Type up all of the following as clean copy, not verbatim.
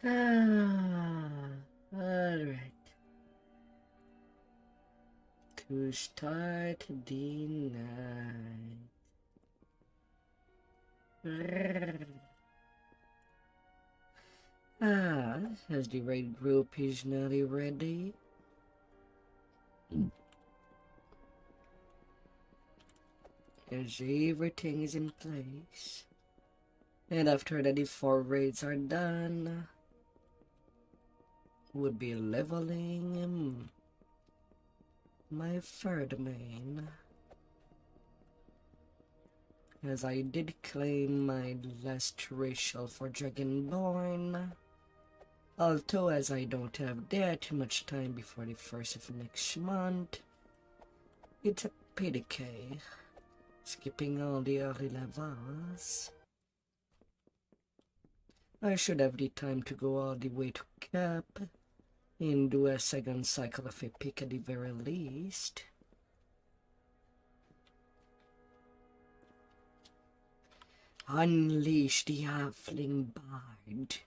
Alright. To start the night. As the raid group is nearly ready. As everything is in place. And after that, the 4 raids are done, would be leveling my 3rd main. As I did claim my last racial for Dragonborn. Although as I don't have that much time before the 1st of next month, it's a PDK, skipping all the early levels. I should have the time to go all the way to cap and do a 2nd cycle of Epic at the very least. Unleash the halfling bard.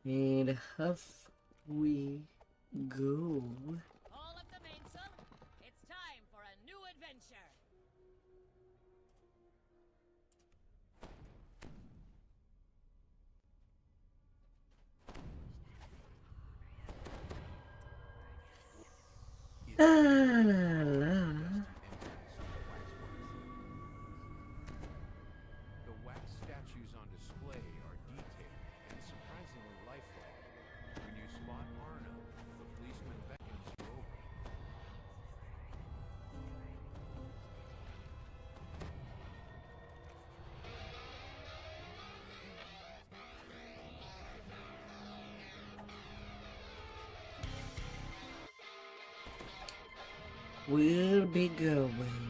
And off we go. All of the mainsail, it's time for a new adventure. The wax statues on display are detailed and surprisingly lifelike. When you spot Arno, the policeman beckons you over. We'll be going.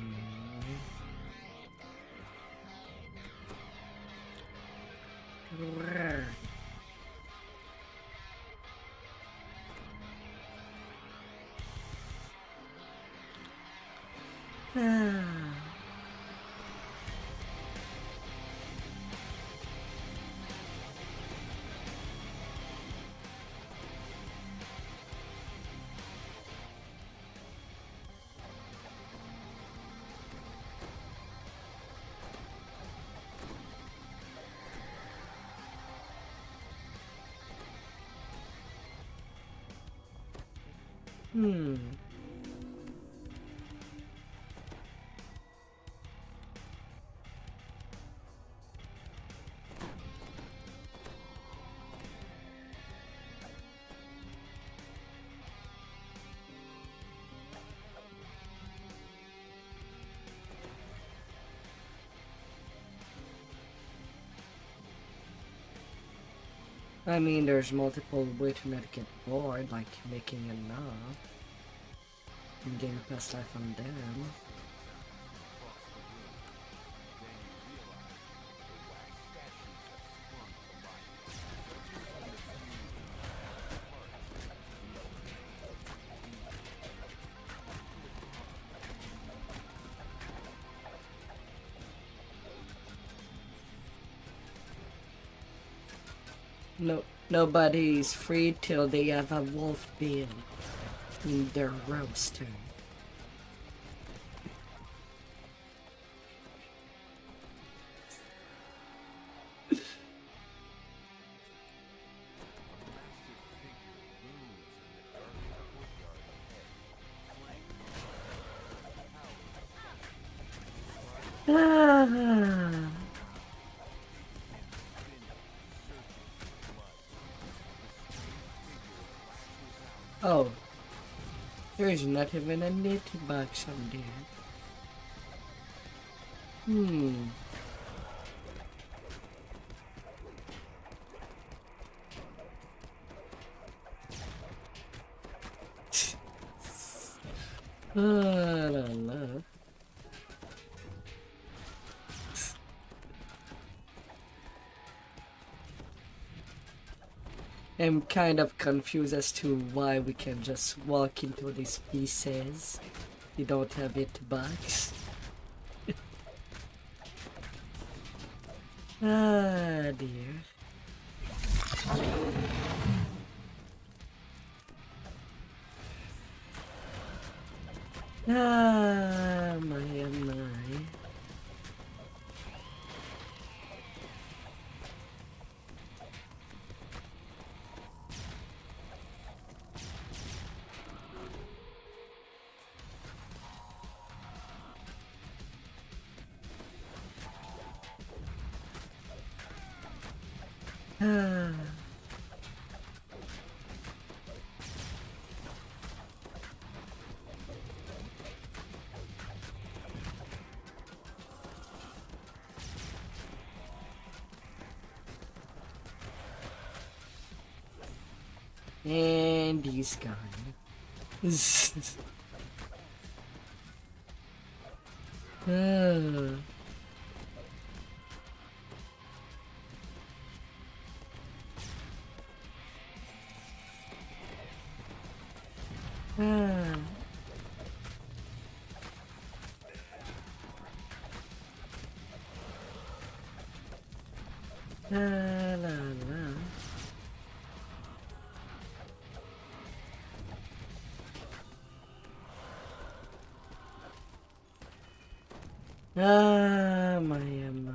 I mean, there's multiple ways to not get bored, like making enough and getting past life on them. No, nobody's free till they have a wolf bill in their roaster. Oh, there's not even a native box on there. I don't know. I'm kind of confused as to why we can just walk into these pieces. You don't have hitbox. Ah dear. Ah my oh my. Ah. And he's gone. Ah. Ah. La la la. Ah my oh my.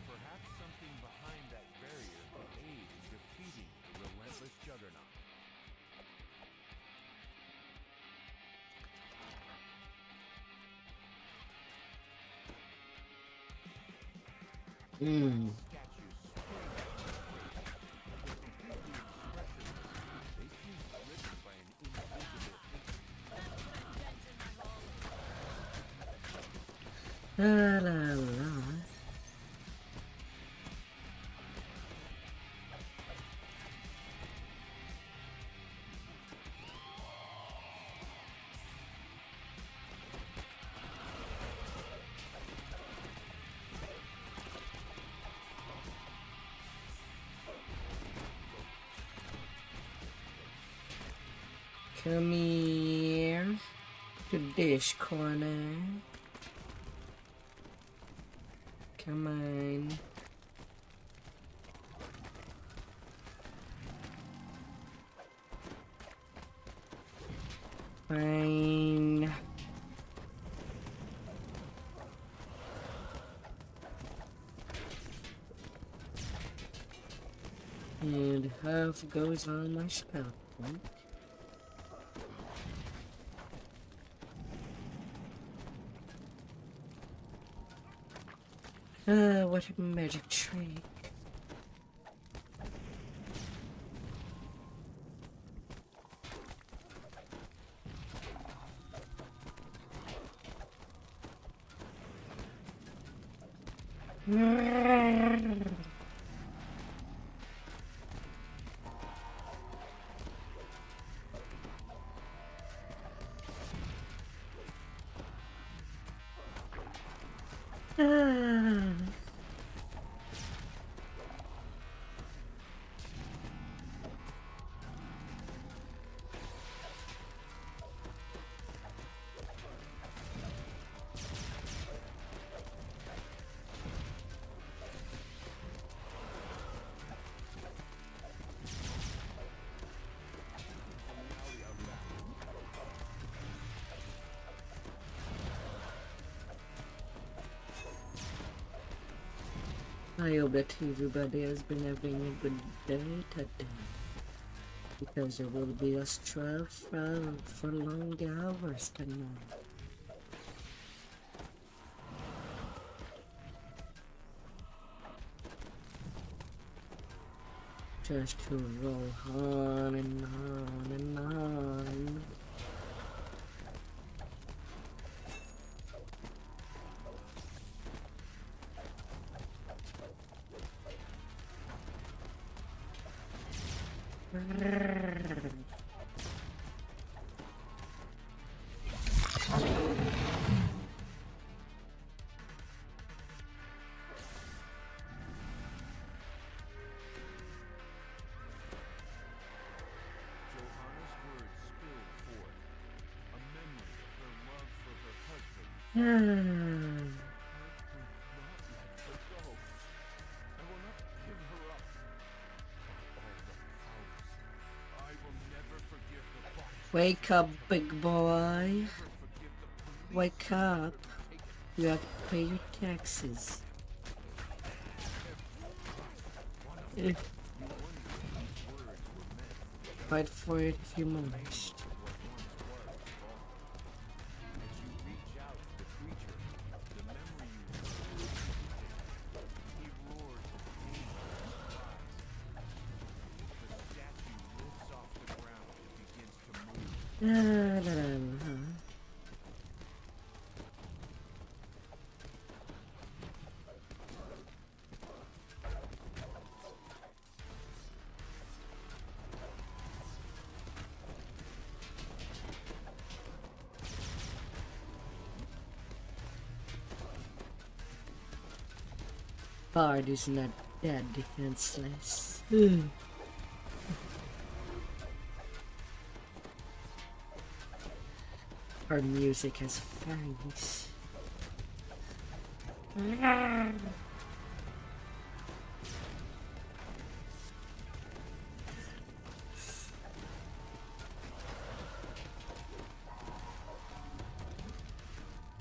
Perhaps something behind that barrier could aid in defeating the relentless juggernaut. Hmm. Statues swing completely expressionless. They seem driven by an invisible La la la. Come here to this corner. Come on. Fine. And half goes on my spell point. What a magic trick. I hope that everybody has been having a good day today, because there will be a struggle for long hours tonight. Just to roll on and on and on. Johanna's words spilled forth, a memory of her love for her husband. Hmm. I will not let her go. I will not give her up. By all the powers, I will never forgive the box. Wake up, big boy. Never forgive the police. Wake up. You have to pay your taxes. Eh, Fight for it if you must. As you reach out to the creature, the memory you hold, he roars in pain and surprise. The statue lifts off the ground and begins to move. Bard is not that defenseless. Her music has fangs.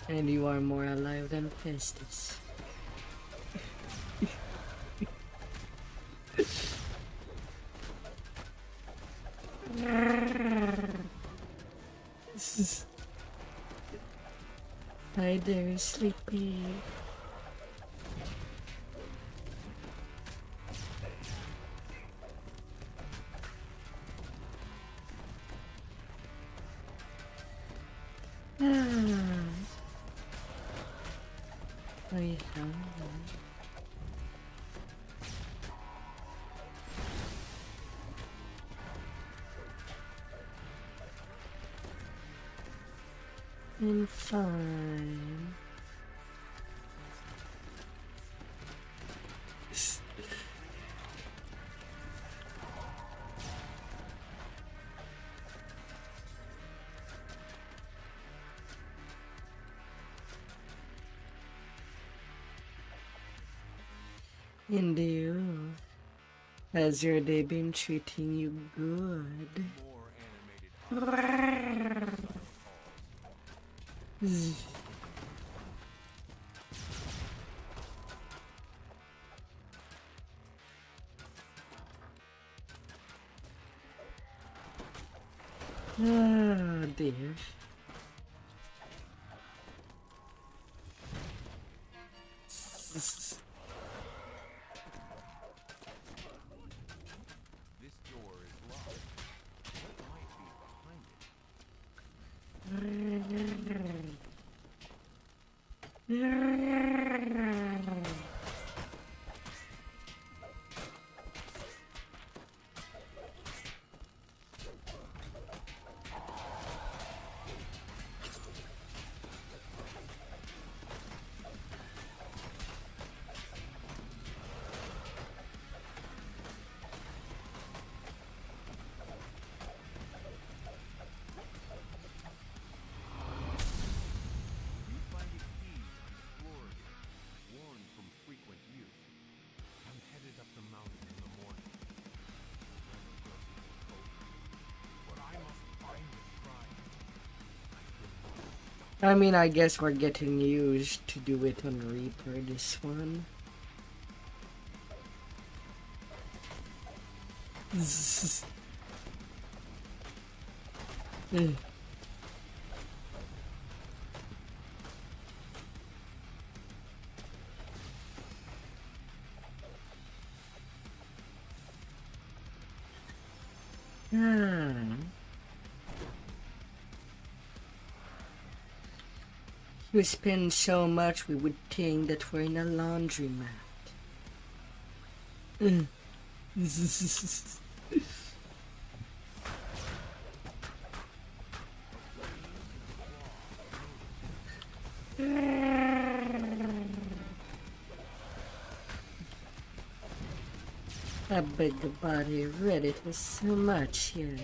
And you are more alive than Pestis. Hi there, Sleepy. I have. And fine. And you, has your day been treating you good? More animated. Ah, dear. This door is locked. What might be behind it? You find a key on the floor again, worn from frequent use. I'm headed up the mountain in the morning. Never pleasant to cope, but I must find the shrine. I mean, I guess we're getting used to do it on Reaper, this one. We spend so much we would think that we're in a laundromat. A big body ready to so much here.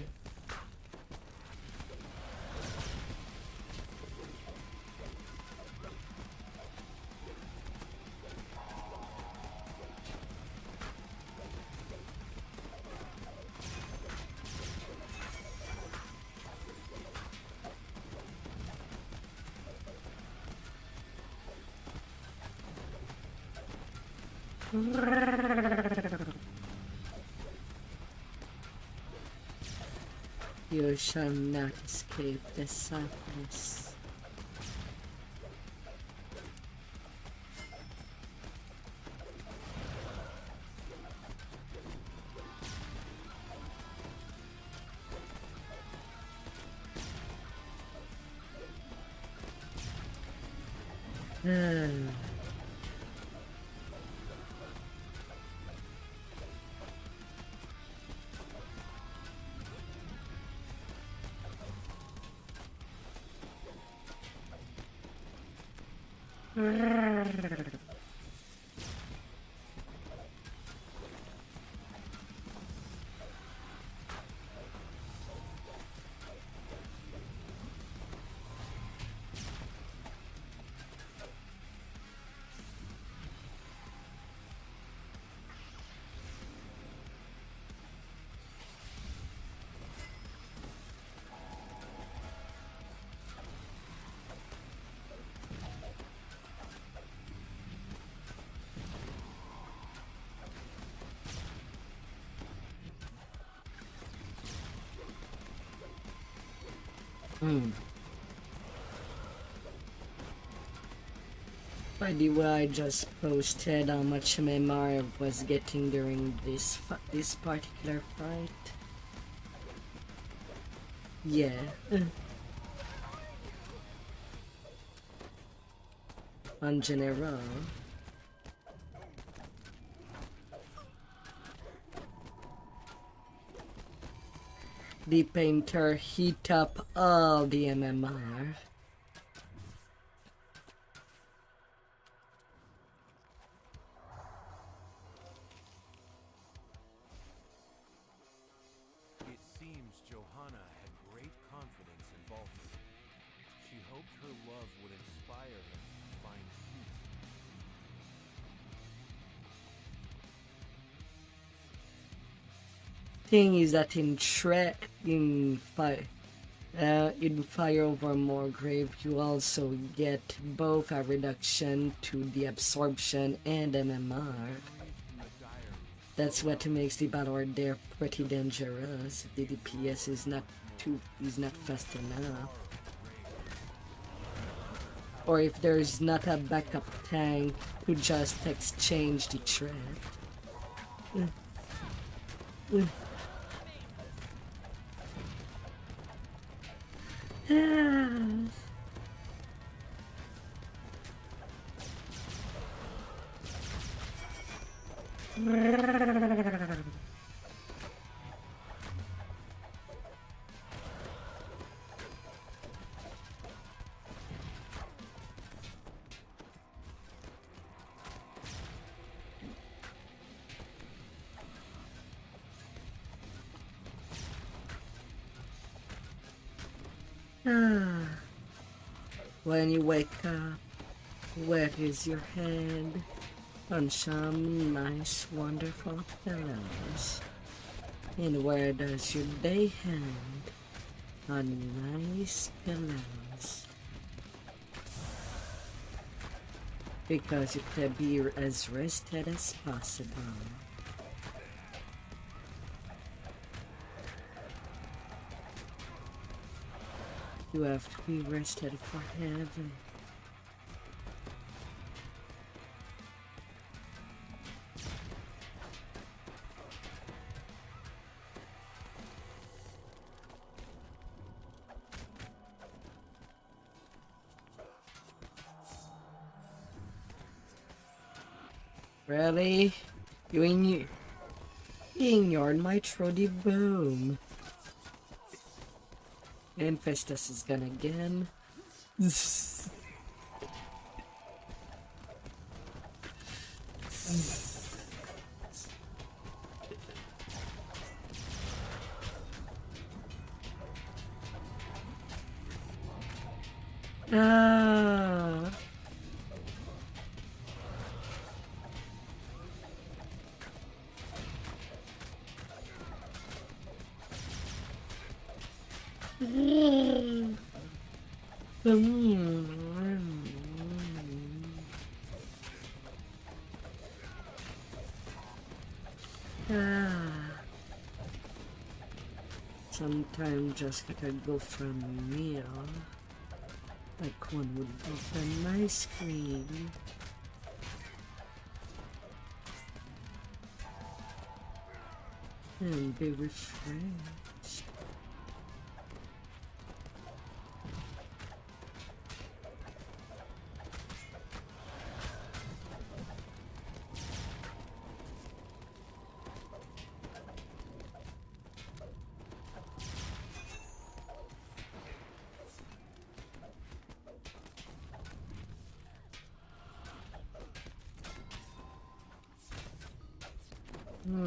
You shall not escape the sadness. By the way, I just posted how much MMR I was getting during this particular fight. Yeah. On general. The painter heat up all the MMR. It seems Johanna had great confidence in Balthus. She hoped her love would inspire him to find peace. Thing is that in Fire Over Morgrave, you also get both a reduction to the absorption and MMR. That's what makes the battle there pretty dangerous. The DPS is not fast enough. Or if there's not a backup tank to just exchange the threat. When you wake up, where is your head? On some nice, wonderful pillows. And where does your day end? On nice pillows. Because you can be as rested as possible. You have to be rested for heaven. Really? You ignored my Trody boom. Infestus is gonna again. Ah. Ah. Sometimes just gotta go for a meal, like one would go for an ice cream. And be refreshed. The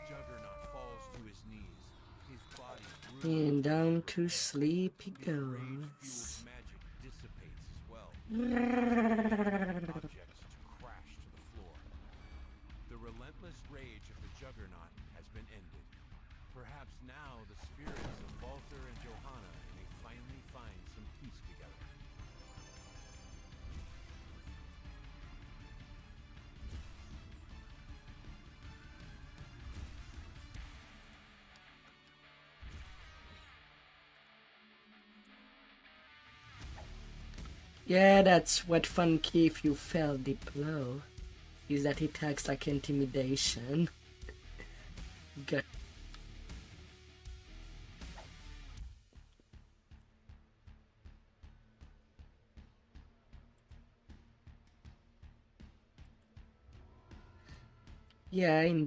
juggernaut falls to his knees. His body And down to sleep he rage-fueled goes. magic dissipates as well. Objects to crash to the floor. The relentless rage of the juggernaut has been ended. Perhaps now the spirits of Walter and Johanna may finally find some peace together. Yeah, that's what funky if you fell deep low. Is that it acts like intimidation. Got yeah, in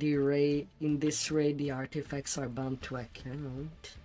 this raid the artifacts are bound to account.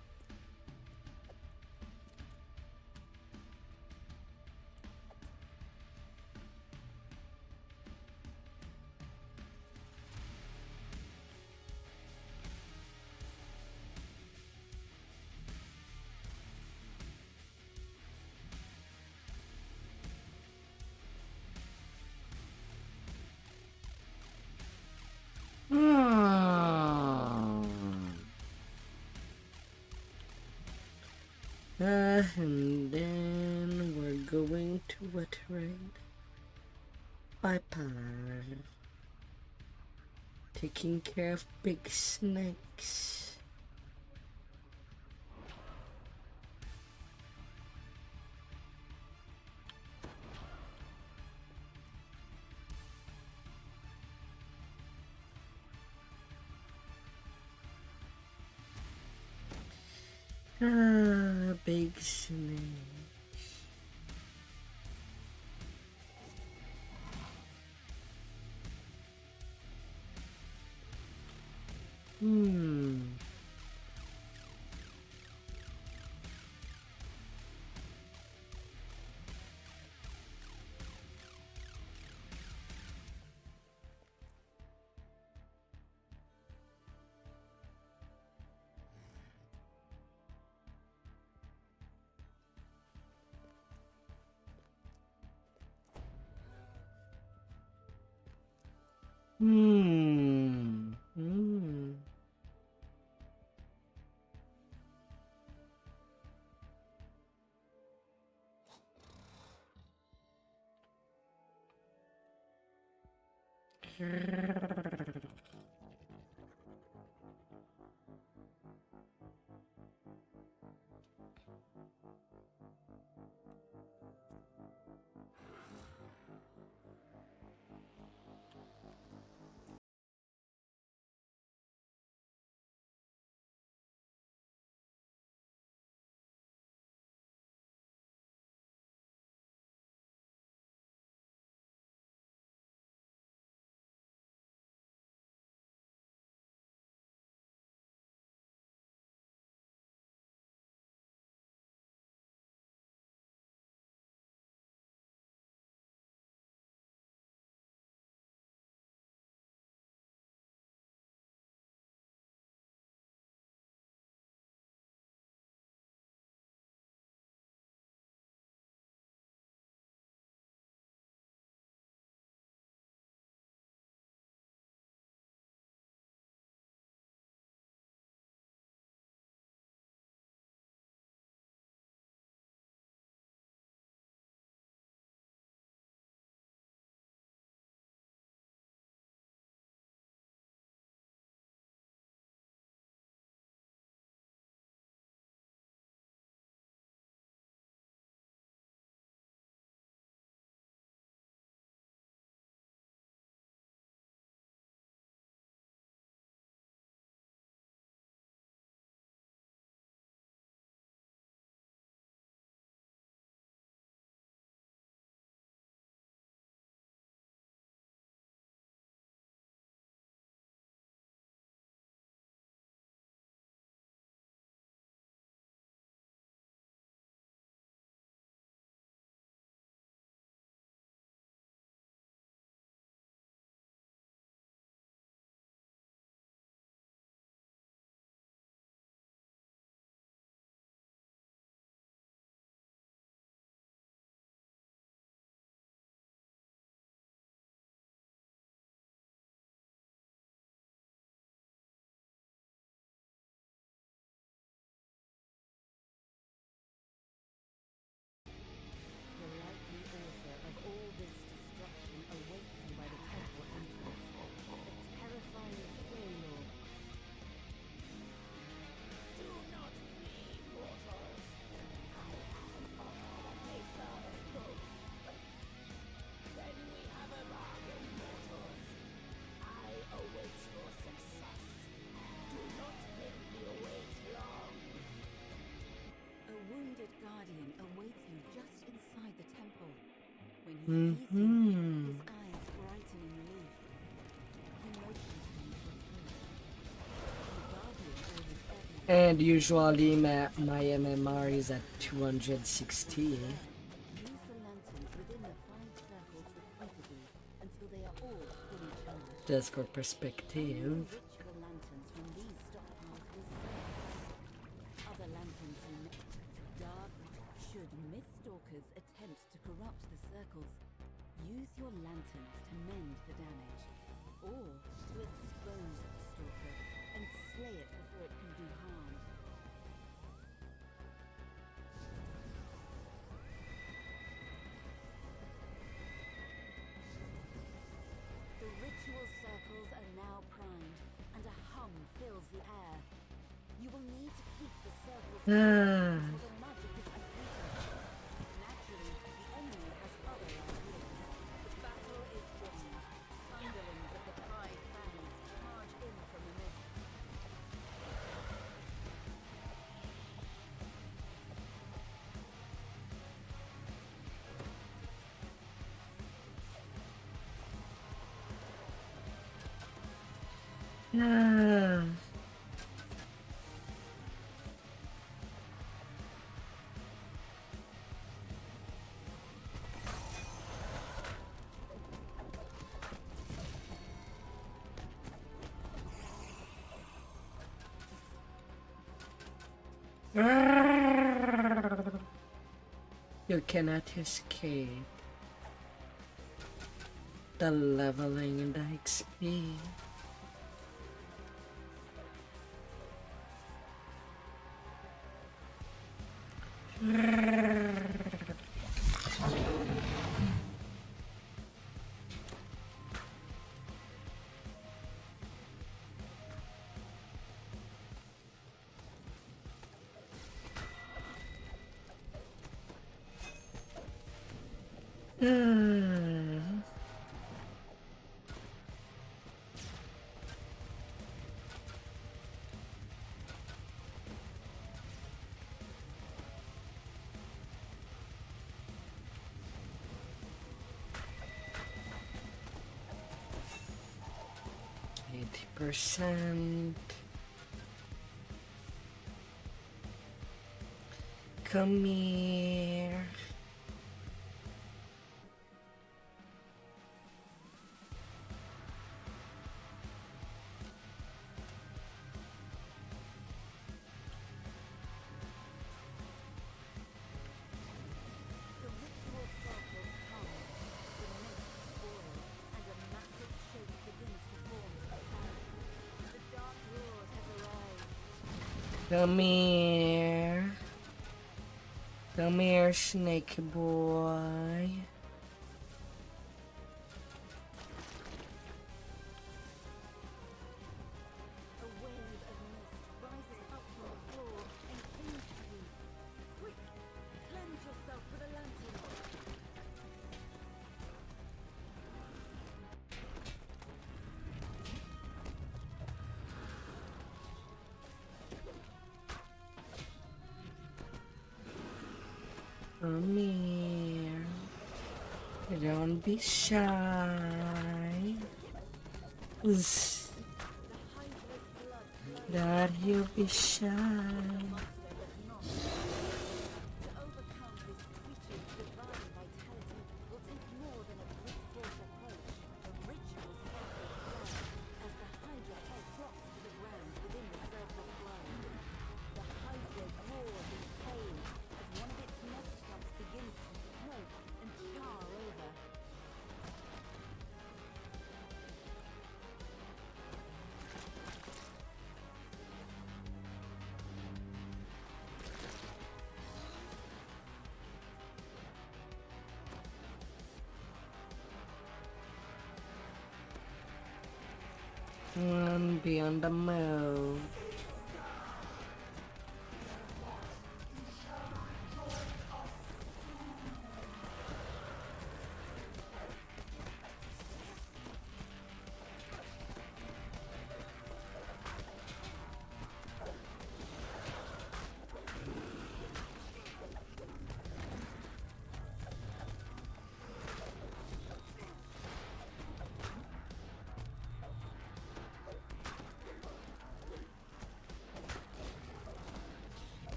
And then we're going to what raid? Piper. Taking care of big snakes. Ah, big snake. Mm-hmm. his eyes brighten in relief. He motions me to approach. The guardian orders everyone. And usually my MMR is at 260. Use the lanterns within the 5 circles repeatedly until they are all fully charged. Just for perspective. Ritual lanterns from these stockpiles will serve. Other lanterns in dark. Should Miststalkers attempt to corrupt the circles, use your lanterns to mend the damage, or to expose the stalker and slay it before it can do harm. The ritual circles are now primed, and a hum fills the air. You will need to keep the circles Ah. until the magic is completed. Naturally, the enemy has other ideas. The battle is joined. Underlings of the Pride clans charge in from the mist. Ah. You cannot escape the leveling and the XP. Ah. 80%. Come here. The ritual circles come. The mist boils, and a massive shape begins to form to the south. The dark lord has arrived. Come here. Come here, snake boy. A wave of mist rises up from the floor and clings to you. Quick, cleanse yourself with a lantern. Come here. Don't be shy. Zzz. The hydra's blood flows. Don't you be shy. Monster does not. To overcome this creature's divine vitality will take more than a brute force approach. A ritual circle flows as the hydra head drops to the ground within the circle's glow. The hydra roars in pain as one of its neck stumps begins to smoke and char over. Be on the move.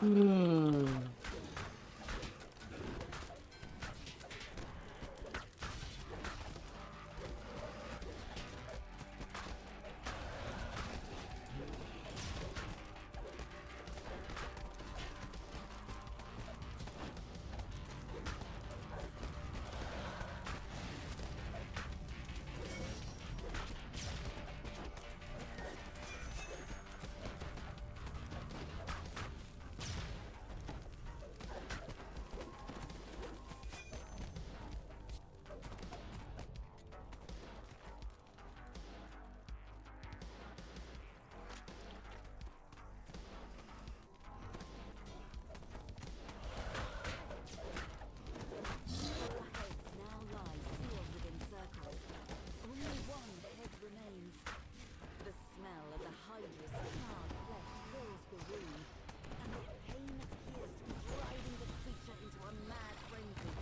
Hmm. Four heads now lie sealed within circles. Only one head remains. The smell of the Hydra's charred flesh fills the room, and the pain appears to be driving the creature into a mad frenzy.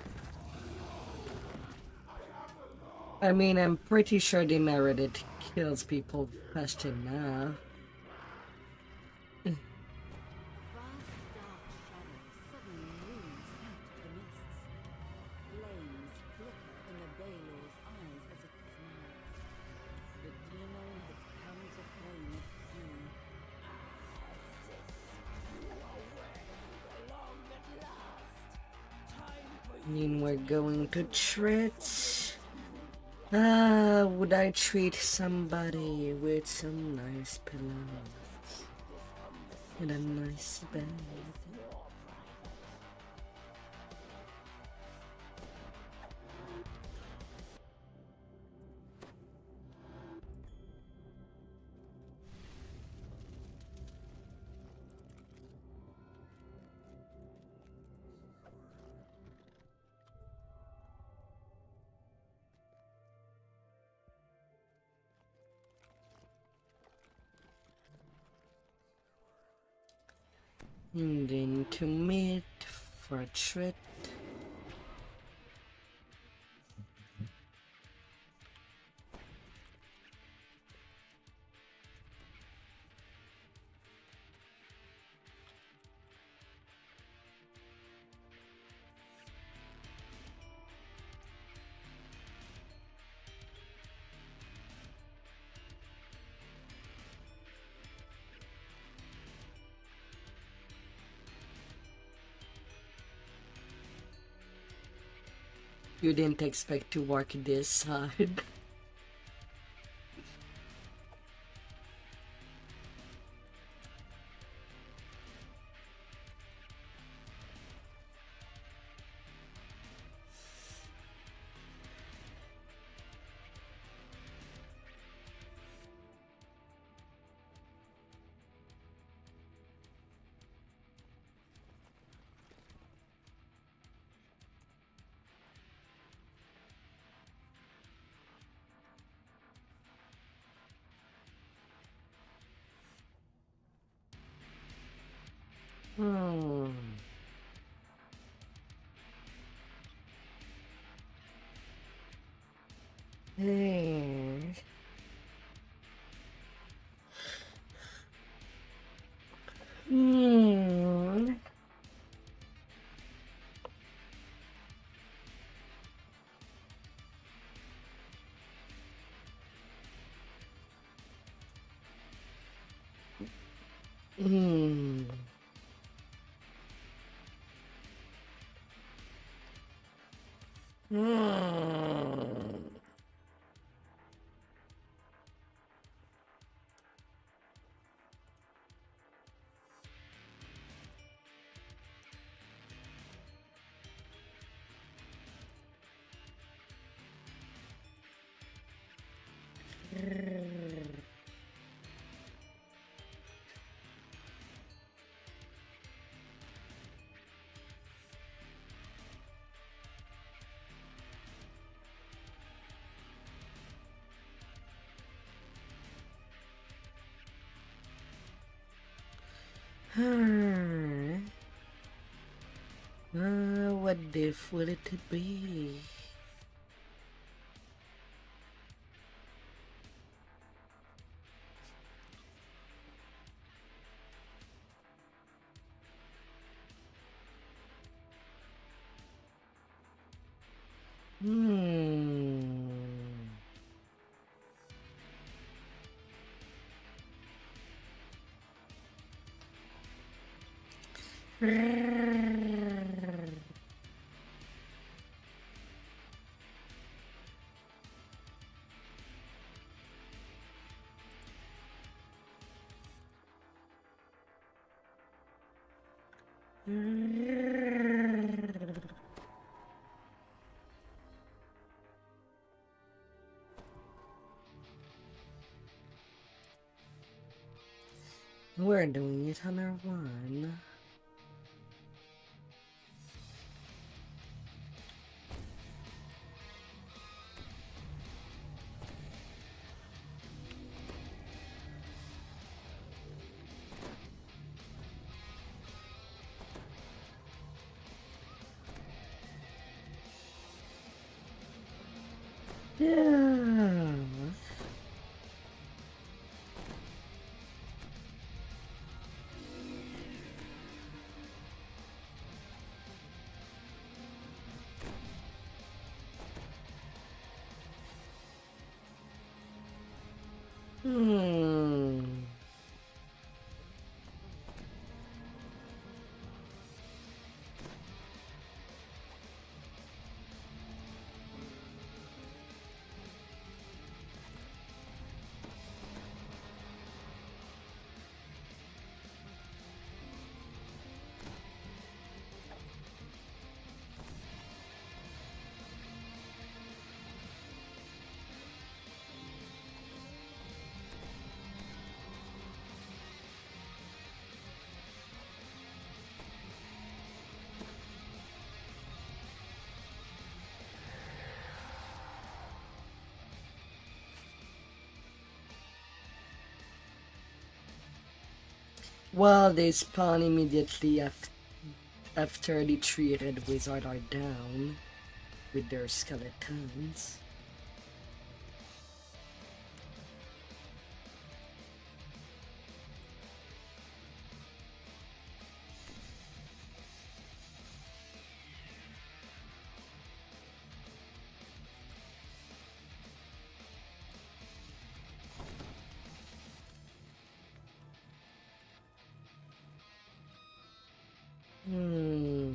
I mean, I'm pretty sure the Meredith kills people fast enough. A vast dark shadow suddenly moves out of the mists. Flames flicker in the Baelor's eyes as it smiles. The demon has come to claim its due. I mean, we're going to treat. Would I treat somebody with some nice pillows? In a nice bed? And then to meet for a treat. You didn't expect to work this hard. Hmm. Hey. Hmm. Hmm. Hmm. Hmm. What diff will it be? Hmm. We're doing it on our one. Yeah. Hmm. Well, they spawn immediately after the three red wizards are down with their skeletons. Hmm.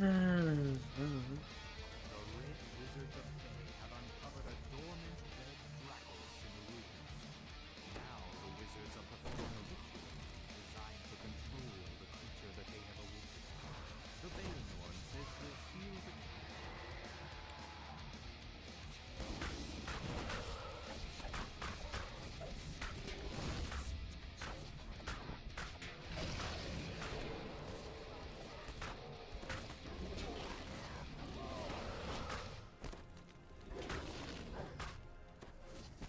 Hmm. The Red Wizards of Fey have uncovered a dormant red Dracos in the ruins. Now the wizards are performing a ritual designed to control the creature that they have awoken. The Valen One says he'll seal the key.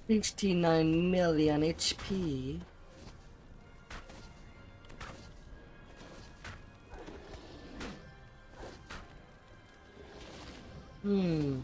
69 million HP. Hmm.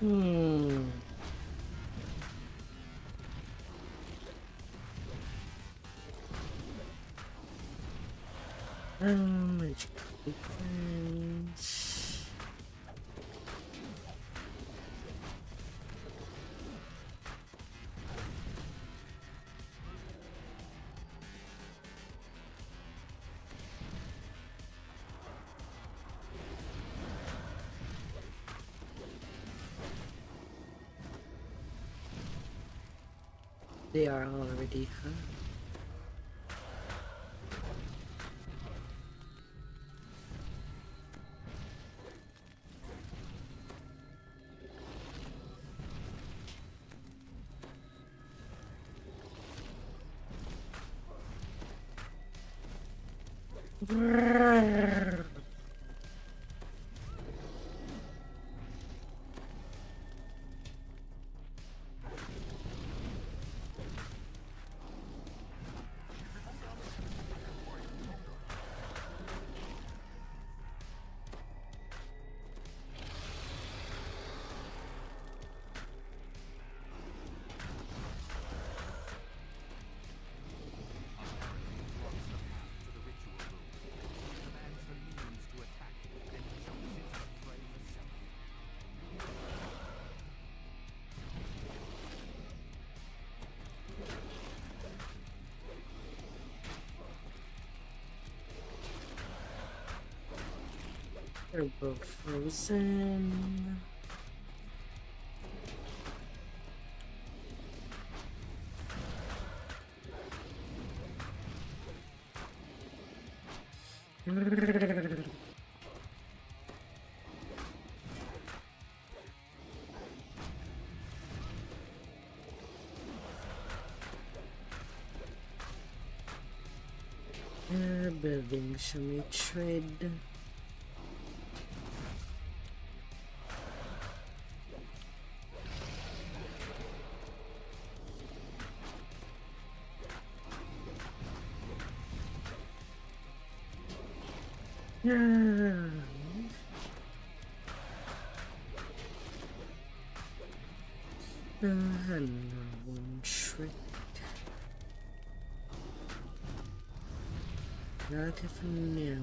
Hmm. Magical defense. They are already, huh? Brrr. They're both frozen. Building some trade. Hello, one trick. Not if now.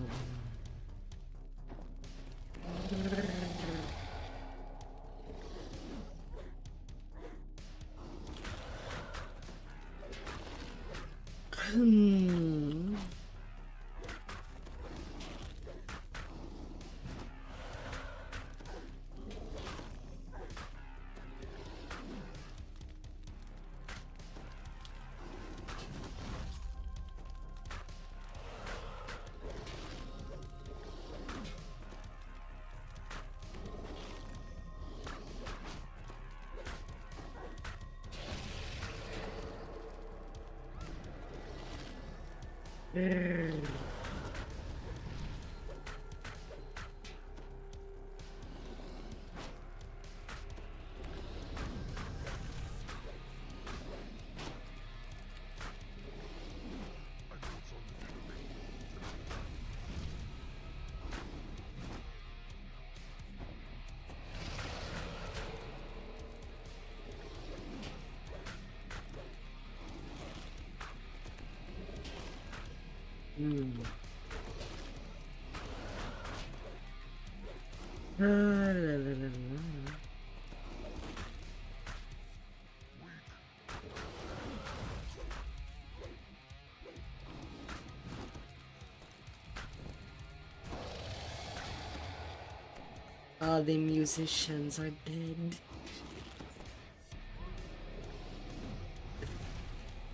All the musicians are dead.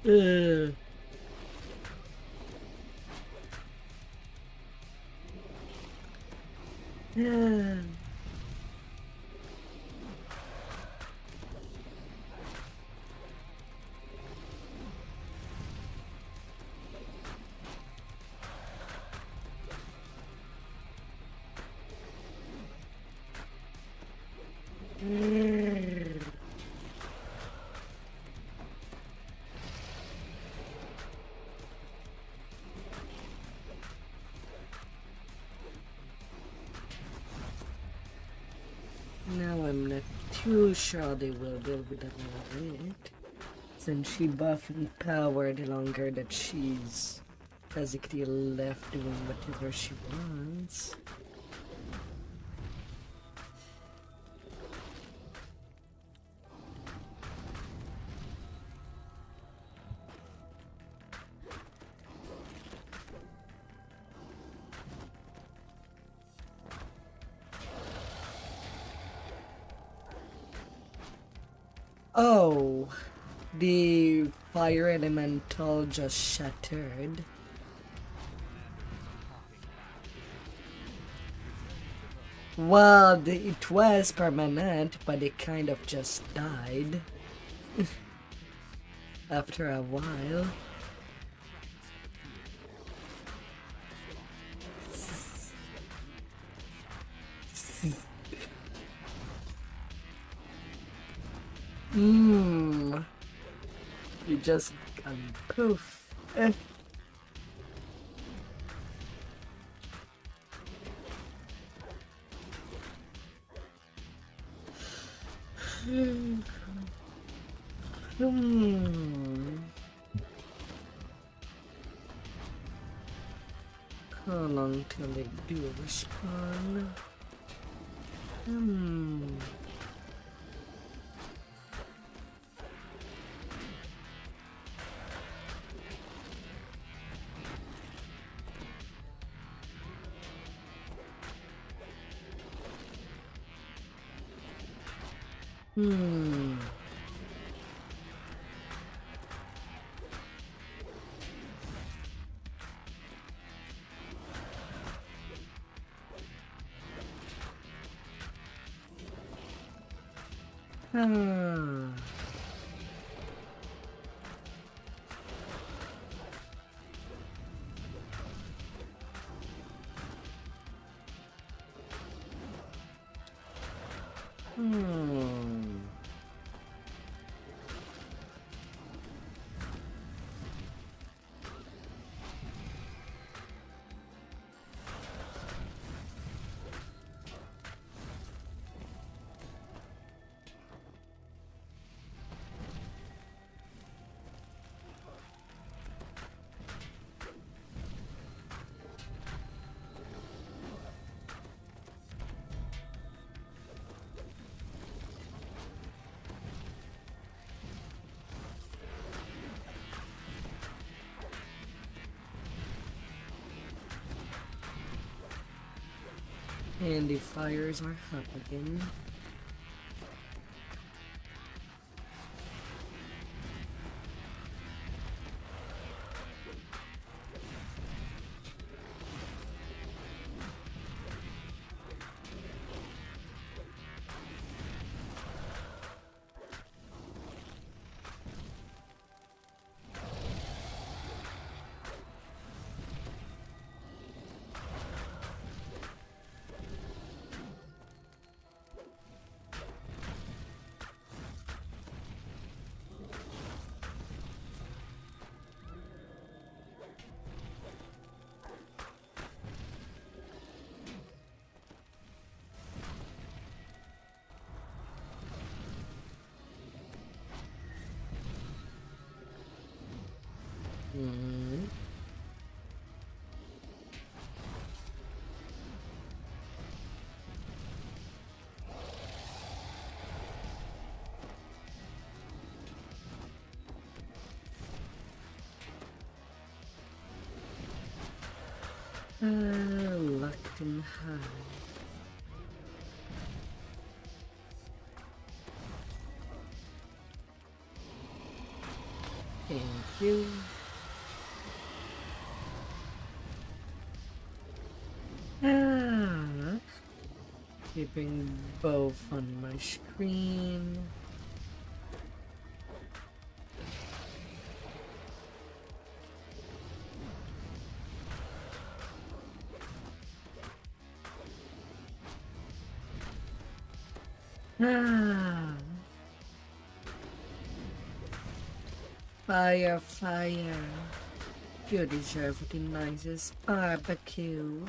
Ugh. Yeah. too sure they will deal with that it. Since she buffed and powered longer that she's basically left doing whatever she wants. Oh, the fire elemental just shattered. Well, it was permanent, but it kind of just died after a while. You just got poof. How long till they do respond? And the fires are up again. Locked in high. Thank you. Keeping both on my screen. Fire, fire. You deserve the nicest barbecue.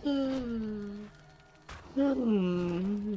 Hmm. Hmm.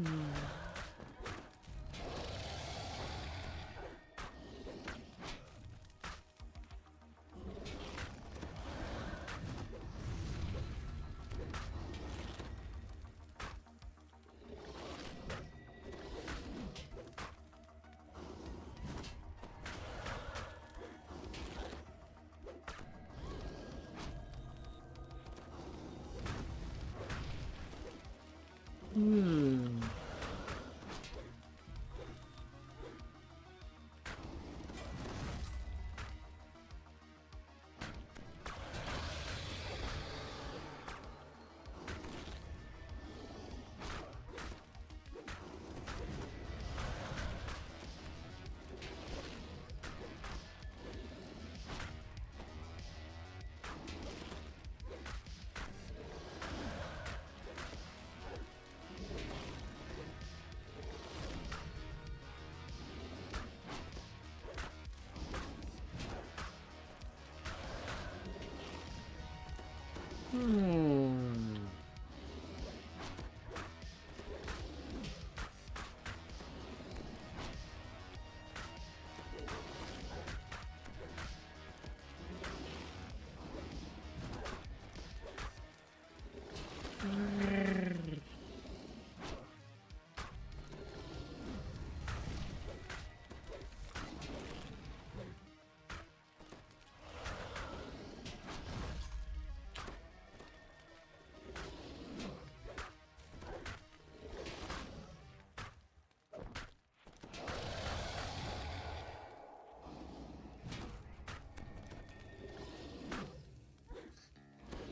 Hmm.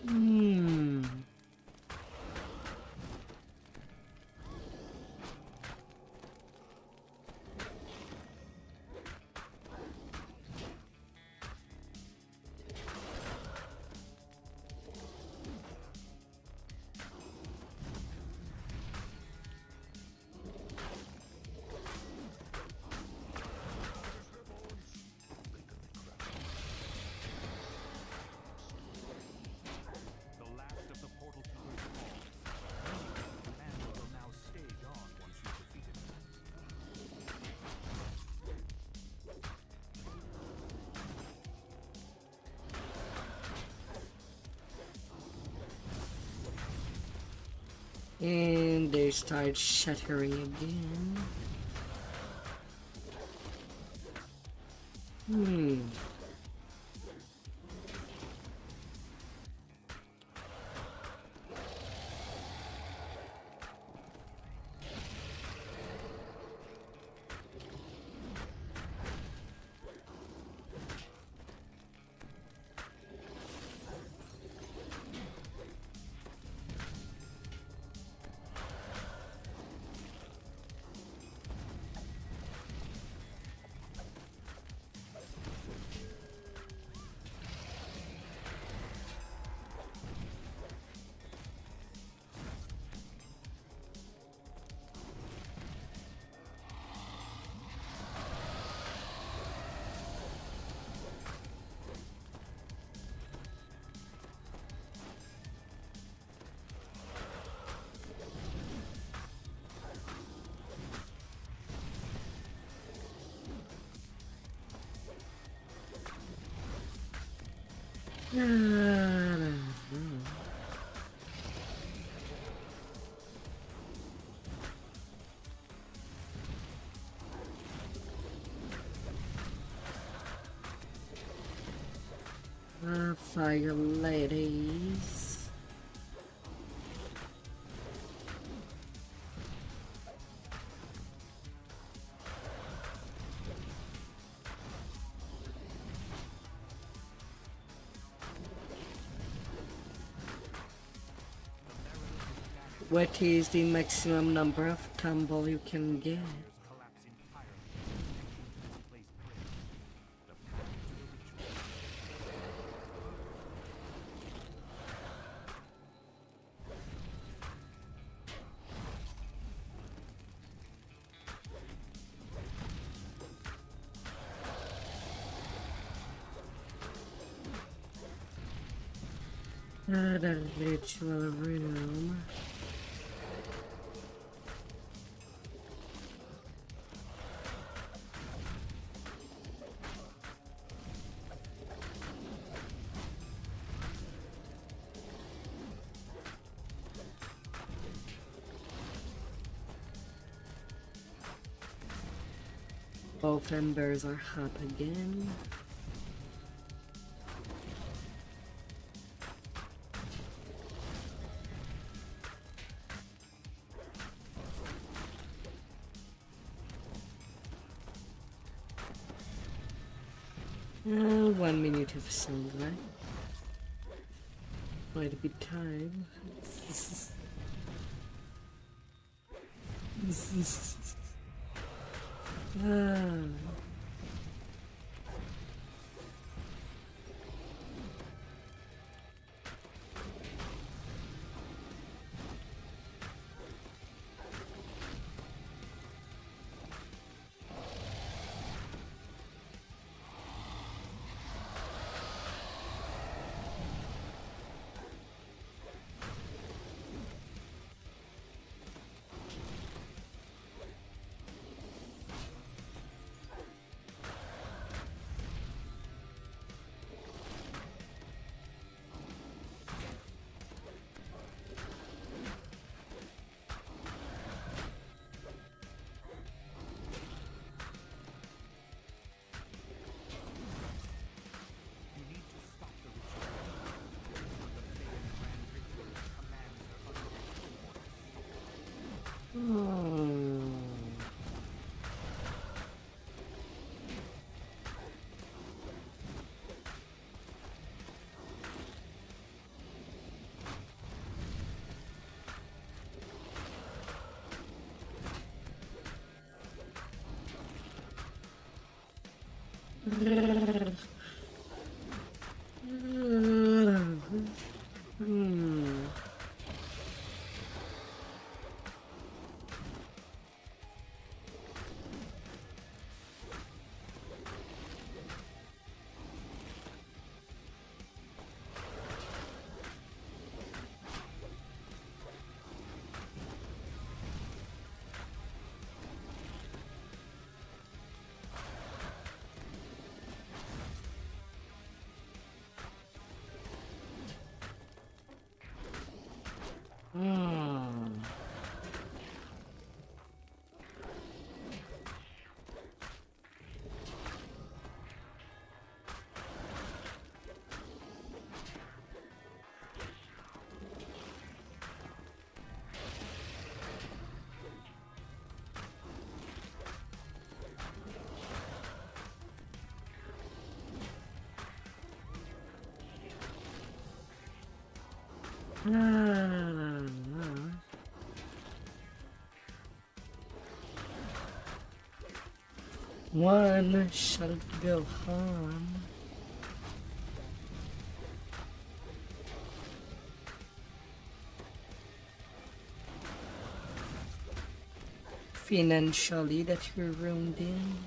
Hmm. The last of the portal tubers falls. The commander will now stage on once you've defeated him. And they start shattering again. Hmm. Fire ladies. What is the maximum number of tumble you can get? Collapse entirely as the place breaks. The path to the ritual. The ritual room. Both embers are hot again. One minute of sunlight. Might be time. Ah. You need to stop the ritual. The Pagan Grand Ritual commands are under orders. One shall go harm. Financially that you're ruined in.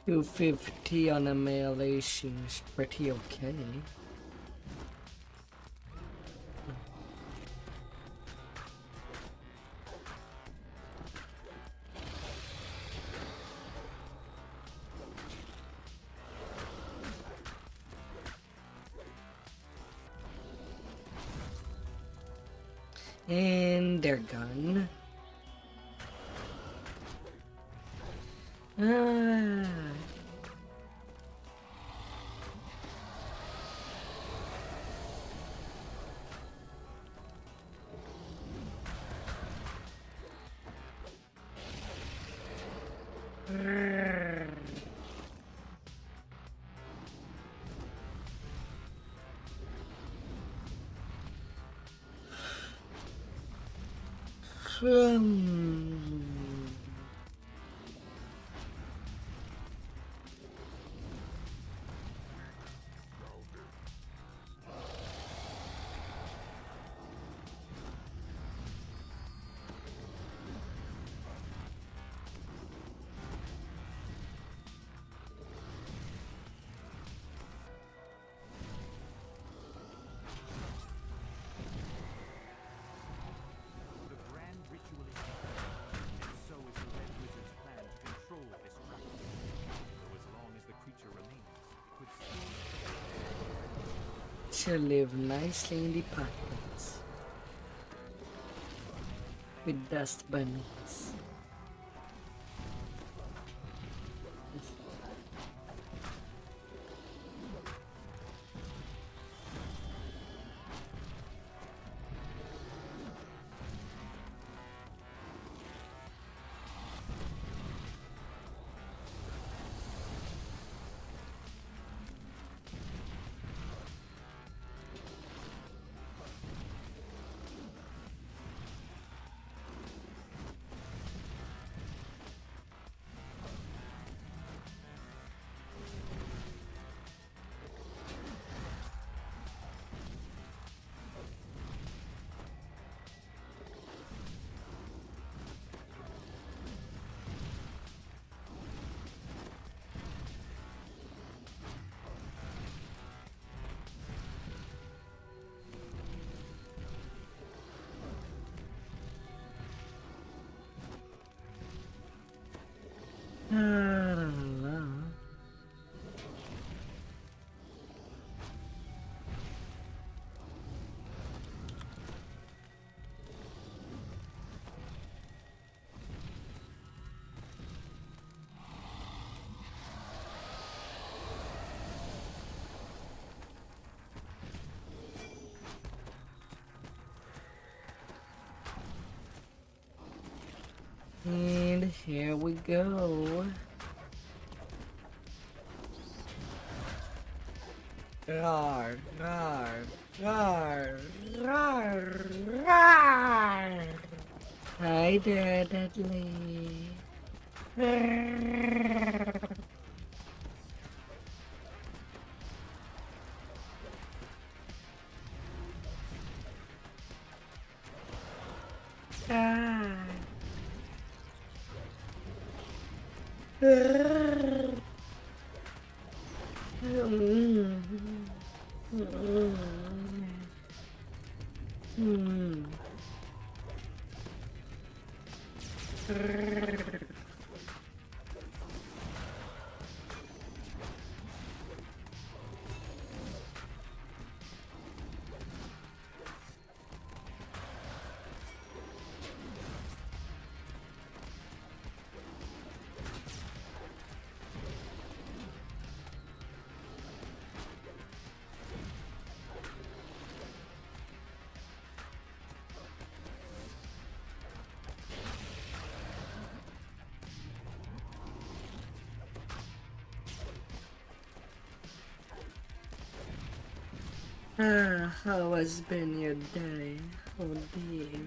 250 on a melee seems pretty okay. And they're gone. Ah. The grand ritual is complete, and so is the Red Wizard's plan to control this traffic. Though as long as the creature remains, it could still To live nicely in the pockets with dust bunnies. And here we go. Roar, roar, roar, roar, roar. Hi there, Dudley. Ah. How has been your day? Oh dear.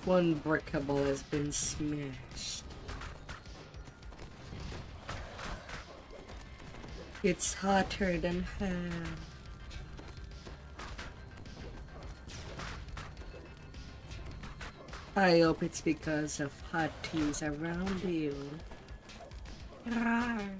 One breakable has been smashed. It's hotter than hell. I hope it's because of hot teas around you. Rawr.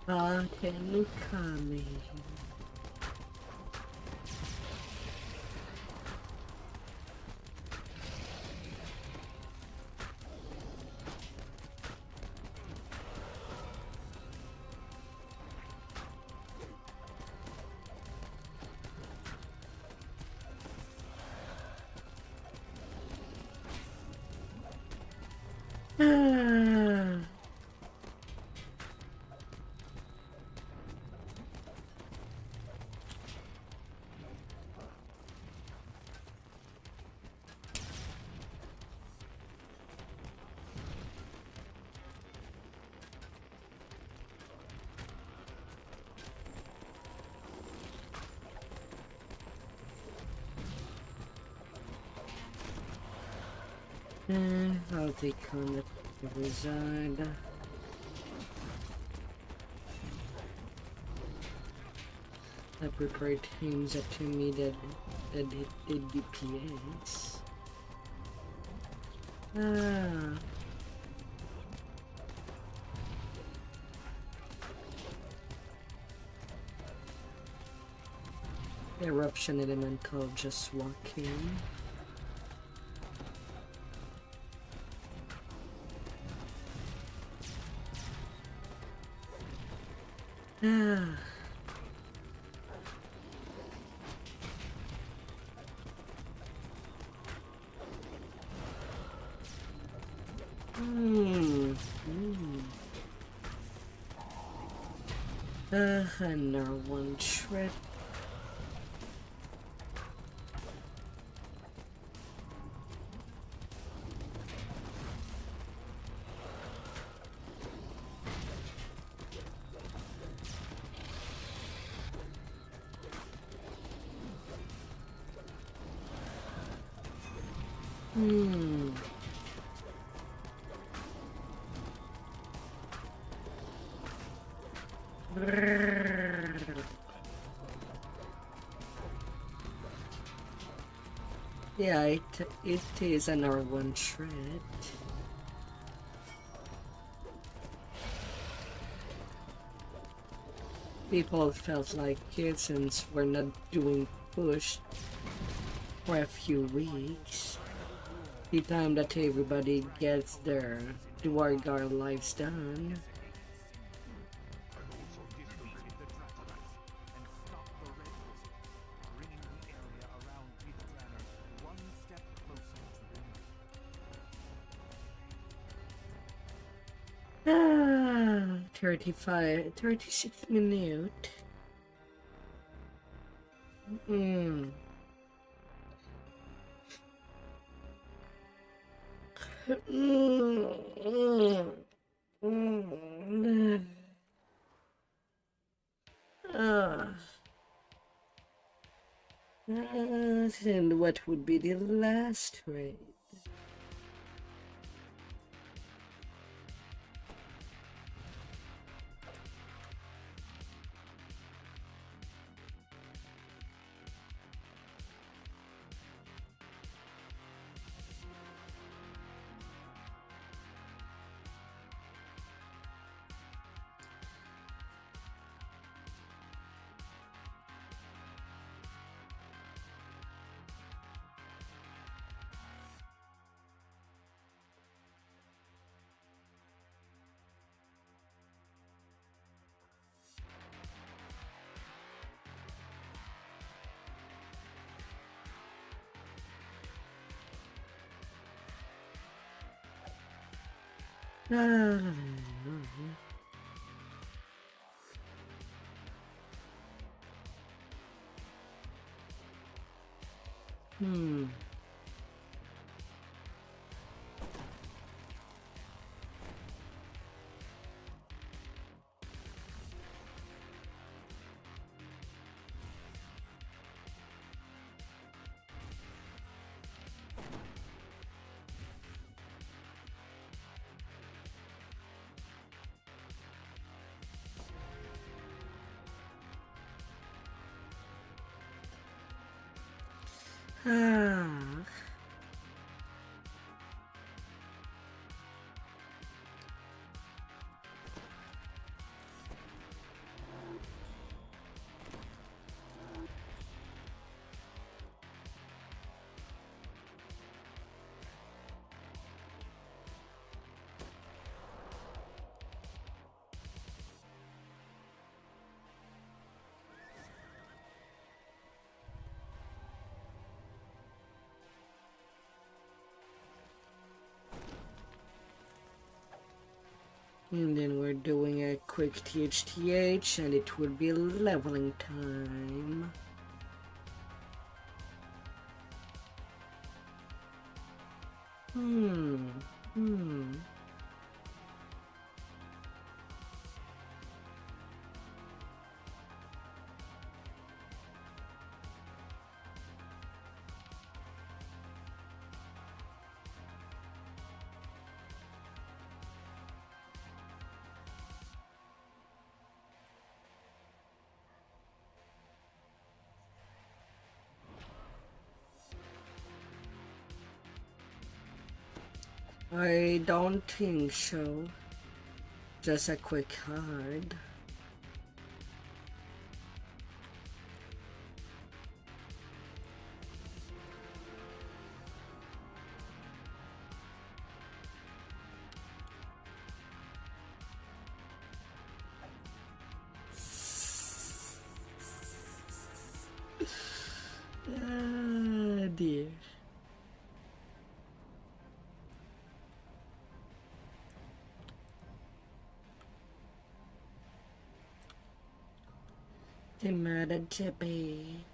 Hot and coming. I'll take on the wizard. I prefer teams that to me that hit DPS. Eruption elemental just walking. Another one trip. Yeah, it is an R1 shred. People felt like it since we're not doing push for a few weeks. The time that everybody gets their Dwargar lives done. Defeated the Dragon Knight and stopped the Red Wizards, bringing the area around Vtuber one step closer to renewal. 36 minutes. Hmm. And what would be the last raid? Hmm. Ah. And then we're doing a quick THTH and it would be leveling time. Hmm. I don't think so. Just a quick card. Ah, dear. The murder Chippy.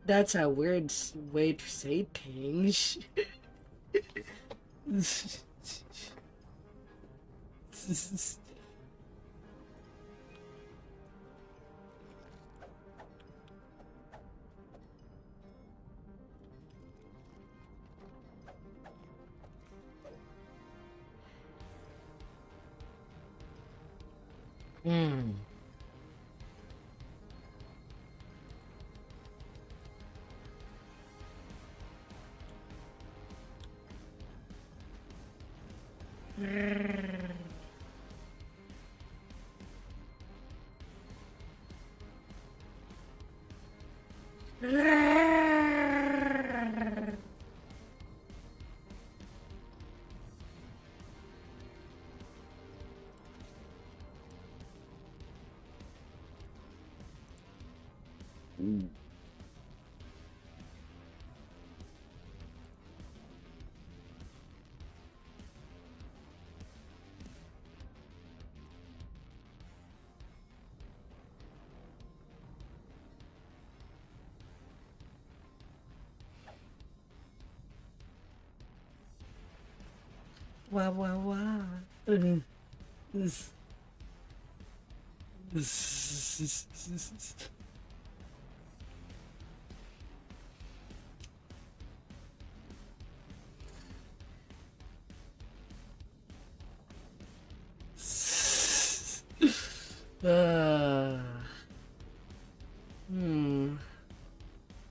That's a weird way to say things. Wow, wow, wow. Ah.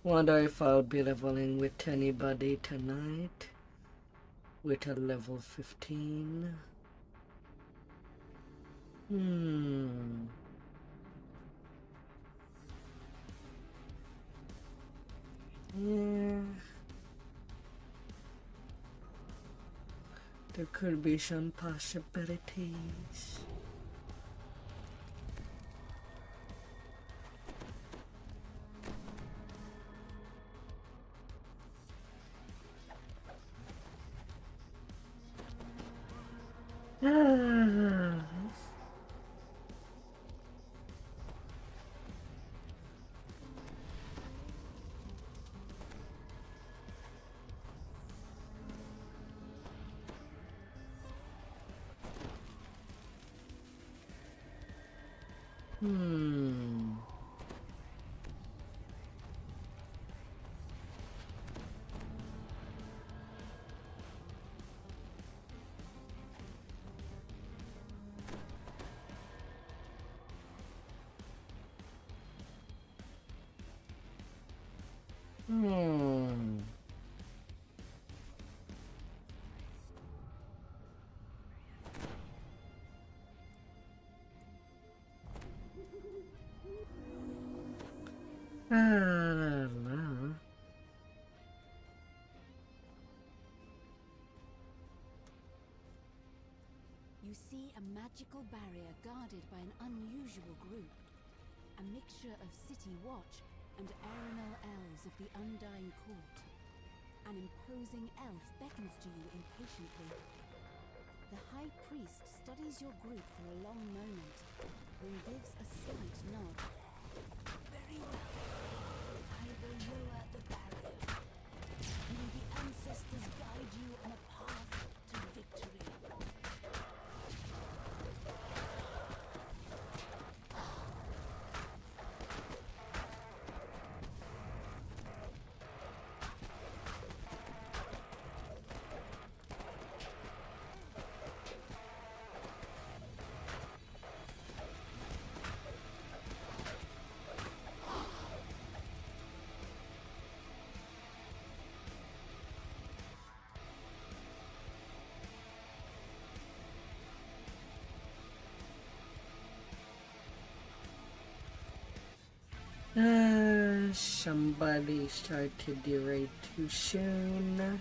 Wonder if I'll be leveling with anybody tonight with a level 15. Yeah. There could be some possibilities. Ah. Ah. You see a magical barrier guarded by an unusual group. A mixture of city watch and Aeronal elves of the Undying Court. An imposing elf beckons to you impatiently. The High Priest studies your group for a long moment, then gives a slight nod. Very well. I will lower the barrier. May the ancestors guide you on a path to victory. Somebody started the raid too soon.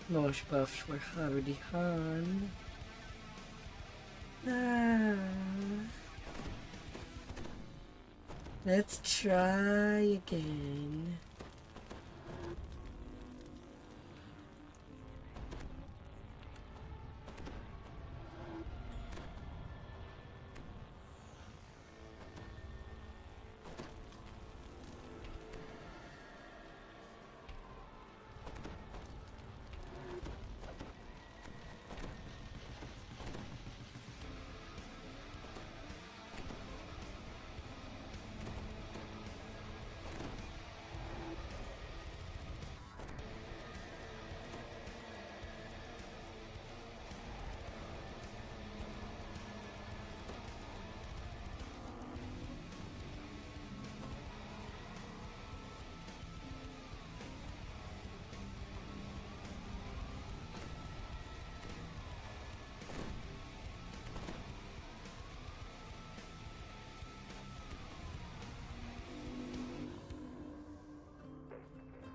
Most buffs were already on. Let's try again.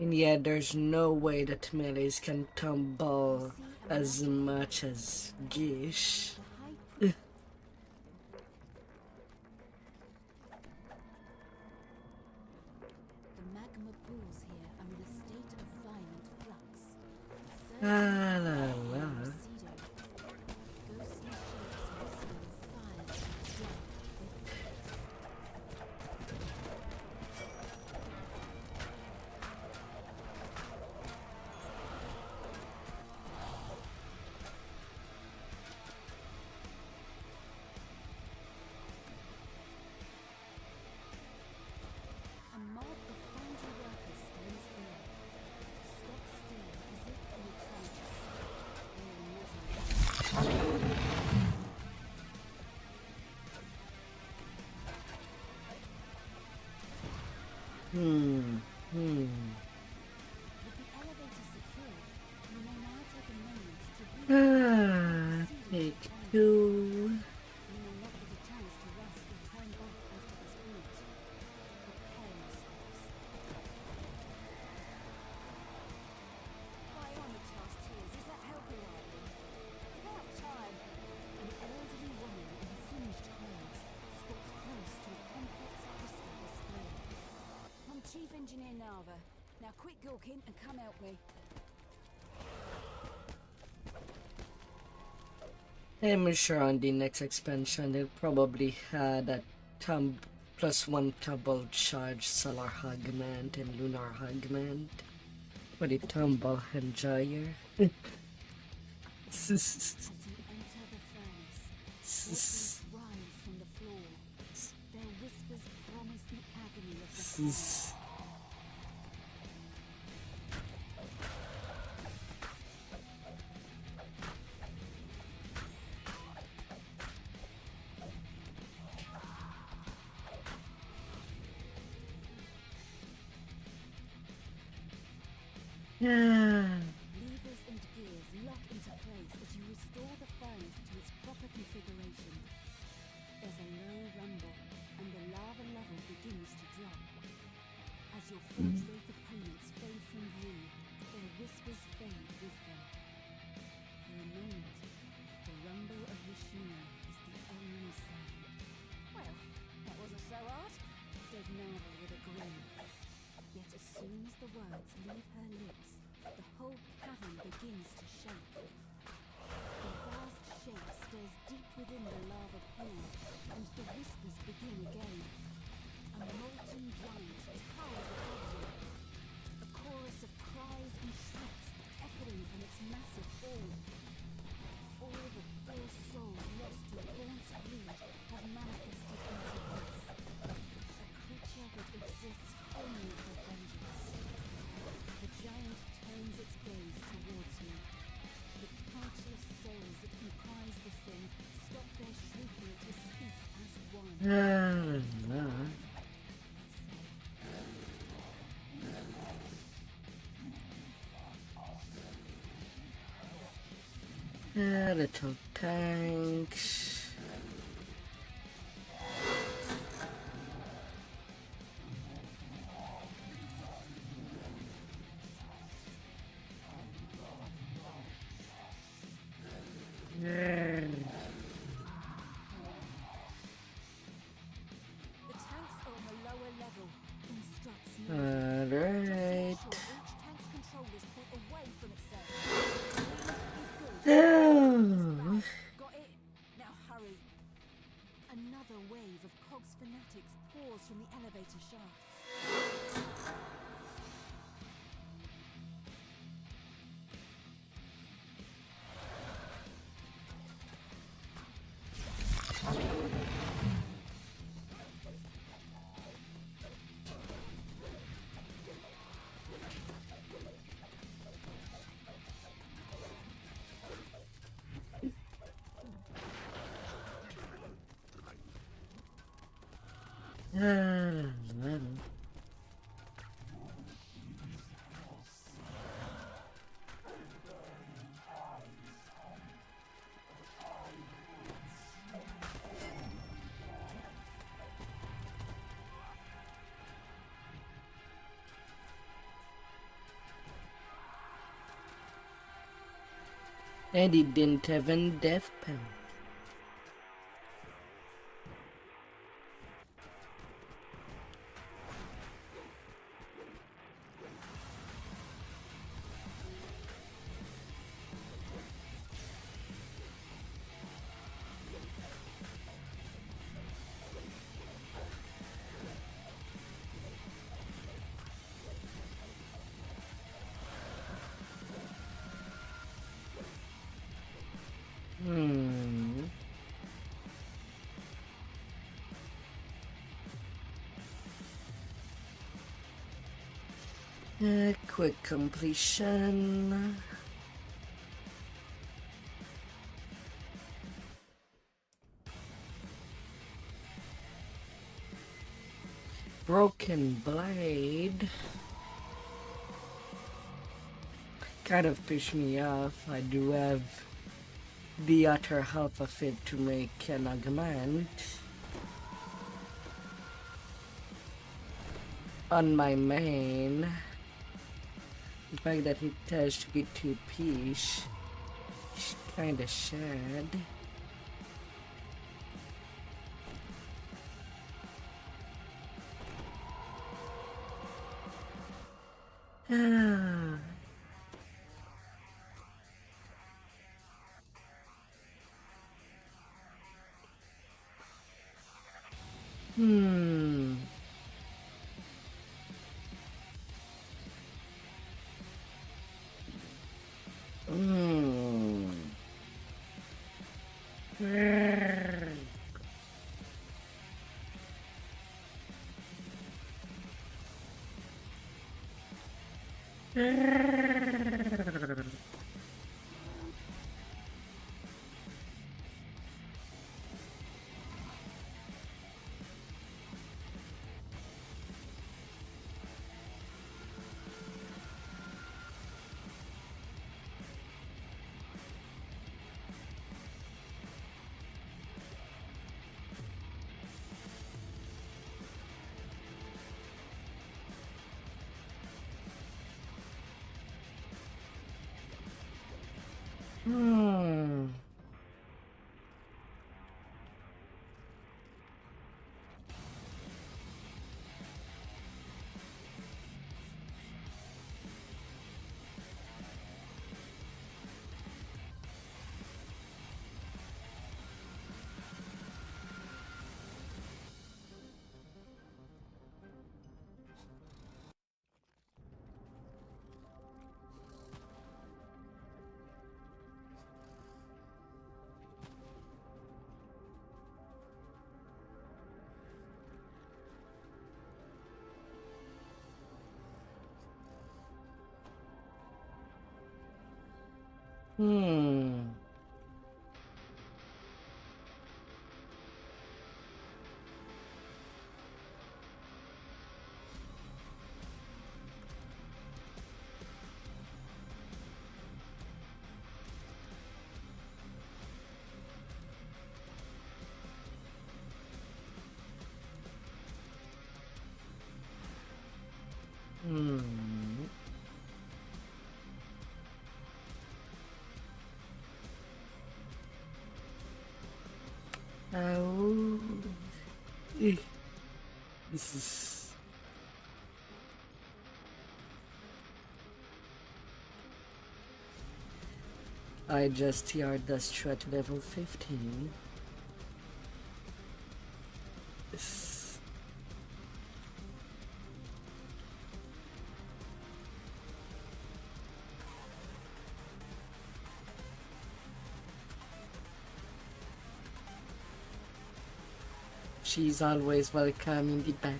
And yeah, there's no way that melees can tumble as much as Gish. The high The magma pools here are in a state of violent flux. Ah, la, la. Receding. Ghostly shapes whistling fire, death, A mob of foundry workers stands here, stock still as if in a trance. All measured. With the elevator secured, you may now take a moment to Ah, read take two. You may not get a chance to rest or turn back after this point. Prepare yourselves. Biomitas tears, is that helping Ivan? About time. An elderly woman in singed clothes squats close to a complex crystal display. I'm Chief Engineer Nava. Now quit gawking and come help me. I'm sure on the next expansion they'll probably had a +1 tumble charge solar augment and lunar augment for the tumble enjoyer. As you enter the furnace, voices rise from the floor. Their whispers promise the agony of the fire. Levers and gears lock into place as you restore the furnace to its proper configuration. There's a low rumble, and the lava level begins to drop. As your forge-wraith opponents fade from view, their whispers fade with them. For a moment, the rumble of machinery is the only sound. Well, that wasn't so hard, says Nava with a grin. Yet as soon as the words leave her lips, the whole cavern begins to shake. The vast shape stares deep within the lava pool, and the whispers begin again. A molten giant towers above you. A chorus of cries and shrieks echoing from its massive form. All the poor souls lost to Gaunt's greed have manifested into this. A creature that exists only for vengeance. The giant turns its gaze towards you. The countless souls that comprise the thing stop their shrieking at his feet as one. Little tanks. The tanks are on the lower level. Instructs me. Alright. Each tank's controllers point away from itself. Is good. Oh. Got it? Now hurry. Another wave of Cogs fanatics pours from the elevator shafts. And he didn't have any death penalty. Quick completion. Broken blade. Kind of pissed me off. I do have the other half of it to make an augment on my main. The fact that it has to get to piece is kinda sad. Ah. Hmm. Hmm. Hmm. Hmm. Hmm. Oh. Eh. This is. I just TR'd the strat level 15. This. She's always welcome in the back.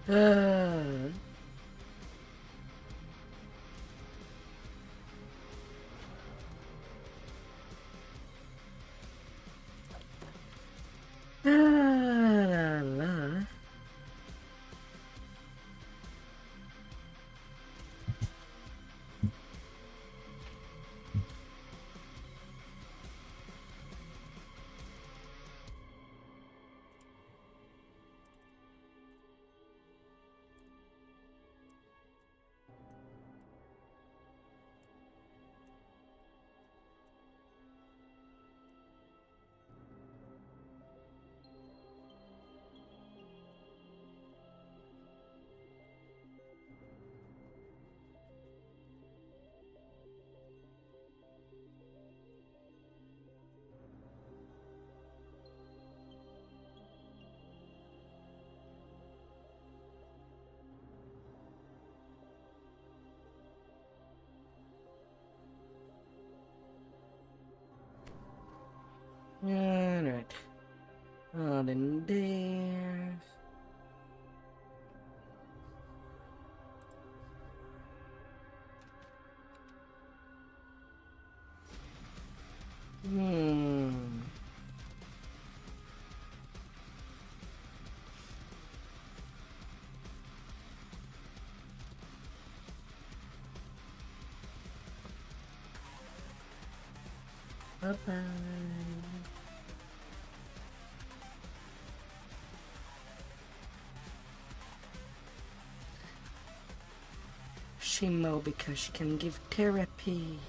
Ah. La, la. Alright. All in there. Bye-bye. She mo because she can give therapy.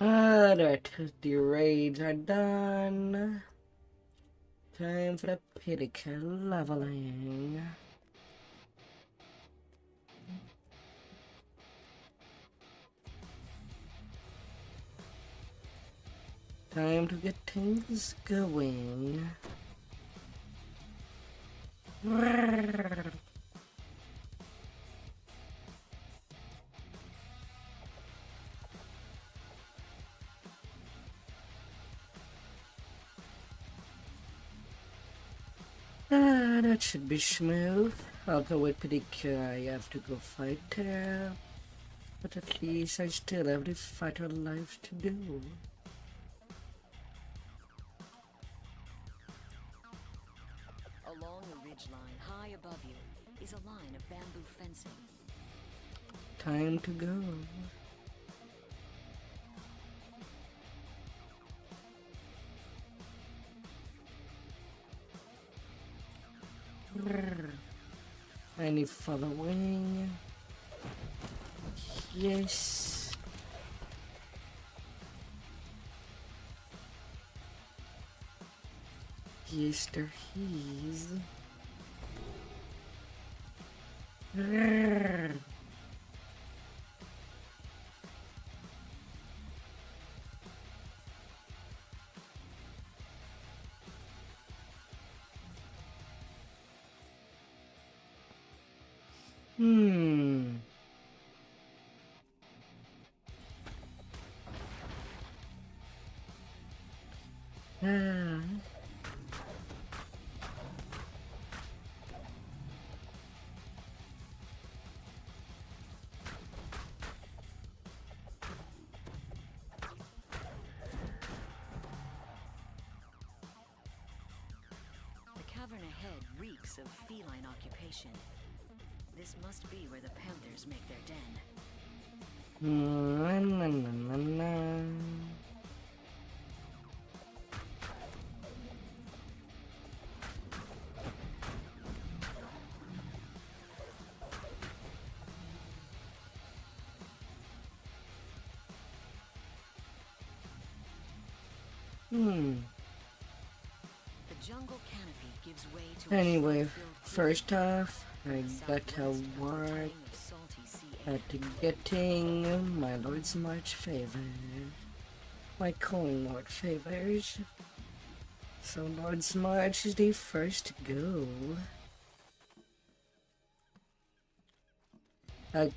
Alright, the raids are done. Time for the PDK leveling. Time to get things going. That should be smooth. I'll go with PDK. I have to go fight her. But at least I still have the fighter life to do. Along a ridgeline high above you is a line of bamboo fencing. Time to go. Any following? Yes. Yes, there is. The cavern ahead reeks of feline occupation. This must be where the panthers make their den. The jungle canopy gives way to Anyway, a shade-filled first off, I gotta work at getting my Lord's March favor. My coin Lord favors. So Lord's March is the first to go.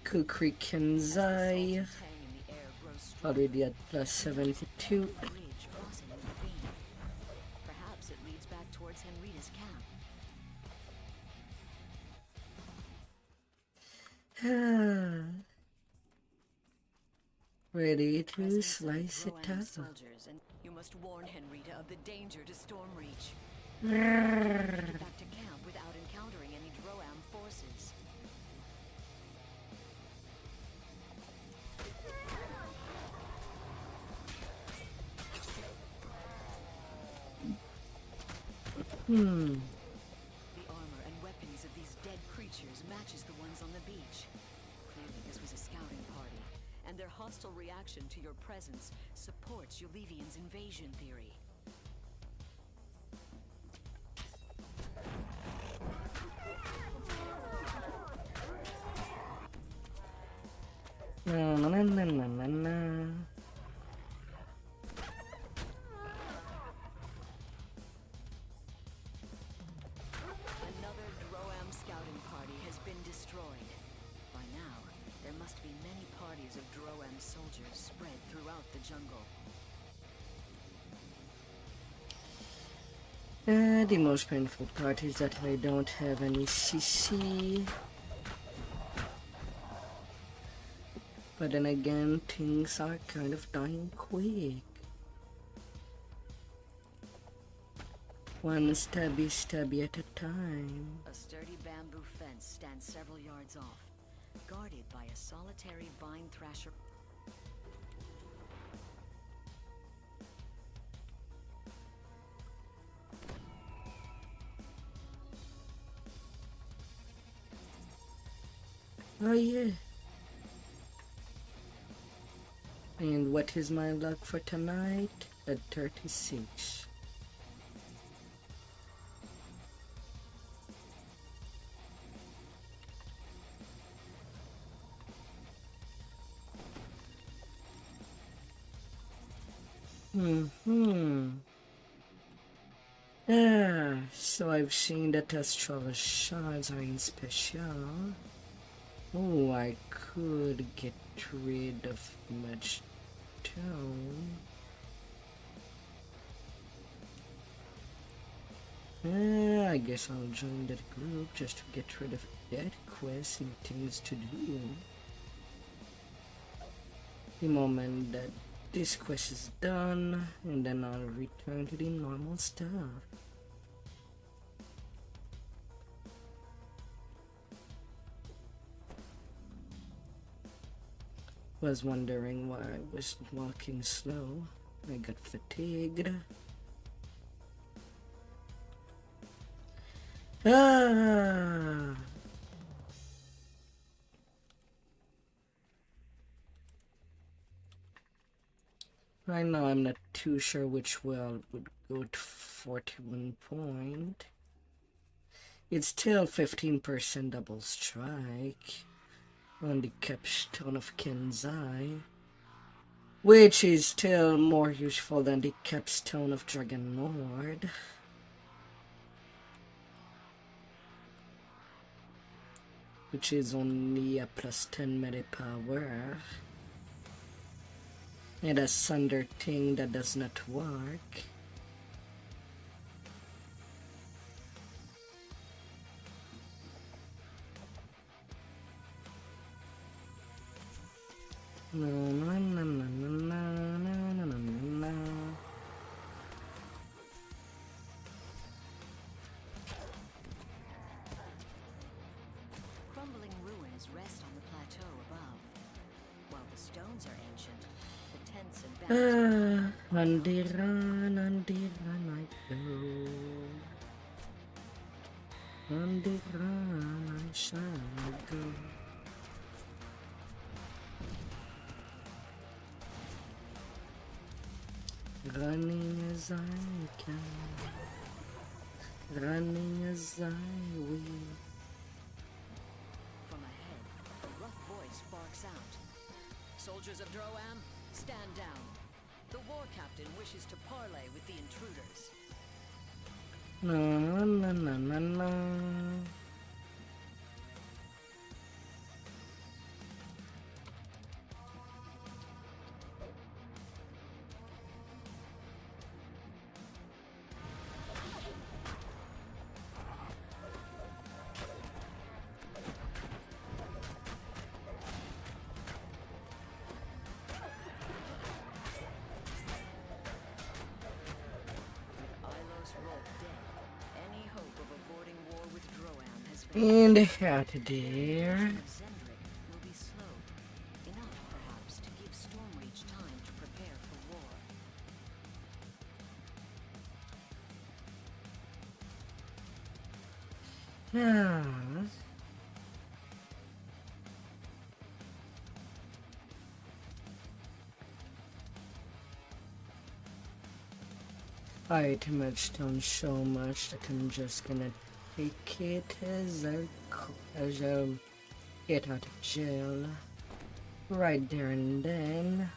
Kukri Kenzai, already at plus 72. Perhaps it leads back towards Henrita's camp. Ready to slice it Rowan up. soldiers, and you must warn Henrita of the danger to Stormreach. Get back to camp without encountering any Droam forces. The armor and weapons of these dead creatures matches the ones on the beach. Clearly this was a scouting party, and their hostile reaction to your presence supports Yulivian's invasion theory. Na, na, na, na, na, na, na. Another Droam scouting party has been destroyed. By now, there must be many parties of Droam soldiers spread throughout the jungle. The most painful part is that I don't have any CC. But then again, things are kind of dying quick. One stabby at a time. A sturdy bamboo fence stands several yards off, guarded by a solitary vine thrasher. Oh yeah. And what is my luck for tonight? At 36. So I've seen that astral shards are in special. Oh, I could get rid of much tone. I guess I'll join that group just to get rid of that quest and things to do. The moment that this quest is done, and then I'll return to the normal stuff. Was wondering why I was walking slow. I got fatigued. Ah! Right now I'm not too sure which well would go to 41 point. It's still 15% double strike on the capstone of Kenzai, which is still more useful than the capstone of Dragon Lord. Which is only a plus 10 melee power. And a Sunder thing that does not work. No, no, no, no, no, no, no, no, no. Crumbling ruins rest on the plateau above. While the stones are ancient, the tents and banners On the run I go. On the run I shall go. Running as I can, running as I will. from ahead, a rough voice barks out. Soldiers of Droam, stand down. The war captain wishes to parley with the intruders. No, no, no, no, no. And out there. Zendrick will be slow, enough perhaps to give Stormreach time to prepare for war. Items don't show much that I'm just gonna take it as I get out of jail. Right there and then.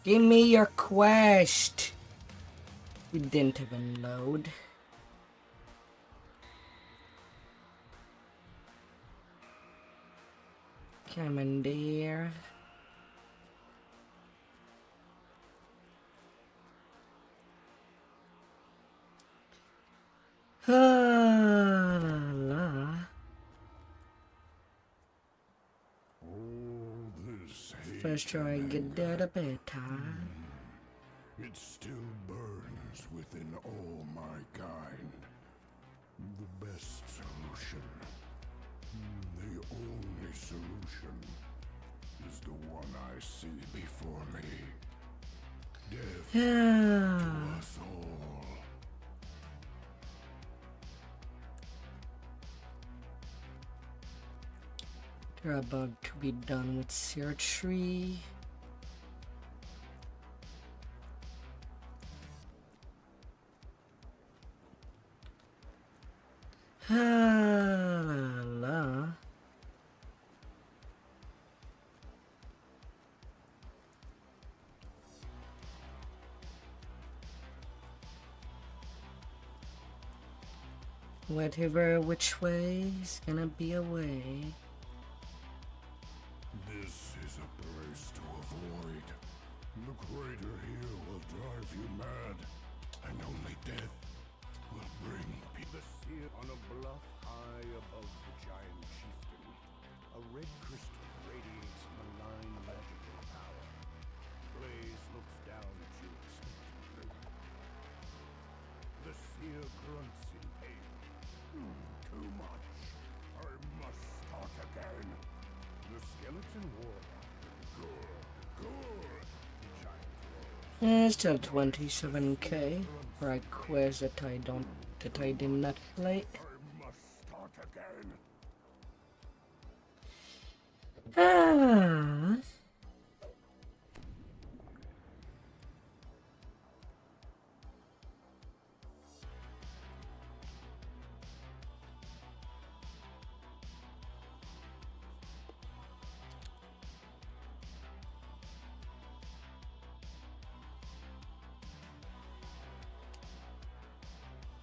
Give me your quest. We didn't even load. Commandeer. La. All this hate First try and get that a beta. it still burns within all my kind. The best solution, the only solution, is the one I see before me. Death to us all. They're about to be done with surgery. La. Whatever which way is gonna be a way. This is a place to avoid. The crater here will drive you mad, and only death will bring people. Here on a bluff high above the giant chieftain, a red crystal radiates malign magical power. Blaze looks down at you expectantly. The seer grunts in pain. Too much. I must start again. The skeleton warlock. Good. The giant roars. Still 27k for a quest that I did not play. I must start again. Ah.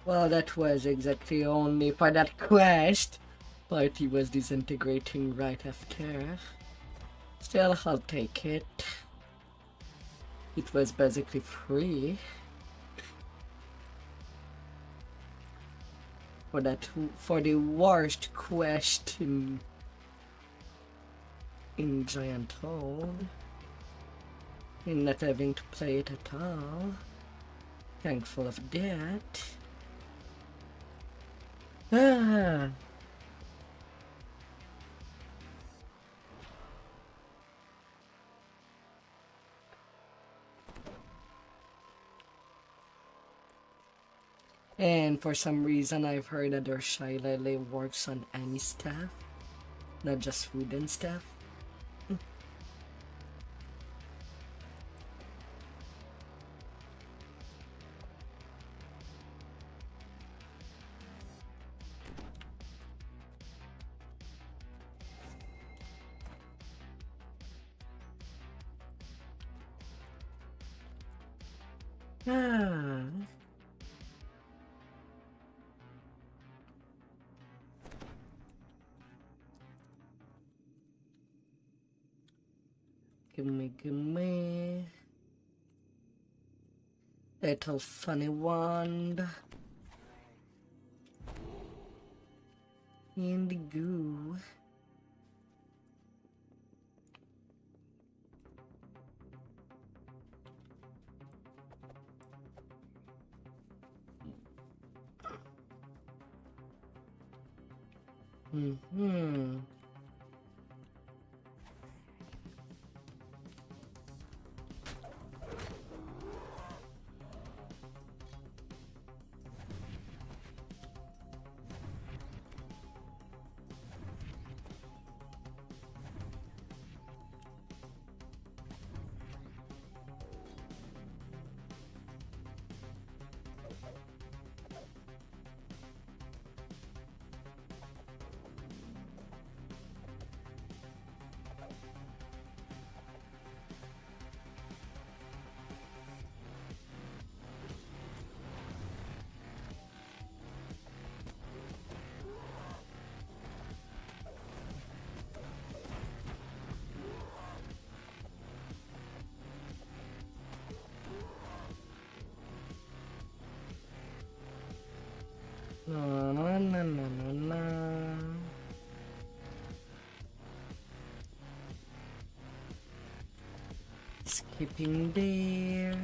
Well, that was exactly only for that quest, but he was disintegrating right after. Still, I'll take it. It was basically free. For the worst quest in Giant Hold, in not having to play it at all. Thankful of that. Ah. And for some reason, I've heard that their Shylele works on any staff, not just wooden staff. Ah. Gimme. Little funny wand. In the goo. Mm-hmm. Na, na, na, na, na, na. Skipping there.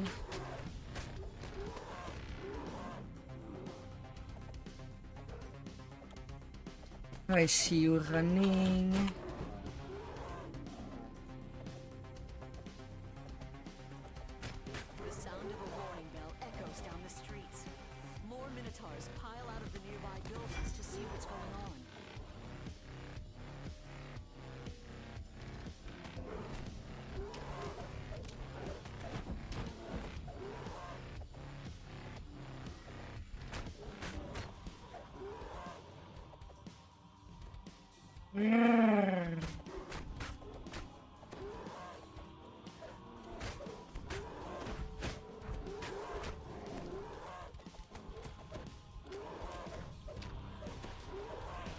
I see you running. The sound of a warning bell echoes down the streets. More minotaurs pile out of the nearby buildings to see what's going on.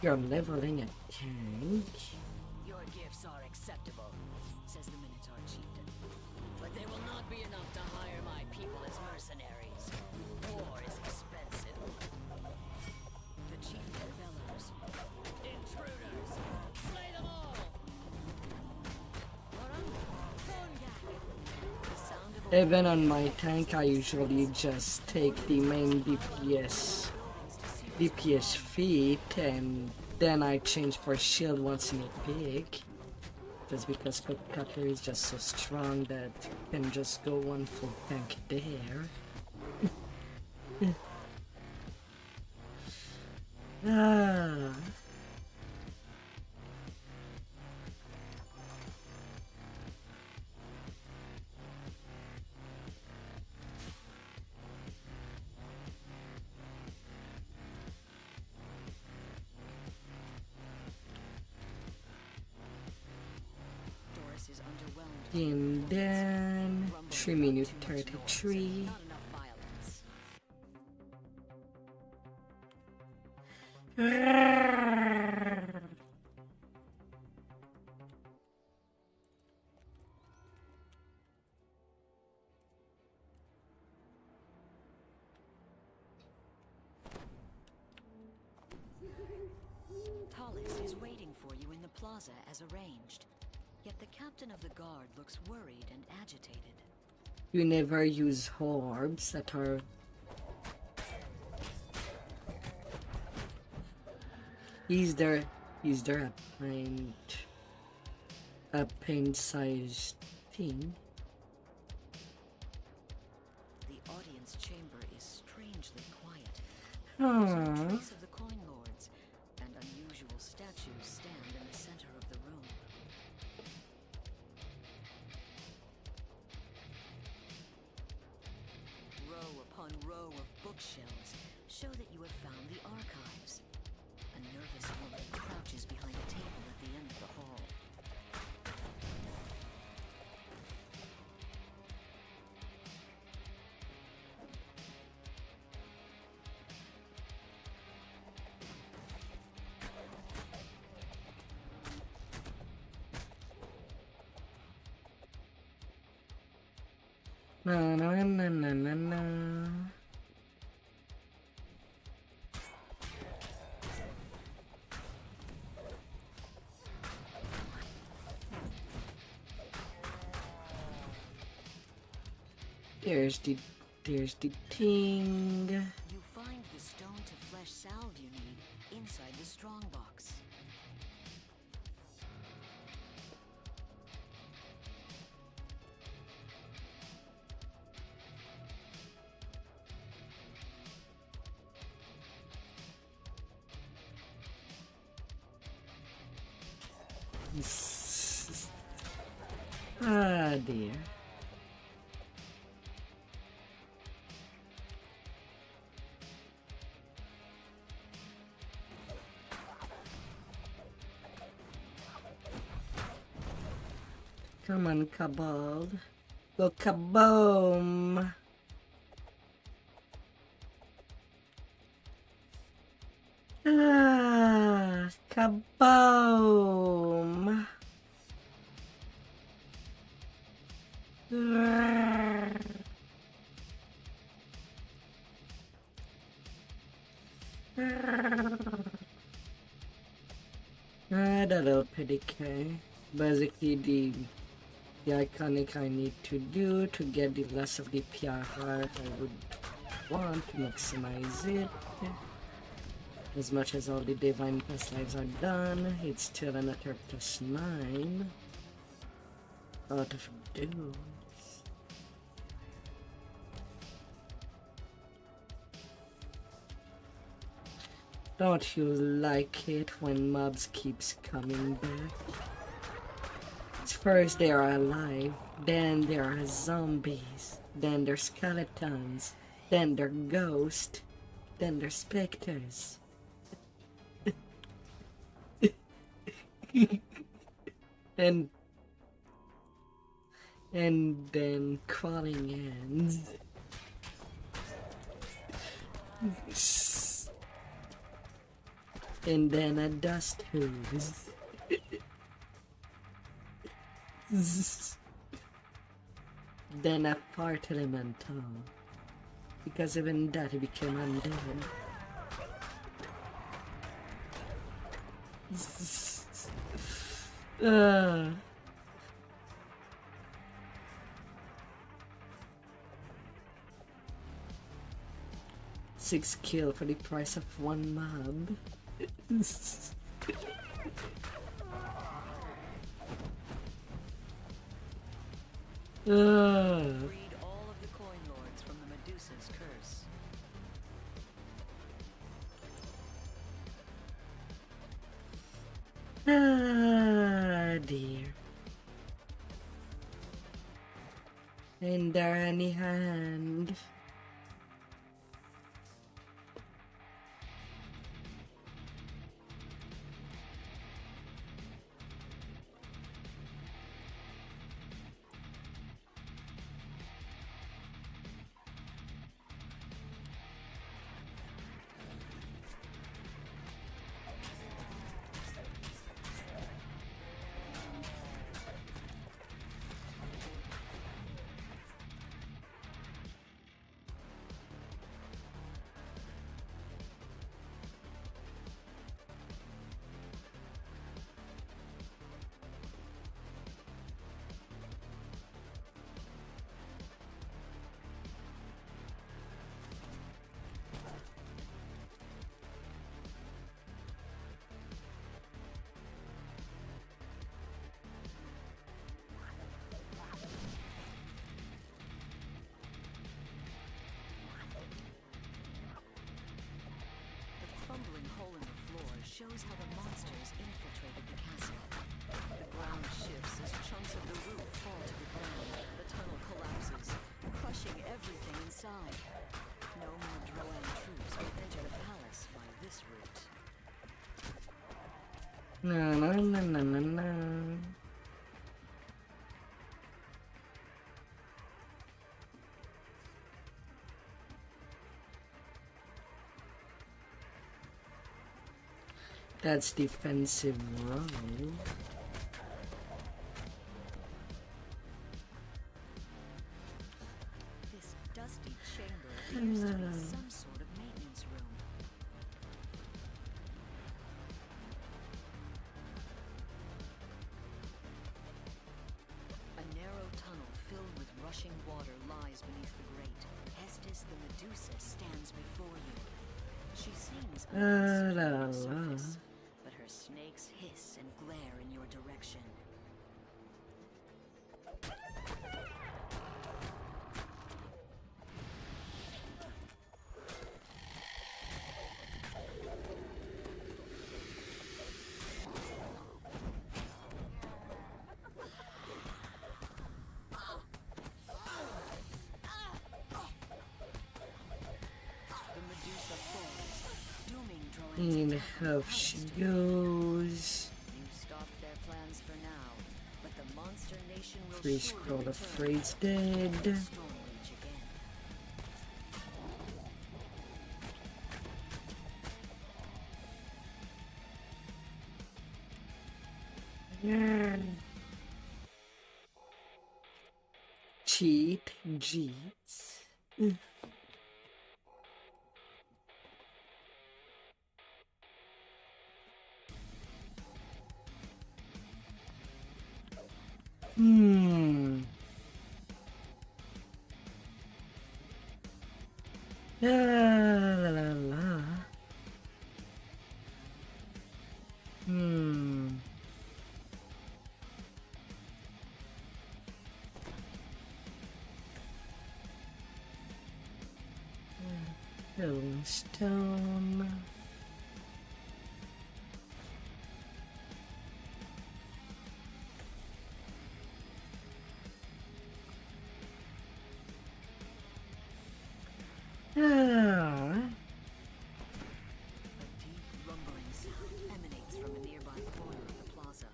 You're leveling a tank. Your gifts are acceptable, says the Minotaur chieftain. But they will not be enough to hire my people as mercenaries. War is expensive. The chieftain bellows. Intruders! Slay them all! The sound of a Even on my tank, I usually just take the main DPS feat, and then I change for shield once in a pick. Just because Quick Cutter is just so strong that you can just go one full tank there. Ah. Doris is underwhelmed. And then 3 minute 33. Not enough violence. Tallis is waiting for you in the plaza as arranged. Yet the captain of the guard looks worried and agitated. You never use orbs that are... Is there a paint sized thing? The audience chamber is strangely quiet. There's no Aww. trace of the coin lords, and unusual statues stand in the center of the room. Row upon row of bookshelves show that you have found the archives. A nervous woman crouches behind a table at the end of the hall. Na na na na na na. There's the thing. You find the stone to flesh salve you need inside the strongbox. Ah dear. Come on, Cabal. Go kaboom! Ah, kaboom! That little PDK. Basically the iconic I need to do to get the less of the PR I would want to maximize it. As much as all the divine past lives are done, it's still another +9 out of those. Don't you like it when mobs keeps coming back? First they are alive, then there are zombies, then they're skeletons, then they're ghosts, then they're specters. and then crawling ends. And then a dust hose. Then a part elemental. Because even that became undead. uh. 6 kills for the price of 1 mob. Freed all of the coin lords from the Medusa's curse. Ah, dear. In there any hand? Shows how the monsters infiltrated the castle. The ground shifts as chunks of the roof fall to the ground. The tunnel collapses, crushing everything inside. No more Drowan troops will enter the palace by this route. Na na na na na na. That's defensive wrong. This dusty chamber appears to be some sort of maintenance room. A narrow tunnel filled with rushing water lies beneath the grate. Hestis the Medusa stands before you. She seems unconcerned on the surface, but her snakes hiss and glare in your direction. The Medusa falls, dooming Drowan's And how she goes. You stopped their plans for now, but the monster nation will Free surely scroll of return. phrase dead. Storm Reach again. Yeah. Cheat Jeets. La la la la. Hmm. Rolling stone. Ah. A deep rumbling sound emanates from a nearby corner of the plaza.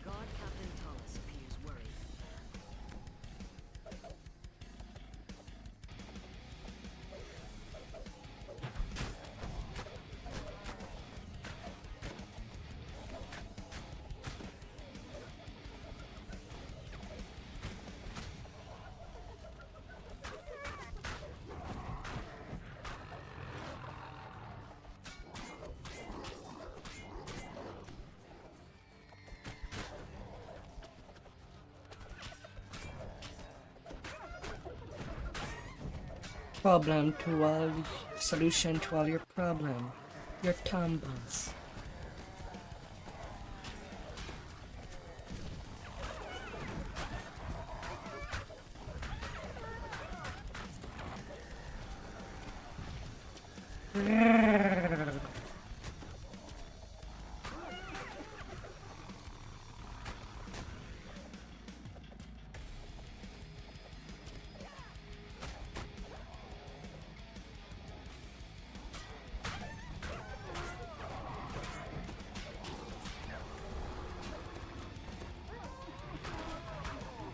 Guard Captain Tullis appears worried. Problem to all, solution to all your problem. Your tumbles.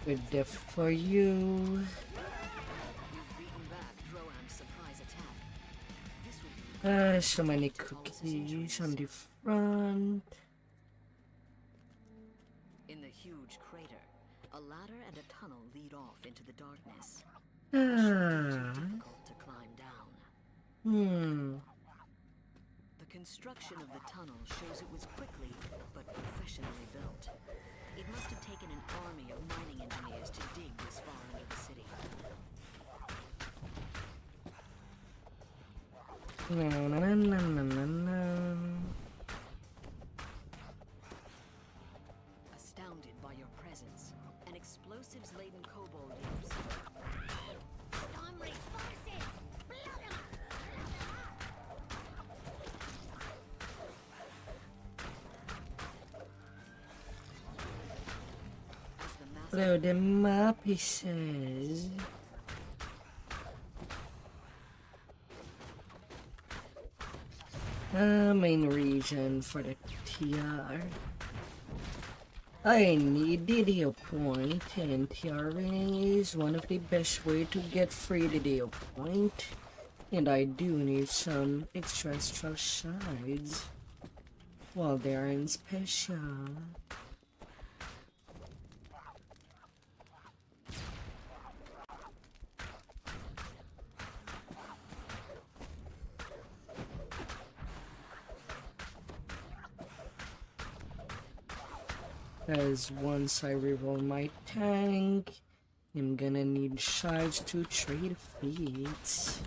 Good death for you. You've beaten back Droam's surprise attack. This would be So many cookies on the front. in the huge crater. A ladder and a tunnel lead off into the darkness. Ah. Difficult to climb down. The construction of the tunnel shows it was quickly but professionally built. It must have taken an army of mining engineers to dig this far under the city. No, no, no, no, no, no, no. Astounded by your presence, an explosives-laden kobold yelps. Stormwraith forces! Blow them up! As the massive Blow them up, he says. Main region for the TR. I need DDO point, and TR is one of the best way to get free DDO point. And I do need some extra shards while they are in special. As once I reroll my tank, I'm gonna need shards to trade feats.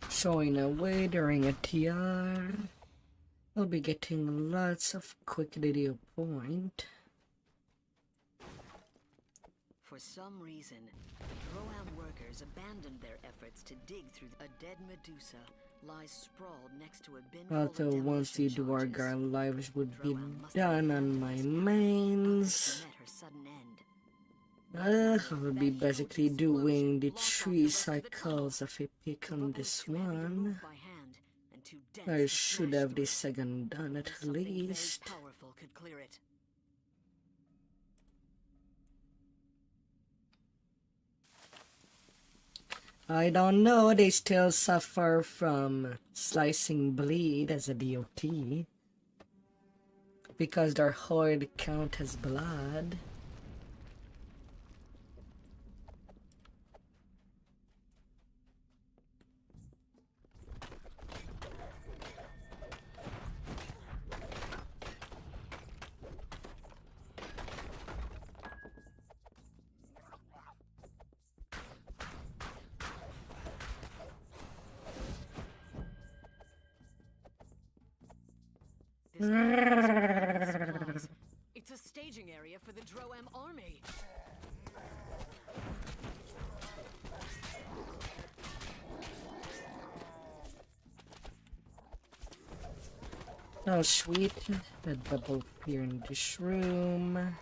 Showing away during a TR. I'll be getting lots of quick video point. For some reason, Droam workers abandoned their efforts to dig through a dead Medusa lies sprawled next to a bin full of Although once the demolition charges. Dwargar lives would be Droam must done have on my handled mains, met her sudden end. I will be basically doing the 3 cycles of epic The on bubbles this too heavy to one. move by hand and too dense I to should smash have the through. second done at Something very least. powerful could clear it. I don't know, they still suffer from slicing bleed as a DOT. Because their horde count as blood. This area is crowded with supplies. It's a staging area for the Droam army. Oh, sweet. A double fear in this room.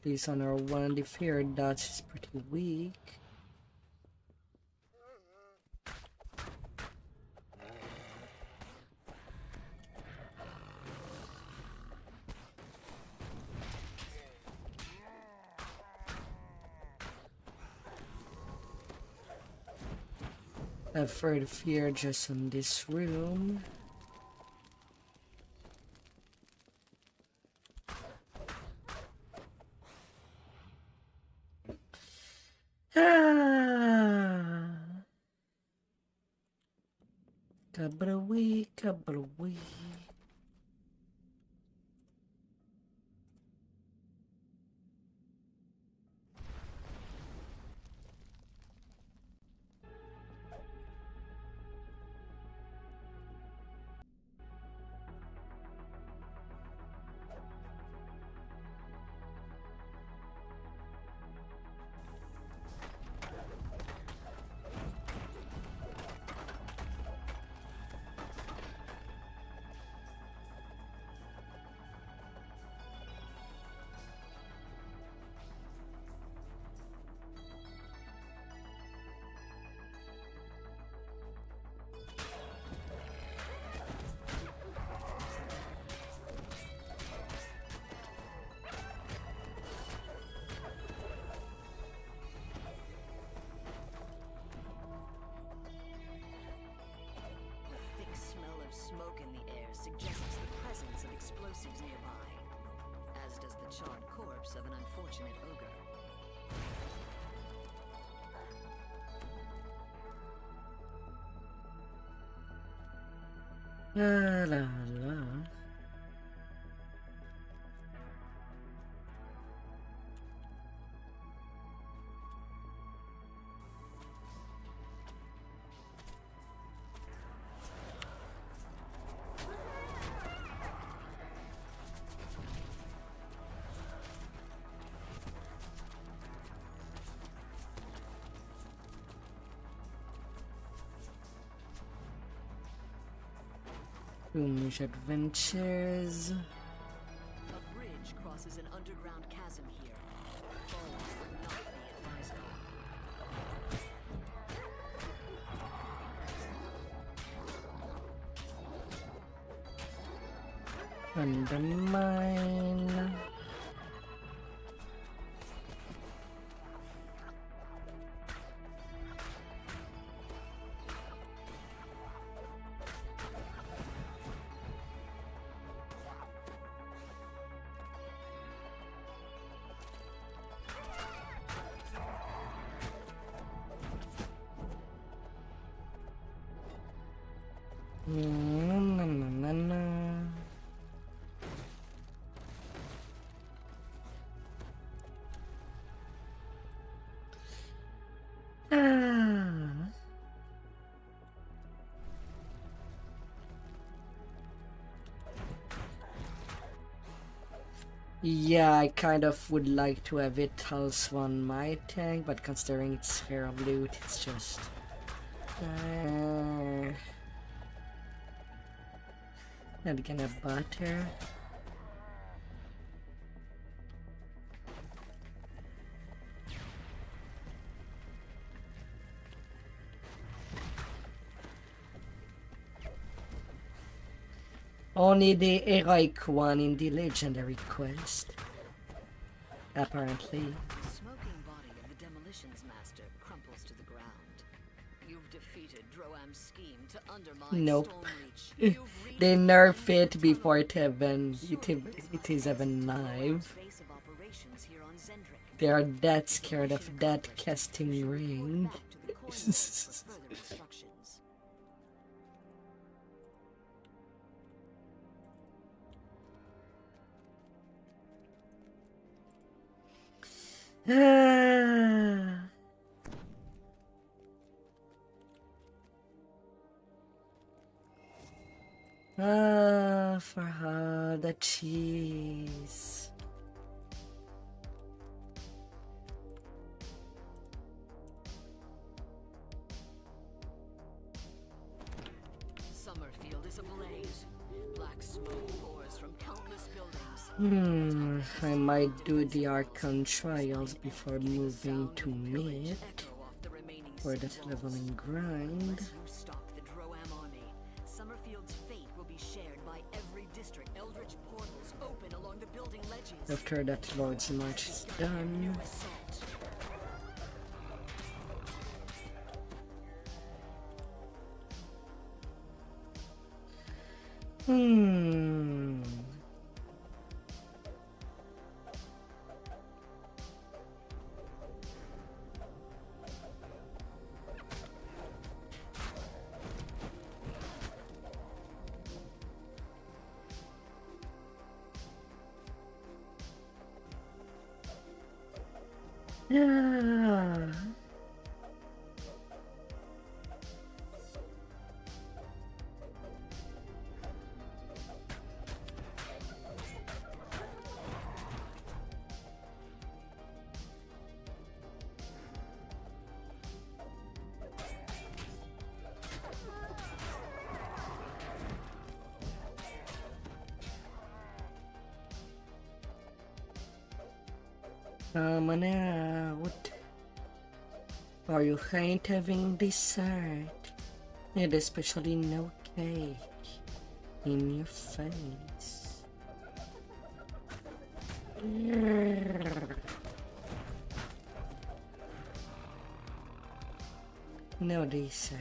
Please honor one. The fear dodge is pretty weak. I've heard fear just in this room. Kabrawee, kabrawee. Smoke in the air suggests the presence of explosives nearby, as does the charred corpse of an unfortunate ogre. La la la. Foolish adventures. A bridge crosses an underground chasm here. Falling would not be advisable. Undermine. Na, na, na, na. Ah. Yeah, I kind of would like to have it else on my tank, but considering it's fair loot, it's just not gonna butter. Only the heroic one in the legendary quest. Apparently. The smoking body of the demolitions master crumples to the ground. You've defeated Droam's scheme to undermine Nope. Stormreach. You've They reached nerf the it before it tunnel. even Surely it is even live. base of operations here on Zendrik. They are that scared of that casting ring. Back to the core node for further instructions. Ah. Ah, for all the cheese. Summerfield is ablaze. Black smoke pours from countless buildings. I might do the Archon trials before moving to mid Echo off the remaining for the city walls. leveling grind. Unless you stop the Droam army, Summerfield's fate will be shared by every district. Eldritch portals open along the building ledges. After that Lord's March is done. New assault. Yeah. Coming out. Are you ain't having dessert? And especially no cake in your face. No dessert.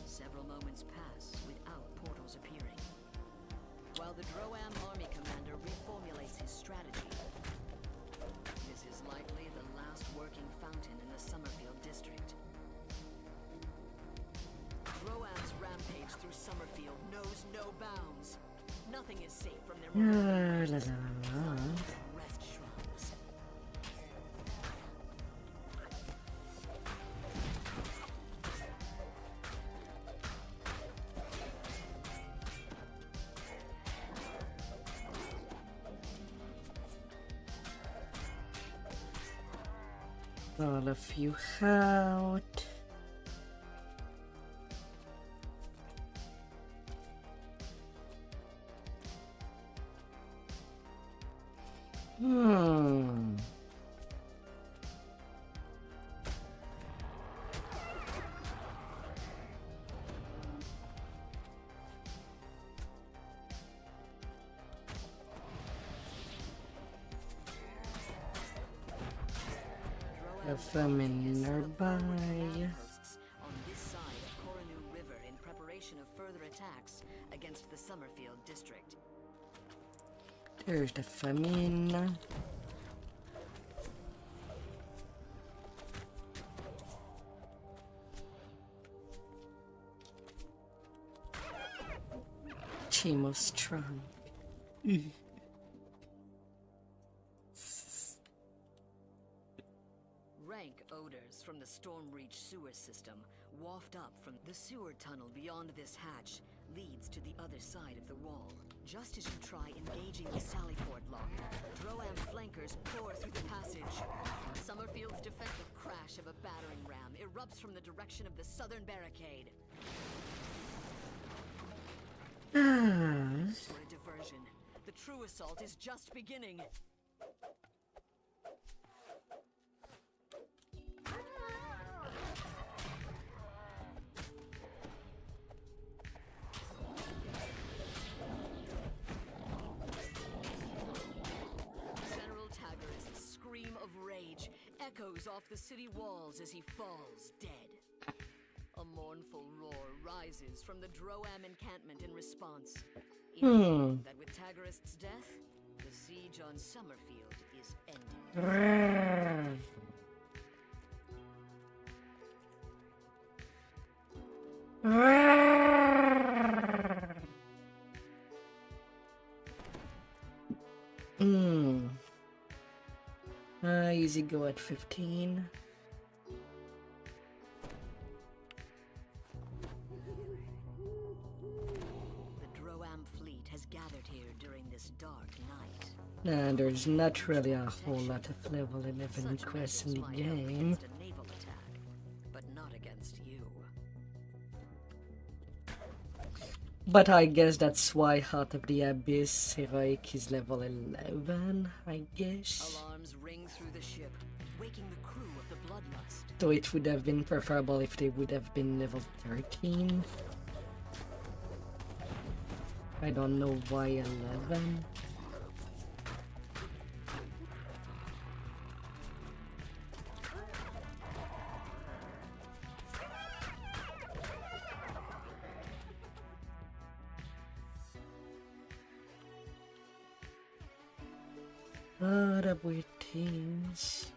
Several moments pass without portals appearing, while the Droam army commander reformulates his strategy. This is likely the last working fountain in the Summerfield district. Droam's rampage through Summerfield knows no bounds. Nothing is safe from their rest shrines. All of you out. A famine nearby. Outposts on this side of Coranu River in preparation of further attacks against the Summerfield district. There's the famine. Chimo strong. Rank odors from the Stormreach sewer system waft up from the sewer tunnel beyond this hatch leads to the other side of the wall. Just as you try engaging the Sallyport lock, Droam flankers pour through the passage. Summerfield's defective crash of a battering ram erupts from the direction of the southern barricade. What a diversion. The true assault is just beginning. General Taggart's scream of rage echoes off the city walls as he falls dead. A mournful roar rises from the Droam encampment in response, indicating that with Taggart's death, the siege on Summerfield is ended. Hmm. Easy go at 15. The Droam fleet has gathered here during this dark night. Nah, there's not really a whole lot of level 11 Such quests in measures the might help game. against a naval attack, but not against you. But I guess that's why Heart of the Abyss Heroic is level 11, I guess. Alarms ring through the ship, waking the crew of the Bloodlust. So it would have been preferable if they would have been level 13. I don't know why 11. Other weird things.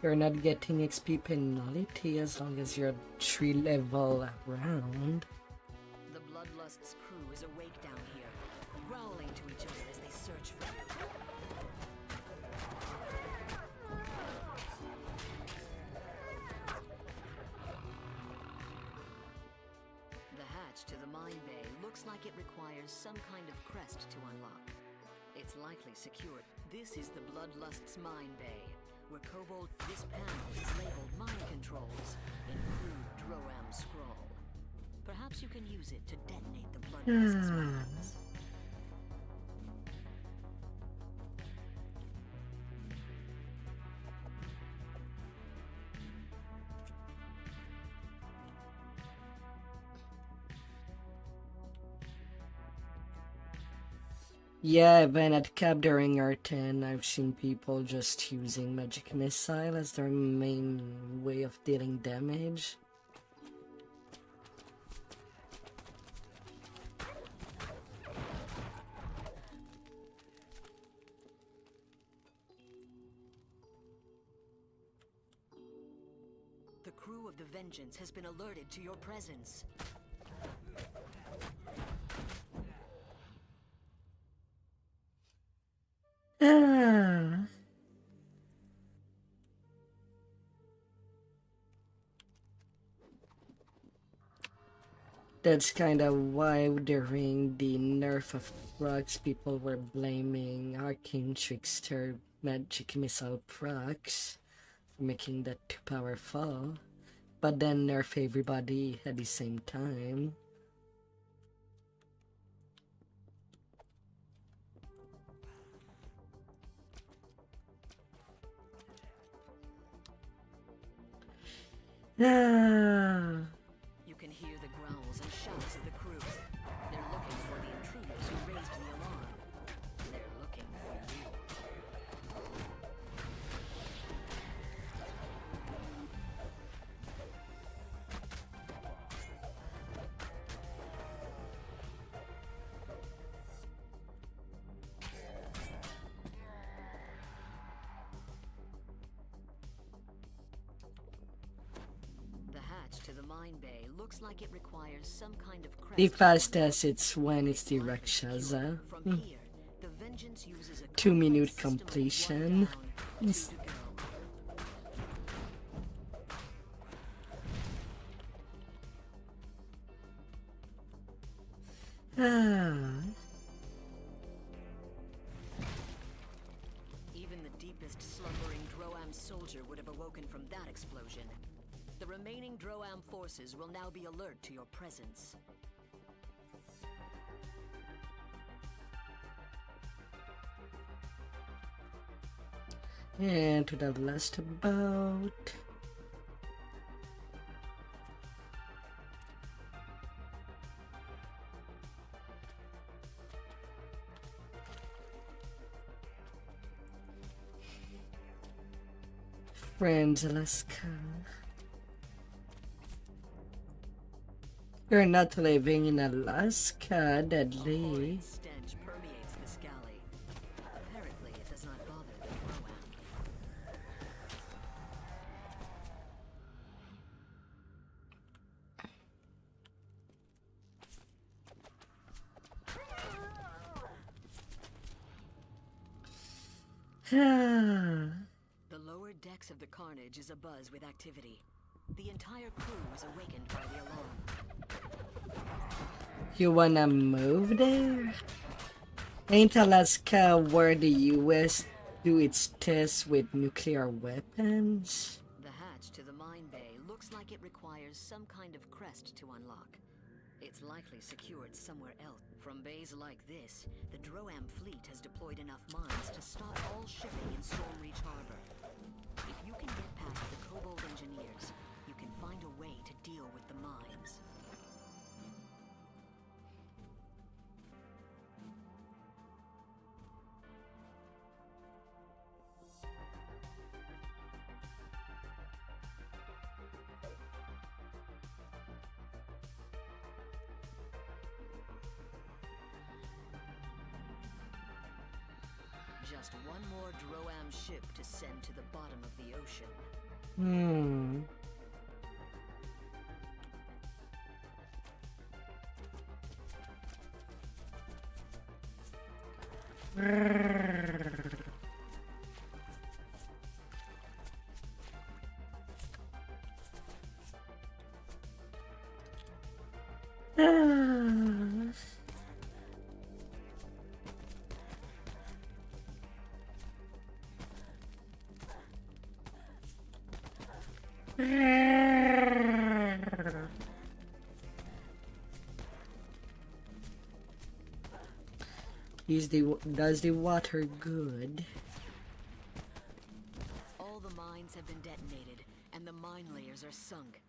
You're not getting XP penalty as long as you're 3 level around. The Bloodlust's crew is awake down here, growling to each other as they search for you. The hatch to the mine bay looks like it requires some kind of crest to unlock. It's likely secured. This is the Bloodlust's mine bay, where Kobold. This panel is labeled mine controls in crude Droam scroll. Perhaps you can use it to detonate the Bloodlust's weapons. Yeah, even at Cap during R10, I've seen people just using Magic Missile as their main way of dealing damage. The crew of the Vengeance has been alerted to your presence. Ah. That's kind of why during the nerf of procs, people were blaming Arcane Trickster Magic Missile procs for making that too powerful, but then nerf everybody at the same time. Ah. You can hear the growls and shouts of the crew. They're looking for the intruders who raised the alarm. They're looking for you. The hatch to the mine bay looks like it requires some kind of crest. The fastest it's when it's the Rakshasa. From here, the Vengeance uses a 2-minute complex system of completion. one down, two to go. Ah. Even the deepest slumbering Droam soldier would have awoken from that explosion. The remaining Droam forces will now be alert to your presence. And to the last boat. Friends, Alaska. You're not living in Alaska, Deadly. Horrid stench permeates this galley. Apparently, it does not bother the Rowan. The lower decks of the Carnage is abuzz with activity. The entire crew was awakened by the alarm. You wanna move there? Ain't Alaska where the US do its tests with nuclear weapons? The hatch to the mine bay looks like it requires some kind of crest to unlock. It's likely secured somewhere else. From bays like this, the Droam fleet has deployed enough mines to stop all shipping in Stormreach Harbor. If you can get past the Kobold engineers, you can find a way to deal with the mines. Just one more Droam ship to send to the bottom of the ocean. Does the water good? All the mines have been detonated, and the mine layers are sunk.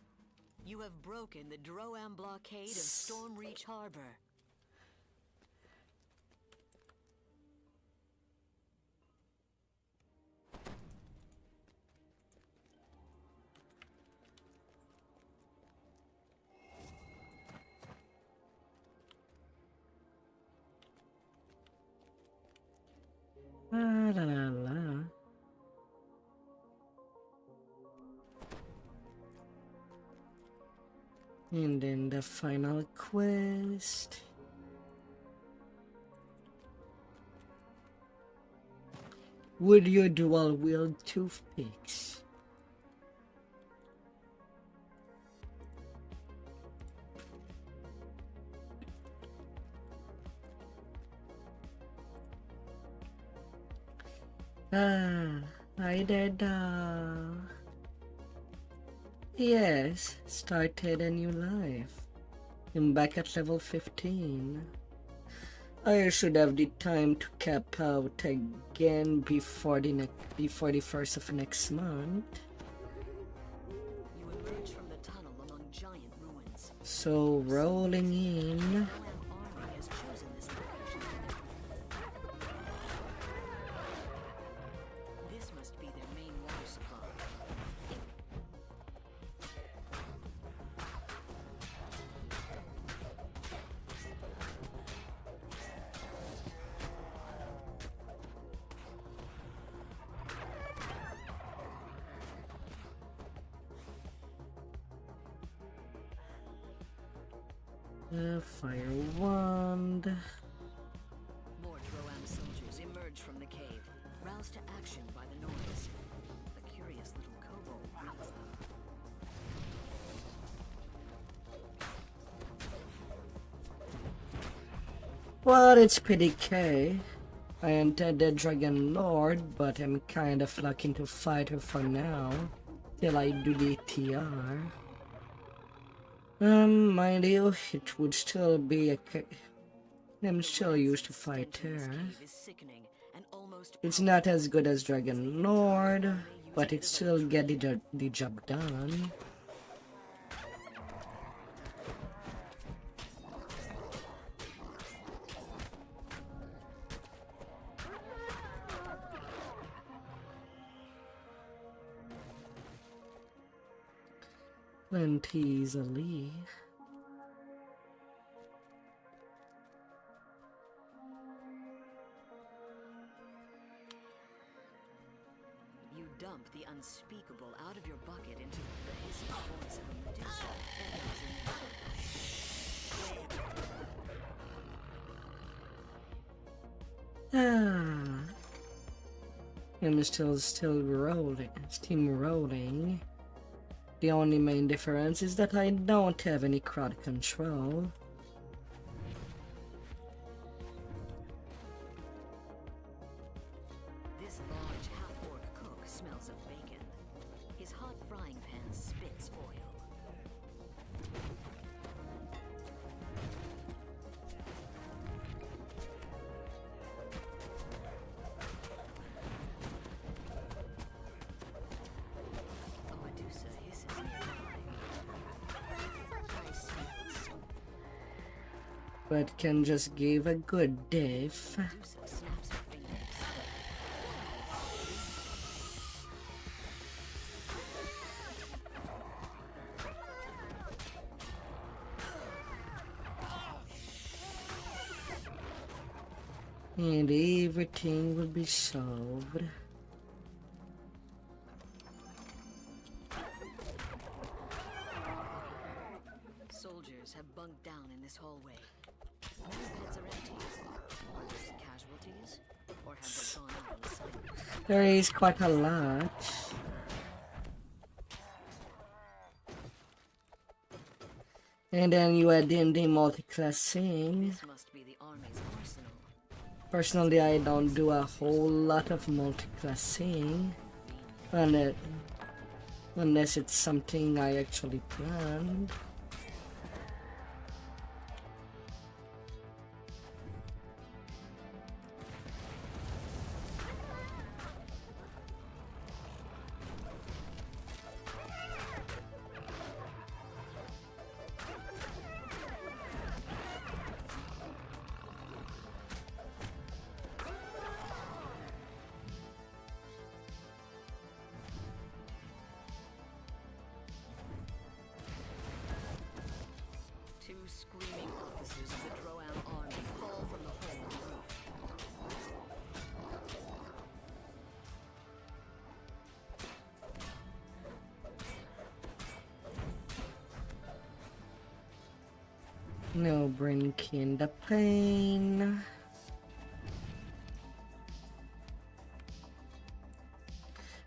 You have broken the Droam blockade of Stormreach Harbor. La la la. And then the final quest. Would you dual wield toothpicks? I did, yes, started a new life. I'm back at level 15. I should have the time to cap out again before the first of next month. You emerge from the tunnel among giant ruins. So rolling in. Droam army has chosen this location for their... This must be their main water supply. Fire wand. More Droam soldiers emerge from the cave, roused to action by the noise. A curious little kobold greets them. Well, it's PDK. I entered the Dragon Lord, but I'm kind of looking to fight her for now, till I do the TR. Mind you, it would still be I'm still used to fight her. Cave is sickening and almost It's not as good as Dragon Lord, but it still get the job done. Plenty easily. unspeakable out of your bucket into the hissing voice of a Medusa echoes in the I'm still rolling, steamrolling. The only main difference is that I don't have any crowd control. This large half-orc cook smells of bacon. His hot frying pan spits oil. A Medusa hisses nearby. I smell But can just give a good diff. Medusa snaps her fingers. And everything will be solved. Soldiers have bunked down in this hallway. Many beds are empty. Are these casualties? Or have they gone out on assignment? There is quite a lot. And then you add in the multi-classing. This must be the army's arsenal. Personally, I don't do a whole lot of multi-classing. Unless it's something I actually planned. Two screaming officers of the Droam army fall from the hole in the roof. No brinking the pain.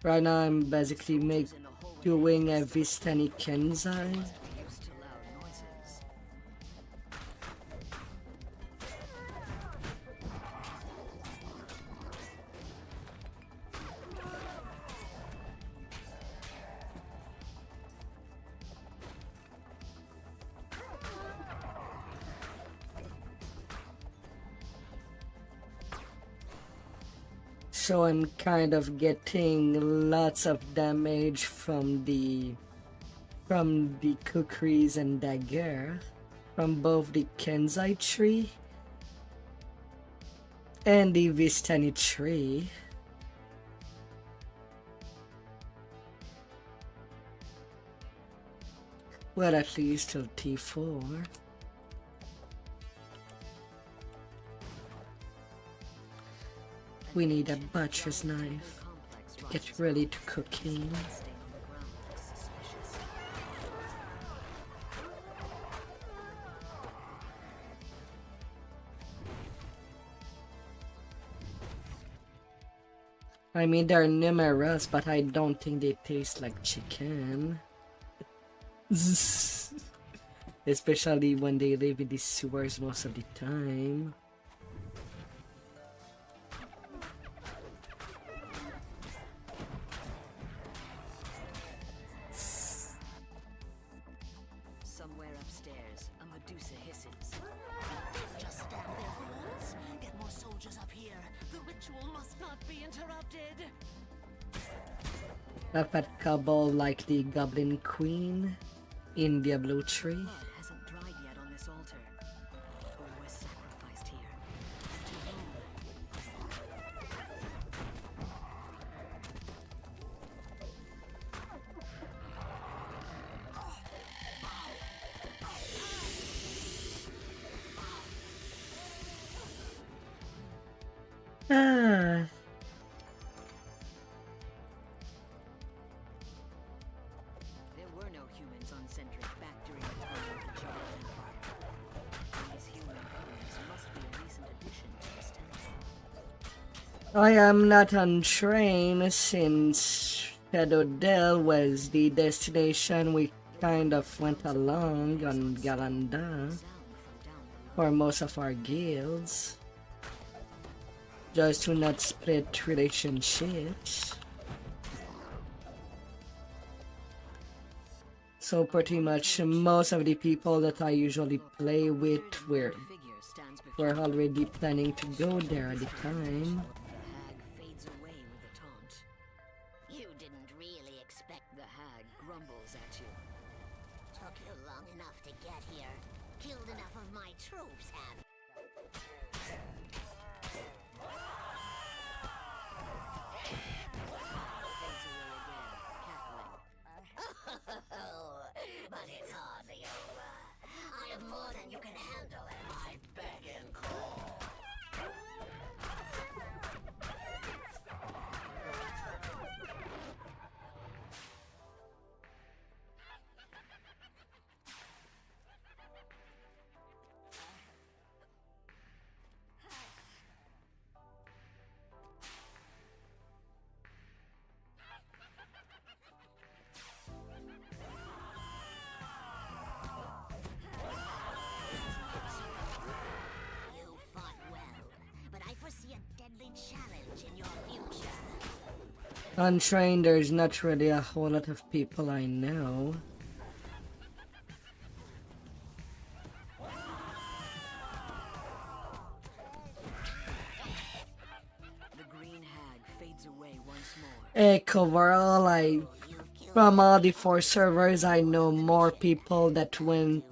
Right now I'm basically In the hallway, doing a Vistani Kenzai. used to loud noises. So I'm kind of getting lots of damage from the kukris and dagger from both the Kenzai tree and the Vistani tree. Well, at least till T4. We need a butcher's knife to get ready to cooking. Stay on the ground looks suspicious. I mean, they're numerous, but I don't think they taste like chicken. Especially when they live in the sewers most of the time. Somewhere upstairs, a Medusa hisses. Just stand there, fools! Get more soldiers up here. The ritual must not be interrupted. A fat couple like the Goblin Queen in Diablo 3. Blood hasn't dried yet on this altar. Who was sacrificed here? To whom? I am not on train since Shadow Dell was the destination we kind of went along on Galanda Sound from down below. for most of our guilds. Just to not split relationships. So pretty much most of the people that I usually play with were Figure stands before already planning to go there at the time. the hag fades away with a taunt. You didn't really expect. The hag grumbles at you. Took you long enough to get here. Killed enough of my troops, have you? Fades away again, cackling. But it's hardly over. I have more than you can handle at my beck and call. You fought well, but I foresee a deadly challenge in your future. On train, there's not really a whole lot of people I know. The green hag fades away once more. Overall, from all the 4 servers, I know more people that went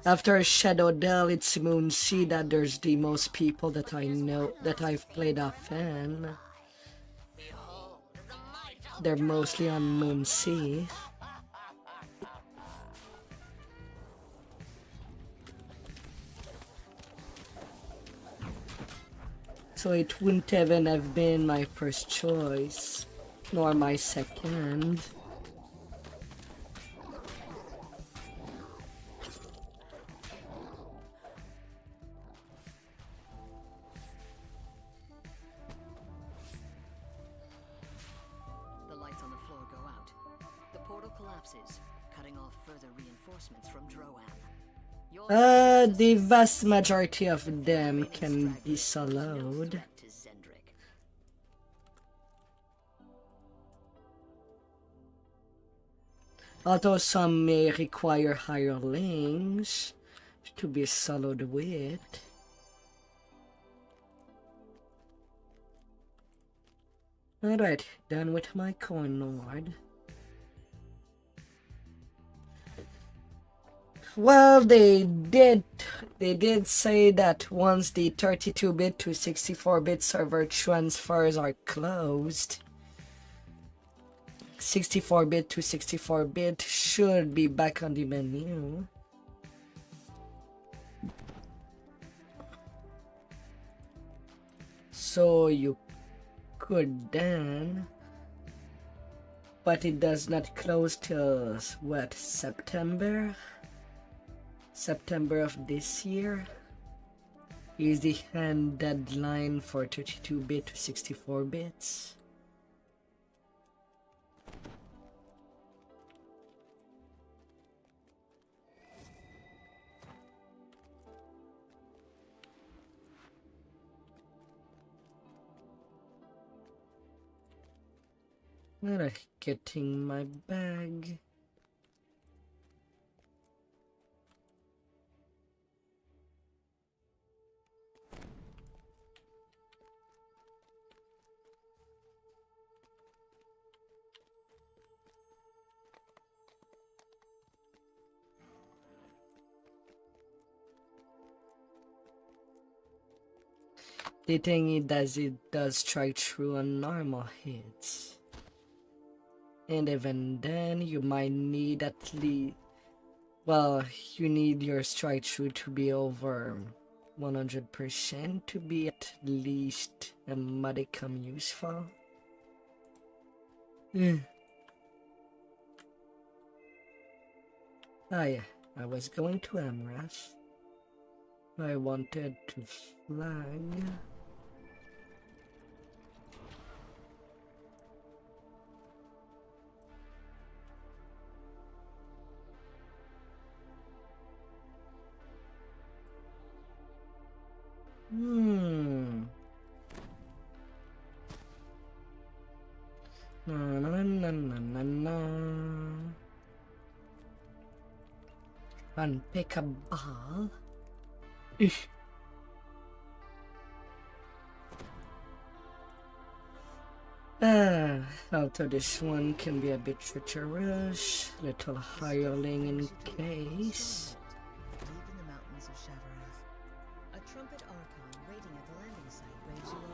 after Shadow Dell. It's Moon Sea that there's the most people that I know that I've played often. Behold, the might of They're mostly on Moon Sea. So it wouldn't even have been my first choice, nor my second. The lights on the floor go out. The portal collapses, cutting off further reinforcements from Droam. Your The vast majority of them can be soloed. threat to Zendrick. Although some may require hirelings to be soloed with. Alright, done with my coin lord. Well, they did say that once the 32-bit to 64-bit server transfers are closed, 64-bit to 64-bit should be back on the menu. So you could then, but it does not close till what, September of this year is the end deadline for 32-bit to 64 bits. Alright, getting my bag. The thing it does strike true on normal hits. And even then, you might need at least, well, you need your strike true to be over 100% to be at least a modicum useful. Ah yeah, I was going to Amrath. I wanted to flag. Na, na, na, na, na, na, na. Unpick a ball. Although this one can be a bit treacherous, little hireling in case. Deep in the mountains of Shavarath, a trumpet archon waiting at the landing site waves you over.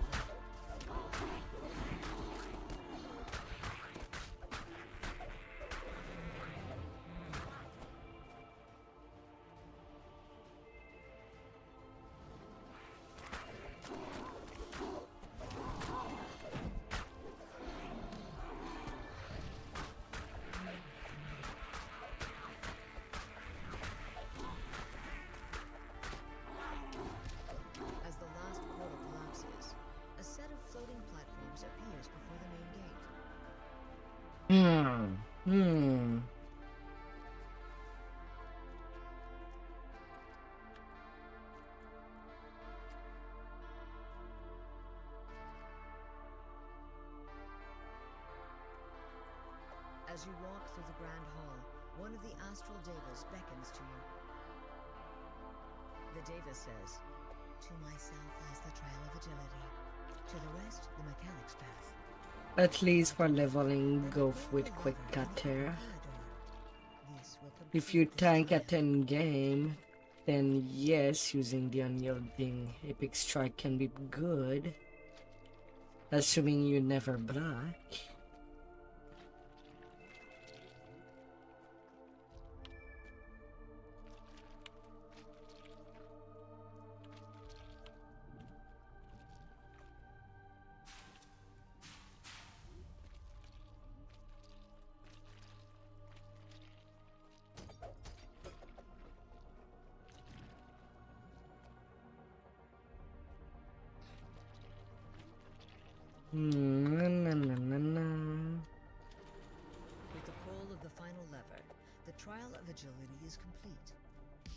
As the last portal collapses, a set of floating platforms appears before the main gate. As you walk through the Grand Hall, one of the astral devas beckons to you. The deva says, "To myself lies the trail of agility. To the rest, the mechanic's path." At least for leveling, go with quick cutter. If you tank at endgame, then yes, using the unyielding epic strike can be good. Assuming you never block. Na, na, na, na, na. With the pull of the final lever, the trial of agility is complete.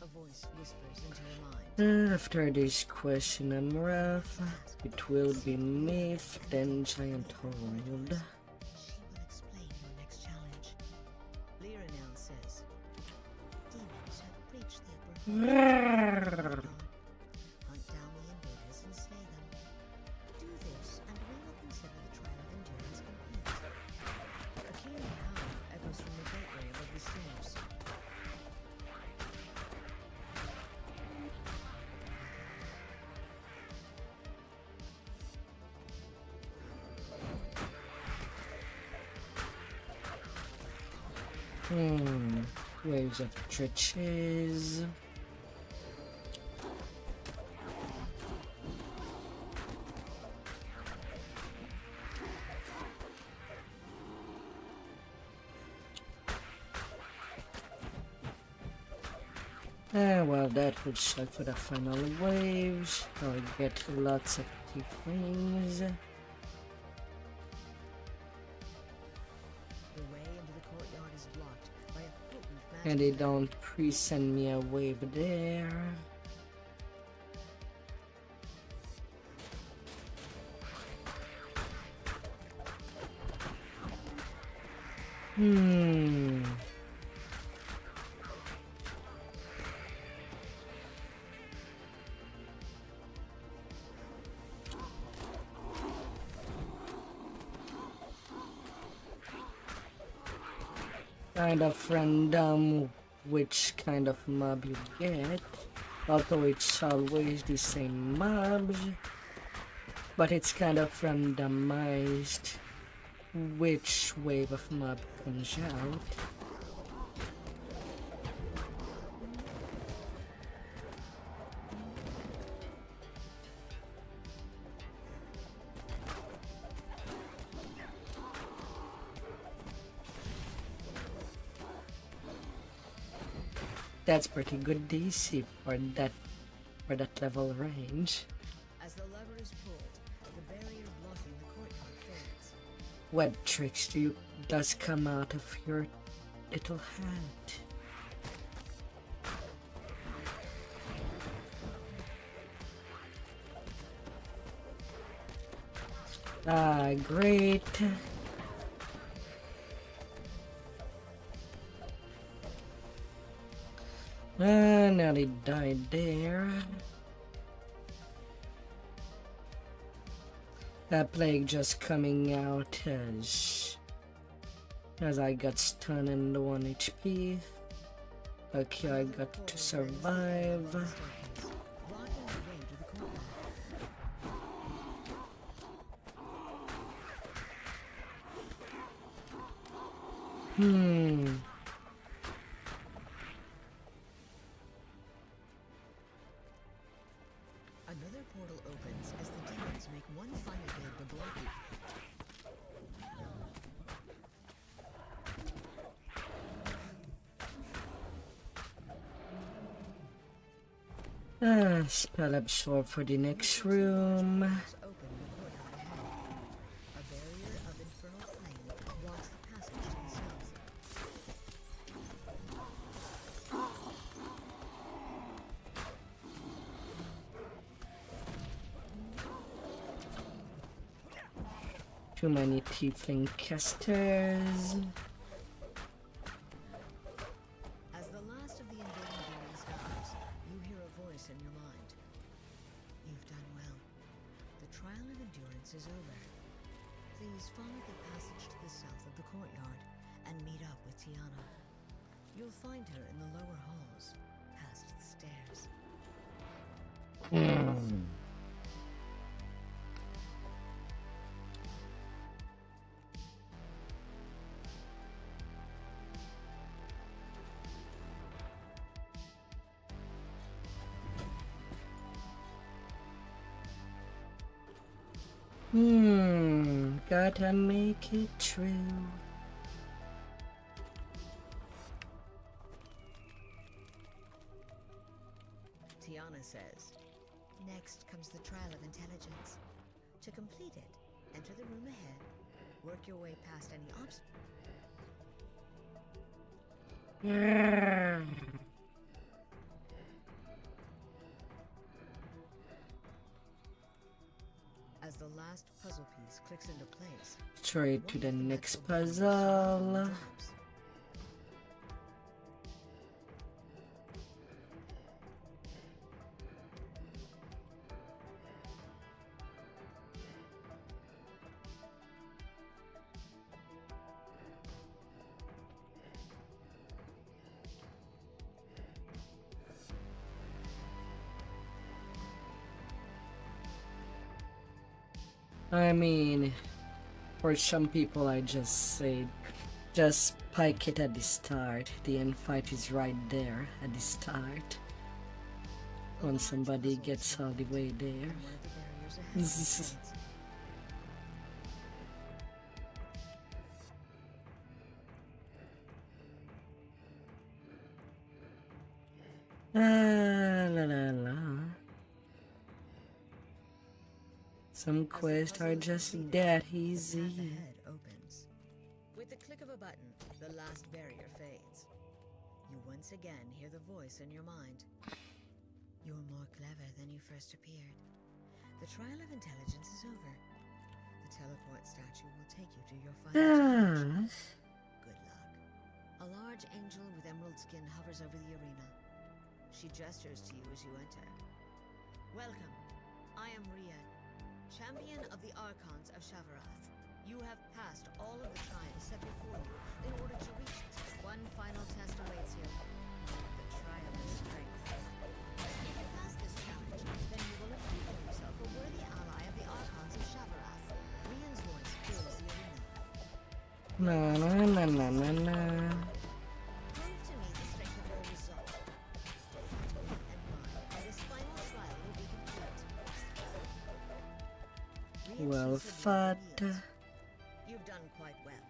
A voice whispers into your mind. After this question and rough, it will be myth, then giant hold. She will explain your next challenge. Lyra now says, "Demons have breached the upper hall. Hunt down the invaders and slay them. Do this, and we will consider the trial of endurance complete." A keen howl echoes from the gateway above the stairs. Waves of trenches. Well, that would suck for the final waves. I'll get lots of things. The way into the courtyard is blocked by a potent magic And they barrier. don't pre-send me a wave there. Kind of random which kind of mob you get, although it's always the same mobs, but it's kind of randomized which wave of mob comes out. That's pretty good DC for that level range. As the lever is pulled, the barrier blocking the courtyard fades. What tricks does come out of your little hat? Ah, great. Nearly died there. That plague just coming out as I got stunned and 1 HP. Okay, I got to survive. Another portal opens as the demons make one final bid to block you. Spell absorb for the next room. Open the courtyard ahead. A barrier of infernal flame blocks the passage to the south. Too many tiefling casters. As the last of the invading demons dies, you hear a voice in your mind. You've done well. The trial of endurance is over. Please follow the passage to the south of the courtyard and meet up with Tiana. You'll find her in the lower halls, past the stairs. Gotta make it true. Tiana says, next comes the trial of intelligence. To complete it, enter the room ahead, work your way past any obstacles. As the last puzzle piece clicks into place, Straight to the next drops. puzzle. I mean, for some people I just say, just spike it at the start. The end fight is right there at the start. When somebody gets all the way there. One of the barriers ahead fades. La la la. Some quests are just that The easy. path ahead opens. With the click of a button, the last barrier fades. You once again hear the voice in your mind. You're more clever than you first appeared. The trial of intelligence is over. The teleport statue will take you to your final challenge. Good luck. A large angel with emerald skin hovers over the arena. She gestures to you as you enter. Welcome. I am Rian, champion of the Archons of Shavarath. You have passed all of the trials set before you in order to reach it. One final test awaits you. The trial of strength. If you pass this challenge, then you will have proven yourself a worthy ally of the Archons of Shavarath. Rian's voice fills the arena. Na na na na na na. Prove to me the strength of your resolve. And this final trial will be complete. Rian Well shakes her fought. beard. You've done quite well.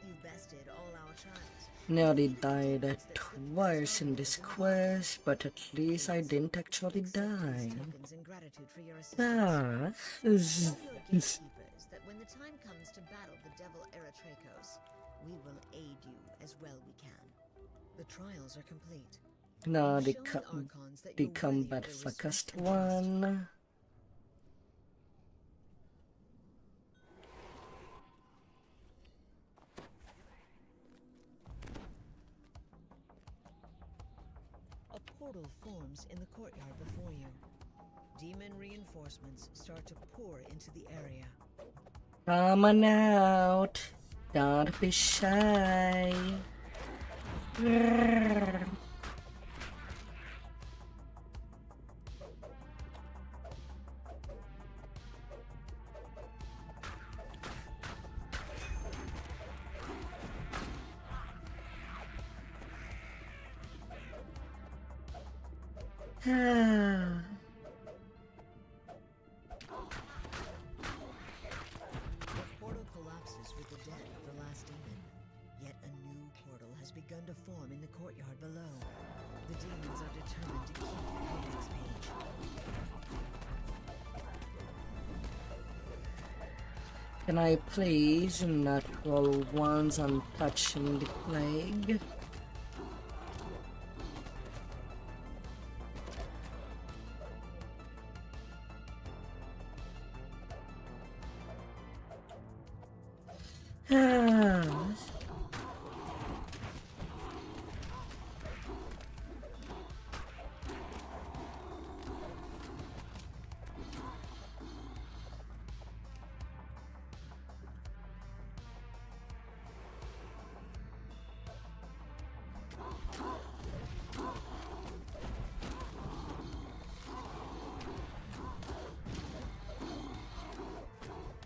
You've bested all our trials. Nearly died twice in this quest, but at least I didn't actually die. Tokens in gratitude for your assistance. Ah. Tell your gatekeepers that when the time comes to battle the devil Eritrakos, we will aid you as well we can. The trials are complete. No, You've the, shown the Archons that the you're worthy of combat their respect focused and trust. one. portal forms in the courtyard before you. Demon reinforcements start to pour into the area. Come on out. Don't be shy. Grrr. Ah. The portal collapses with the death of the last demon. Yet a new portal has begun to form in the courtyard below. The demons are determined to keep the codex page. Can I please not roll ones on touching the plague? Ah.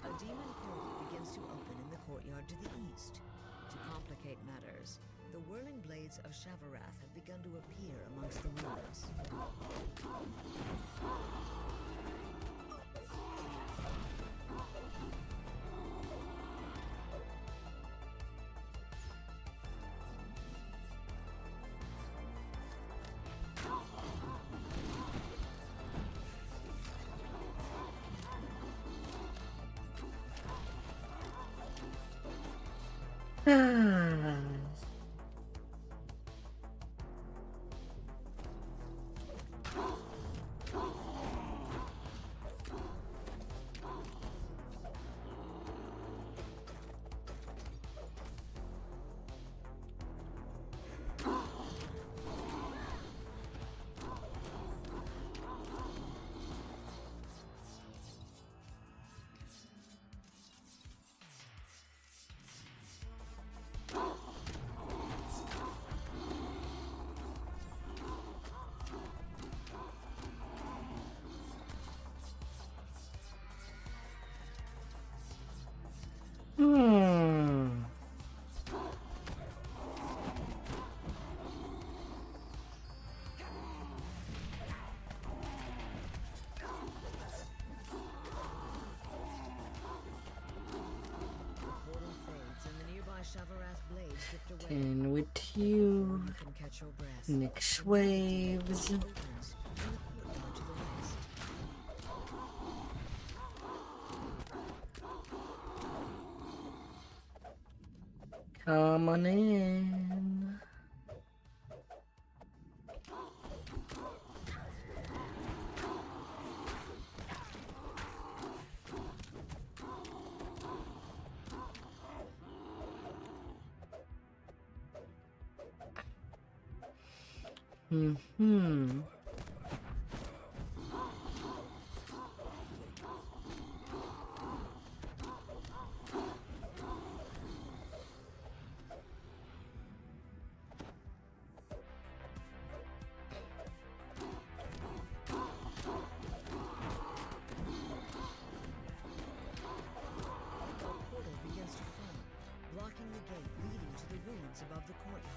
A demon portal begins to open in the courtyard to the east. To complicate matters, the whirling blades of Shavarath have begun to appear amongst the ruins. Ah. Hmm. Portal fades and the nearby Shavarath blades drift away. And with Before you, you can catch your breath, next the multi-demon waves. portal opens in the courtyard to the west. Come on in. Hmm. A portal begins to form, blocking the gate leading to the ruins above the courtyard.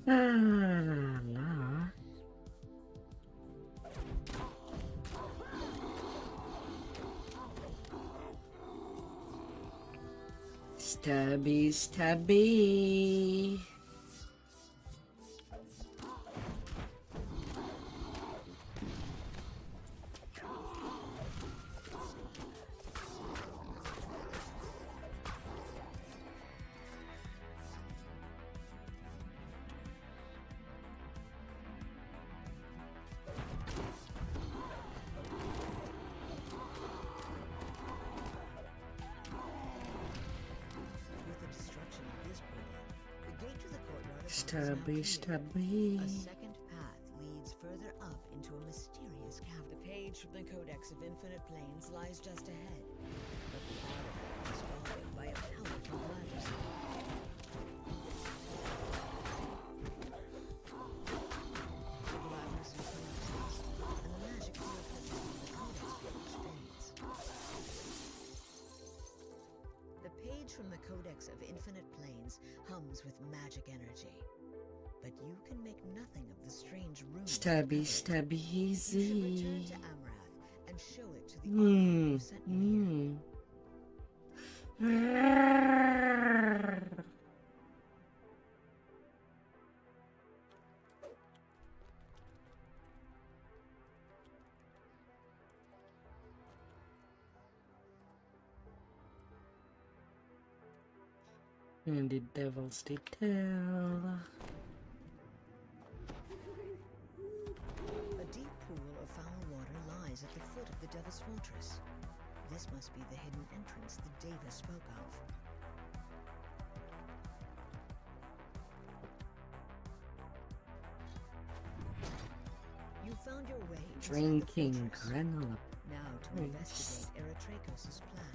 Ah. Stabby, stabby. Stabby, A stabby. second path leads further up into a mysterious cavern. The page from the Codex of Infinite Planes lies just ahead, but the artifact is guarded by a powerful ladder system. The labyrinth collapses, and the magic field touching the Codex page fades. The page from the Codex of Infinite Planes hums with magic energy. But you can make nothing of the strange runes. Stabby, covered. stabby, You should return easy. to Amrath and show it to the Archon who sent you here. And the devil's detail. A deep pool of foul water lies at the foot of the Devil's Fortress. This must be the hidden entrance that Davis spoke of. You found your way inside the Drinking fortress. granola. Now to Nice. investigate Eritrakos' plan.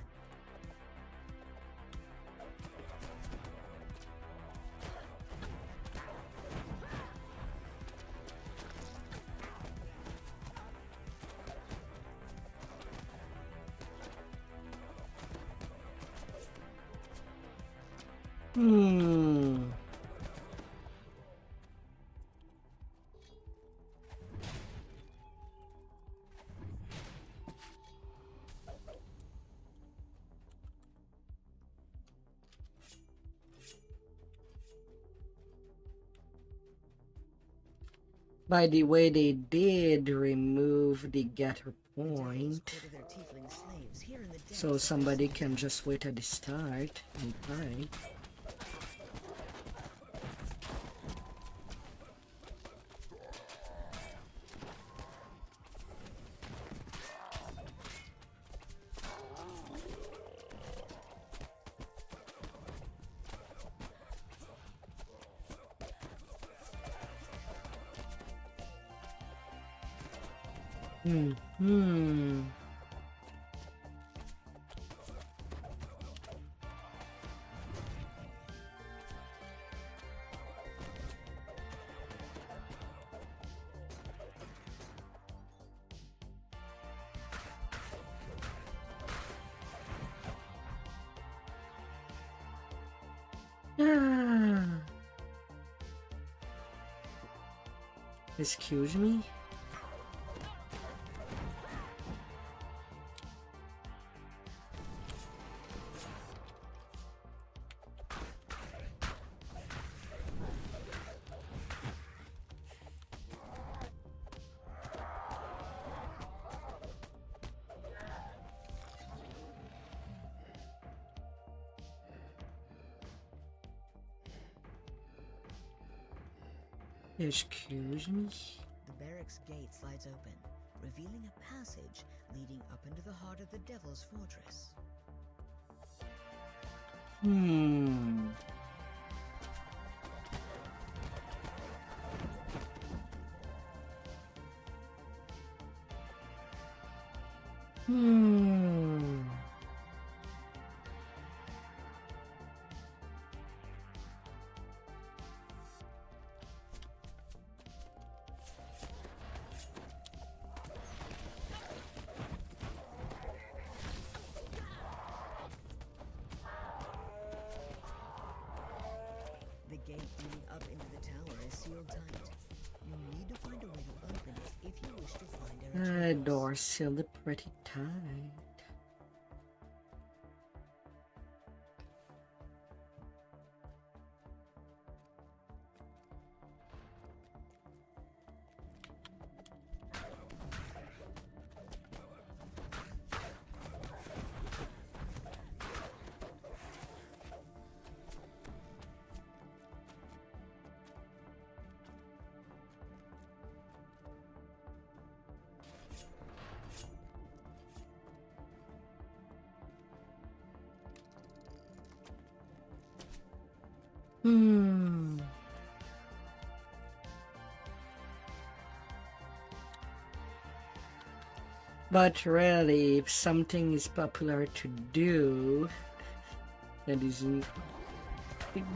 Hmm. By the way, they did remove the getter The devils point, quarter their tiefling slaves here in the depths so of their somebody city. can just wait at the start and fight. Hmm. Ah. Excuse me? Excuse me? The barracks gate slides open, revealing a passage leading up into the heart of the Devil's Fortress. Hmm. Hmm. The gate leading up into the tower is sealed tight. You need to find a way to open it if you wish to find Eritrakos. Door sealed pretty tight. Hmm. But really, if something is popular to do, that isn't,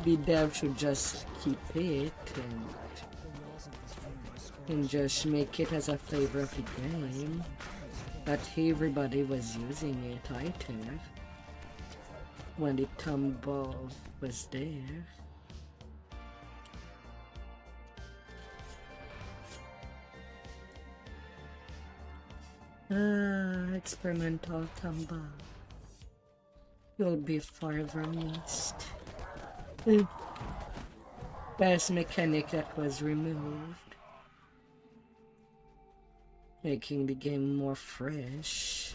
the dev should just keep it and just make it as a flavor of the game. But everybody was using it, I think, when the tumble was there. Experimental tumble. You'll be forever missed. Best mechanic that was removed, making the game more fresh.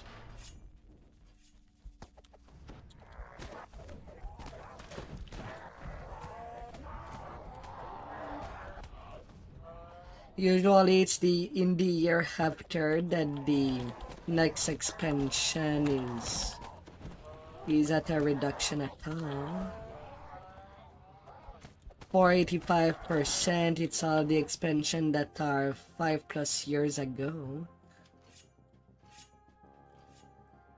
Usually it's in the year after that the next expansion is at a reduction at all. For 85%, it's all the expansion that are 5+ years ago.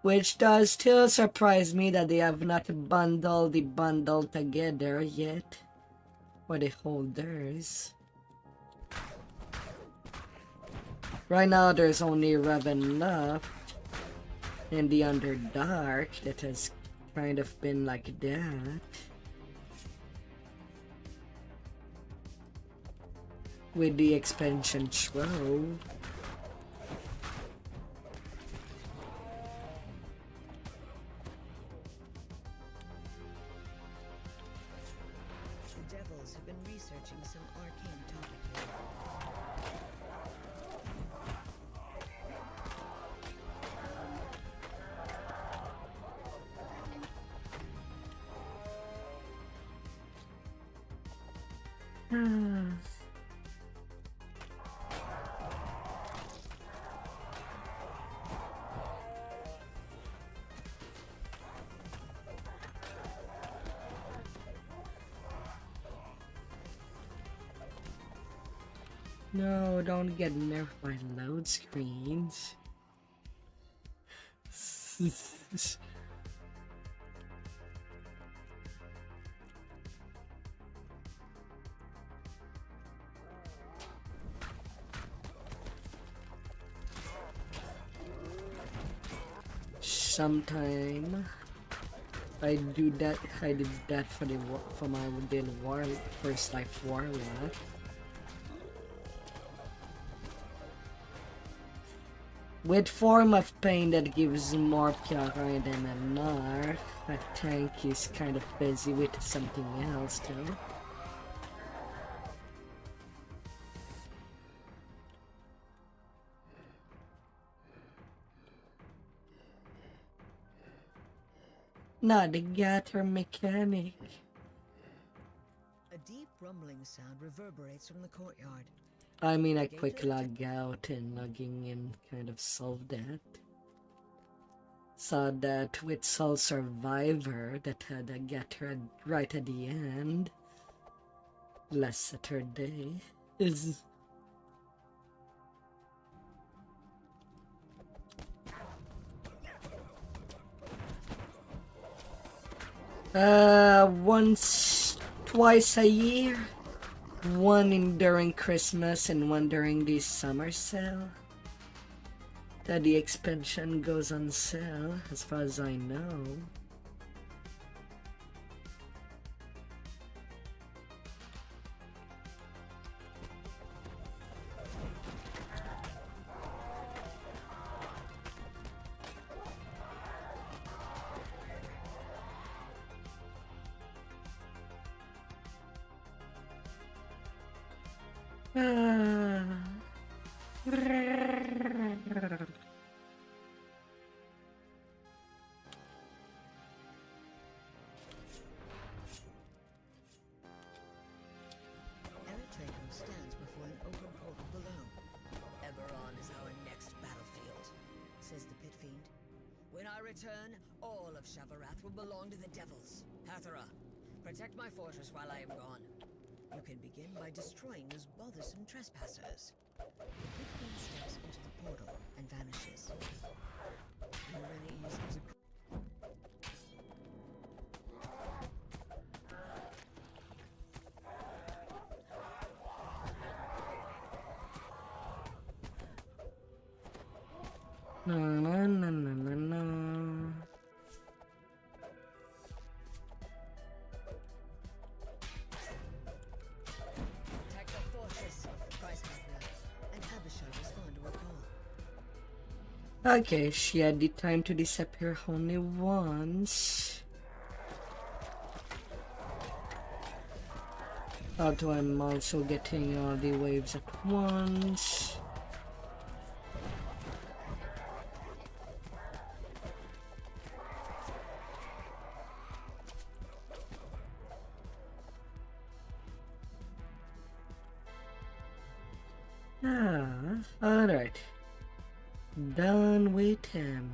Which does still surprise me that they have not bundled the bundle together yet for the holders. Right now there's only Raven left and the Underdark that has kind of been like that. With the expansion Trove. The devils have been researching some arcane topic. No, don't get nerfed by load screens. Sometime I did that for my first life warlock. With Form of Pain that gives more PR than a nerf, a tank is kind of busy with something else too. Not the gutter mechanic. A deep rumbling sound reverberates from the courtyard. I mean, a quick log out and logging in kind of solved that. Saw that with Soul Survivor that had a getter right at the end. Last Saturday is. Twice a year. One during Christmas and one during the summer sale. That the expansion goes on sale, as far as I know. Stands before an open portal below. Eberron is our next battlefield, says the pit fiend. When I return, all of Shavarath will belong to the devils. Hathara, protect my fortress while I am gone. You can begin by destroying those bothersome trespassers. The pit fiend steps into the portal and vanishes. Na na na na na na. Protect the fortress. Price calculator. And Abishai respond to a call. Okay, she had the time to disappear only once. Although I'm also getting all the waves at once. Alright. Done with him.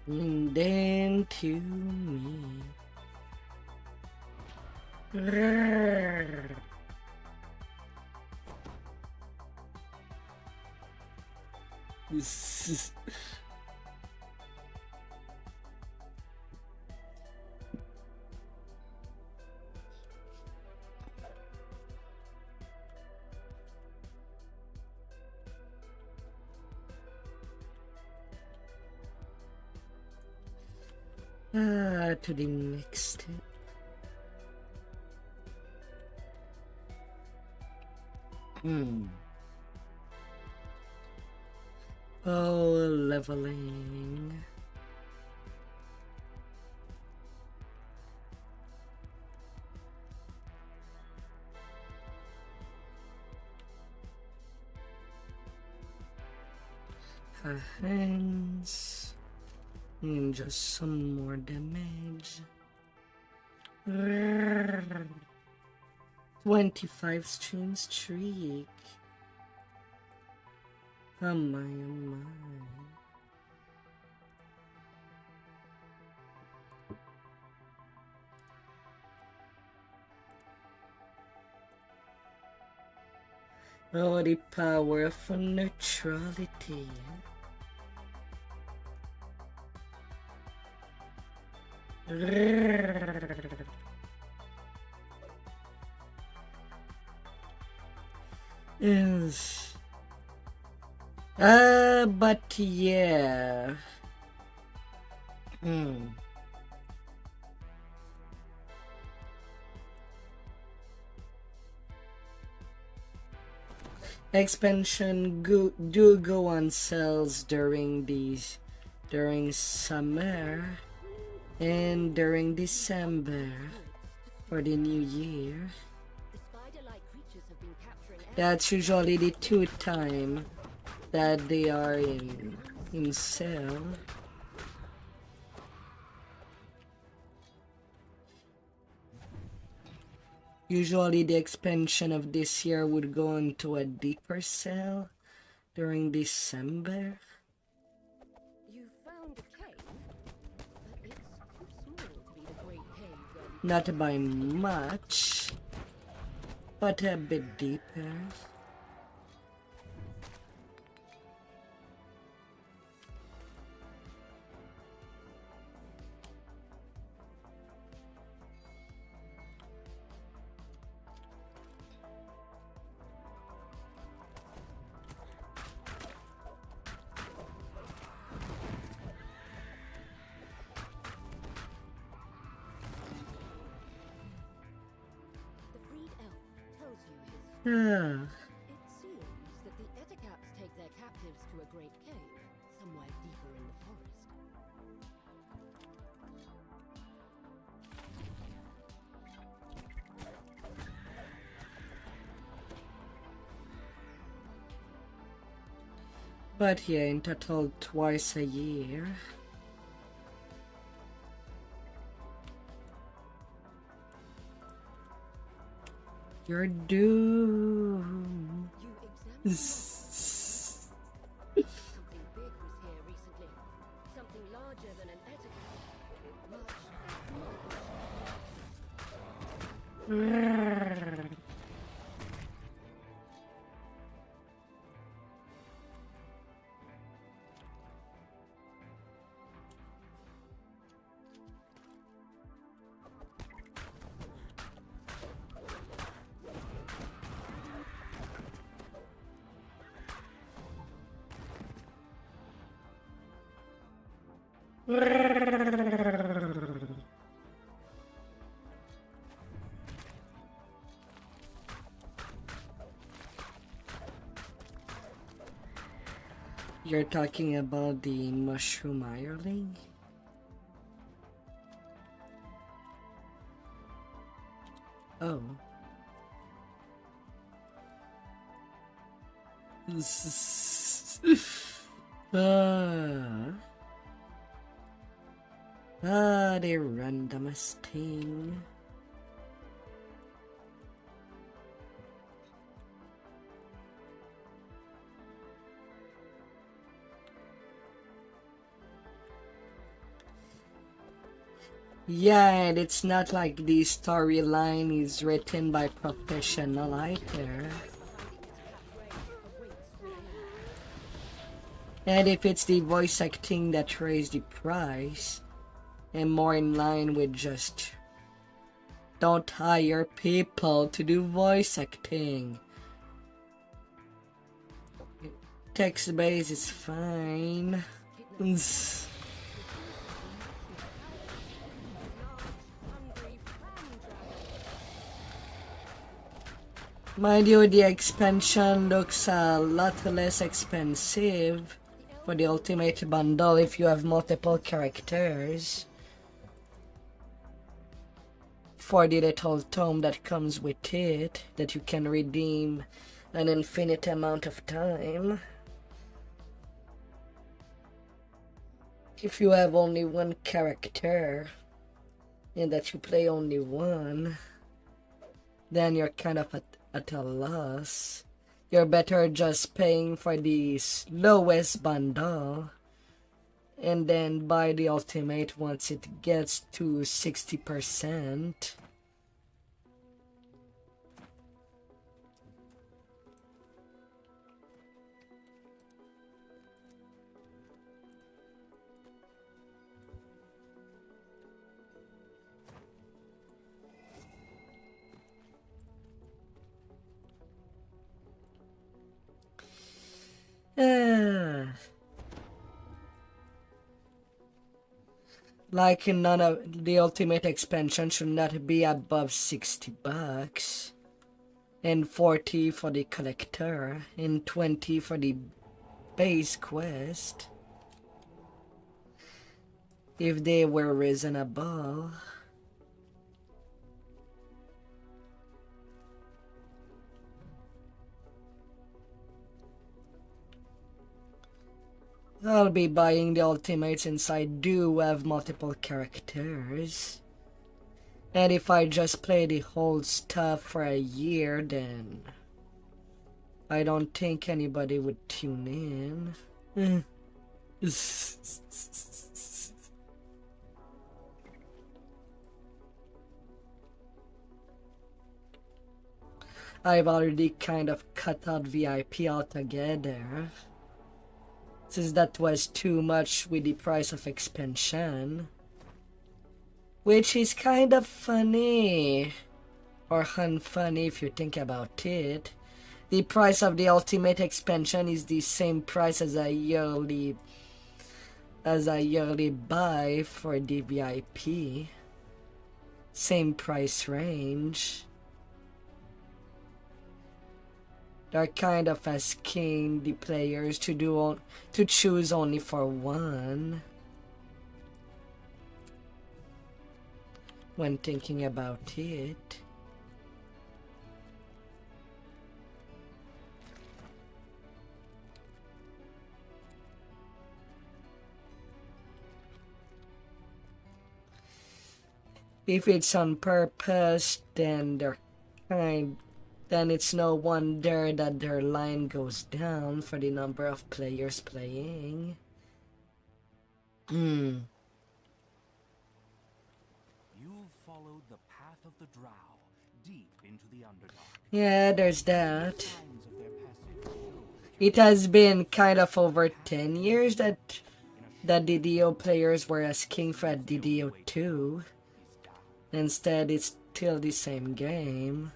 And then to me. To the next step. Oh, leveling. Her hands. And just some more damage. 25 stream streak. Oh my, oh my. Oh, the power of neutrality. Yes. But yeah. Expansion do go on sales during summer and during December for the new year. The spider-like creatures have been capturing That's usually the two time that they are in sale. Usually the expansion of this year would go into a deeper sale during December. You found a cave, but it's too small to be the great cave where we Not by much, but a bit deeper. the freed elf tells you his. Ah, It seems that the Eticaps take their captives to a great cave, somewhere deeper in the forest. but yeah, in total twice a year. You're doomed. You examine You're talking about the mushroom hireling? Oh. ah. The randomest thing. Yeah, and it's not like the storyline is written by professional either. And if it's the voice acting that raised the price, and more in line with just don't hire people to do voice acting. Text base is fine. Mind you, the expansion looks a lot less expensive for the ultimate bundle if you have multiple characters. For the little tome that comes with it, that you can redeem an infinite amount of time. If you have only one character, and that you play only one, then you're kind of at a loss. You're better just paying for the lowest bundle and then buy the ultimate once it gets to 60%. Like none of the ultimate expansion should not be above $60 and 40 for the collector and 20 for the base quest if they were reasonable. I'll be buying the ultimate since I do have multiple characters. And if I just play the whole stuff for a year, then I don't think anybody would tune in. I've already kind of cut out VIP altogether, since that was too much with the price of expansion. Which is kind of funny, or unfunny if you think about it. The price of the ultimate expansion is the same price as a yearly buy for the VIP. Same price range. They're kind of asking the players to choose only for one when thinking about it. If it's on purpose, then then it's no wonder that their line goes down for the number of players playing. You've followed the path of the drow, deep into the Underdark. Yeah, there's that. Signs of their passage show It has been kind of over 10 years that the DDO players were asking for DDO 2. Instead, it's still the same game.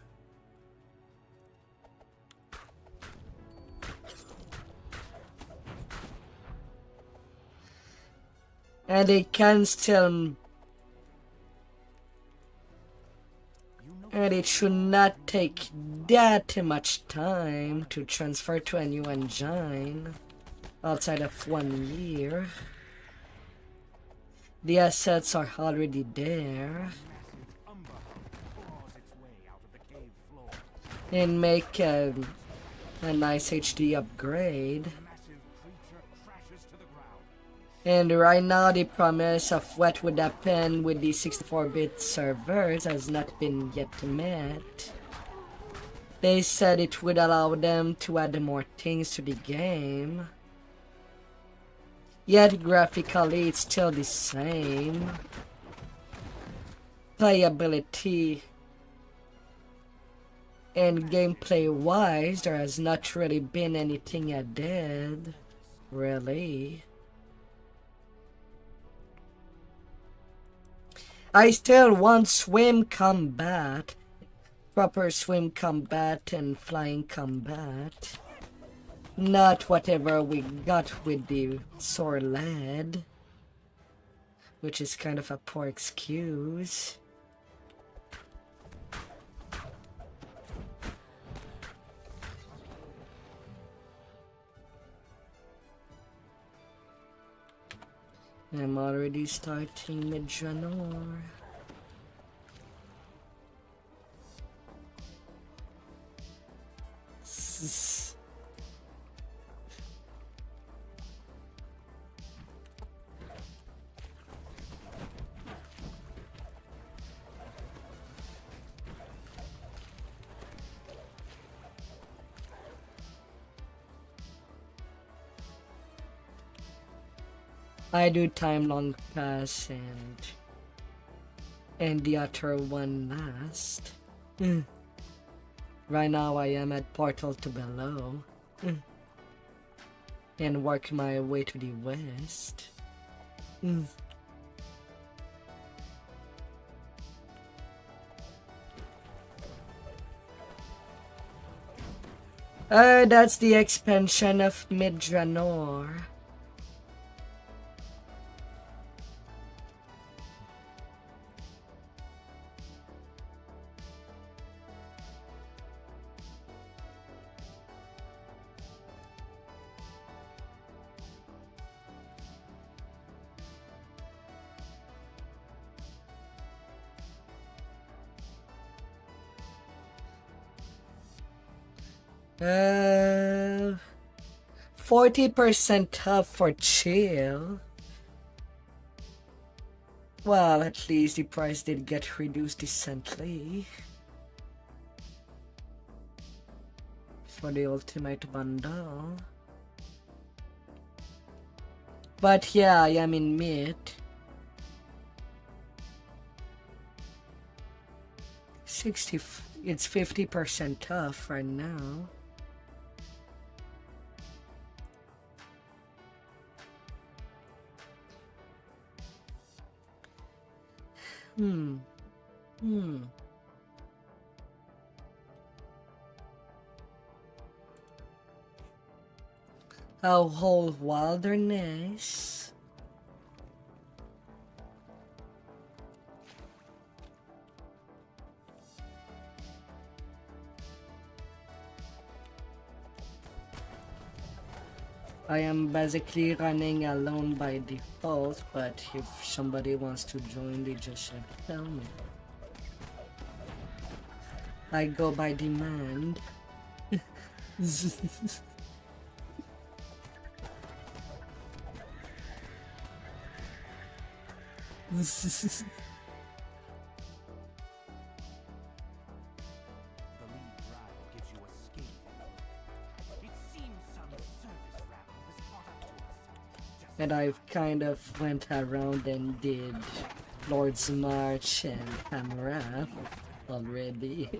And they can still... And it should not take that much time to transfer to a new engine outside of 1 year. The assets are already there. And make a nice HD upgrade. And right now the promise of what would happen with the 64-bit servers has not been yet met. They said it would allow them to add more things to the game. Yet graphically it's still the same. Playability and gameplay wise, there has not really been anything added, really. I still want swim combat, proper swim combat and flying combat. Not whatever we got with the sore lad, which is kind of a poor excuse. I'm already starting with Janor. I do time long pass and the other one last. Right now I am at portal to below and work my way to the west. That's the expansion of Midranor. Uh, 40% off for chill. Well, at least the price did get reduced decently for the ultimate bundle. But yeah, I am in mid. 60, it's 50% off right now. A whole wilderness. I am basically running alone by default, but if somebody wants to join, they just should tell me. I go by demand. And I've kind of went around and did Lord's March and Hamarath. already.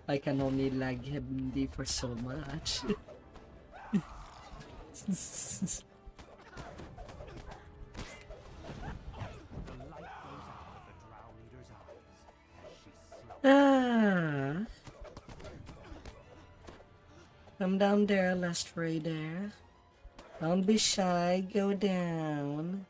I can only lag him for so much. The light goes out of the Drow Leader's eyes as she slouches. Ah, come down there, last raider. Don't be shy, go down.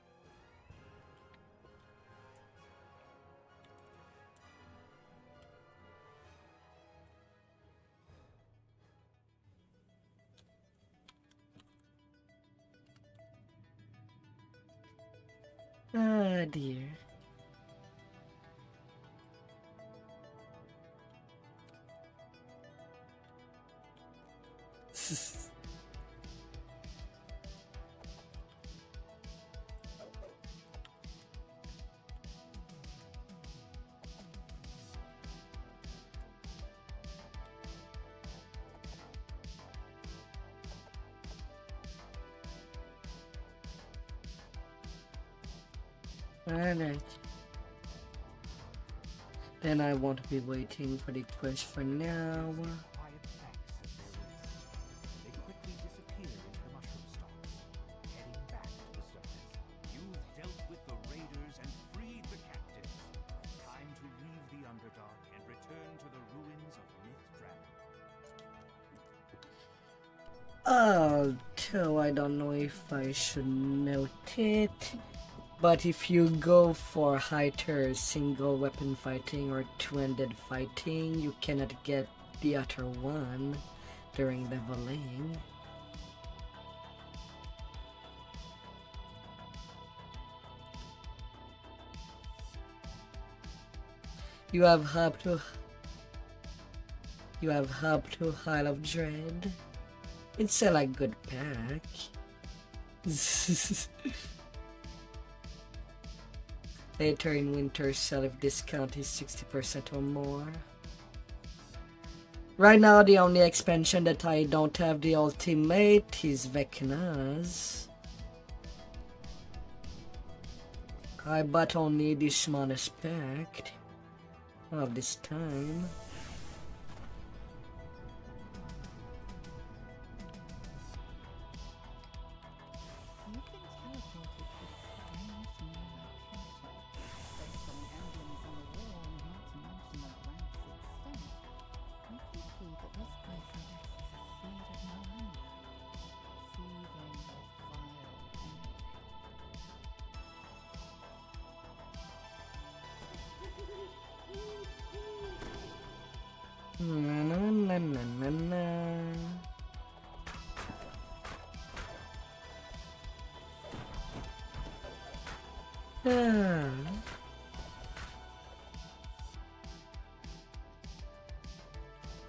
Ah, dear. Alright. Then I won't be waiting for the quest for now. Quiet thanks as they release. They quickly disappear into the mushroom stalks, heading back to the surface. You've dealt with the raiders and freed the captives. Time to leave the Underdark and return to the ruins of Myth Dragon. Although I don't know if I should note it, but if you go for higher single weapon fighting or two-handed fighting, you cannot get the other one during leveling. You have hub to Isle of Dread. It's a like good pack. Later in winter sell if discount is 60% or more. Right now the only expansion that I don't have the ultimate is Vecna's. I bought only the smallest pack of this time. You've been teleported to a strange new location, based on the emblems on the wall, not to mention the rancid stench. You conclude that this place index is a seed of Miranda, seething with vile energy. Na na na na na na. Ah.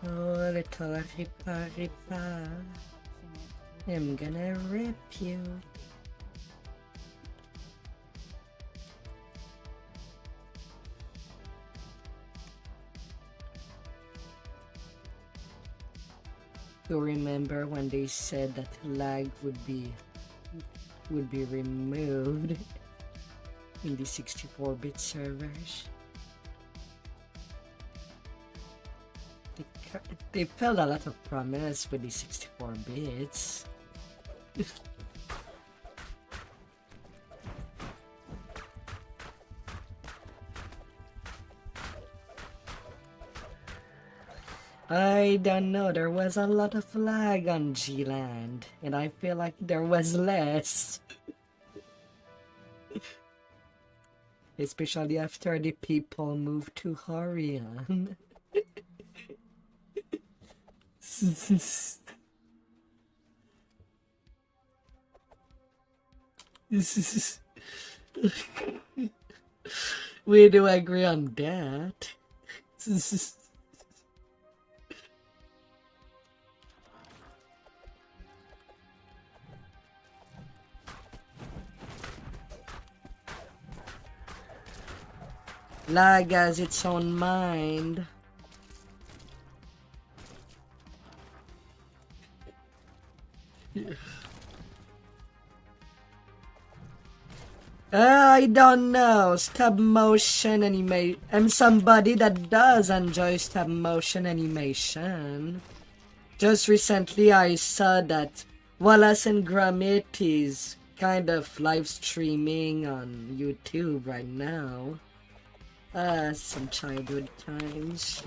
Oh, little ripa ripa. I'm gonna rip you. You remember when they said that lag would be removed in the 64-bit servers? They felt a lot of promise with the 64 bits. I don't know, there was a lot of lag on G-Land, and I feel like there was less. Especially after the people moved to Horion. We do agree on that. Lag has its own mind. I don't know. Stop motion anime. I'm somebody that does enjoy stop motion animation. Just recently I saw that Wallace and Gromit is kind of live streaming on YouTube right now. Some childhood times.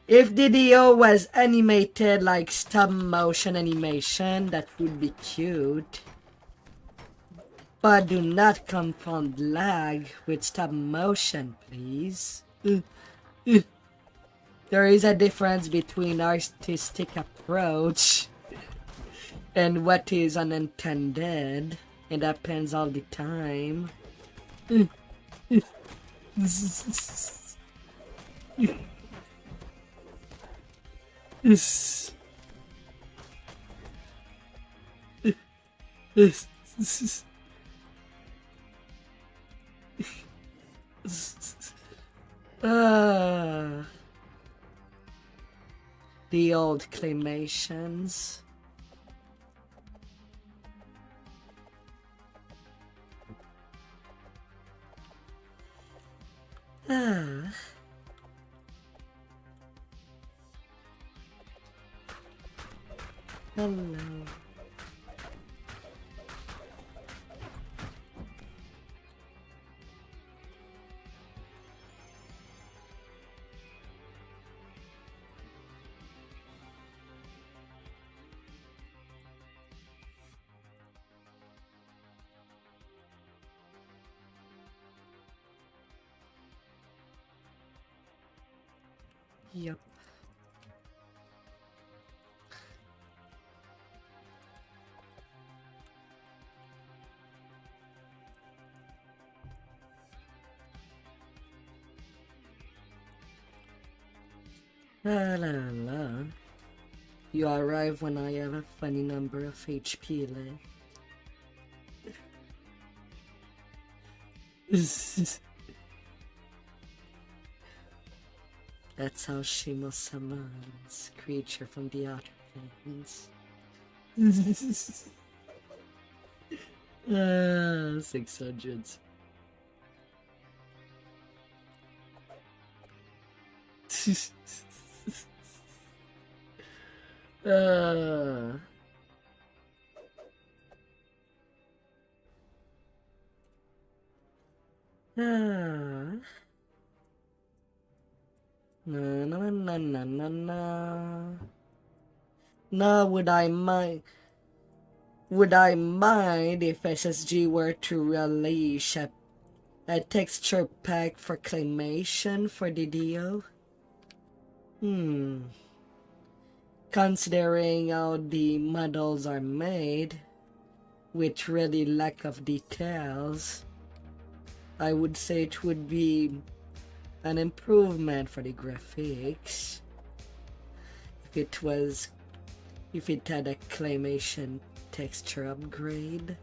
If DDO was animated like stop motion animation, that would be cute. But do not confound lag with stop motion, please. There is a difference between artistic approach and what is unintended. It happens all the time. The old claymations. Hello. Yep. La la la. You arrive when I have a funny number of HP left. That's how Shimo summons creature from the outer planes. 600. Na na na na na na. Now would I mind if SSG were to release a texture pack for claymation for DDO? Considering how the models are made, with really lack of details, I would say it would be an improvement for the graphics if it had a claymation texture upgrade.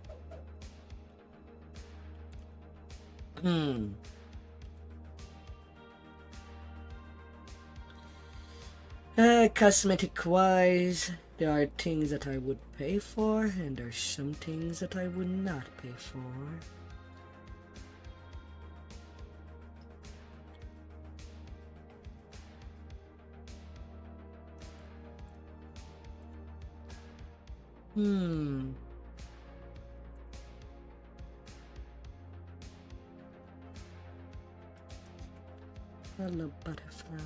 Cosmetic wise, there are things that I would pay for and there's some things that I would not pay for. Hello, butterfly.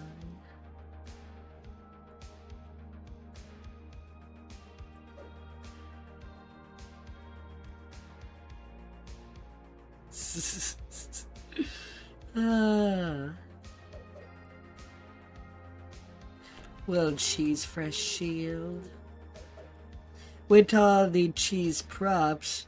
Well, cheese fresh shield. With all the cheese props,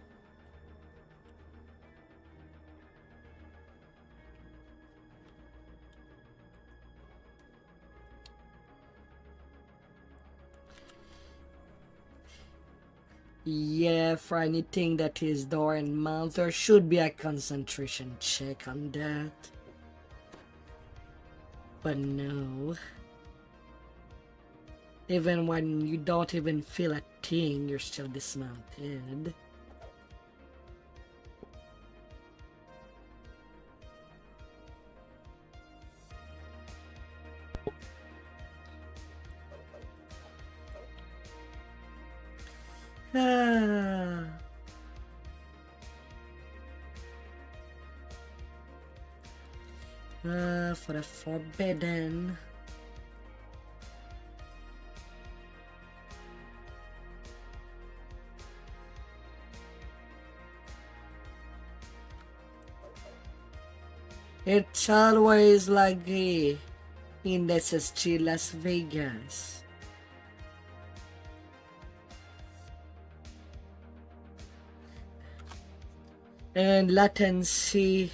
yeah, for anything that is door and mouth, there should be a concentration check on that. But no. Even when you don't even feel a thing, you're still dismounted. Ah. For the forbidden. It's always laggy in SSG Las Vegas. And latency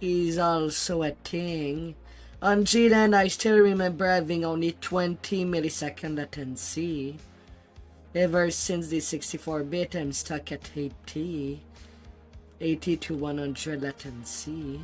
is also a thing. On G-Land, I still remember having only 20 millisecond latency. Ever since the 64-bit, I'm stuck at 80 to 100 latency.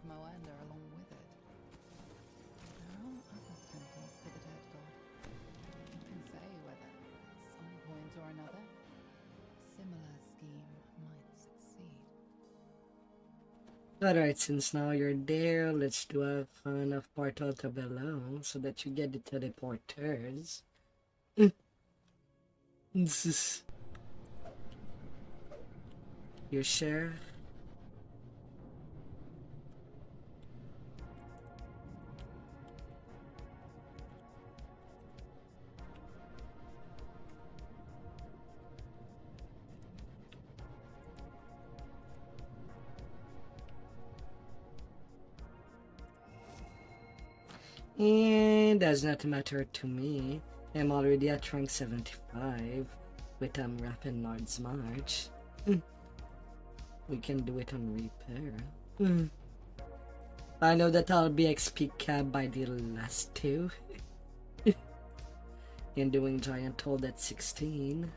Moander along with it. There are other temples to the dead god. Who can say whether, at some point or another, a similar scheme might succeed. Alright, since now you're there, let's do a fun of portal to below so that you get the teleporters. You sure? And does not matter to me. I'm already at rank 75 with Rapid Lord's March. We can do it on repair. I know that I'll be XP capped by the last two. And doing Giant Hold at 16.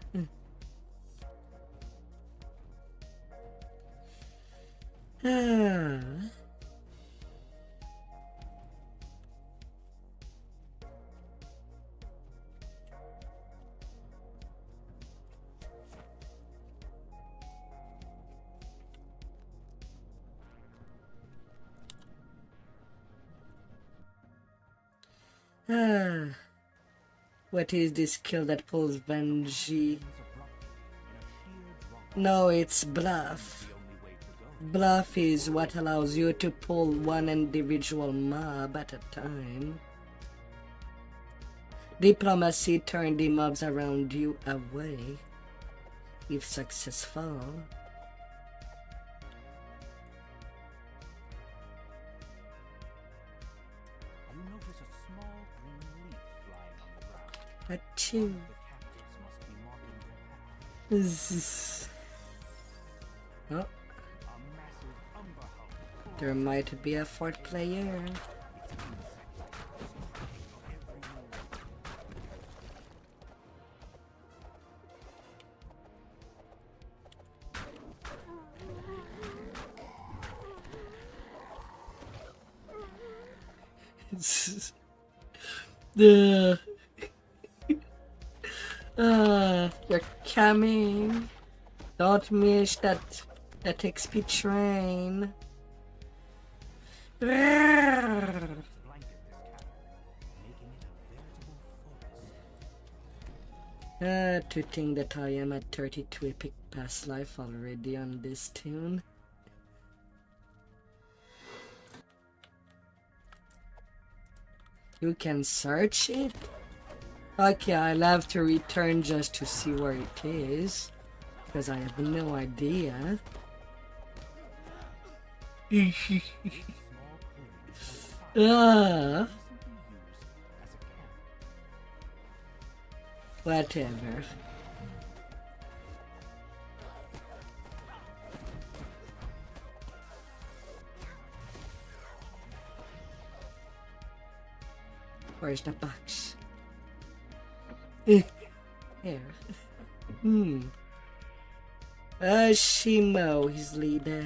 What is this skill that pulls Benji? No, it's Bluff. Bluff is what allows you to pull one individual mob at a time. Diplomacy turns the mobs around you away, if successful. Achoo. Oh. There might be a fourth player. You're coming. Don't miss that XP train. To think that I am at 32 epic past life already on this tune. You can search it? Okay, I'll have to return just to see where it is, because I have no idea. Ah, recently used as a camp. whatever. Where's the box? Here. Shimo, his leader.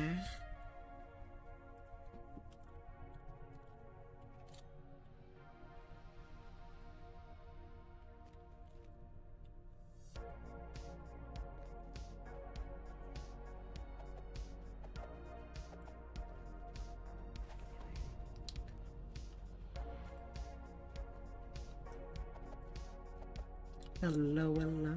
Hello, hello.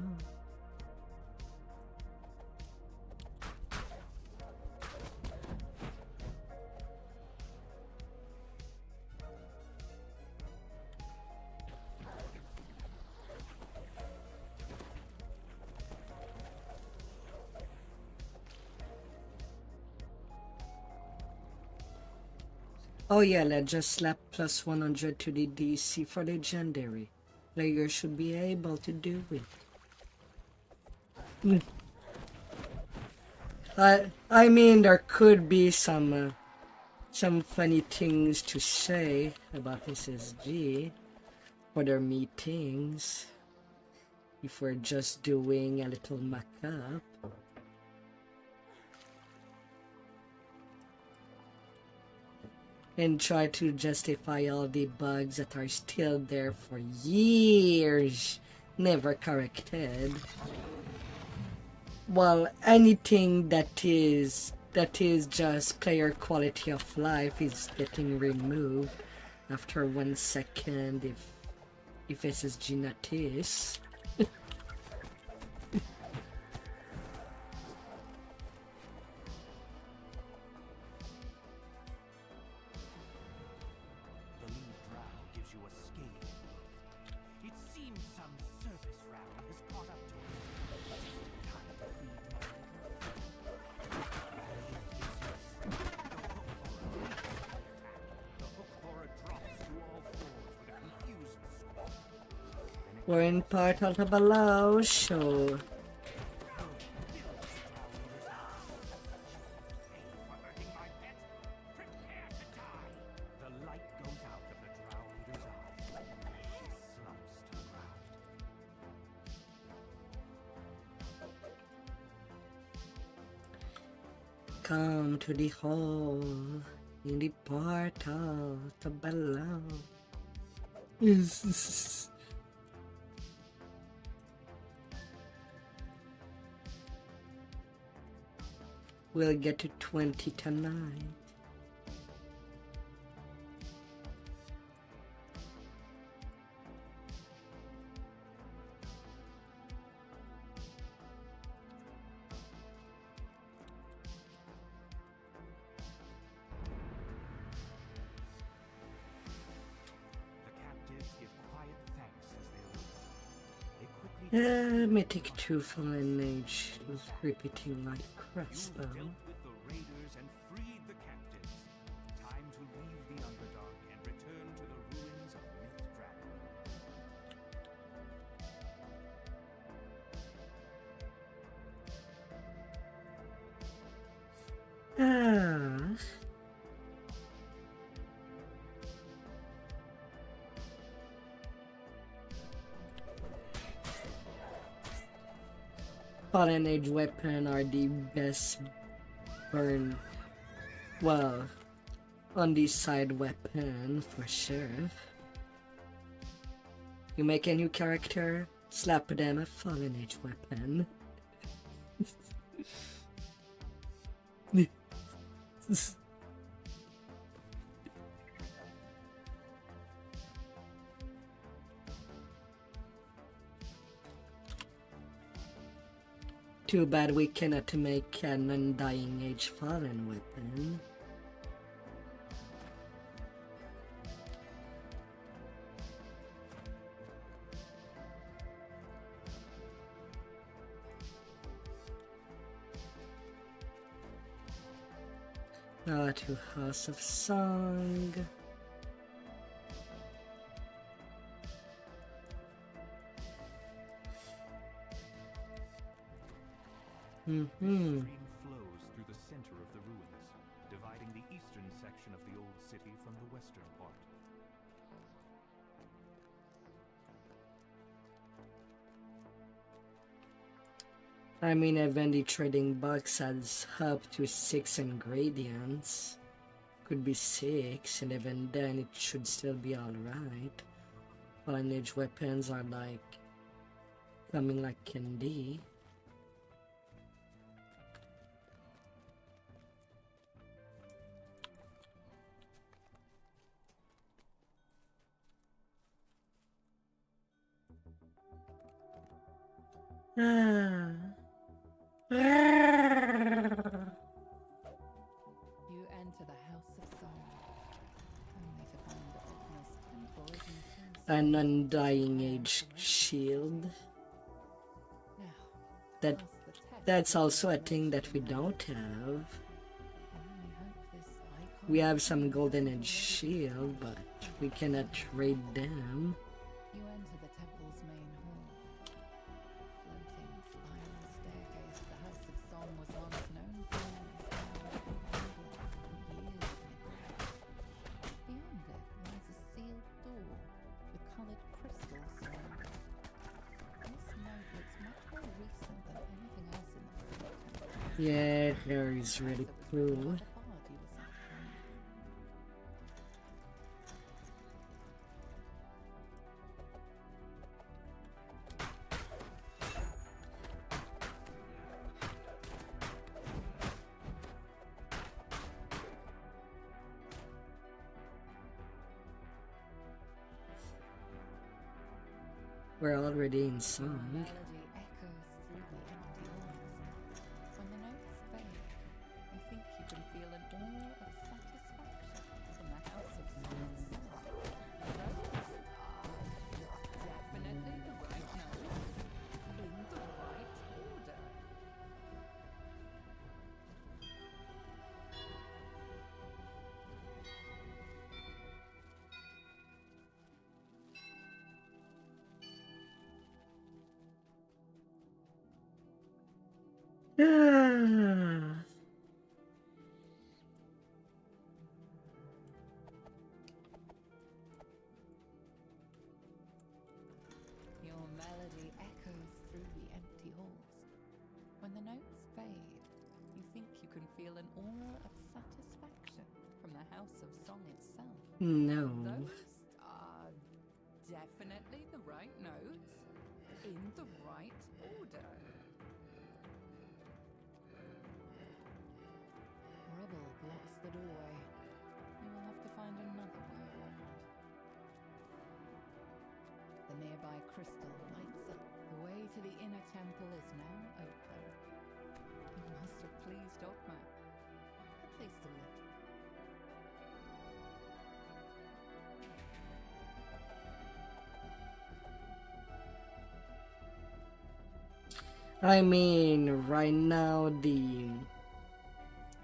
Oh yeah, let's just slap plus 100 to the DC for legendary. Players should be able to do it. I mean, there could be some funny things to say about SSG for their meetings if we're just doing a little mock-up. And try to justify all the bugs that are still there for years, never corrected. Well, anything that is just player quality of life is getting removed after 1 second if SSG not is. The lead drow gives you a scathing look. It seems some surface round has caught up to us. Time to feed my the hook horror drops to all fours with a confused squeak. We're in part of the below, so Hurting my pet? Prepare to die! The light goes out of the drow leader's eye. She slumps to the ground. come to the hall in the portal to below. We'll get to 20 tonight. The captives give quiet thanks as they leave. They quickly Mythic 2 Fallen Mage is repeating like You've crossbow. dealt with the raiders and freed the captives. Time to leave the Underdark and return to the ruins of Myth Dragon. Ah. Fallen Age weapon are the best burn. Well, on the side weapon for sure. You make a new character, slap them a Fallen Age weapon. Too bad we cannot make an Undying Age Fallen weapon. To House of Song. Mm-hmm. This stream flows through the center of the ruins, dividing the eastern section of the old city from the western part. I mean, even the trading box has up to 6 ingredients. Could be 6, and even then it should still be alright. Lineage weapons are like coming like candy. You enter the House of Song, only to find the Ogma's temple is in An undying age shield. Now, That pass the test that's of also a your thing that we emotional don't have. I only hope this icon We have some is golden visible edge with shield, flash. but we cannot trade them. You enter the temple's main hall. Floating spiral staircase the House of Song was once known for is now years Beyond it lies a sealed door with coloured crystals surrounding it. This note looks much more recent than anything else in the temple. Yeah, hair is really cool. The bard you were sent from. We're already in song. Melody echoes through the empty halls. When the notes fade, I think you can feel an aura of satisfaction from the House of Song itself. Those are definitely the right notes, in the right order. Your melody echoes through the empty halls. When the notes fade, you think you can feel an aura of satisfaction from the House of Song itself. No. Those are definitely the right notes, in the right order. Rubble blocks the doorway. You will have to find another way around. The nearby crystal lights up. The way to the inner temple is now open. You must have pleased Ogma. At least a little. I mean, right now the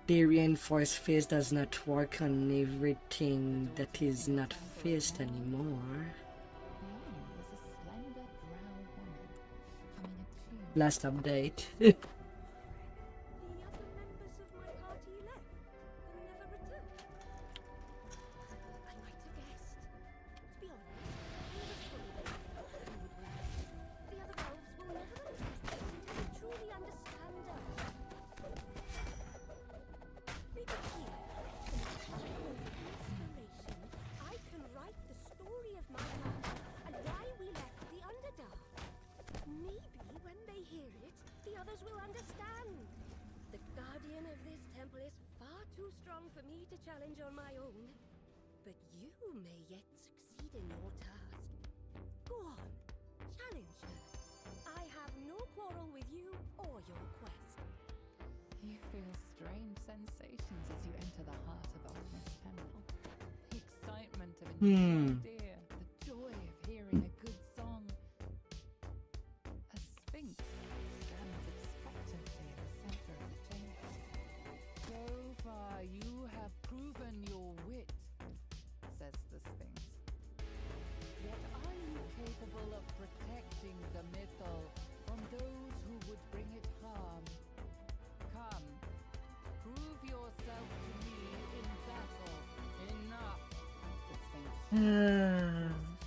reinforced face does not work on everything that is not faced anymore. Beyond was a slender drow woman, humming a tune. Last update. The other members of my party left and never returned. I might have guessed. To be honest, I never fully believed what they would wear. The other elves will never understand until they truly understand us. Maybe here, with inspiration, I can write the story of my party and why we left the Underdark. Maybe when they hear it, the others will understand. The guardian of this temple is far too strong for me to challenge on my own. But you may yet succeed in your task. Go on, challenge her. I have no quarrel with you or your quest. You feel strange sensations as you enter the heart of Ogma's temple. The excitement of a new idea, the joy of hearing a good song. A sphinx stands expectantly in the center of the chamber. So far, you have proven your wit, says the sphinx. Yet are you capable of protecting the mythal from those who would bring it harm? Come, prove yourself to me in battle. Enough. The Sphinx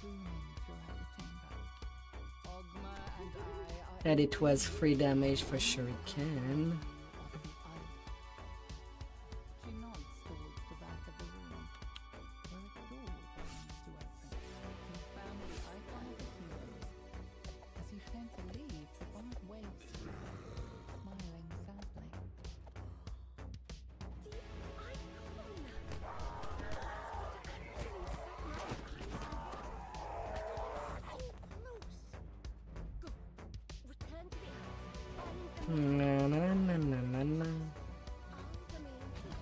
booming throughout the chamber. Ogma and I are And it was free damage for sure it can. of the earth. She nods towards the back of the room, where a door begins to open. You found the icon of the heroes. As you turn to leave, the guard waves to you, smiling sadly. Return to the earth. Find the Na na na na na na. the main key.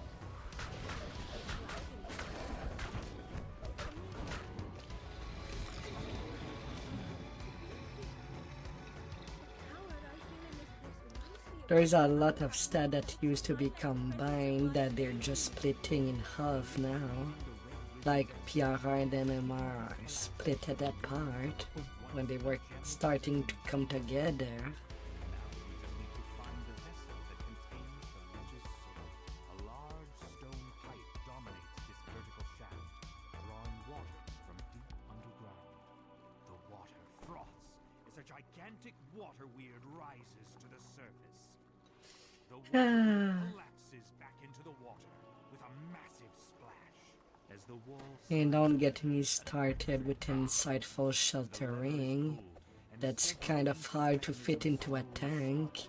There's a lot of stat that used to be combined that they're just splitting in half now. Like PRR and MMR split it apart when they were starting to come together. A large stone pipe dominates this vertical shaft, drawing water from deep underground. The water froths as a gigantic water weird rises to the surface. The water collapses back into the water with a massive splash. As the wall And don't get me started with insightful sheltering. That's kind of hard to fit into a tank.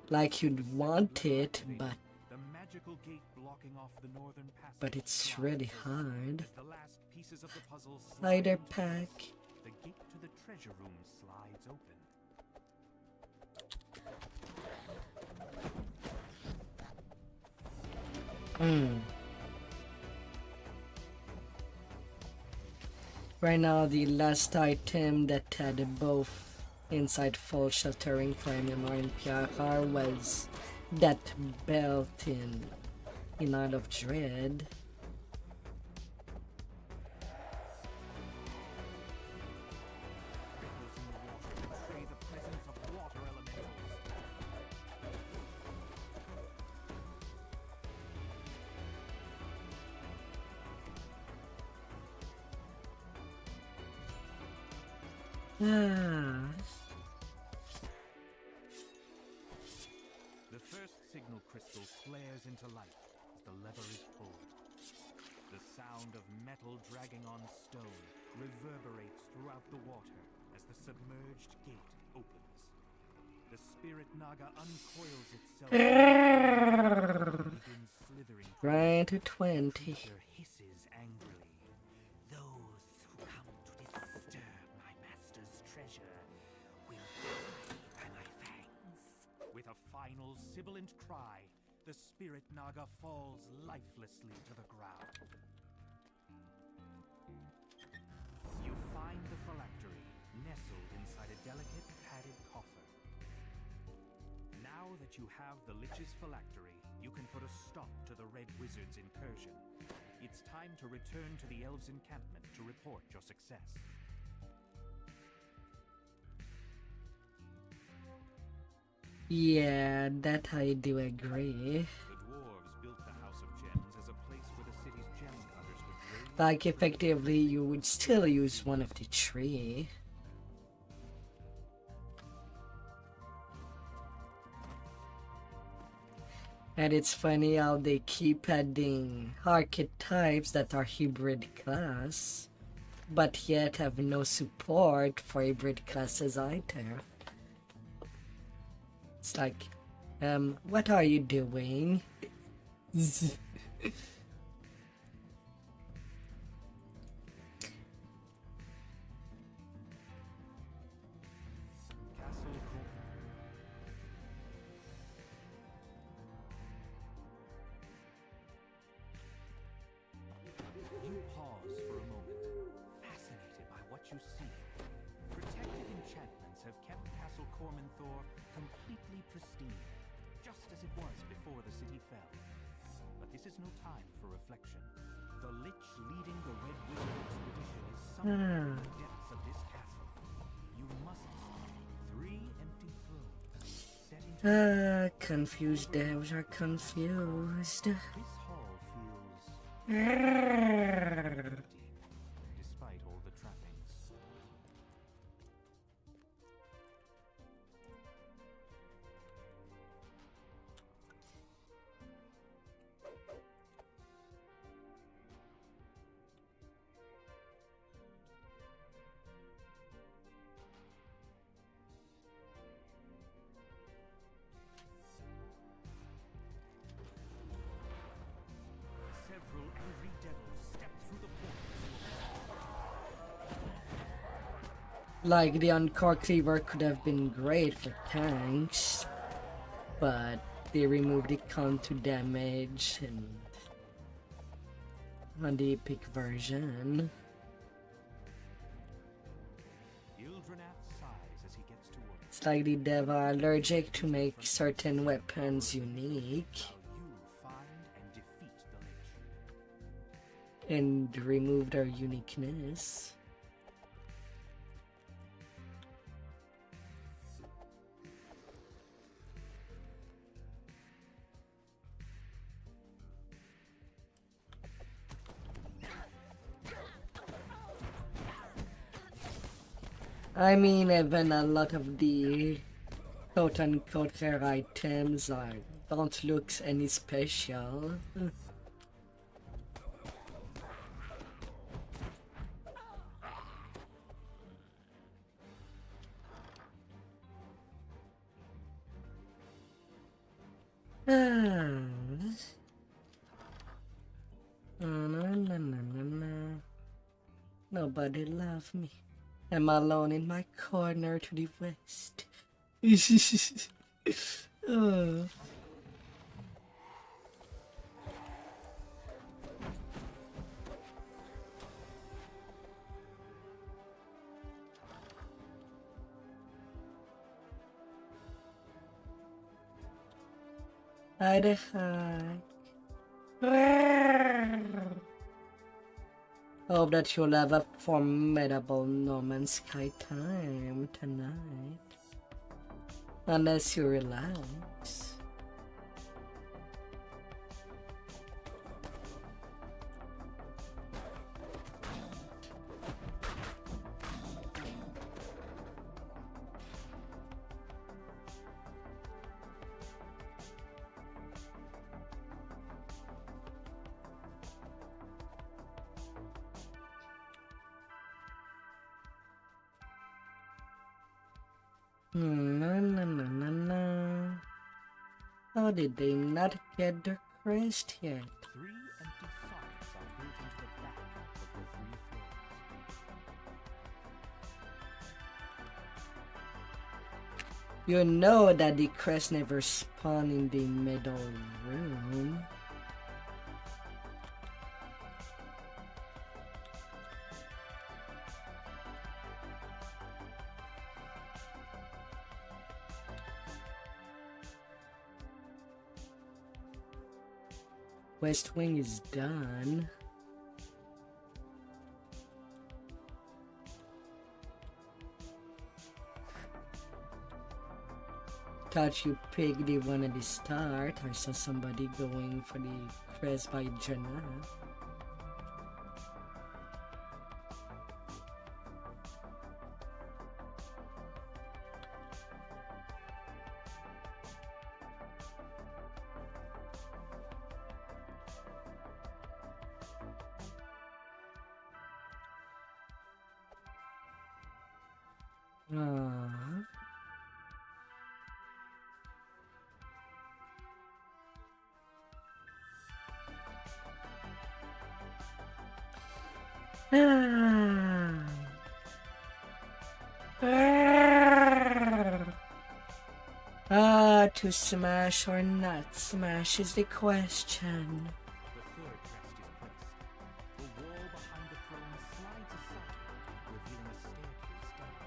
Like you'd want it, the magical gate blocking off the northern passage but it's really hard. as the last pieces of the puzzle Spider slide pack. the gate to the treasure room slides open. Right now, the last item that had both insightful sheltering for MMR and PRR was that belt in Isle of Dread. Ripples in the water betray the presence of water elementals. The first signal crystal flares into life as the lever is pulled. The sound of metal dragging on stone reverberates throughout the water as the submerged gate opens. The spirit naga uncoils itself and begins slithering. Right to 20. Creature hisses angrily. Those who come to disturb my master's treasure will die by my fangs. With a final sibilant cry, the spirit naga falls lifelessly to the ground. You find the phylactery nestled inside a delicate padded coffer. Now that you have the Lich's phylactery, you can put a stop to the Red Wizard's incursion. It's time to return to the Elves' encampment to report your success. Yeah, that I do agree. The dwarves built the House of Gems as a place where the city's gem cutters would raid. Like, effectively, you would still use one of the three. And it's funny how they keep adding archetypes that are hybrid class, but yet have no support for hybrid classes either. It's like, what are you doing? Castle Cor- You pause for a moment, fascinated by what you see. Protective enchantments have kept Castle Cormanthor completely pristine, just as it was before the city fell. But this is no time for reflection. The Lich leading the Red Wizard expedition is somewhere in the depths of this castle. You must see 3 empty thrones set into Confused devs are confused. This hall feels empty, despite all the trappings. Several angry devils step through the portals. Like, the Encore Cleaver could have been great for tanks, but they removed the count to damage and on the epic version. Ildranath sighs as he gets to work. It's like the dev are allergic to make certain weapons unique While you find and defeat the Lich. and remove their uniqueness. I mean, even a lot of the quote-unquote rare items don't look any special. Nobody love me. I'm alone in my corner to the west. Oh. Hi the heck. Hope that you'll have a formidable No Man's Sky time tonight. Unless you relax. How did they not get their crest yet? 3 empty sockets are built into the back of the 3 floors. You know that the crest never spawn in the middle room. West Wing is done. Thought you picked the one at the start. I saw somebody going for the crest by Jannah. Aww. To smash or not smash is the question. The third crest is placed. The wall behind the throne slides aside, revealing a staircase down.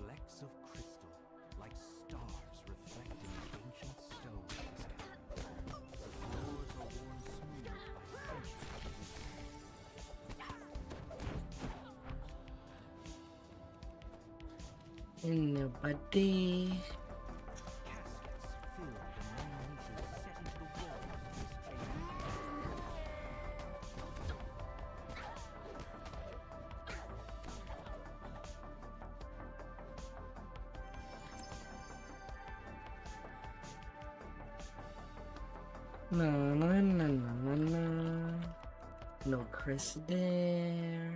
Flecks of crystal, like stars reflecting ancient stone. The floors are worn smooth Nobody. Caskets fill the 9 meters set into the walls of this chamber. No, no, no, no, no, no. No Chris there.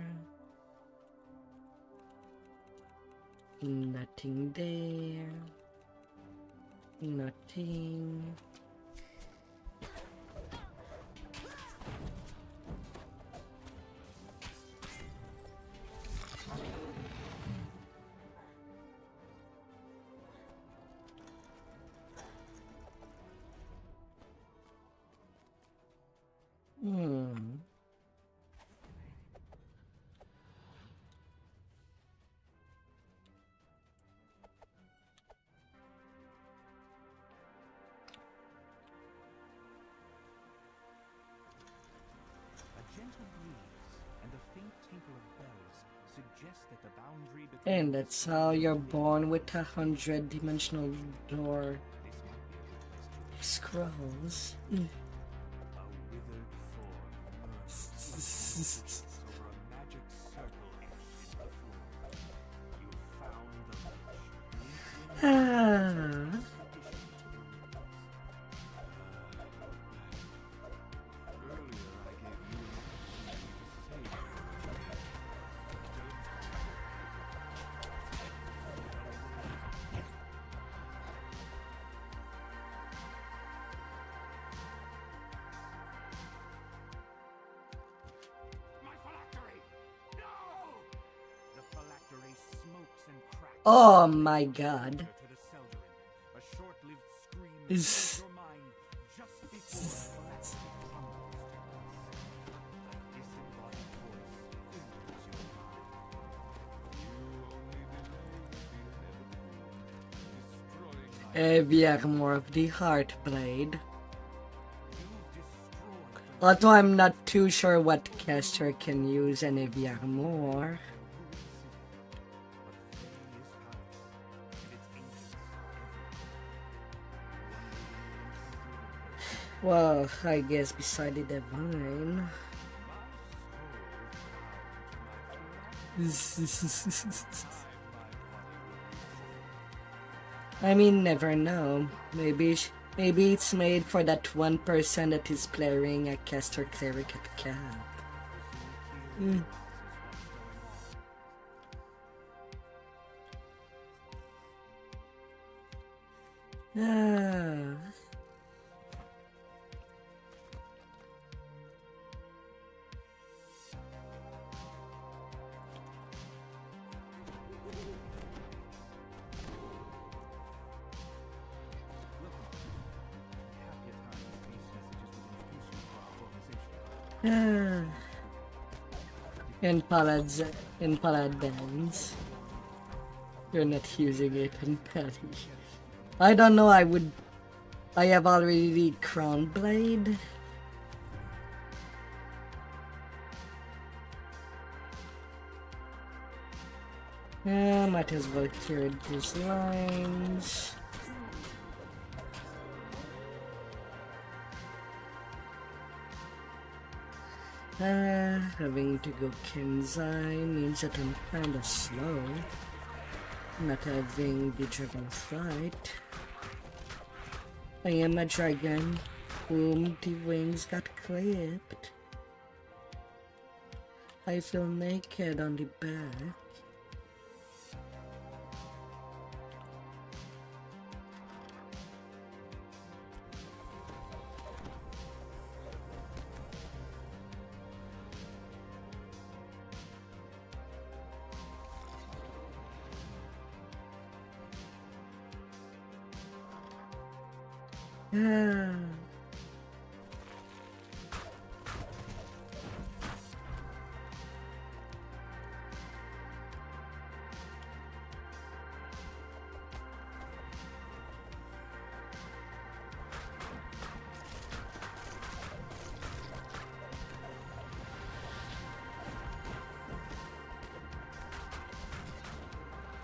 Nothing there. Nothing. Hmm. A gentle breeze and the faint tinkle of bells suggest that the boundary between And that's how you're born with 100-dimensional door this might be a good place to scrolls. a withered form emerged over a magic circle etched into the floor. You found the lich. Ah. Earlier I gave you an opportunity to save my phylactery! No! The phylactery smokes and cracks. Oh my god. To the Seldarin, a short-lived scream Is- fills your mind just before the phylactery crumbles to dust. A disembodied voice fills your mind. You only delayed the inevitable, destroying my More of the Heartblade. You've destroyed Although I'm not too sure what caster can use an more. Well, I guess beside the divine. I mean, never know. Maybe it's made for that 1% that is playing a caster cleric at cap. Ah. Ah. In Paladins. You're not using it in Petty. I don't know, I have already Crown Blade. Might as well clear these lines. Having to go Kenzai means that I'm kinda slow. Not having the dragon fight. I am a dragon whom the wings got clipped. I feel naked on the back. Ah.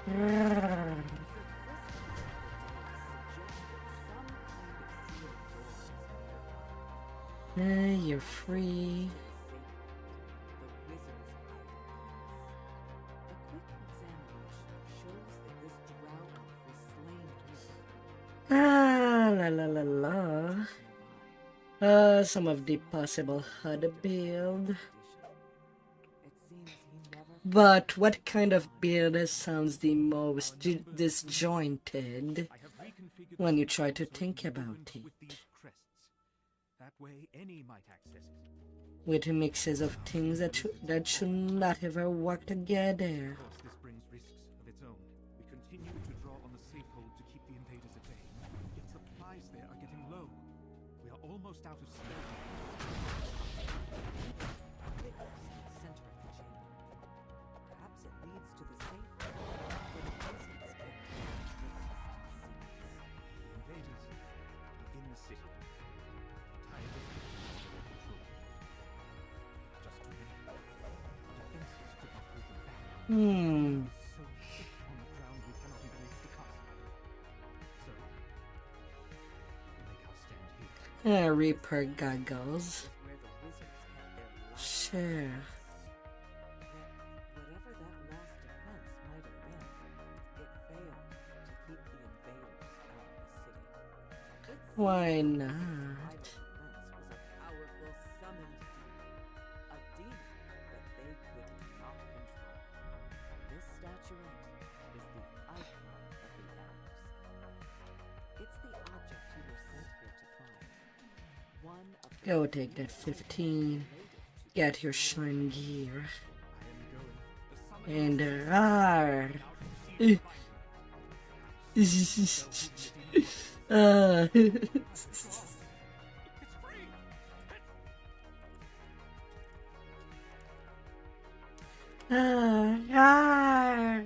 Ah. You're free. The wizard's idol. A quick examination shows that this drow elf was slain recently. Ah, la la la la. Some of the possible HUD build. It seems he never But what kind of build sounds the most disjointed I have reconfigured when you the try to so think you about went it? with these crests. That way any might access it. With mixes of things that should not ever work together. Of course, this brings risks of its own. We continue to draw on the safe hold to keep the invaders at bay. Yet supplies there are getting low. We are almost out of spare. center of the chamber. Perhaps it leads to the safe room where the wizards kept their secrets. The invaders are in the city. The entire district is under their control. Just too many. Our defenses could not hold them back. Hmm. So thick on the ground we cannot even reach the castle. So, we make our stand here. Reaper goggles. Where the wizards kept their last Sure. Yet, whatever that last defense might have been, it failed to keep the invaders out of the city. It seems Why that the not? wizard's defense was a powerful summoned demon, a demon that they could not control. This statuette is the icon of the elves. It's the object you were sent here to find. One of the Go take that 15. Get your shine gear. I am going. The And summoner rar. It's free! Rar.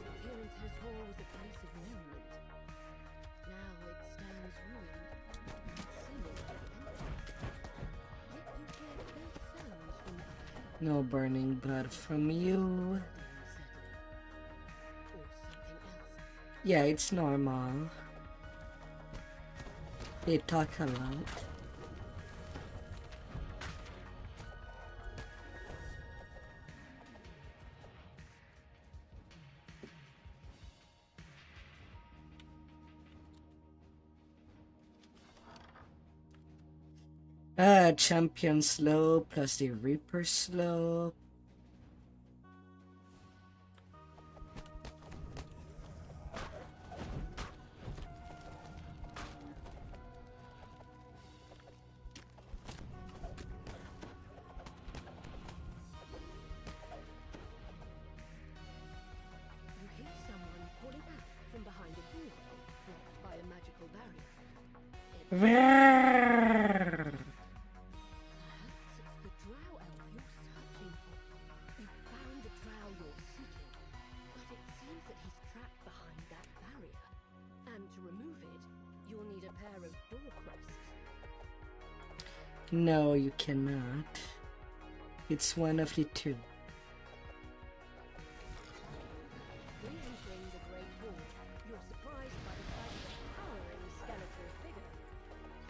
Appearance has hall was a place of merriment. Now it stands ruined, seemingly empty. Yet you hear faint sounds from up ahead. No burning blood from you. Unsettling. Or something else. Yeah, it's normal. They talk a lot. Champion slow plus the Reaper slow. You hear someone calling out from behind a doorway blocked by a magical barrier. Roar. Perhaps it's the drow elf you're searching for. You found the drow you're seeking, but it seems that he's trapped behind that barrier. And to remove it, you'll need a pair of door crests. No, you cannot. It's one of the two. Re-entering the Great Hall, you're surprised by the sight of a towering skeletal figure.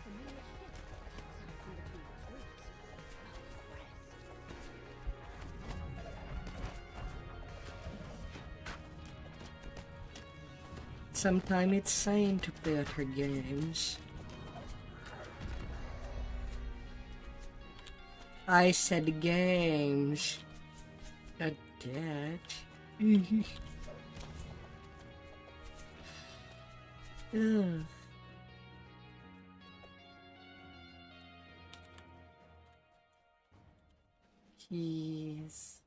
Familiar hip comes out from between its ribs. A crest. Sometimes it's sane to play other games. I said games. Not that. Ugh. Keys.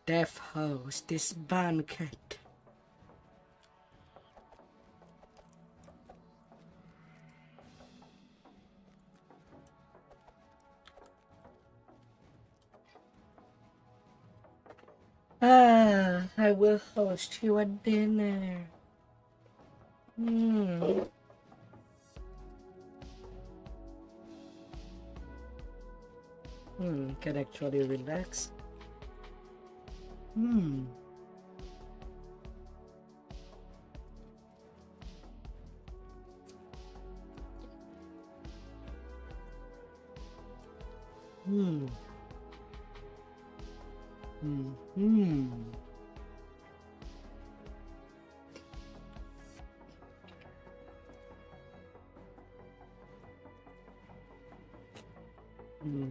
Death host this banquet. I will host you a dinner. Can actually relax. Hmm. Hmm. Hmm. Hmm. Hmm.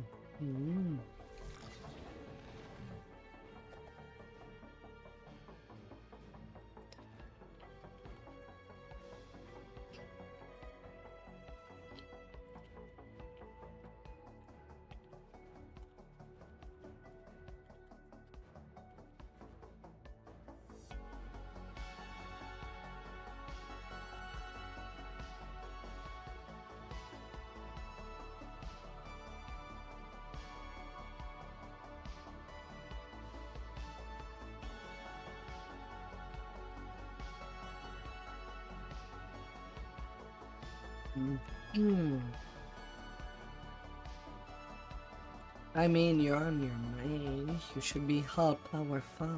Hmm. Hmm. I mean, you're on your main. You should be all powerful.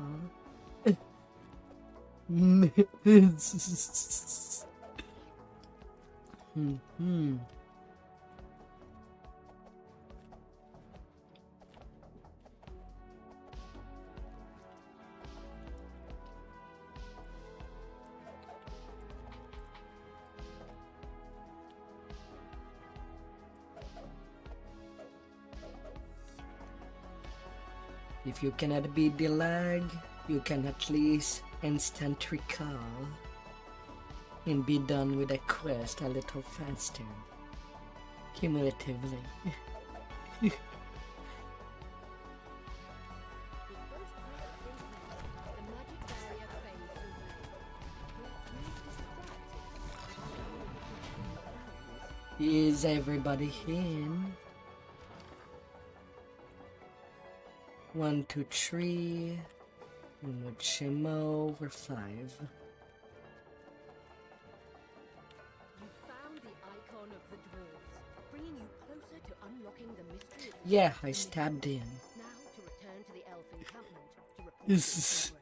Hmm. If you cannot beat the lag, you can at least instant recall and be done with a quest a little faster, cumulatively. With both critics in place, the magic barrier fades away. Yet you're distracted. Is everybody in? 1, 2, 3. Muchimo, we're 5. You found the icon of the dwarves, bringing you closer to unlocking the mystery of the Yeah, I stabbed in. Now to return to the elf encampment to report This your is- progress.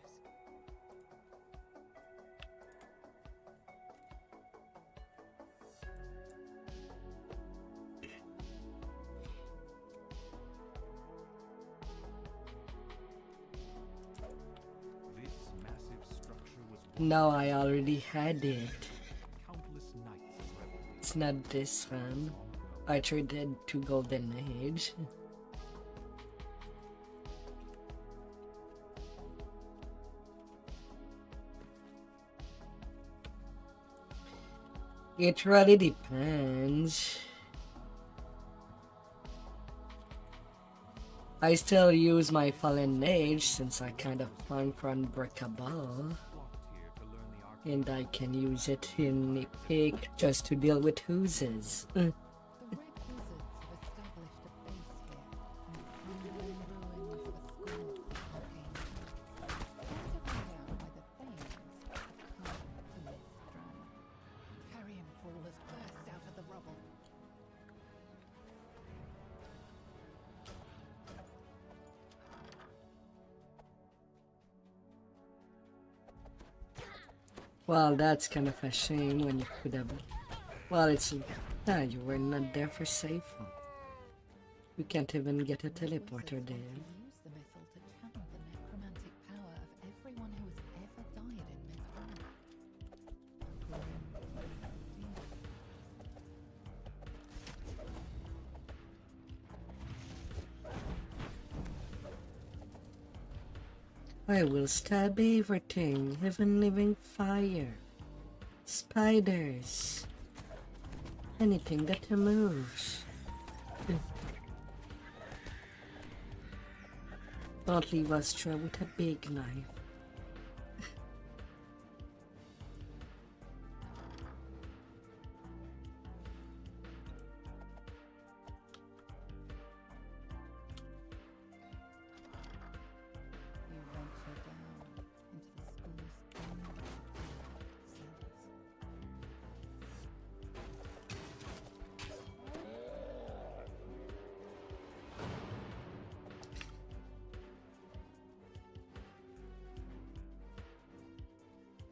This massive structure was No, I already had it. countless nights of revelry. It's not this one. I traded to Golden Age. It really depends. I still use my Fallen Age since I kind of farm for Unbreakable. Flocked here to learn the art And I can use it in Epic just to deal with oozes. The Red Wizards have established a base here in the crumbling ruins of a school of arcane arts. Fortified out by the thanes of Multistream. Carrion Fall has burst out of the rubble. Well, that's kind of a shame when you could have. Well, it's. Ah, you were not there for safe. You can't even get a teleporter there. Use the missile to channel the necromantic power of everyone who has ever died in Midgard. I will stab everything, even living fire, spiders, anything that moves. Don't leave Astra with a big knife. You venture down into the school's cellars.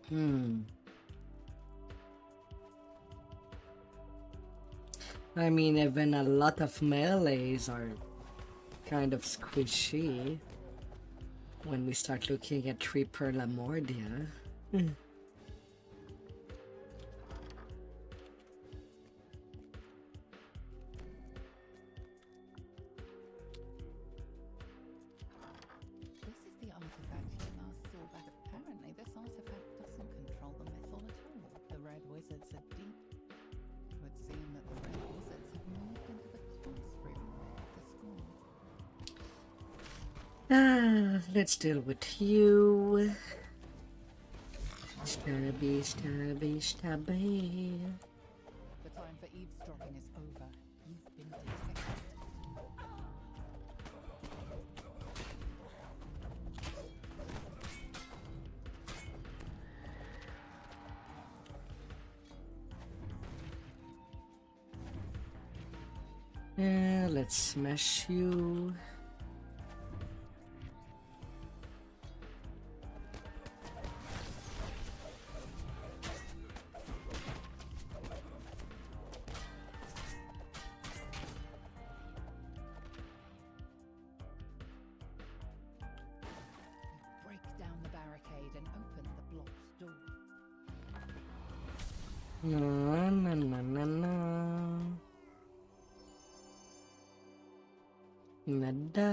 I mean, even a lot of melees are kind of squishy when we start looking at Reaper Lamordia. This is the artifact you last saw back. Apparently, this artifact doesn't control the missile at all. The Red Wizards are deep. It would seem that the Red Wizards have moved into the classroom of the school. Let's deal with you. Stabby, stabby, stabby. The time for eavesdropping is over. You've been detected. Let's smash you. Break down the barricade and open the blocked door. No, no, no, no, no. Nada.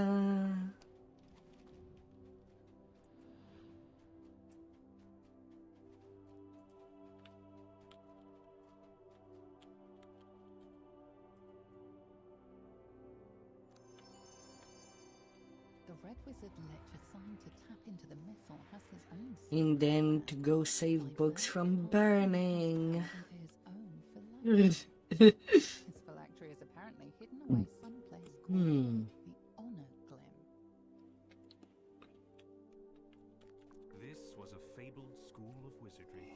The Red Wizard Lich assigned to tap into the missile has his own And then to go save books from burning. into his own phylactery. His phylactery is apparently hidden away someplace called the Honor Glim. This was a fabled school of wizardry.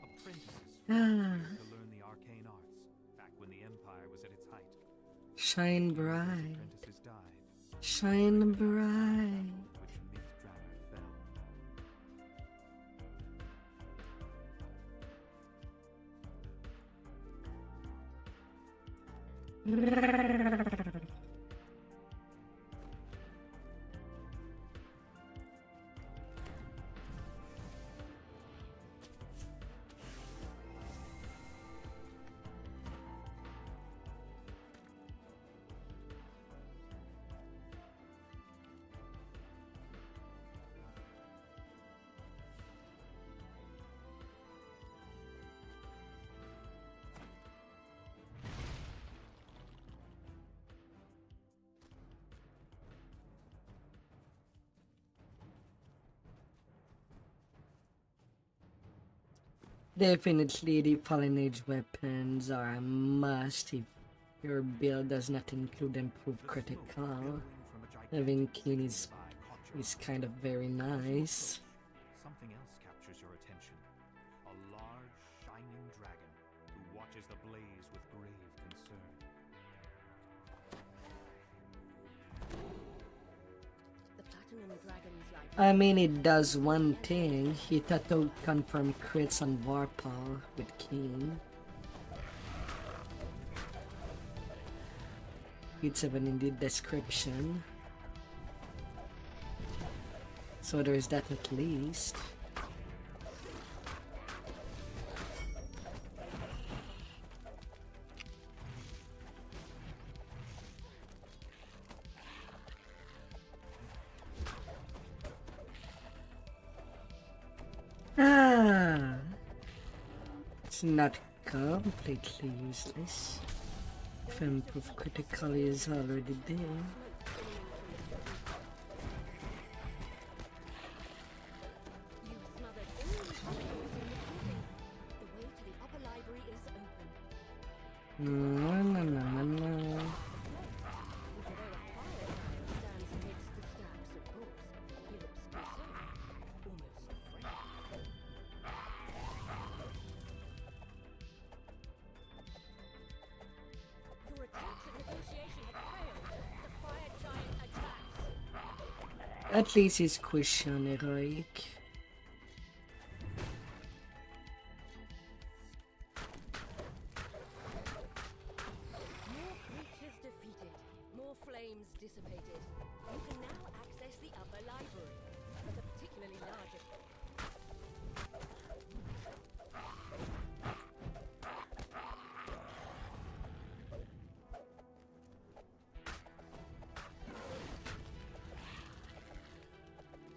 Apprentices to learn the arcane arts back when the Empire was at its height. Shine Those bright, apprentices died, shine bright. which Mythdrana fell. Definitely the Fallen Age weapons are a must if your build does not include improved critical. Having Keen is kind of very nice. Something else captures your attention. A large, shining dragon who watches the blaze with grave concern. The Platinum Dragon's life. I mean, it does one thing. Hit auto confirm crits on Warpaw with Keen. It's even in the description. So there's that at least. It's not completely useless. If improved critical is already there. You've smothered all the systems in the building. The way to the upper library is open. No, no, no, no, no. Even though a fire stands amidst the stacks of books, he looks concerned, almost afraid. Your attempts at negotiation have failed. The fire giant attacks. At least he's question heroic. anticipated. You can now access the upper library, but the particularly large.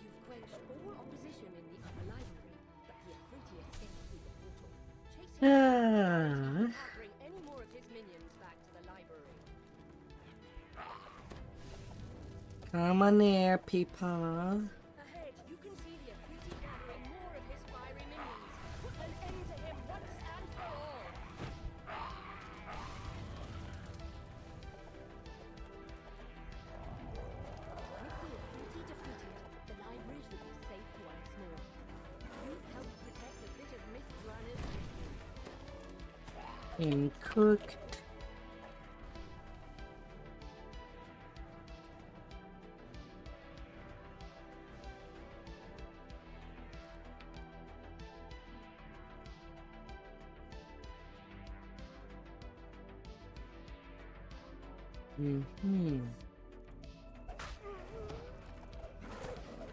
You've quenched all opposition in the upper library, but the Afriti escaped through the portal. Chase him down. He can't bring any more of his minions back to the library. Come on here, people. Ahead, you can see the Afriti gathering more of his fiery minions. Put an end to him once and for all. With the Afriti defeated, the library should be safe once more. You've helped protect a bit of Mythdrana's history. And cooked.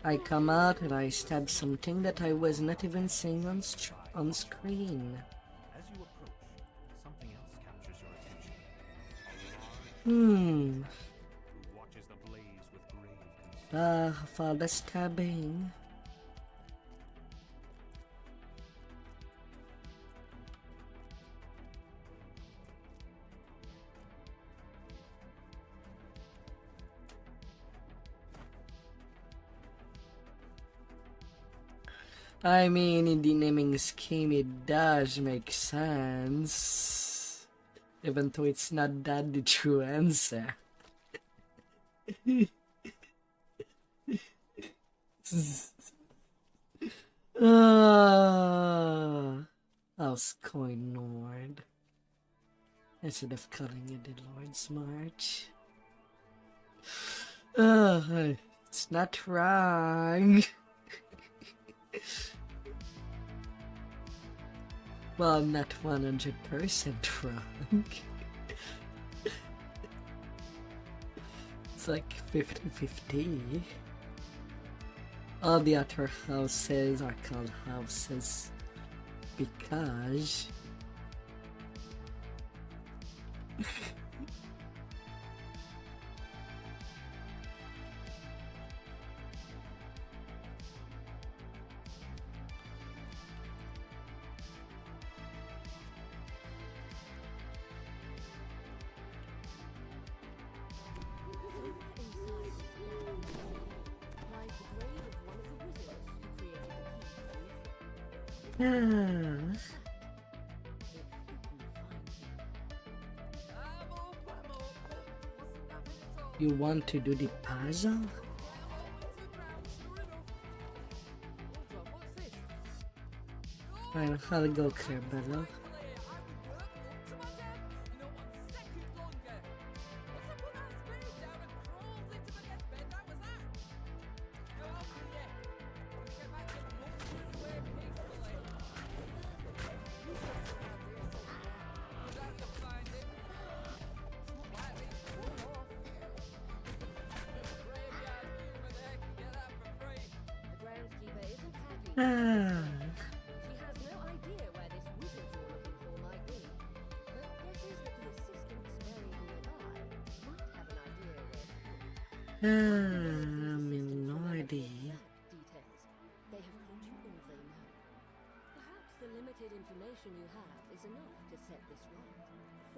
I come out and I stab something that I was not even seeing on screen. As you approach, something else captures your attention. Who watches the blaze with grave concern. For the stabbing. I mean, in the naming scheme, it does make sense. Even though it's not that the true answer. House Coin Lord. Instead of calling it the Lord's March. It's not wrong. Well, not 100% wrong. It's like 50-50. All the other houses are called houses because you want to do the puzzle? Fine, I'll go clear below. She has no idea where this wizard you're looking for might be, but guesses that the assistants buried nearby might have an idea where I'm in no idea. details. They have told you all they know. Perhaps the limited information you have is enough to set this right.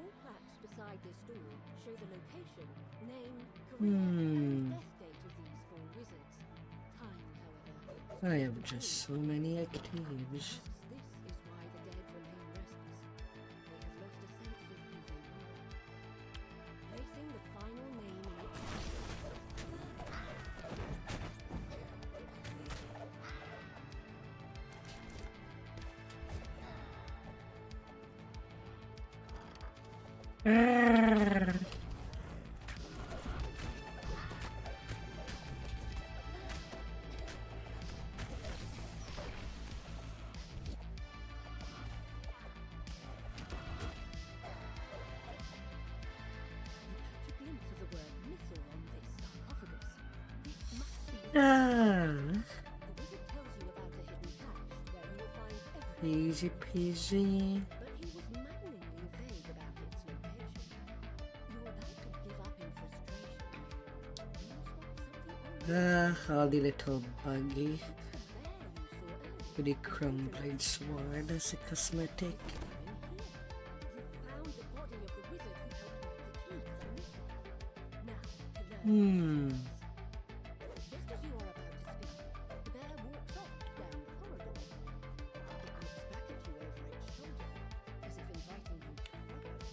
4 plaques beside this door show the location, name, career, and death date of these 4 wizards. Time, however, I have just so many actives. this is why the dead remain restless. They have lost a sense of who they were. Placing the final name in its a glimpse of the word missile on this. Ah, The wizard tells you about a hidden cache where you will find everything. easy peasy. But he was maddeningly vague about its location. You were about to give up in frustration. When you spot something unusual. All the little buggy It's the bear you saw earlier. with the crumbled sword as a cosmetic. In here, you found the body of the wizard who helped make the key to the missile. Now, to learn just as you are about to speak, the bear walks off down the corridor. It looks back at you over its shoulder,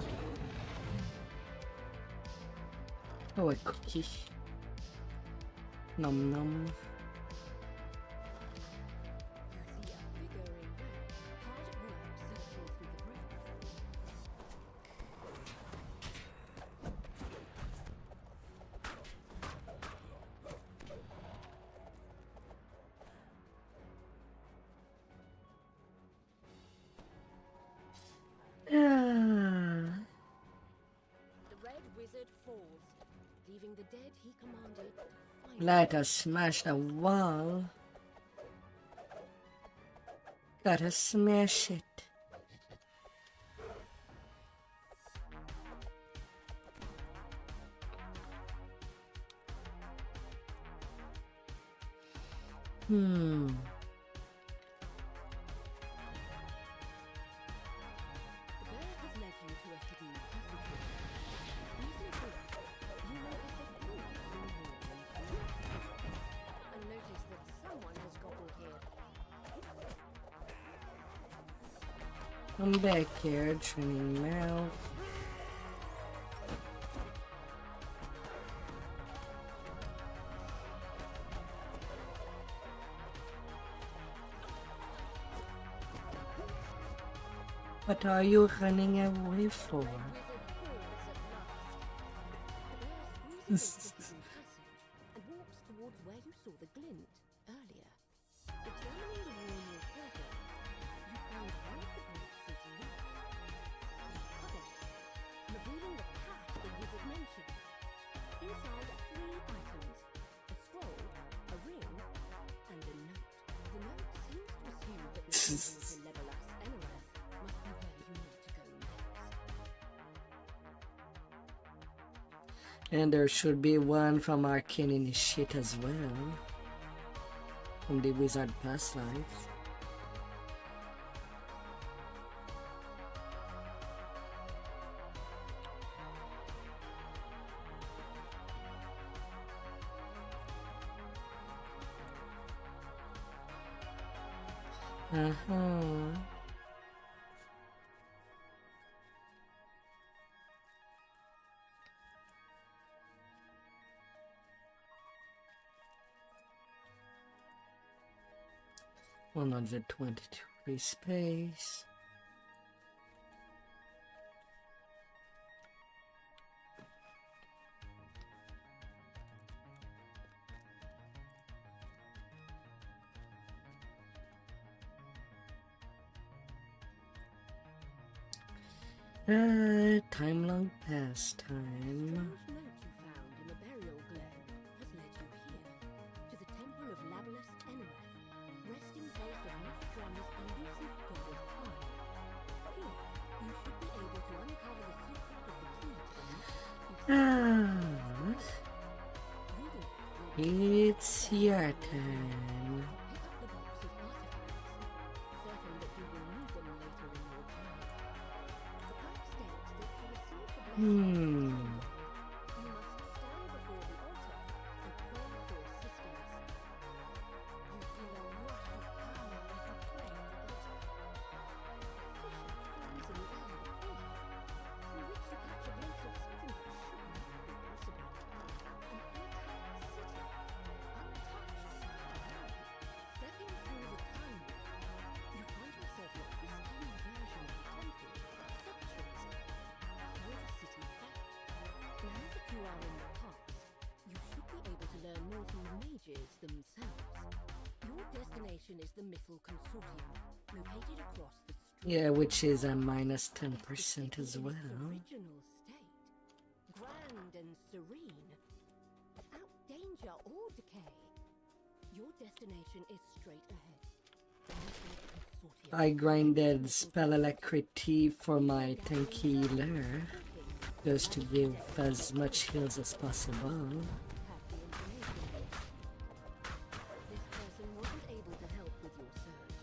as if inviting you to follow. Oh, a cookie. Nom nom. You see a figure in red, hard at work searching through the graves. Ah. The red wizard falls, leaving the dead he commanded to find Let us smash the wall. Gotta smash it. Hmm. The bear has led you to a hidden passageway. Using this, you notice a door in the wall and notice that someone has gobbled here. Come back here, training mouth. What are you running away for? Wizard falls at last. The bear squeezes into the hidden passage and walks towards where you saw the glint earlier. Examining the wall more carefully, you find one of the bricks is loose. Other, revealing the cache the wizard mentioned. Inside are 3 items: a scroll, a ring, and a note. The note seems to assume that the entrance to Legolas Enerath must be where you need to go next. And there should be one from Arcane Initiate as well. From the Wizard Past Life. Uh-huh. $122 space. Time long past time. Strange note you found in the burial glen has led you here, to the temple of Legolas Enerath, resting place of Mithran's elusive god of time. Here, you should be able to uncover the secret of the key to the missile. Ah, Reading it will it's your turn. pick up the box of artifacts, certain that you will need them later in your journey. The card states that to receive the blessing, you must stand before the altar and pray for assistance. You feel a rush of power as you pray at the altar. A fissure forms in the air before you, through which you catch a glimpse of something that should not be possible. An intact city, untouched somehow. Stepping through the time loop, you find yourself in a pristine version of the temple, sumptuous. How the city felt. Now that you are in the past, you should be able to learn more from the mages themselves. Your destination is the Mythal Consortium, located across the street. Yeah, which is a minus 10% as well. Original state, grand and serene, without danger or decay. Your destination is straight ahead. The mission consortium. I grinded spell alacrity for my tanky healer just to give as much heals as possible. Have the information. This person wasn't able to help with your search.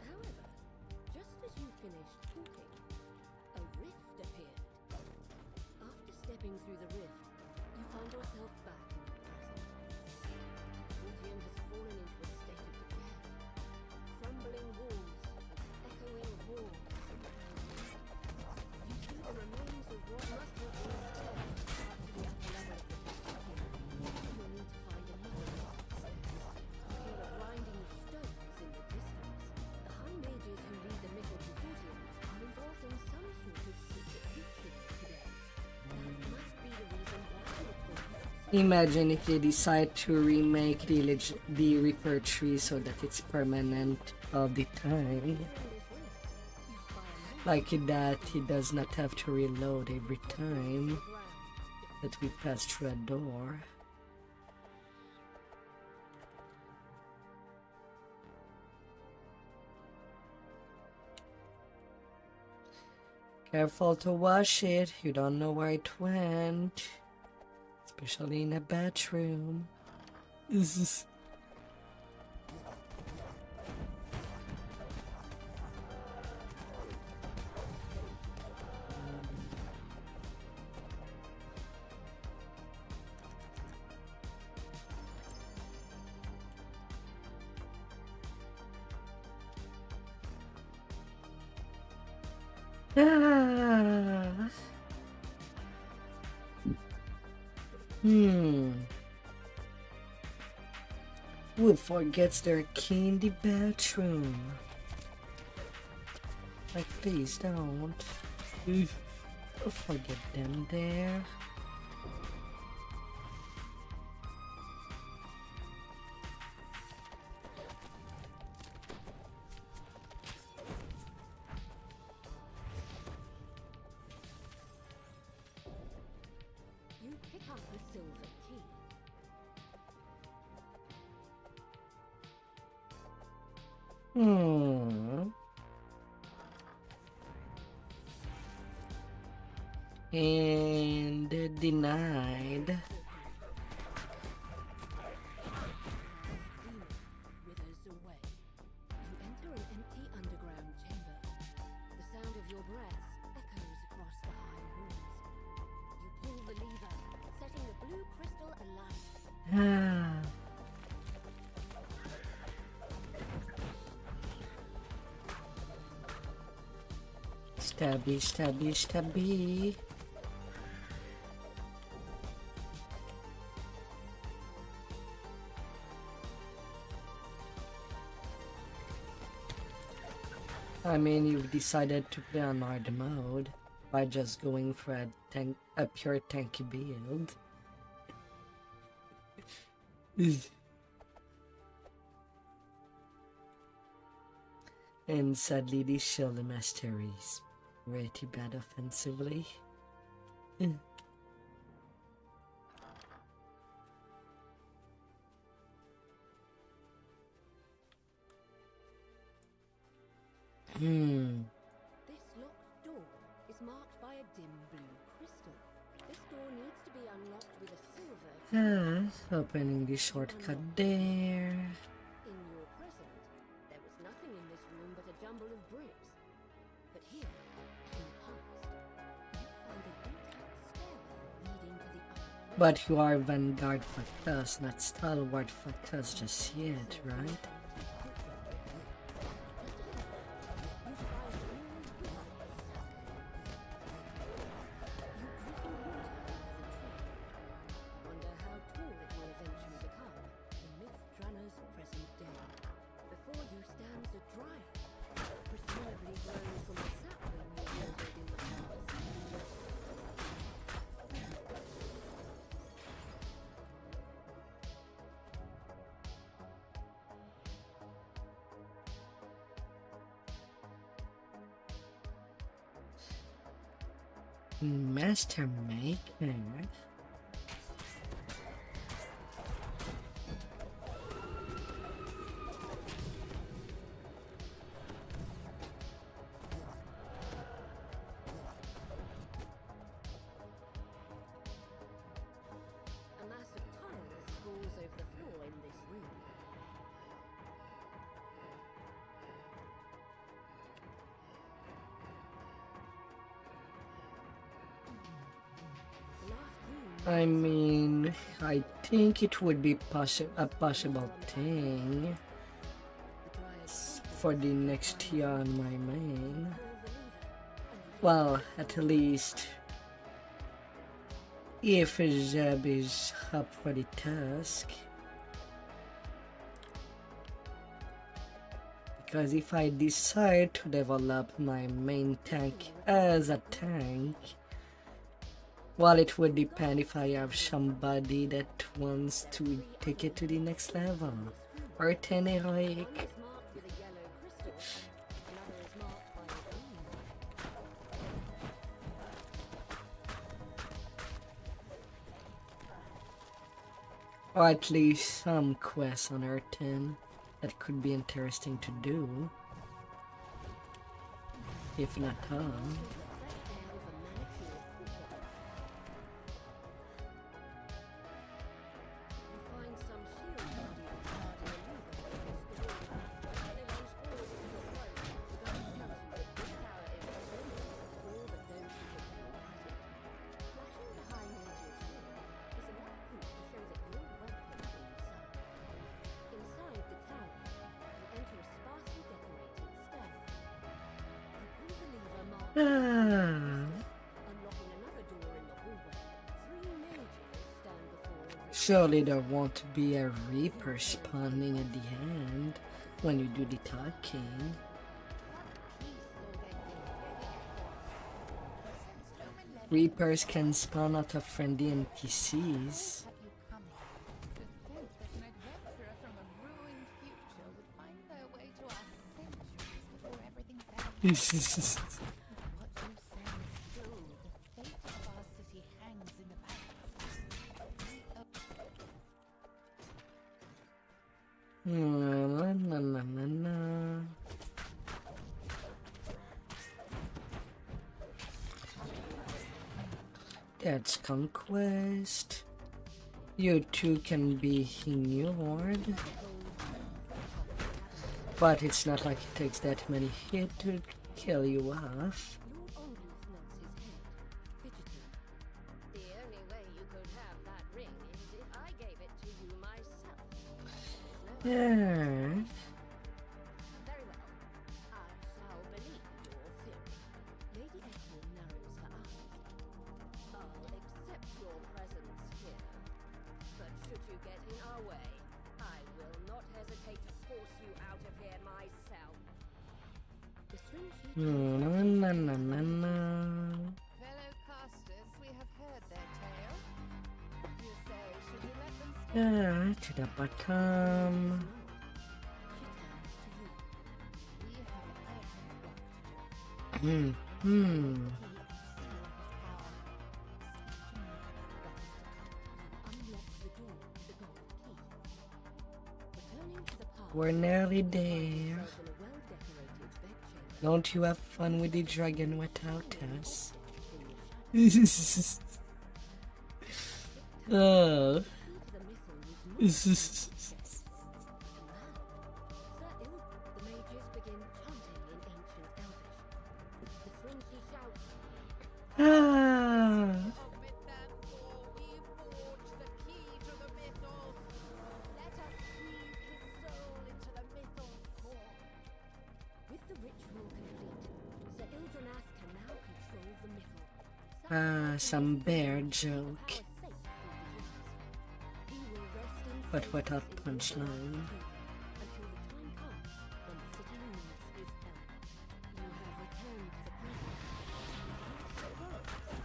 However, just as you finished talking, a rift appeared. After stepping through the rift, you find yourself back in the present. Consortium has fallen into a state of decay. Crumbling walls, echoing halls surround you. You see the remains of what must have been stairs up to the upper level of the consortium. You'll need to find another stairs. You hear a grinding of stones in the distance. The high mages who lead the Mythic Consortium are involved in some sort of secret ritual today. That must be the reason why the police. Imagine if they decide to remake the Reaper tree so that it's permanent all the time. Like that, he does not have to reload every time that we pass through a door. Careful to wash it, you don't know where it went. Especially in a bathroom. This is... Ah. Who forgets their key in the bathroom? Like, please don't. Don't forget them there. You pick up a silver key. And denied. Demon withers away. You enter an empty underground chamber. The sound of your breaths echoes across the high walls. You pull the lever, setting the blue crystal alight. Stabby, stabby, stabby. I mean, you've decided to play on hard mode by just going for a pure tanky build. And sadly, the shield mastery is pretty bad offensively. This locked door is marked by a dim blue crystal. This door needs to be unlocked with a silver. Opening the shortcut there. In your present, there was nothing in this room but a jumble of bricks. But here, in the past, you found an intact stairwell leading to the upper floor. But you are Vanguard Factus, not Stalwart Factus just yet, right? Wonder how tall it will eventually become in Mythdrana's present day. Before you stands a dryad, presumably grown from a sapling you wielded in the past. Master Maker. A mass of tiles sprawls over the floor in this room. The last room I mean, I think it would be a possible thing the dryad for the next year on my main. pull the lever, Well, at least if Zeb is up for the task. Because if I decide to develop my main tank as a tank, well, it would depend if I have somebody that wants to take it to the next level. Or 10 heroic. one is marked with a yellow crystal, another is marked by a green. Or at least some quests on Earth 10 that could be interesting to do. If not all. Ah, Unlocking another door in the hallway, 3 mages stand before a rich surely there won't be a Reaper spawning at the end when you do the talking. Reapers can spawn out of friendly NPCs. Have you come to think that an adventurer from a ruined future would find their way to us centuries before everything fell? What you say is true. The fate of our city hangs in the balance. Na, na, na, na, na. That's conquest. You two can be ignored. But it's not like it takes that many hits to kill you off. Lord Ongus nods his head, fidgeting. The only way you could have that ring is if I gave it to you myself. Yeah. Very well. I shall believe your theory. Lady Echo narrows her eyes. I'll accept your presence here. But should you get in our way, I will not hesitate to force you out of here myself. The string she Na, na, na, na, na. Fellow casters, we have heard their tale. You say, should we let them stay? To the bottom. she turns to you. We have urgent work to do. Hmm. Unlock the door with the gold key. Returning to the path, We're nearly there. yourself in a well-decorated bedchamber. Don't you have fun with the dragon without us? In the Oh. key to the missile was not Ah. Sir Ill, the mages begin chanting in ancient Elvish. The Fringy shouts, Ah. Of Mithanfor we forge the key to the mythos. Let us weave his soul into the mythos core. with the ritual complete, Sir Ildranath can now control the mythal. Some bear joke. Power safe through the years. He will rest in But safety without in the punchline. until the time comes when the city needs his help. You have returned to the present.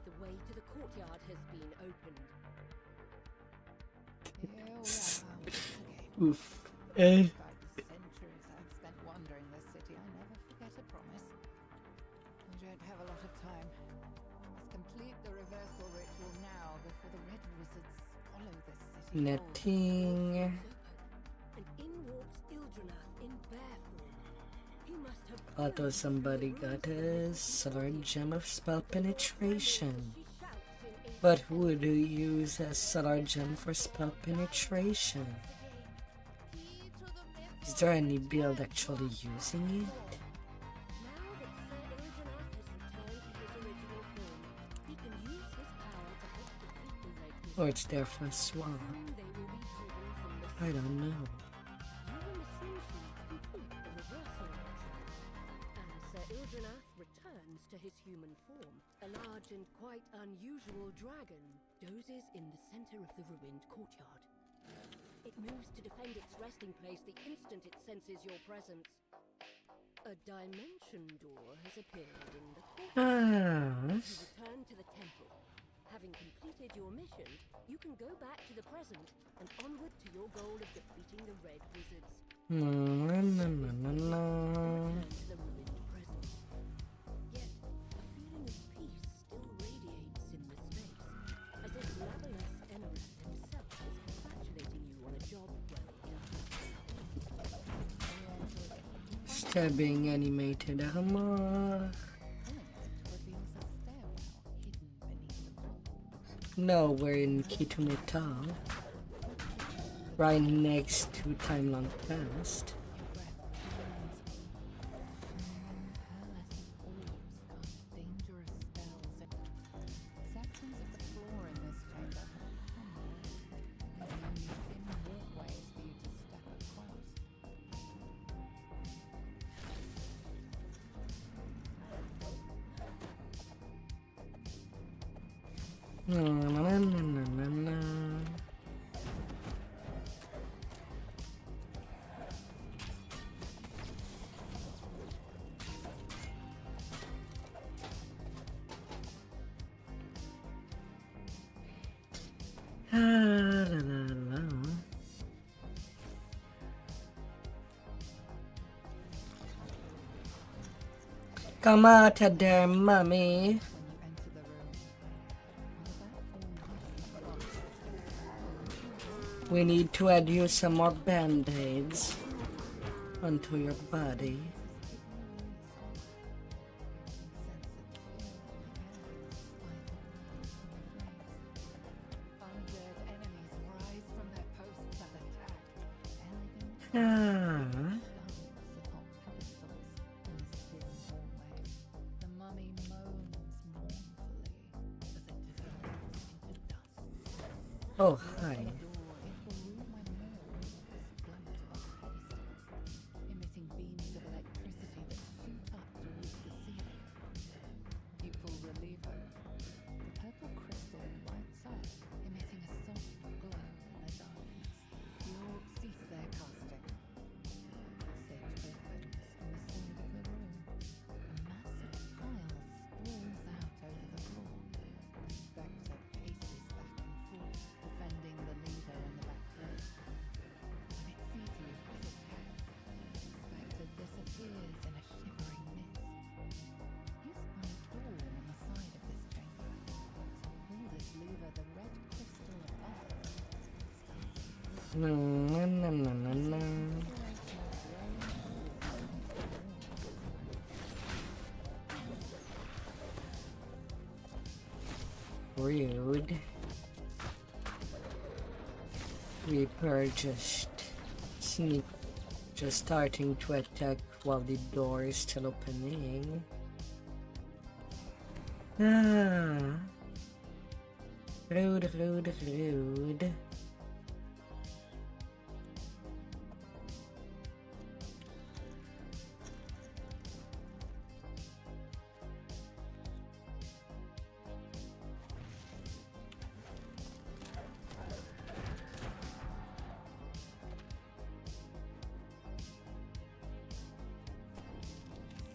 The way to the courtyard has been opened. Here we are. Oof. Despite the centuries I've spent wandering this city, I never forget a promise. We don't have a lot of time. Let's complete the reversal ritual now before the red wizards follow this city whole. Nothing. And in walks Ildranath in bear form. He must have Although somebody got a solar gem of spell penetration. she shouts in ancient But who would use a solar gem for spell penetration? Is there any build actually using it? Now that Sir Ildranath has returned to his original form, he can use his power to help defeat the Red Wizards. Or it's there for a swap? Soon they will be driven from the I don't know. You and the Srimshi complete the reversal ritual, and Sir Ildranath returns to his human form. A large and quite unusual dragon dozes in the center of the ruined courtyard. It moves to defend its resting place the instant it senses your presence. A dimension door has appeared in the courtyard. Ah. You return to the temple. Having completed your mission, you can go back to the present and onward to your goal of defeating the Red Wizards. Na, na, na, na, na. Return to the ruined present. Yet, a feeling of peace still radiates in the space, as if Labalus Enerath himself is congratulating you on a job well done. Stabbing animated armor. Reveals a stairwell hidden beneath the floor. No, we're in Kitumita. Right next to Time Long Past. Dangerous spells. Sections of the floor in this chamber have only thin walkways for you to step across. Na, na, na, na, na, na. Ah, la, la, la. Come out of there, mommy. When you enter the room, on the back wall, We need to add you some more band-aids onto your body. undead enemies rise from their posts and attack. Elegant Ah, dance upon pedestals in the dim hallway. The mummy moans mournfully as it dissolves into dust. oh hi. Door into a room where more walls float on pedestals, emitting beams of electricity that shoot up towards the ceiling. You pull the lever. The purple crystal lights up, emitting a soft glow in the darkness. The orcs cease their casting. The passage opens in the side of the room. A massive tile sprawls out over the floor. The spectre paces back and forth, defending the lever in the back wall. When it sees you as it attacks, the spectre disappears in a shivering mist. You spy a door on the side of this chamber. So pull this lever, the red crystal above it starts to Na, na, na, na, na. Rude. Reaper just starting to attack while the door is still opening. Ah. Rude, rude, rude.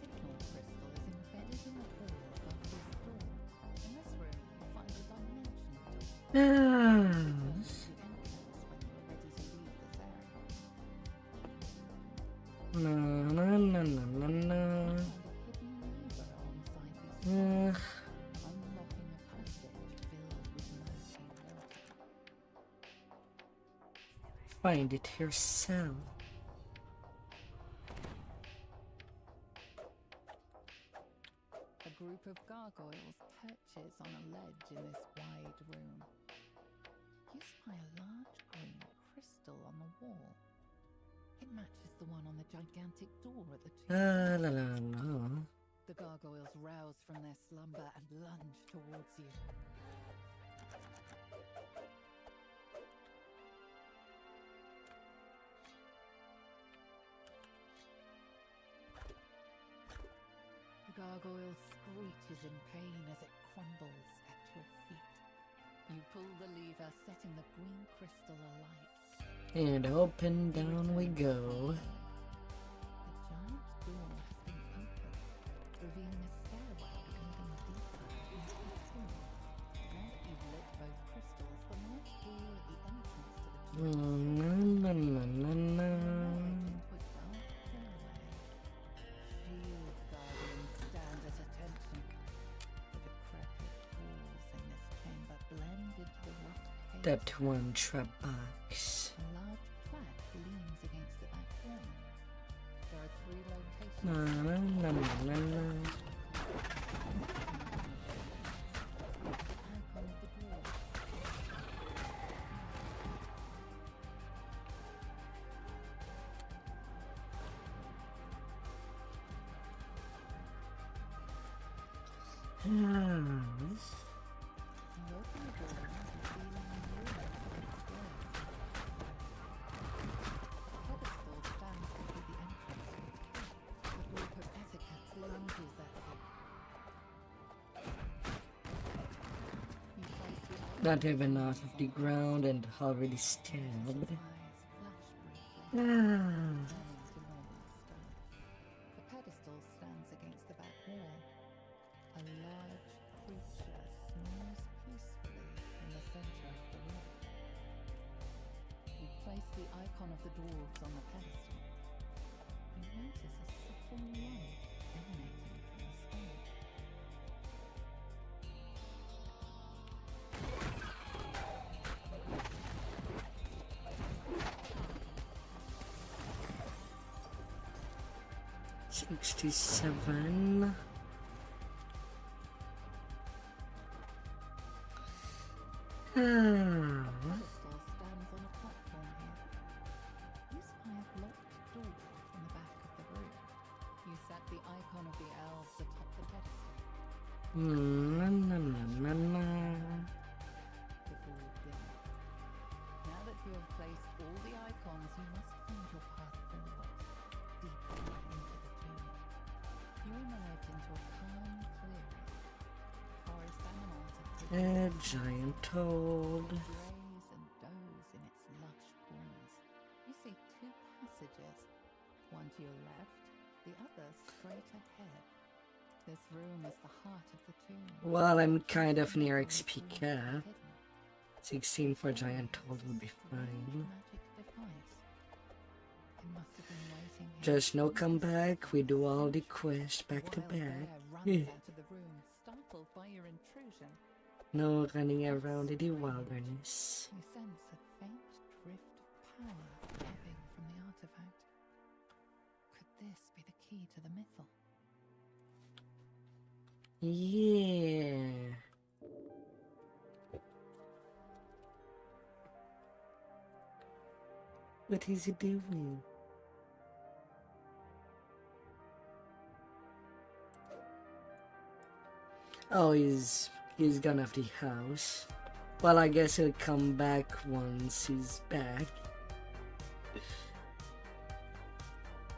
signal crystal is embedded in the wall above this door. In this room, you'll find a dimension door. Ah. The entrance when you're ready to leave this area. Uh, unlocking a passage filled with murky water. find it yourself. A group of gargoyles perches on a ledge in this wide room. You spy a large green crystal on the wall. It matches the one on the gigantic door at the tomb. La la la. The gargoyles rouse from their slumber and lunge towards you. The gargoyle screeches in pain as it crumbles at your feet. You pull the lever, setting the green crystal alight. And up and down we go. The giant door has been opened, revealing a stairwell leading deeper into the tomb. Now that you've lit both crystals, the large door at the entrance to the tomb Na, na, na, na, na. into a dark hallway. Shield guardians stand at attention. The decrepit walls in this chamber blend into the rough haze. That one trap box. A large plaque leans against the back wall. There are 3 locations. Na, na, na, na, na. Icon of the door. Ah. You open the door, revealing a mirror for the square. A pedestal stands before the entrance. A group of ethicats lunges at you. You place the eye Not even out of the ground and already stabbed. eyes flash briefly, Ah. turning to normal stone. The pedestal stands against the back wall. A large creature snores peacefully in the center of the room. You place the icon of the dwarves on the pedestal. You notice a subtle light emanating from the stone. $67. Ah. Pedestal stands on a platform here. You spy a blocked door in the back of the room. You set the icon of the elves atop the pedestal. Na, na, na, na, na. Before dinner. Now that you have placed all the icons, you must find your path forward, deeper into the tomb. You emerge into a calm clearing. Forest animals have A giant toad. graze and doze in its lush corners. You see 2 passages, one to your left, the other straight ahead. This room is the heart of the tomb. Well, I'm kind of near XP Room cap. hidden. 16 for giant toad will be fine. Magic device. It must have been waiting here. Just no comeback. We do all the quests back to Wild back. bear runs out of the room, startled by your intrusion. No running around in the wilderness. You sense a faint drift of power ebbing from the artifact. Could this be the key to the mythal? Yeah. What is he doing? Oh, he's gone off the house. Well, I guess he'll come back once he's back.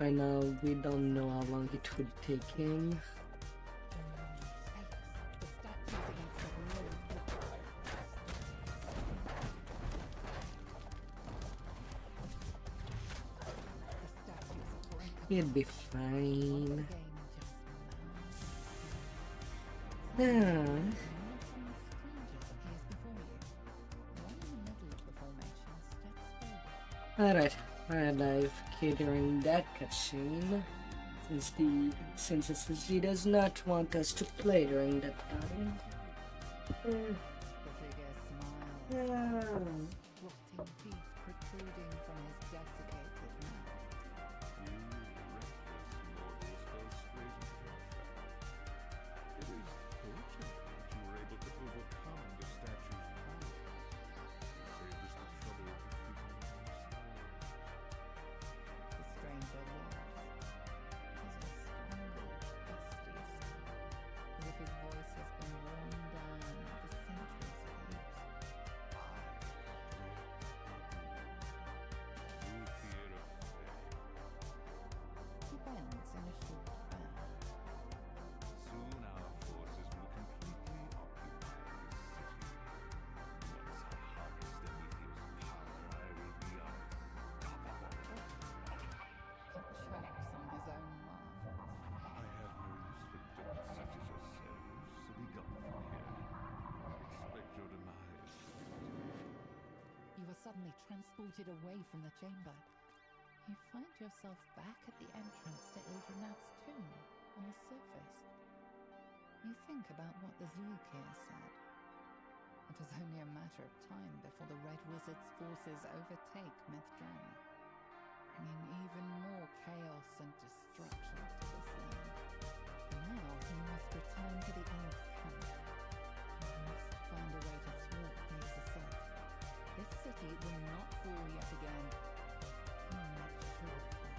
Right now, we don't know how long it would take him. He'll be fine. Yeah. Alright, live catering that cutscene. Since he does not want us to play during that time. The figure smiles, rotting teeth protruding from his desiccated mouth. You reckless mortals fell straight into their trap. It is fortunate that you were able to overcome the statue's power. It saved us the trouble of defeating it ourselves. The stranger laughs. His a spangled, dusty sound, as if his voice has been worn down over centuries of use. He bends in a short bow. Soon our forces will completely occupy this city. Once I harness the meteor's power, I will be unstoppable. He chokes on his own laugh. I have no use for dogs such as yourselves, so be gone from here. Expect your demise to be today. You are suddenly transported away from the chamber. You find yourself back at the entrance to Ildrenat's tomb on the surface. You think about what the Zulkir said. It is only a matter of time before the Red Wizard's forces overtake Mithran, bringing even more chaos and destruction to this land. Now he must return to the Elves' camp. He must find a way to thwart May's assault. This city will not fall yet again. He makes sure of that.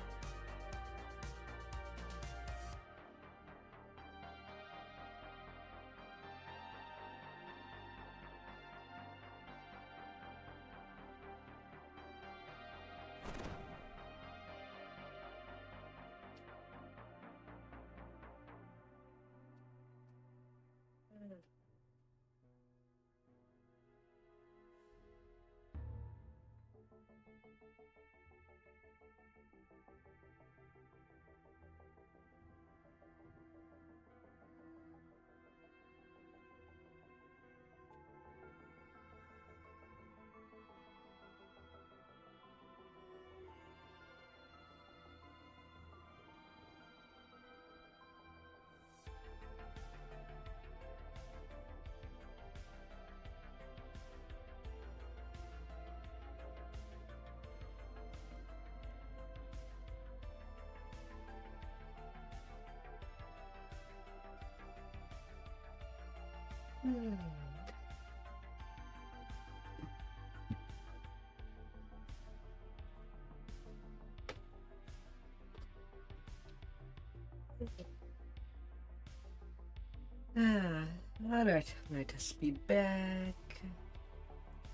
Alright, let us be back.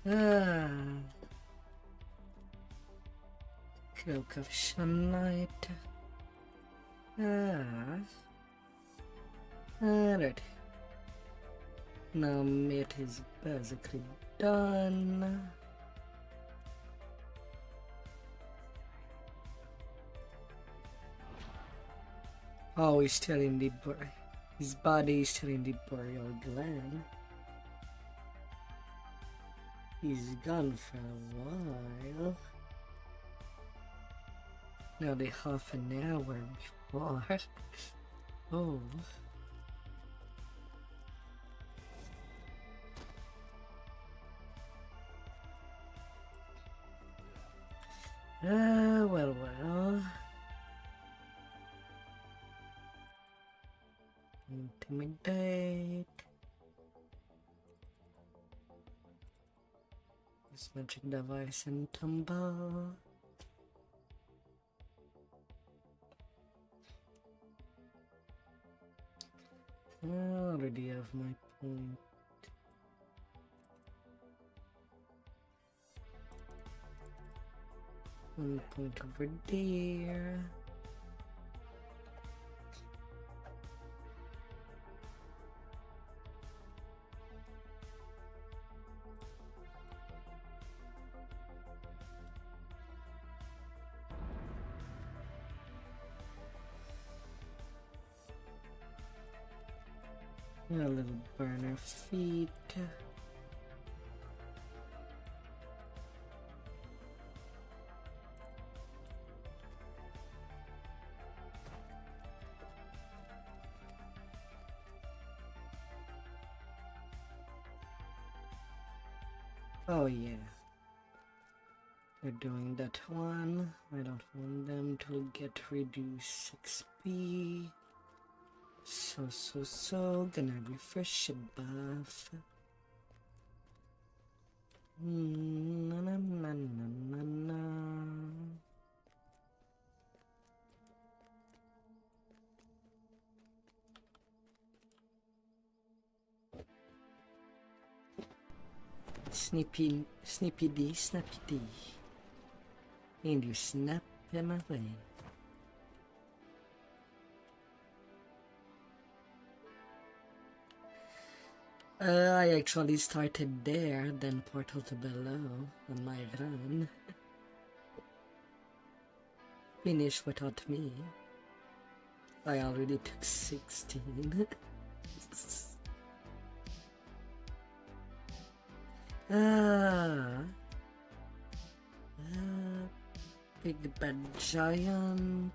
Ah, Cloak of Sunlight. Alright. Now it is basically done. Oh, he's still in the his body is still in the burial gland. He's gone for a while. Nearly half an hour before. Oh. Well. Intimidate. This magic device and tumble. I already have my point. One point over there. A little burner feet. Oh yeah. We're doing that one. I don't want them to get reduced XP. So gonna refresh a buff. Na na na na na na. Snippy D, Snappy D. And you snap him away. I actually started there, then portal to below on my run. Finish without me. I already took 16. Big bad giant.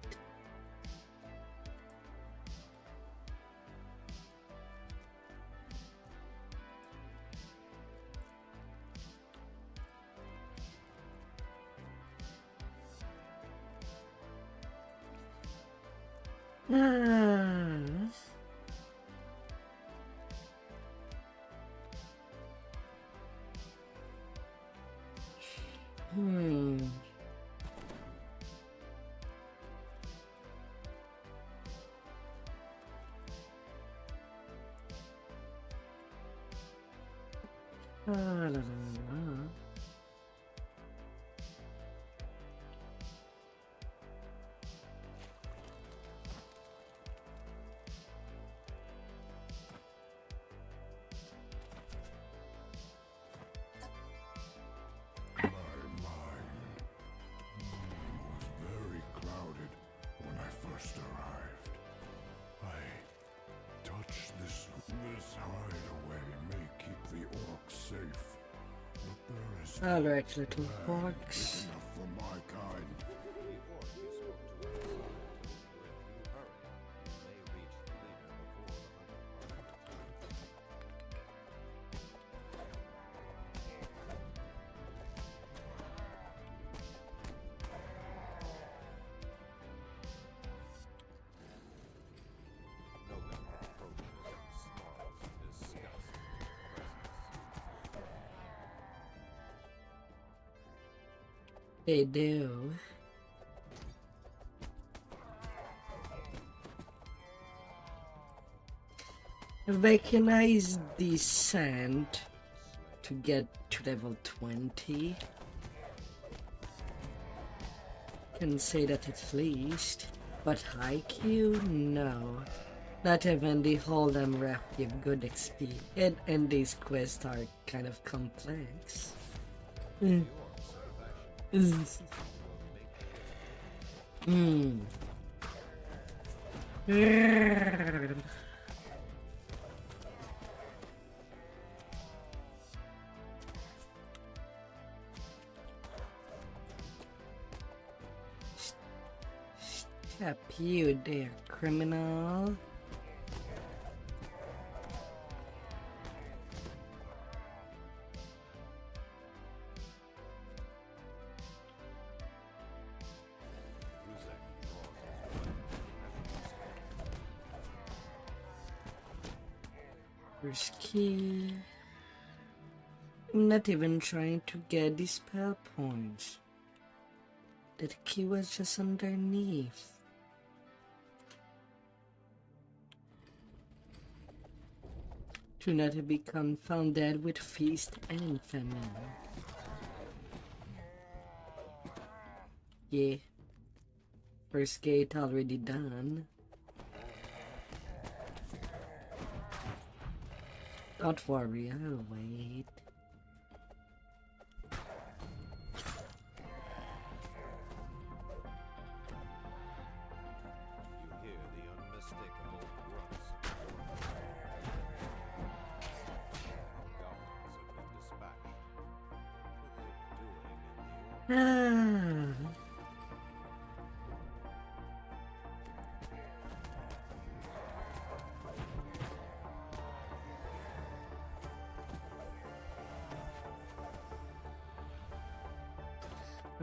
La, la, la. My mind was very clouded when I first arrived. I touched this hideaway may keep the orcs safe, but there is Alright, little not orcs. enough for my kind. They do. Recognize descent to get to level 20. Can say that at least, but high Q, no. Not even the Hold'em rep give good XP, and these quests are kind of complex. Step you there, criminal. First key. I'm not even trying to get the spell points. That key was just underneath. Do not be confounded with feast and famine. Yeah. First gate already done. Don't worry, I'll wait. You hear the unmistakable grunts. Goblins have been dispatched. What they're doing in the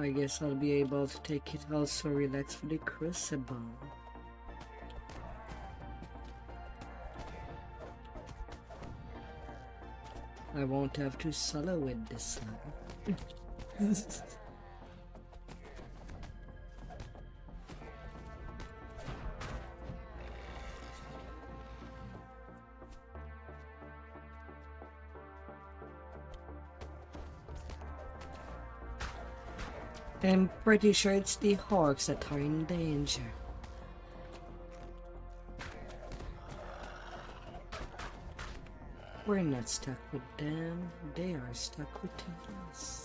I guess I'll be able to take it also relax for the crucible. I won't have to solo with this now. I'm pretty sure it's the Hawks that are in danger. We're not stuck with them, they are stuck with us.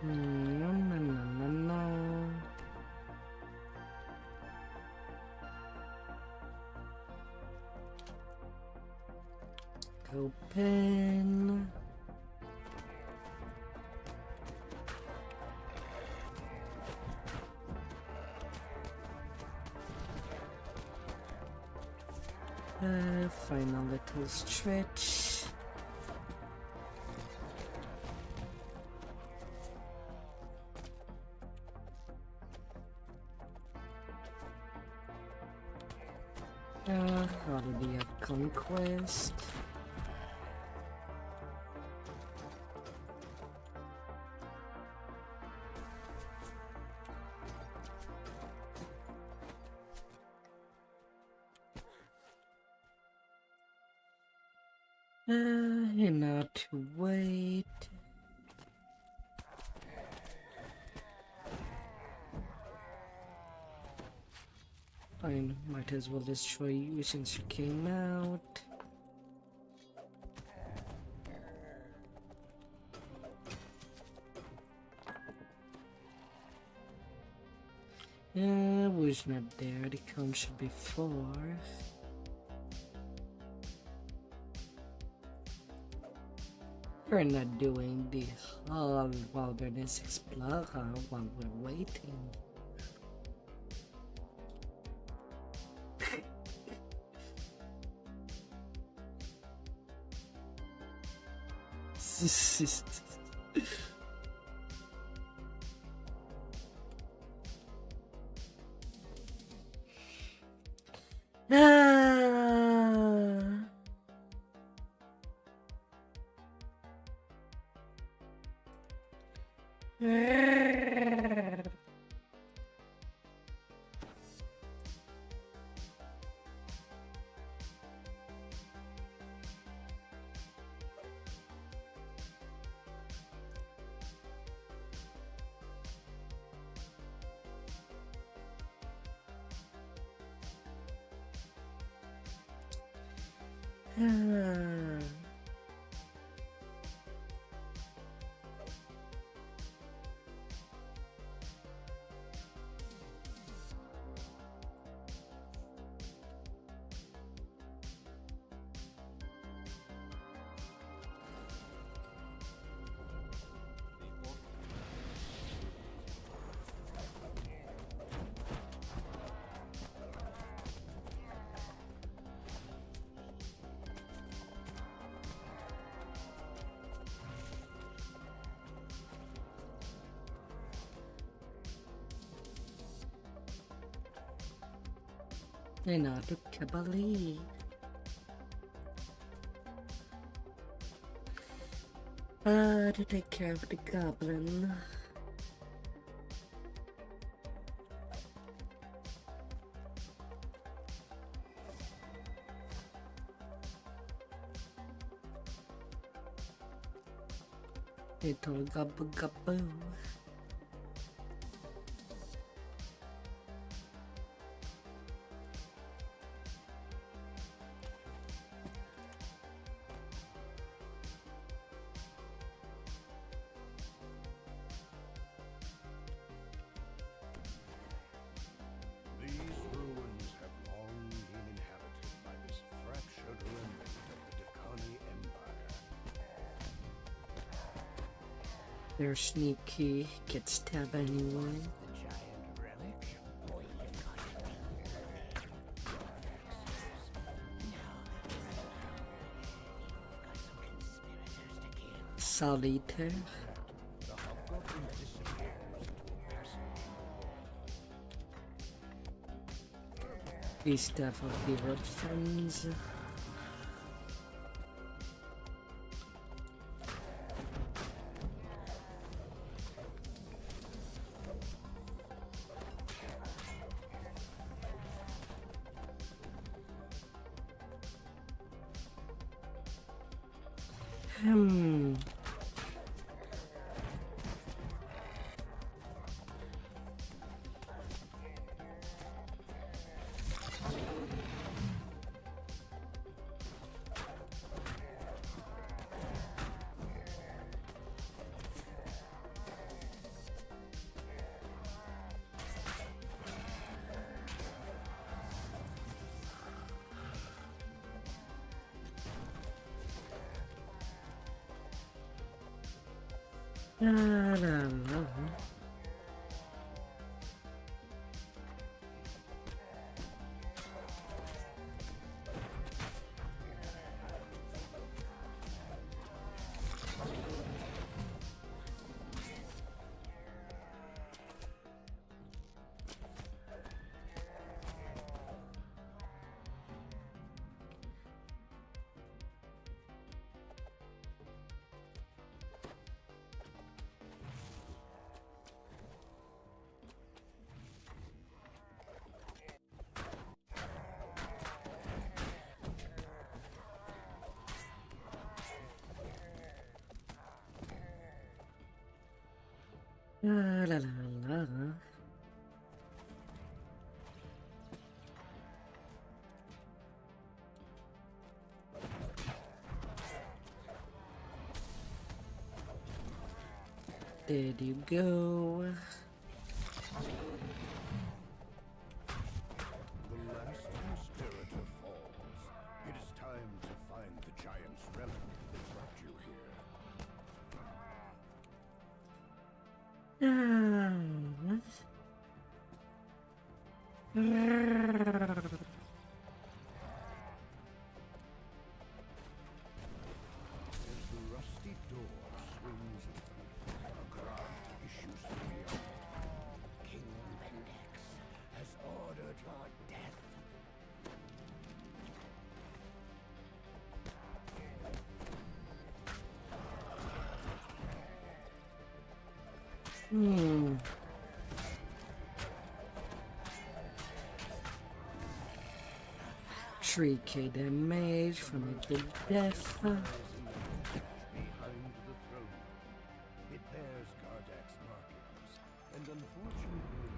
No, no, no, no, no. Open. Final little stretch. Already have conquest. Enough to wait. Fine, might as well destroy you since you came out. Was not there, the count should be 4. We're not doing the whole wilderness explorer while we're waiting. I know to believe. To take care of the goblin. Little gobble gobble. These ruins have long been inhabited by this fractured remnant of the Dakani Empire. They're sneaky, get stabbed anyway. The giant relic? Oh, you've got it. Solitaire. The hobgoblin disappears into a massive These definitely were friends. Hmm. La, la, la. La, la, la, la. There you go. The last conspirator falls. It is time to find the giant's relic that brought you here. As the rusty door swings open, a cry issues from beyond. King Bendex has ordered your death. Hmm. Tricky damage from a good death. Behind the throne. It bears Gardak's markings, and unfortunately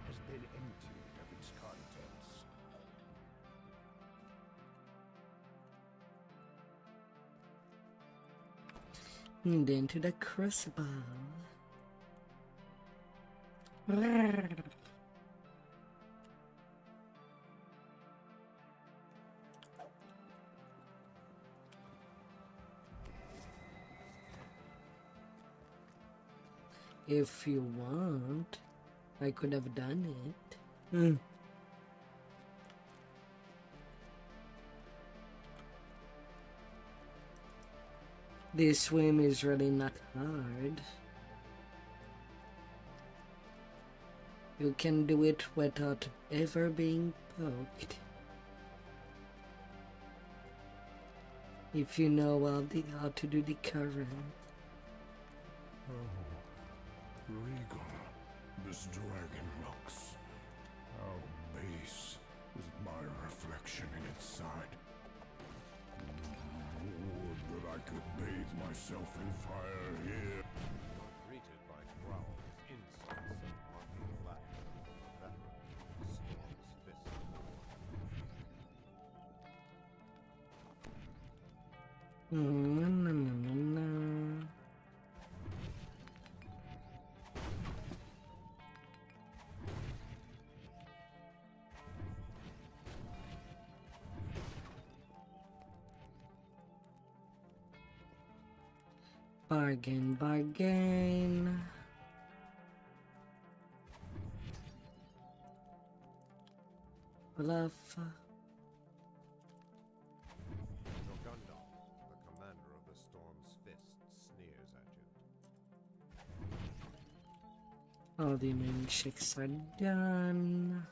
has been emptied of its contents. And into the crucible. If you want, I could have done it. This swim is really not hard. You can do it without ever being poked. If you know how to do the current. Oh, regal, this dragon looks. How base is my reflection in its side. Would that I could bathe myself in fire here. Na, na, na, na, na. Bargain, bargain. Bluff. Jorgundar, the commander of the Storm's Fist, sneers at you. All the main checks are done.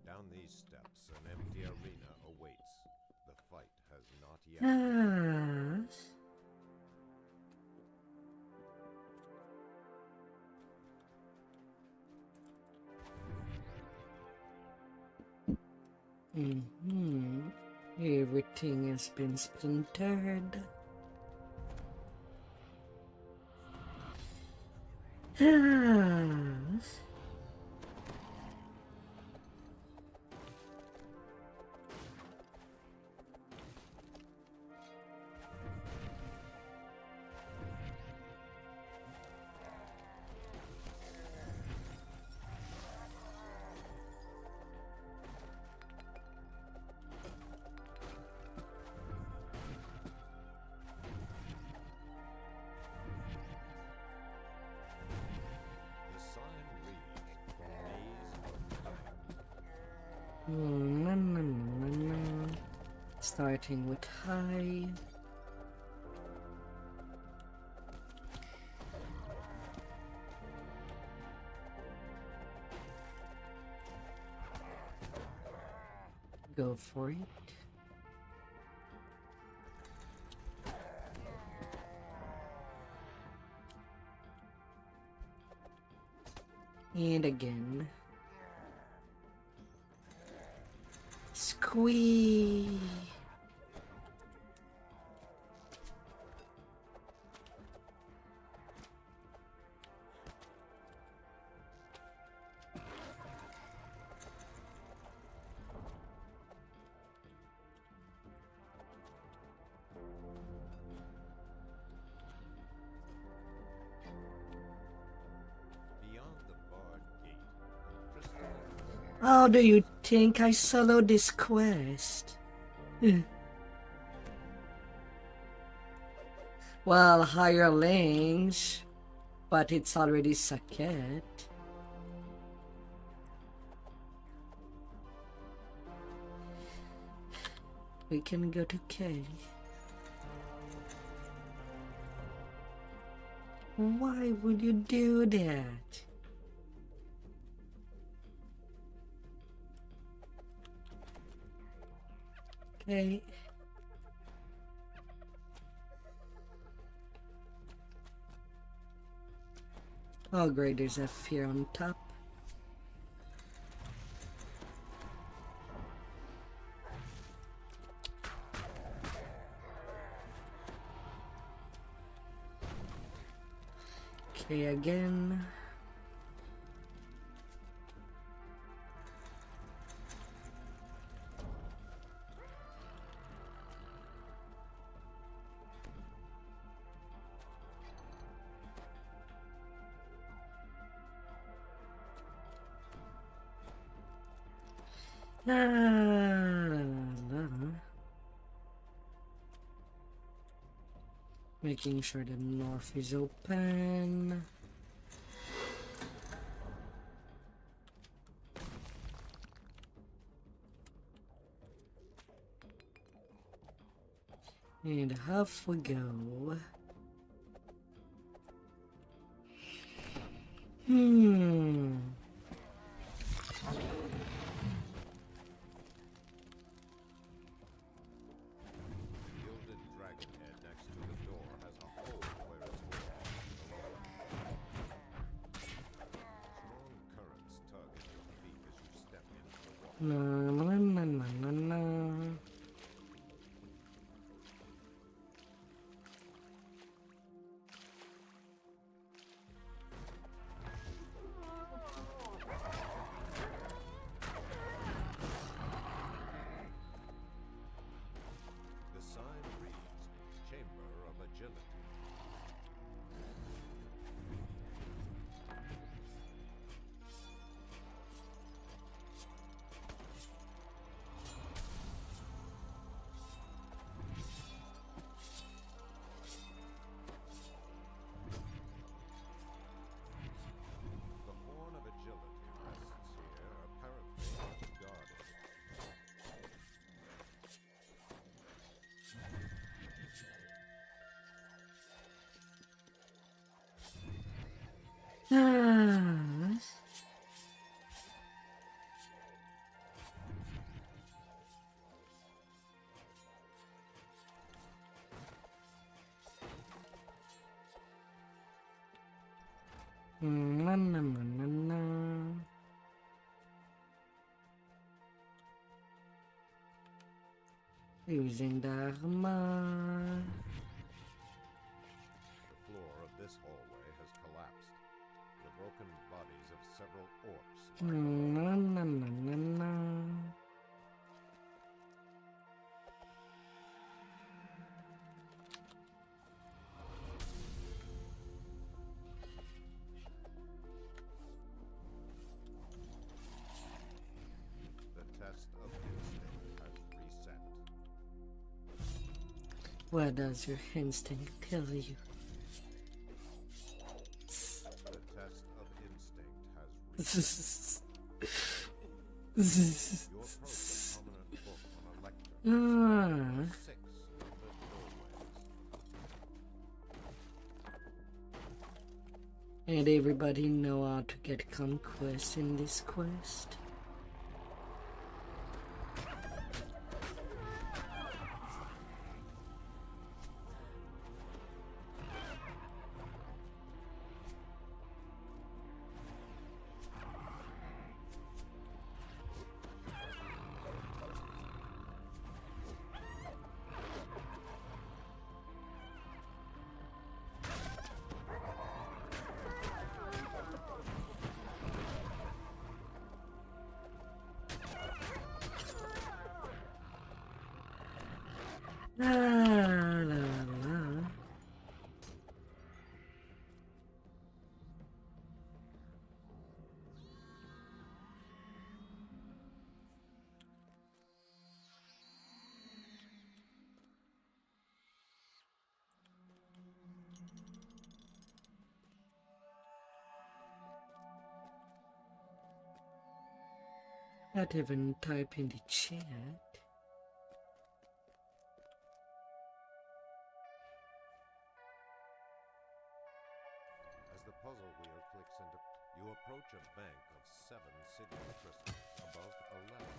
Down these steps, an empty arena awaits. The fight has not yet. Yes. Everything has been splintered. Yes. The sign reads, Maze of Time. Na, na, na, na, na. Starting with high. Go for it. And again. Squee. Beyond the barred gate, crystal. How do you think I soloed this quest? Well, hirelings, but it's already Saket. We can go to K. Why would you do that? Okay. Oh great, there's a fear on top. Okay, again. La, la, la, la. Making sure the north is open. And off we go. The gilded dragon head next to the door has a hole where its belongs. Strong currents tug at your feet as you step into the water. Na, na, na, na, na, na. Ah. Na na na na na. Using the armor. The floor of this hallway has collapsed. The broken bodies of several orcs lie Na na na na na. The test of instinct has reset. What does your instinct tell you? The test of instinct has reset. You approach a prominent book on a lectern. Ah. 6 lit doorways. And everybody know how to get conquest in this quest. La la la. Not even type in the chat. As the puzzle wheel clicks into, you approach a bank of 7 signal crystals above a level.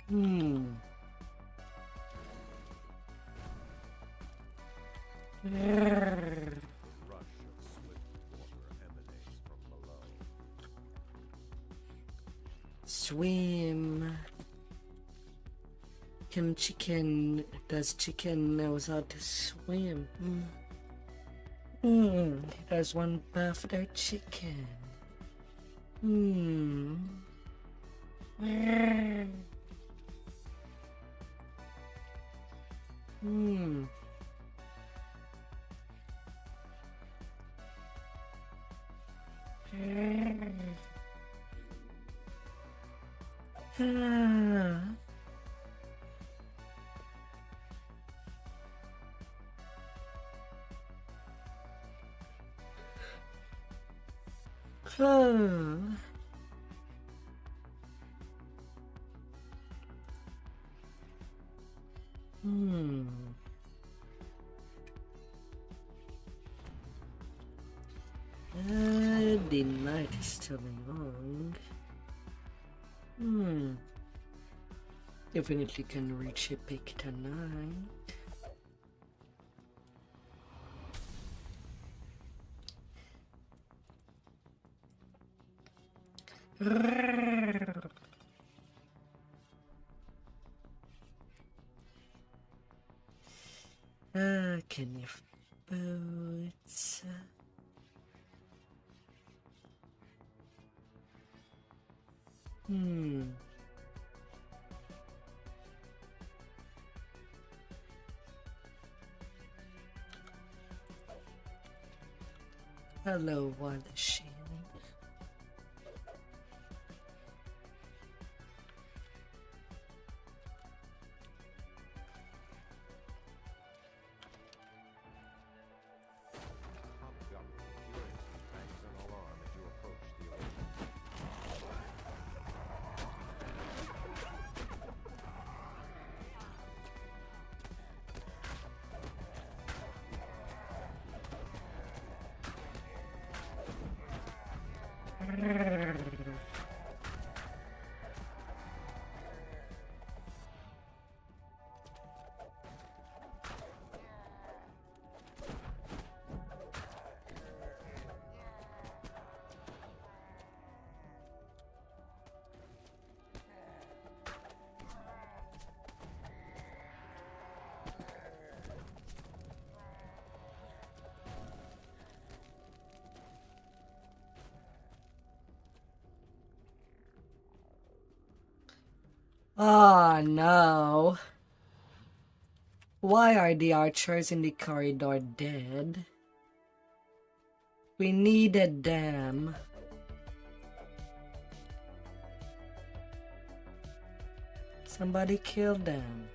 Hmm. A rush of swift water emanates from below. Swim. Can chicken, does chicken knows how to swim? There's one birthday chicken. Hmm. Hmm. Ah. Ah. Hmm. The night is still long. Definitely can reach a peak tonight. Can you boots? Hello, Wild Shield. Oh no. Why are the archers in the corridor dead? We needed them. Somebody killed them.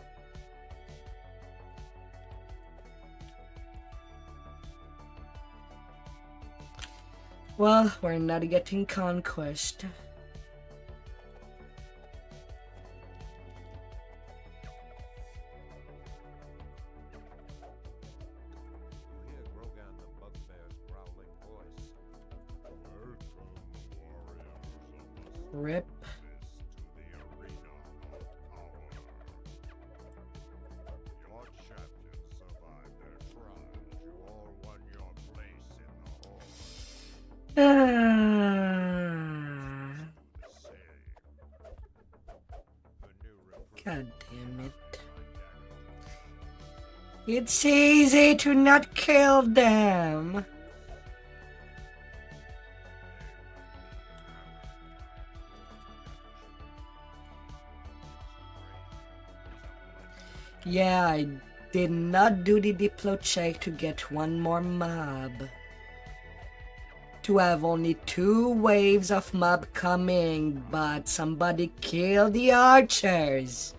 Well, we're not getting conquest. You hear Grogan the Bugbear's growling voice. Welcome, warriors of the Rip. to the arena of power. Your champions survived their trials. You all won your place in the hall. Ah. The same. The new recruit. God damn it. It's easy to not kill them. Yeah, I did not do the Diplo check to get one more mob. To have only 2 waves of mob coming, but somebody killed the archers.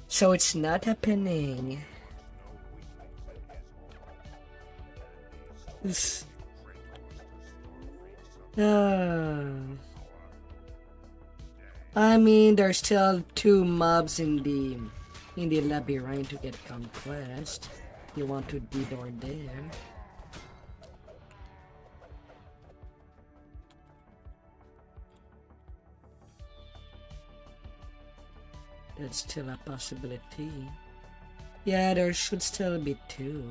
So it's not happening. This- I mean, there's still 2 mobs in the labyrinth to get conquest. You want to detour there. That's still a possibility. Yeah, there should still be 2.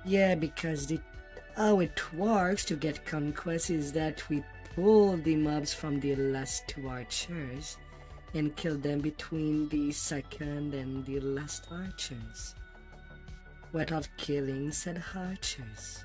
Yeah, because how it works to get conquest is that we pull the mobs from the last 2 archers and kill them between the second and the last archers without killing said archers.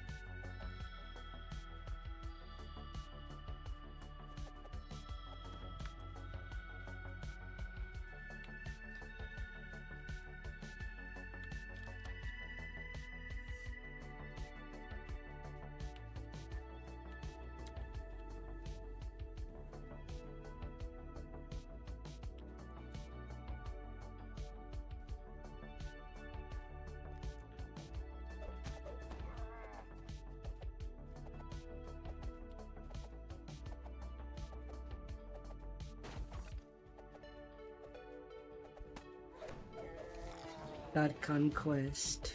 That conquest.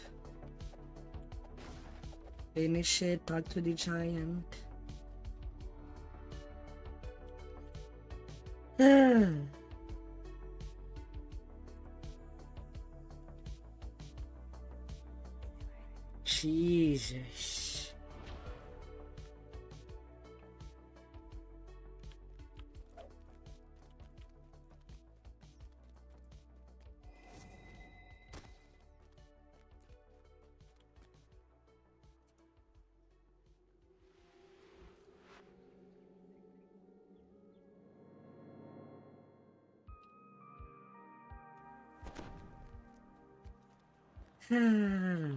Initiate, talk to the giant. Jesus. No.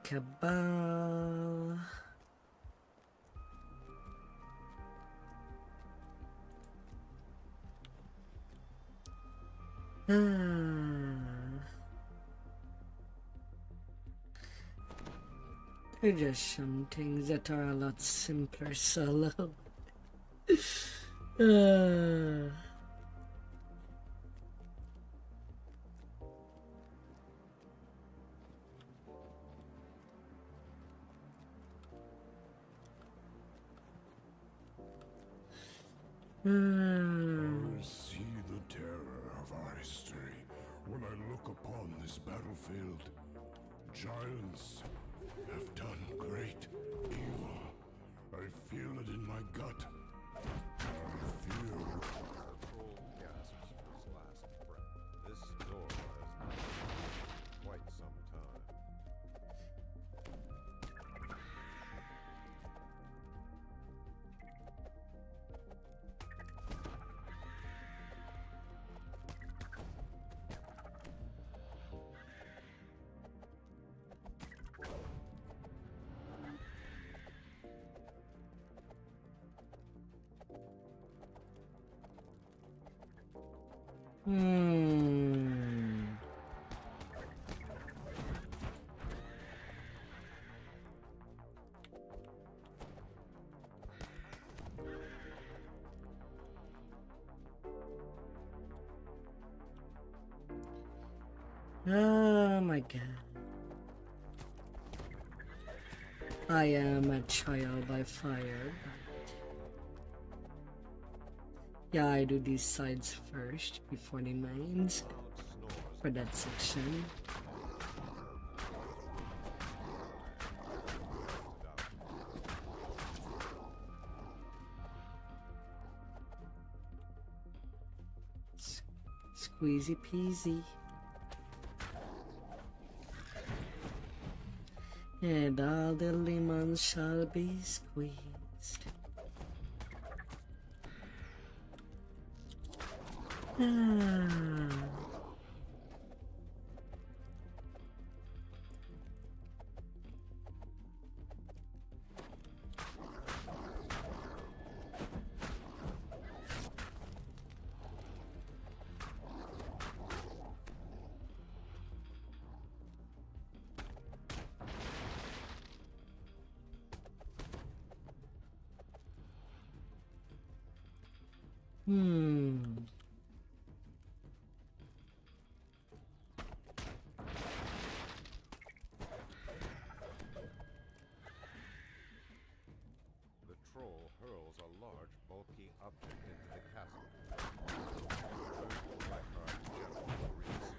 Cabal. There are just some things that are a lot simpler solo. I see the terror of our history when I look upon this battlefield. Giants have done great evil. I feel it in my gut. I feel. Troll gasps for his last breath. This door has been for quite some time. Oh my god. I am a trial by fire. Yeah, I do these sides first before the mines for that section. Squeezy peasy. And all the lemons shall be squeezed. The troll hurls a large, bulky object into the chasm. Blackguard general reads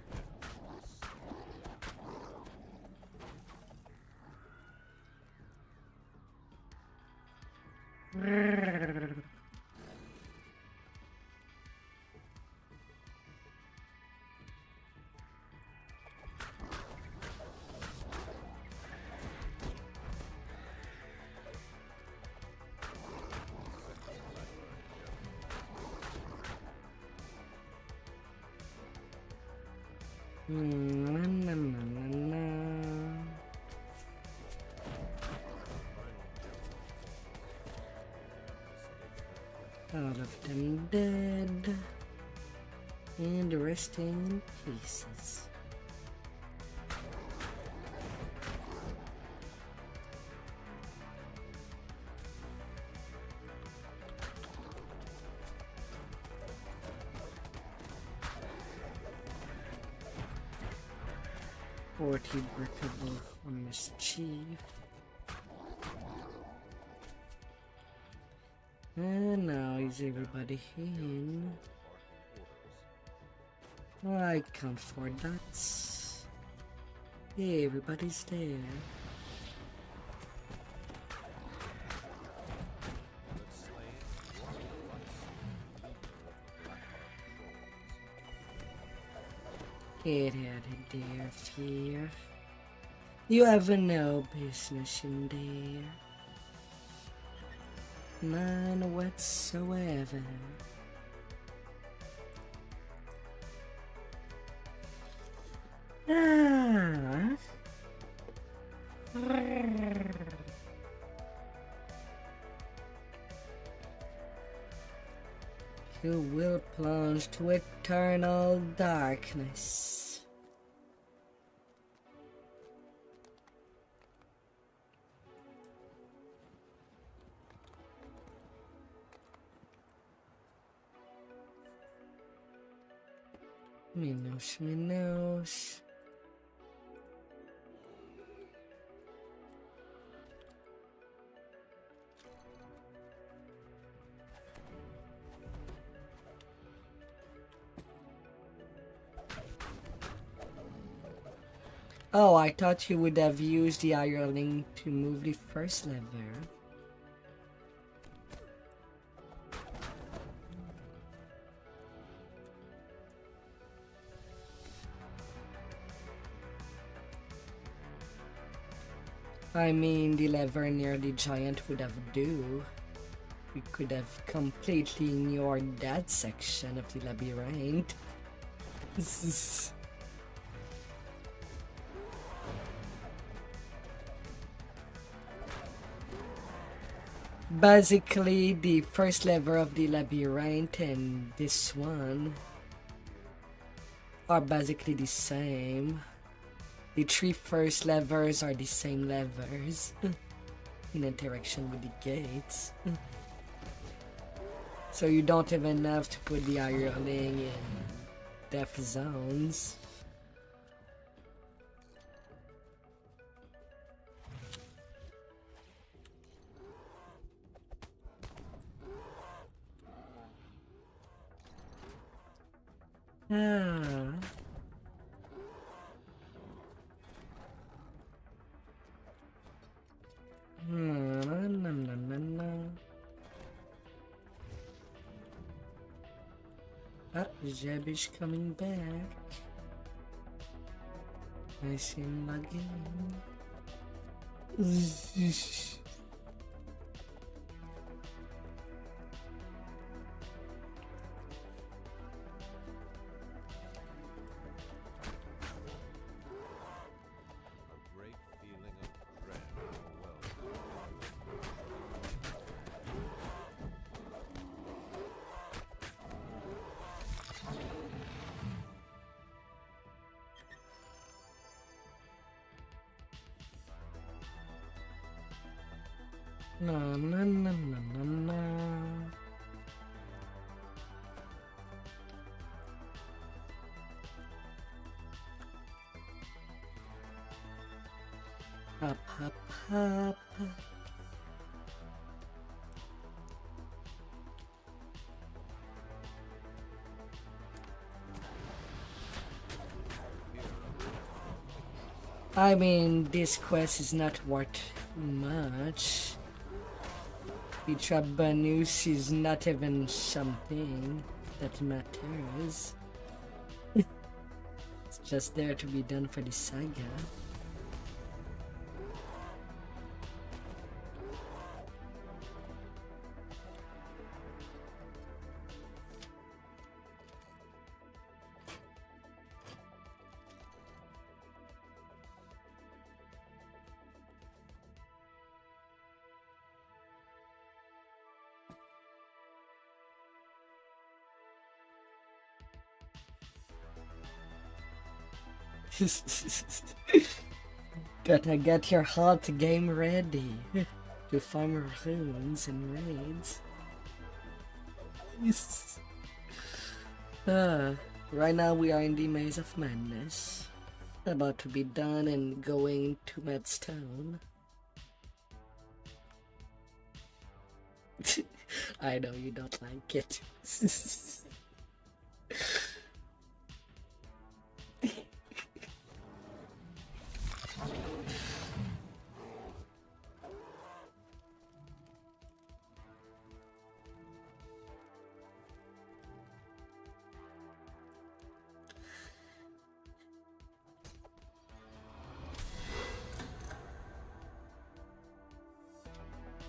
All of them dead, and the rest in pieces. Breakable from mischief. And now is everybody in? I can't afford that. Yeah, everybody's there. Get out of there, fear. You have no business in there. None whatsoever. Ah. You will plunge to eternal darkness. Minus, minus. Oh, I thought you would have used the ironing to move the first lever. I mean, the lever near the giant would have do. We could have completely ignored that section of the labyrinth. Basically, the first lever of the labyrinth and this one are basically the same. The three first levers are the same levers in interaction with the gates. So you don't even have to put the ironing in death zones. Ah. Ah, Jeb is coming back. I see him again. A great feeling of dread overwhelmed. No, no, no, no, no, no. Up, up, up. I mean, this quest is not worth much. The Trabanus is not even something that matters. It's just there to be done for the saga. Gotta get your hot game ready to farm runes and raids. Right now we are in the Maze of Madness, about to be done and going to Madstone. I know you don't like it.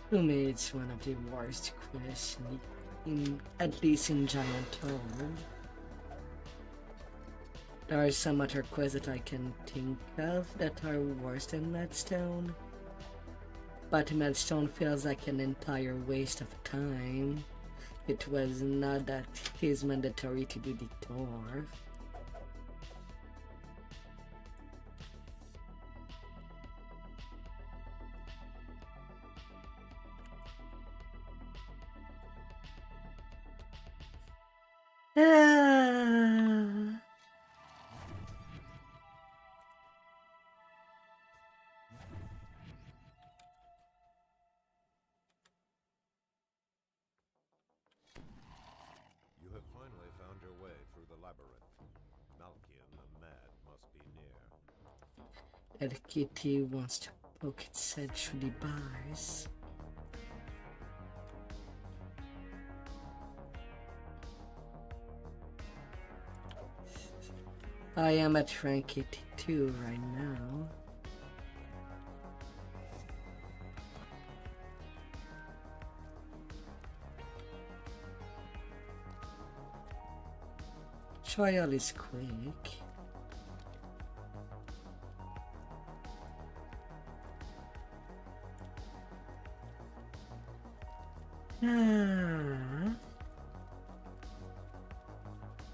To me, it's one of the worst quests at least in Giant Toad. There are some other quests that I can think of that are worse than Medstone, but Medstone feels like an entire waste of time. It was not that it is mandatory to do the tour. Ah. You have finally found your way through the labyrinth. Malkian the Mad must be near. That kitty wants to poke its head through the bars. I am at rank 82 right now. Trial is quick.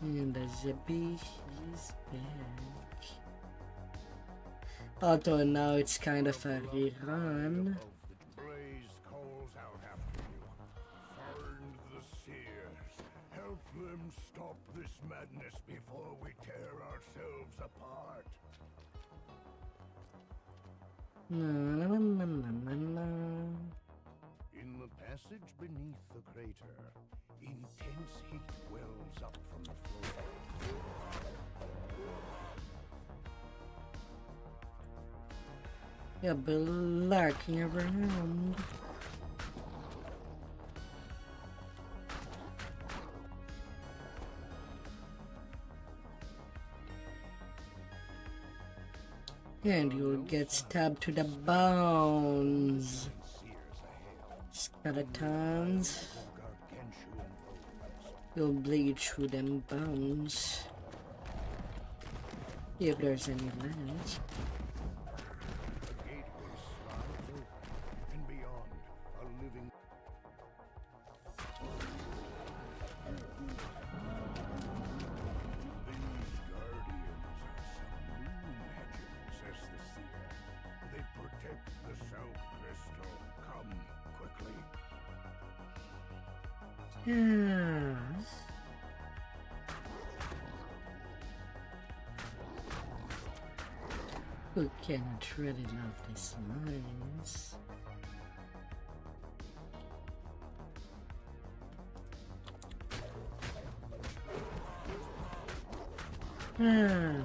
And the Zebby is back. Although now it's kind of a rerun. Blaze calls out after you. Find the seers. Help them stop this madness before we tear ourselves apart. Na, na, na, na, na, na. In the passage beneath the crater, intense heat wells up from the floor. Yeah, but lurking around. And you'll get stabbed to the bones. Skeletons. You'll bleed through them bones. If there's any left. The gateway slides open, and beyond, a living... These guardians are some moon hedgers, says the seer. They protect the South Crystal. Come quickly. Yes. Who cannot really love these lines? Ah.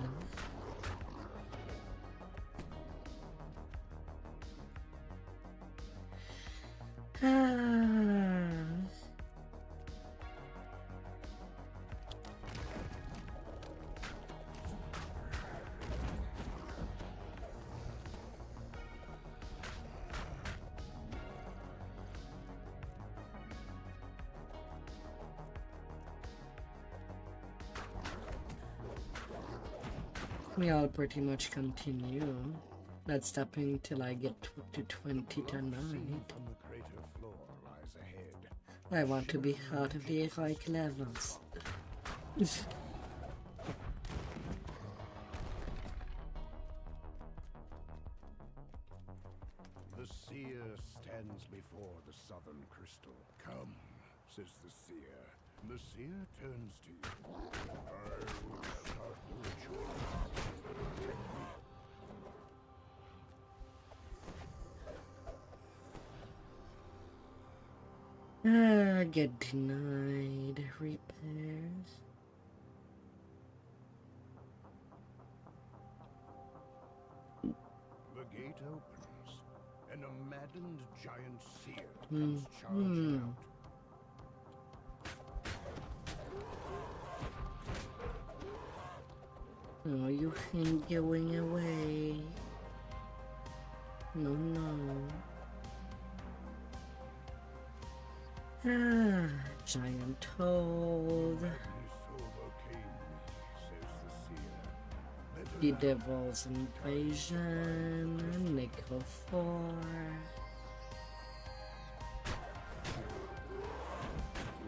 I'll pretty much continue. Not stopping till I get to 20 tonight. From the crater floor lies ahead. I want to be out of the heroic levels. The seer stands before the southern crystal. Come, says the seer. The seer turns to you. I will start the ritual. Protect me. Get denied repairs. The gate opens, and a maddened giant seer comes charging out. Oh, you ain't going away. No, no. Ah, giant toad. Madness overcame me, says the seer. Better The now. Devil's Invasion. Nickel 4.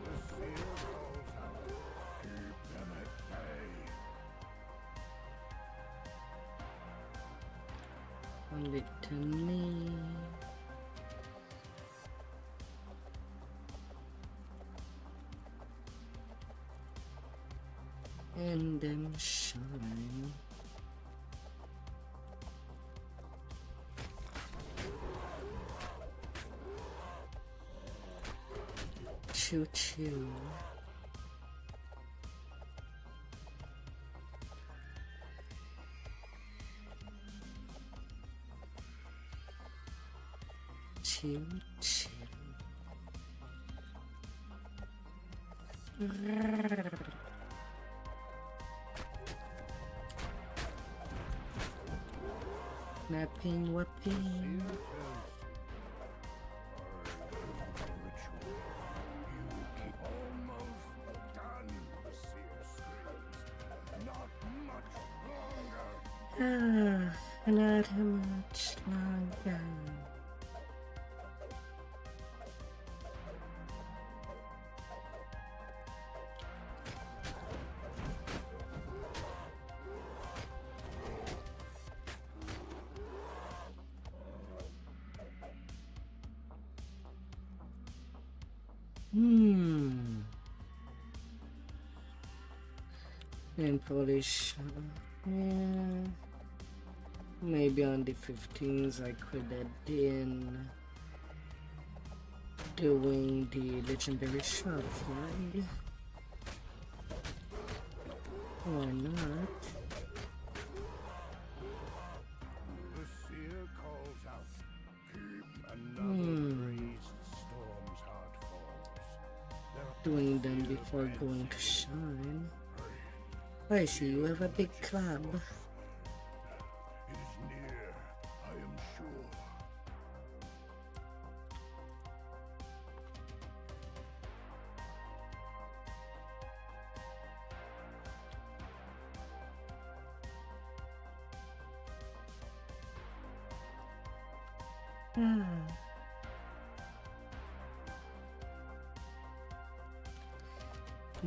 The seer calls out. Keep them at bay. Litany. And then shine. Choo choo. Choo choo. Snapping whipping. Almost done, the seer screams. Not much longer. Not much longer. And Polish. Yeah. Maybe on the 15th I could add in doing the legendary shot flag. Why not? The seer calls out. Keep another raised storm's heart falls. Doing them before going to shine. I see you have a big club. It is near, I am sure.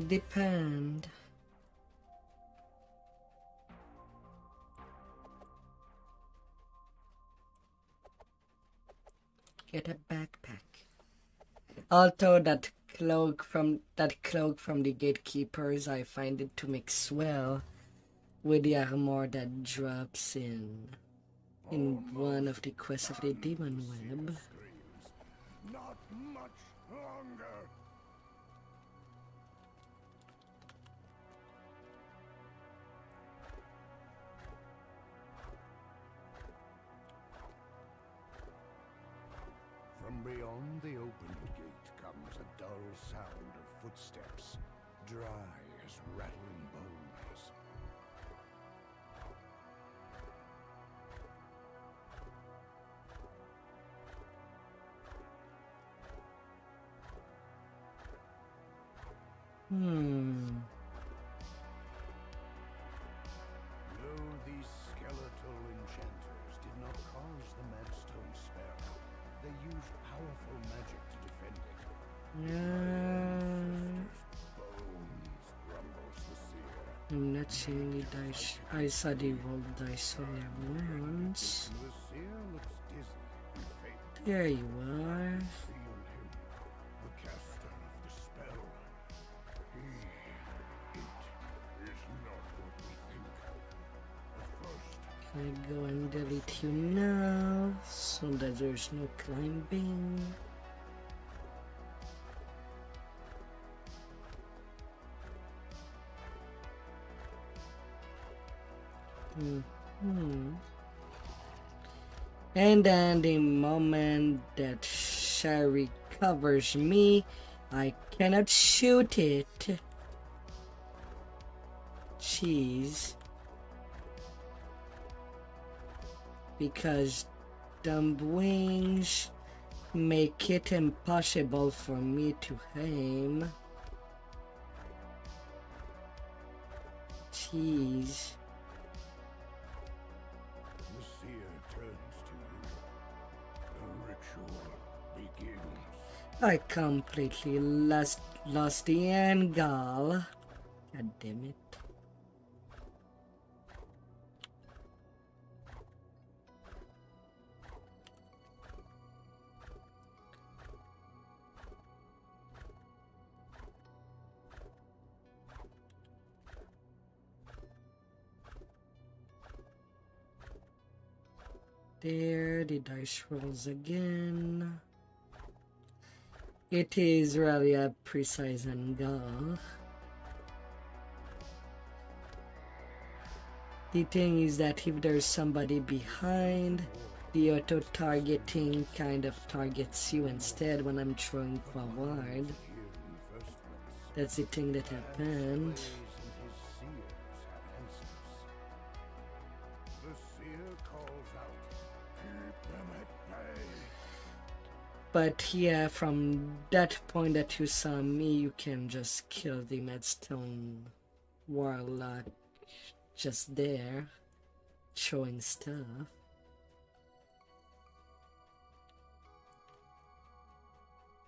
Depend. Get a backpack. Although that cloak from the gatekeepers, I find it to mix well with the armor that drops in one of the quests of the demon web. Screams. Not much longer. From beyond the opened gate comes a dull sound of footsteps, dry as rattling bones. No, these skeletal enchanters did not cause the Madstone spell. They used powerful magic to defend it. Bones, grumbles the seer. I'm not seeing the dice. I saw the roll dice on their wounds. The seer looks dizzy and faint. There you are. Feel him, the caster of the spell. It is not what we think. But first, Can I go and delete you now so that there's no climbing? And then the moment that Sherry covers me, I cannot shoot it. Jeez. Because dumb wings make it impossible for me to aim. Jeez. The seer turns to you. The ritual begins. I completely lost the angle. God damn it. There, the dice rolls again. It is really a precise angle. The thing is that if there's somebody behind, the auto-targeting kind of targets you instead when I'm throwing forward. Here in the first place. That's the thing that happened. Ways and his seers have answers. The seer calls out, keep them at bay. But yeah, from that point that you saw me, you can just kill the Medstone Warlock just there, showing stuff.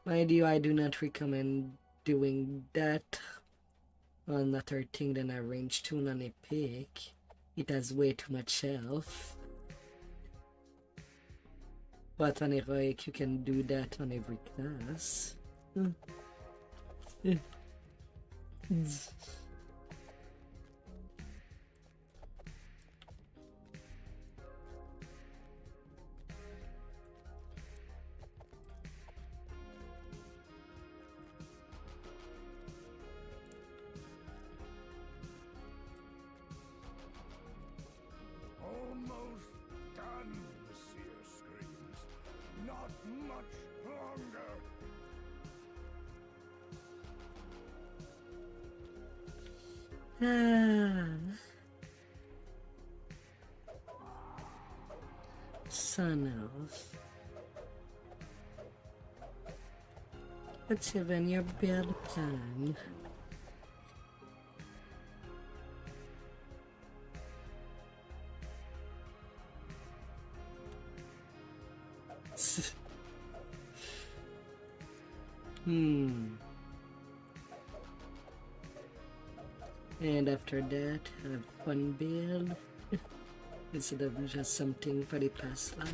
Mind you, I do not recommend doing that on another thing than a range tune on a pick. It has way too much health. But on heroic, you can do that on every class. Almost done, the seer screams. Not much longer. Son of. What's even your build plan? And after that, have fun build instead of just something for the past life.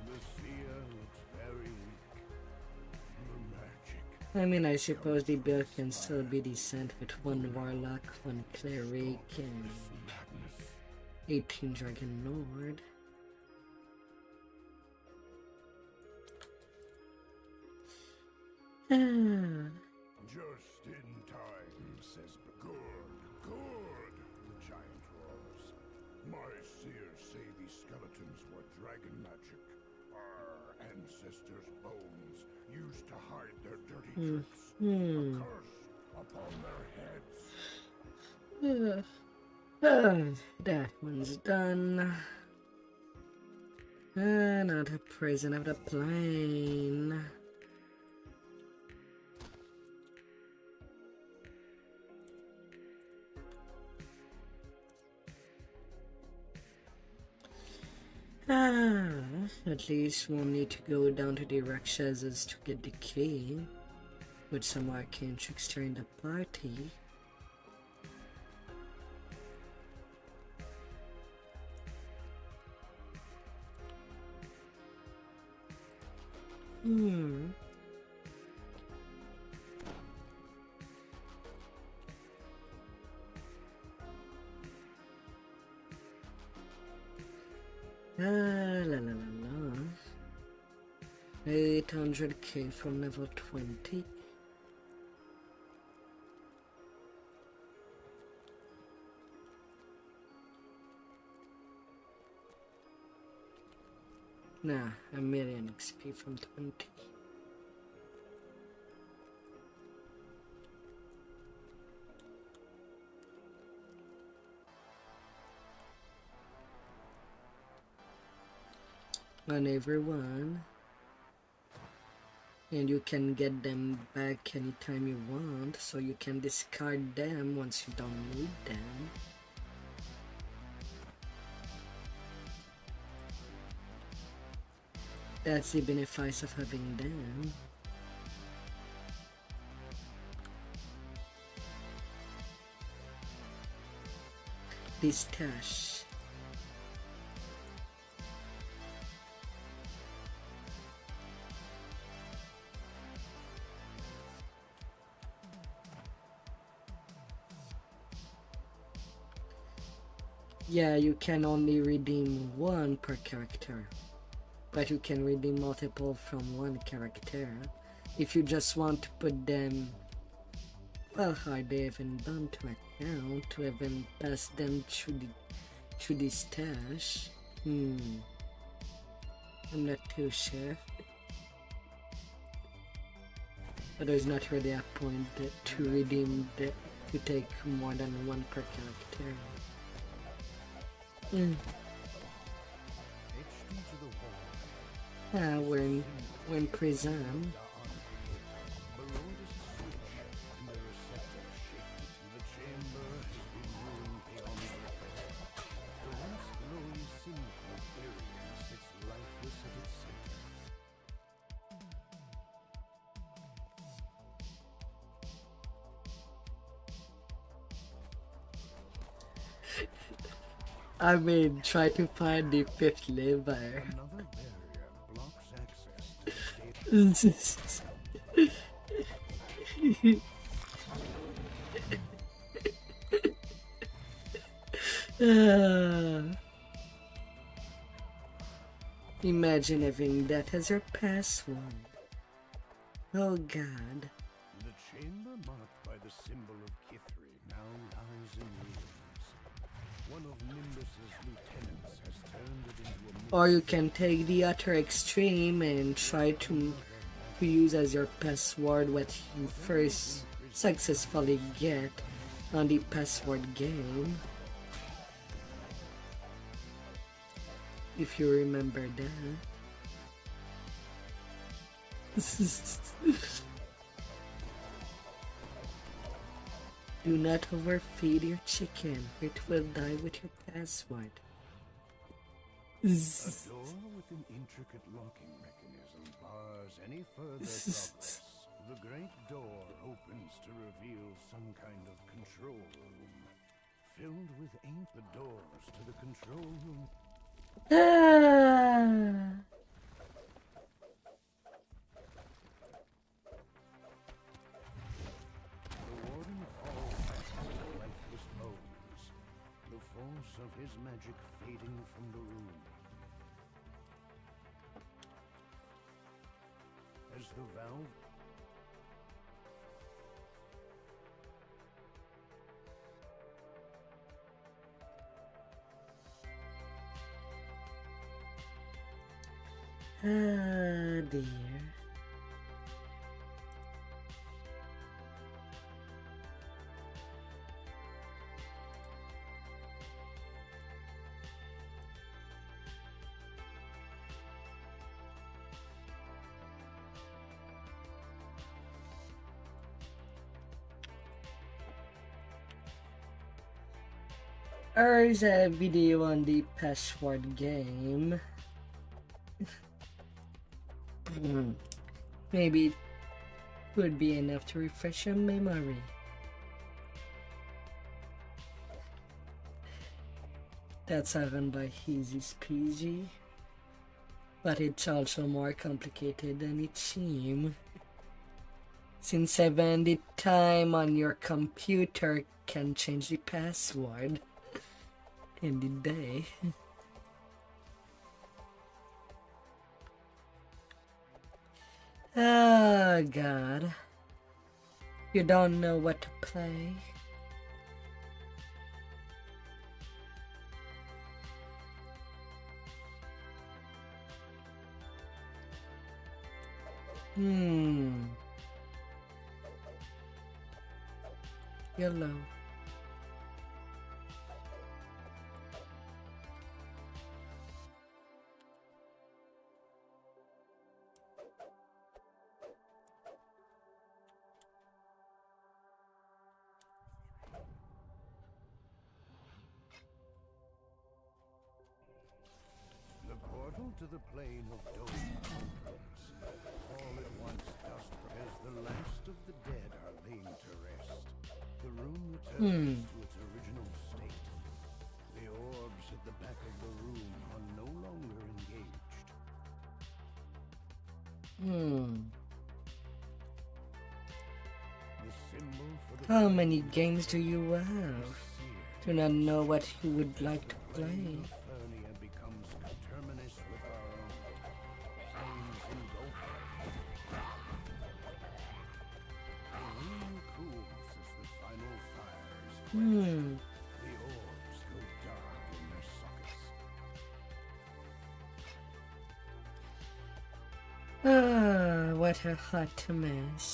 The seer looks very weak. The magic. I mean, I suppose the build can still be decent with one Warlock, one Cleric, and Madness. 18 Dragon Lord. Just in time, says good, good, the giant roars. My seers say these skeletons were dragon magic. Our ancestors' bones used to hide their dirty tricks. A curse upon their heads. That one's done. Now the prison of the plane. At least we'll need to go down to the Rakshasas to get the key with some arcane trickster in the party. La la la la. 800k from level 20. Nah, a million XP from 20. on everyone, and you can get them back anytime you want, so you can discard them once you don't need them. That's the benefits of having them. This stash. Yeah, you can only redeem one per character, but you can redeem multiple from one character. If you just want to put them, well, how they even done to account to even pass them through the stash. I'm not too sure. But there's not really a point to redeem to take more than one per character. When prison. I mean, try to find the fifth lever. Another barrier blocks access to the Imagine having that as your password. Oh God. The chamber marked by the symbol of Kithri now lies in ruins. One of Nimbus's lieutenants has turned it into a Or you can take the utter extreme and try to use as your password what you first successfully get on the password game. If you remember that. Do not overfeed your chicken, it will die with your password. A door with an intricate locking mechanism bars any further progress. The great door opens to reveal some kind of control room. Filled with ink, the doors to the control room. Ah. The warden falls back to lifeless bones, the force of his magic fading from the room. As the valve Ah dear. There's a video on the password game. Maybe it would be enough to refresh your memory. That's even by Easy Peasy, but it's also more complicated than it seems. Since even the time on your computer can change the password in the day. Oh God. You don't know what to play? Yellow. to the plain of dome mountains. All at once dusk as the last of the dead are laid to rest. The room returns to its original state. The orbs at the back of the room are no longer engaged. The symbol for the How many games do you have? Do not know what you would like to play. Fernia becomes coterminous with our own. Flames engulf her. The room cools as the final fires quench. The orbs go dark in their sockets. Ah, what a hot mess.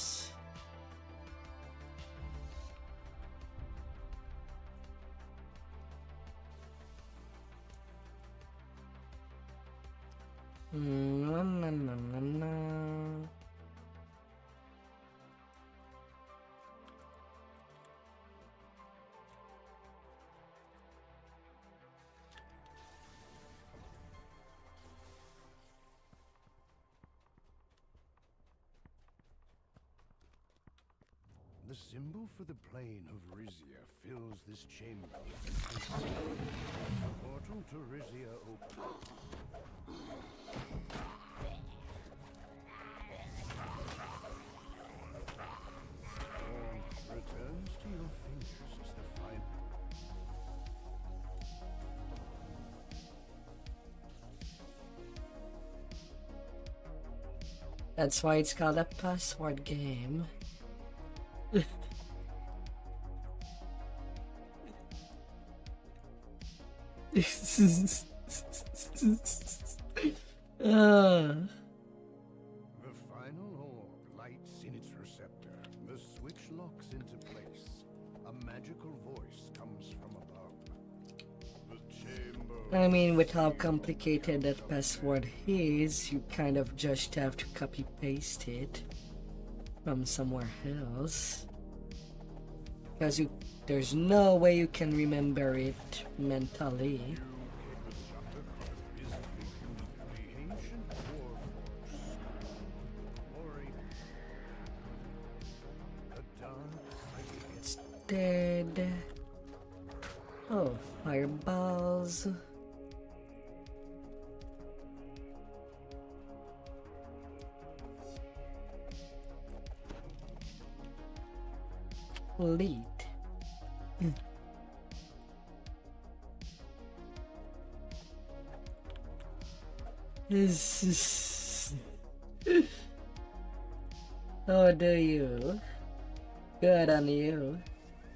Na, na, na, na, na. The symbol for the plane of Rizia fills this chamber. The portal to Rizia opens. Returns to your fingers as the final. That's why it's called a password game. Ah. The final orb lights in its receptor. The switch locks into place. A magical voice comes from above. The chamber. I mean, with how complicated that password is, you kind of just have to copy paste it from somewhere else. Because there's no way you can remember it mentally. It's dead. Oh, fireballs. Lead. This is... Oh, do you? Good on you.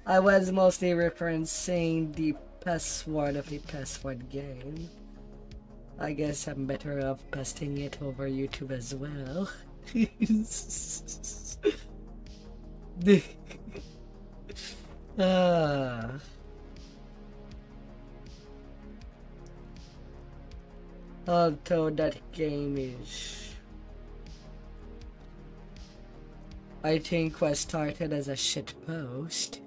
I was mostly referencing the password of the password game. I guess I'm better off pasting it over YouTube as well. Ah. Although that game is, I think, was started as a shit post.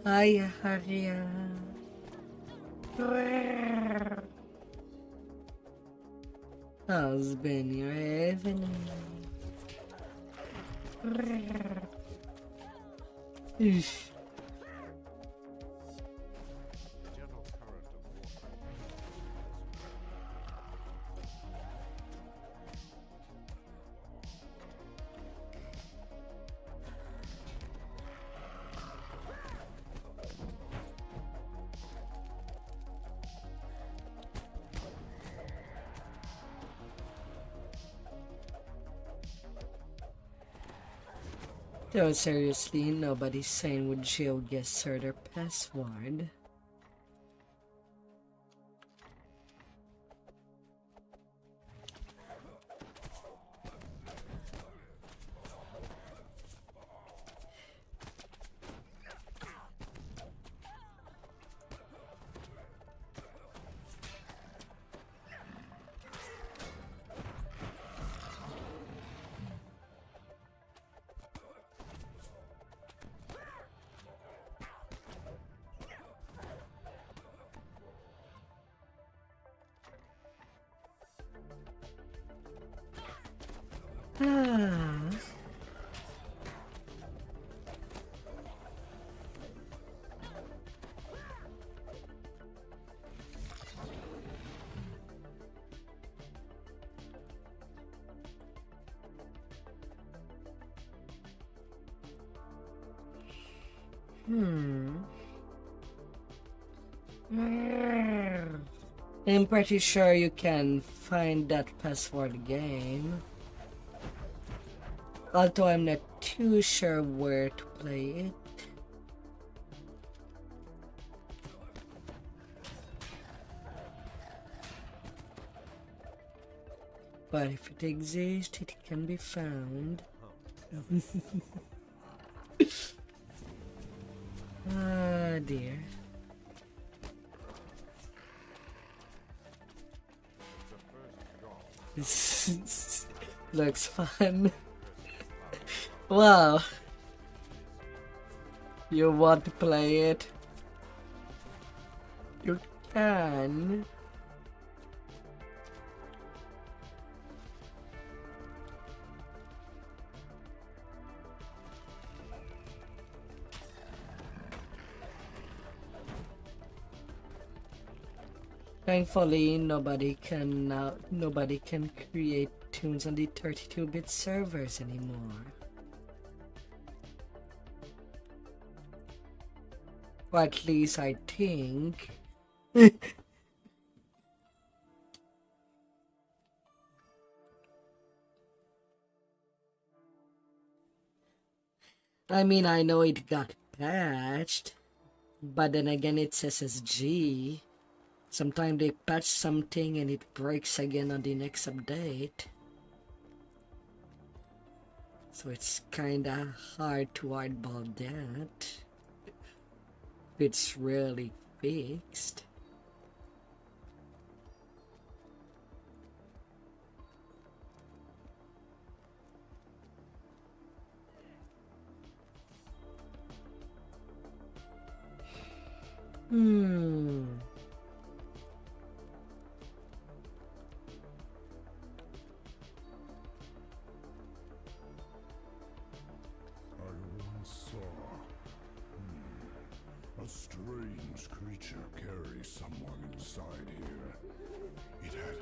Hi, Haria. How's been your evening? Eesh. Gentle current of water. No, seriously, nobody's saying would Jill guess her their password. Ah. I'm pretty sure you can find that password game. Although I'm not too sure where to play it. But if it exists, it can be found. Ah, dear. Looks fun. Wow. You want to play it? You can. Thankfully, nobody can create tunes on the 32-bit servers anymore. Or at least I think. I mean, I know it got patched, but then again, it's SSG. Sometimes they patch something and it breaks again on the next update. So it's kinda hard to eyeball that. It's really fixed. I once saw a strange creature carry someone inside here. It had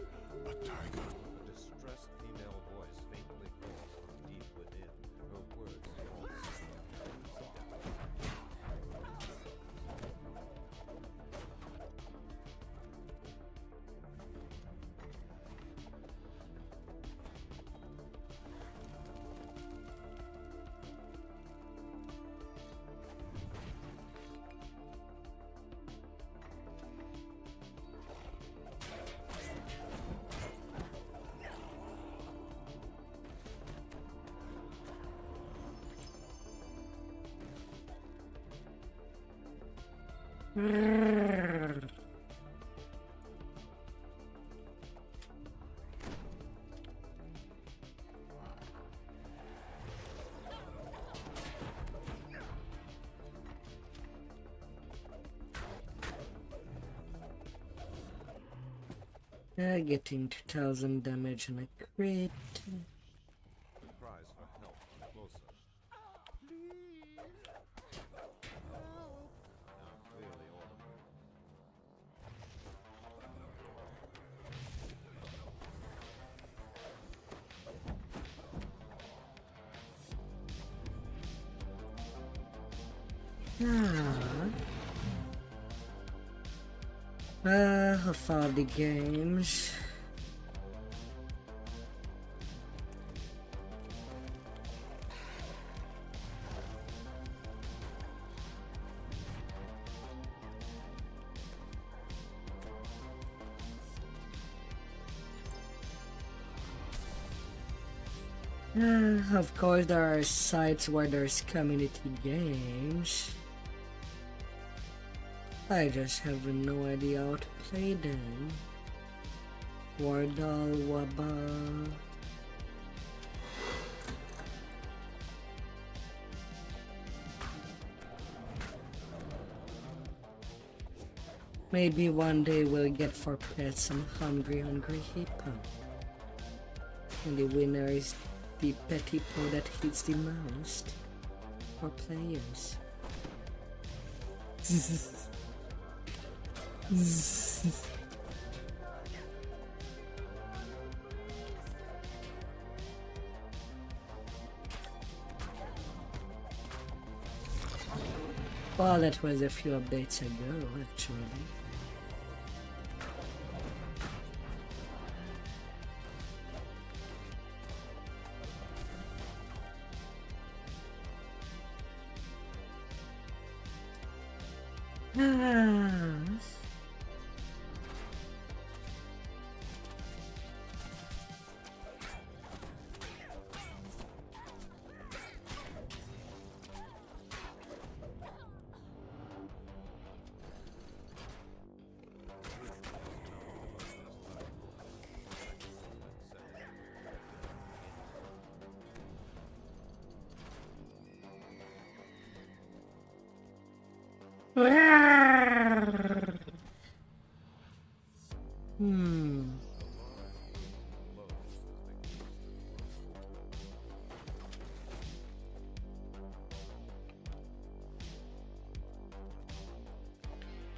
a tiger. A distressed female voice faintly calls from deep within. Her words all Getting 2000 damage and a crit. cries for help from closer. Now clearly audible. Of all the games. Of course, there are sites where there's community games. I just have no idea how to play them. Wardal, Waba. Maybe one day we'll get for pets some hungry hippo. And the winner is The petty paw that hits the most for players. Well, that was a few updates ago, actually.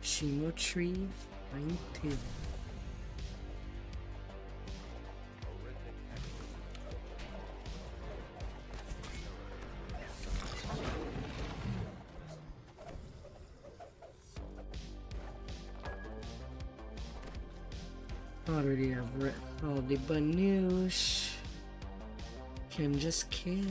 Shimo Tree, Fine Tail. Already have read all the bad news. Can just kill.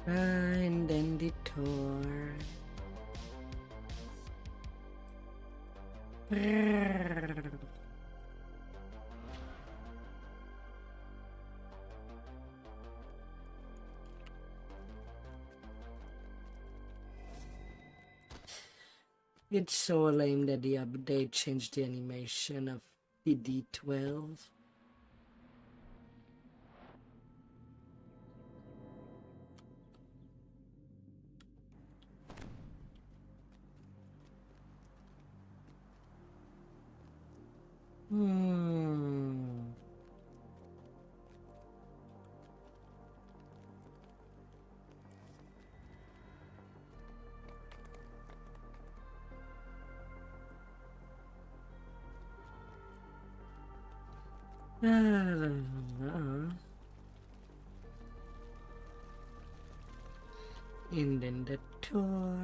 And then the tour. It's so lame that the update changed the animation of the D12. And then the tour.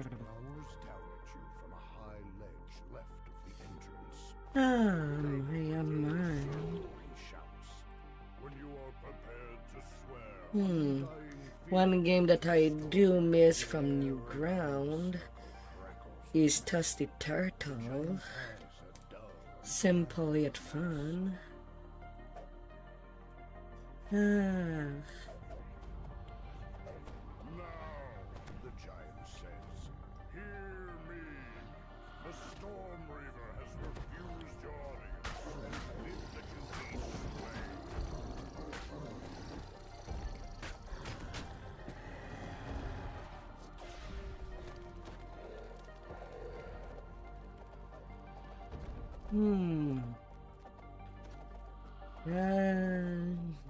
Glowers down at you from a high ledge left of the entrance. He shouts, "When you are prepared to swear, undying One game that I do miss from New Ground is Toss the Turtle. Simple yet fun. Now, the giant says, "Hear me. The Storm Reaver has refused your audience and bid that you be slain."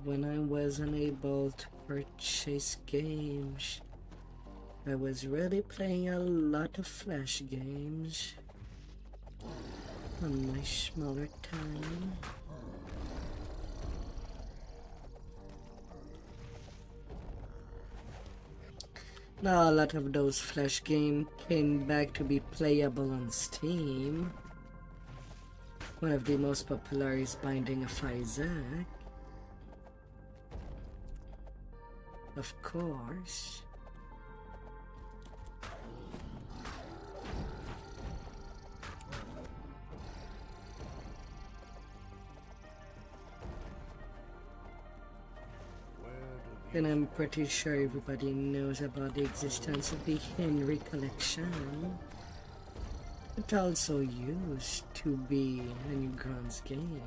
When I was unable to purchase games, I was really playing a lot of Flash games on my smaller time. Now a lot of those Flash games came back to be playable on Steam. One of the most popular is Binding of Isaac. Of course. And I'm pretty sure everybody knows about the existence of the Henry collection. It also used to be a Newgrounds game.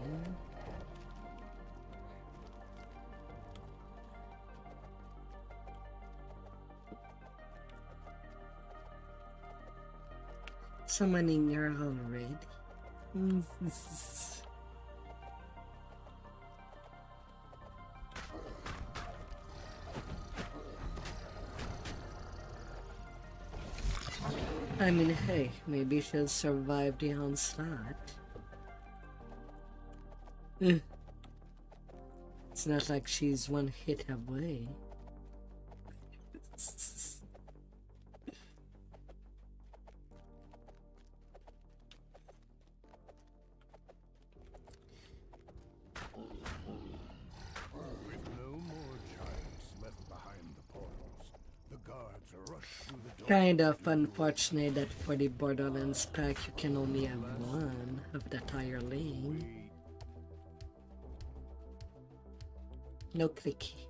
Summoning her already. I mean, hey, maybe she'll survive the onslaught. It's not like she's one hit away. With no more giants left behind the portals, the guards rush through the door. Kind of unfortunate that for the Borderlands pack you can only have one of the tireling. No clicky.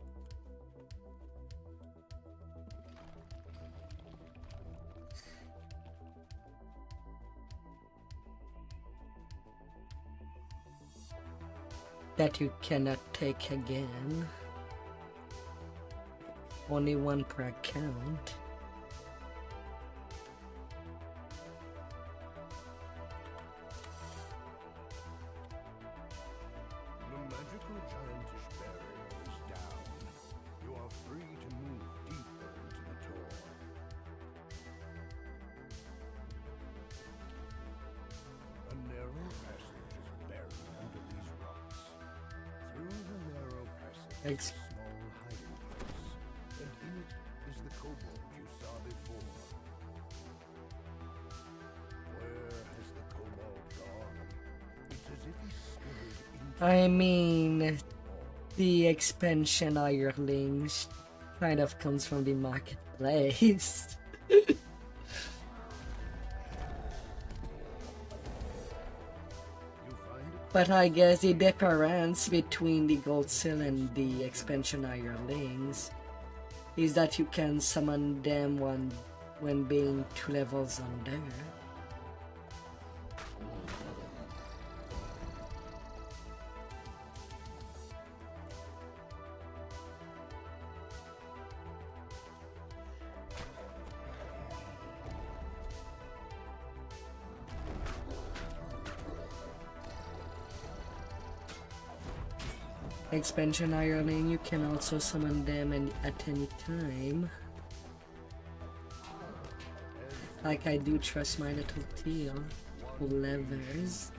That you cannot take again. Only one per account. The magical giantish barrier is down. You are free to move deeper into the door. A narrow passage is buried under these rocks. Through the narrow passage is a small hiding place, and in it is the kobold you saw before. Where has the kobold gone? It's as if he scurried into I mean, the expansion hirelings kind of comes from the marketplace. But I guess the difference between the gold seal and the expansion hirelings is that you can summon them when being 2 levels under. Expansion hireling, you can also summon them at any time. Like I do trust my little teal who levers.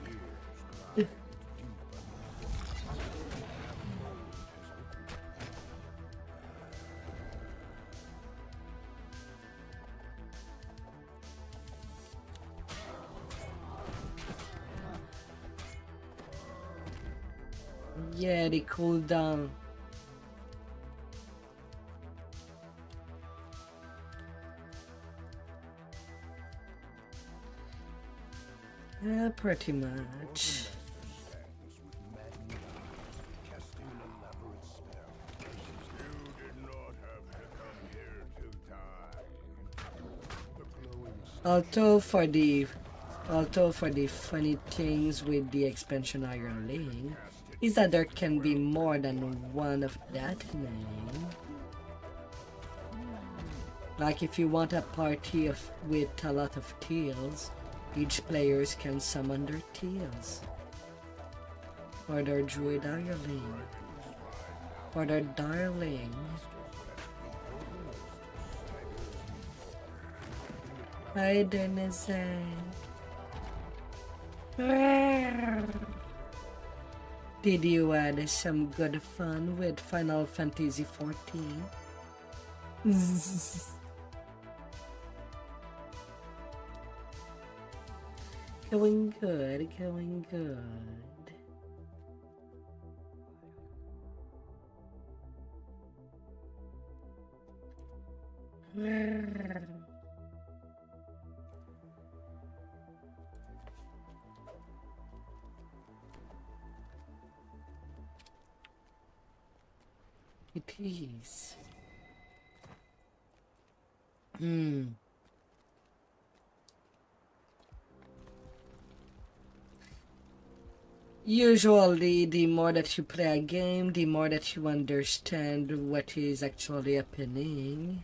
Yeah, they cool down. Yeah, pretty much. casting an elaborate spell. You did not have to come here to die. The glowing Although for the funny things with the expansion hireling is that there can be more than one of that name. Like if you want a party with a lot of teals, each players can summon their teals. Or their druid hireling. Or their darling. Hi Denise. Did you had some good fun with Final Fantasy XIV? Going good, going good. It is. Usually, the more that you play a game, the more that you understand what is actually happening.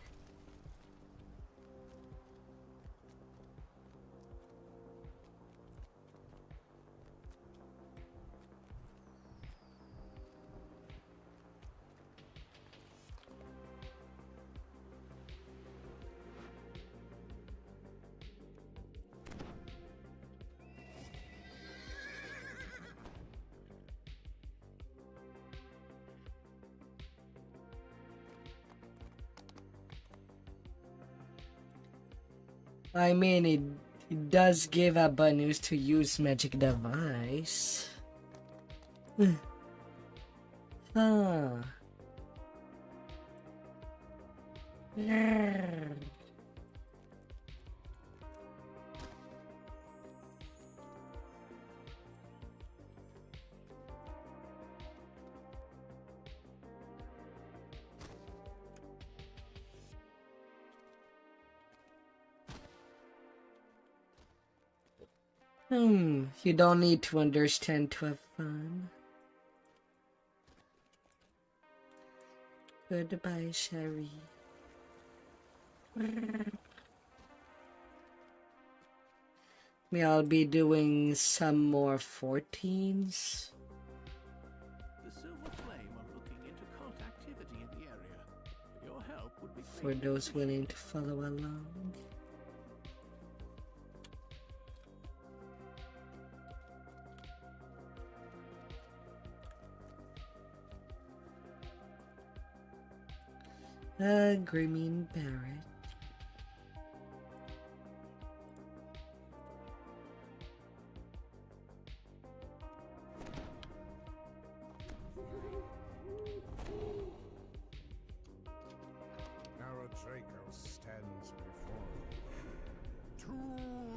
I mean, it does give a bonus to use magic device. Huh. You don't need to understand to have fun. Goodbye, Sherry. Me, I'll be doing some more 14s. The Silver Flame are looking into cult activity in the area. Your help would be For greatly those appreciated. willing to follow along. Grimeen Barrett. Narrow Draco stands before you. Too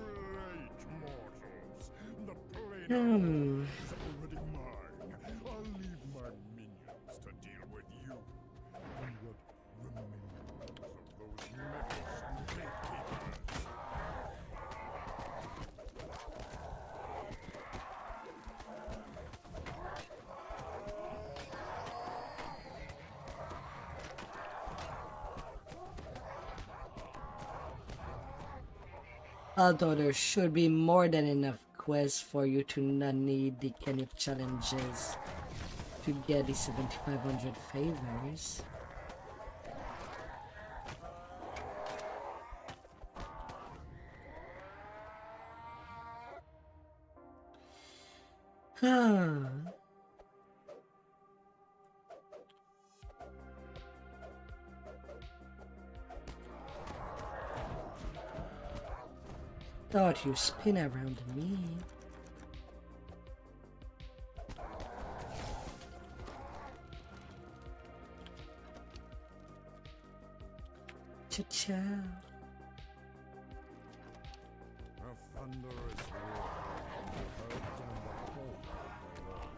late, mortals. The plane is already mine. I'll leave my minions to deal with you. And what remains of those meddlesome gatekeepers. Although there should be more than enough quests for you to not need the kind of challenges to get the 7,500 favors. Thought you spin around me. Cha-cha. A thunderous roar heard down the whole of the road.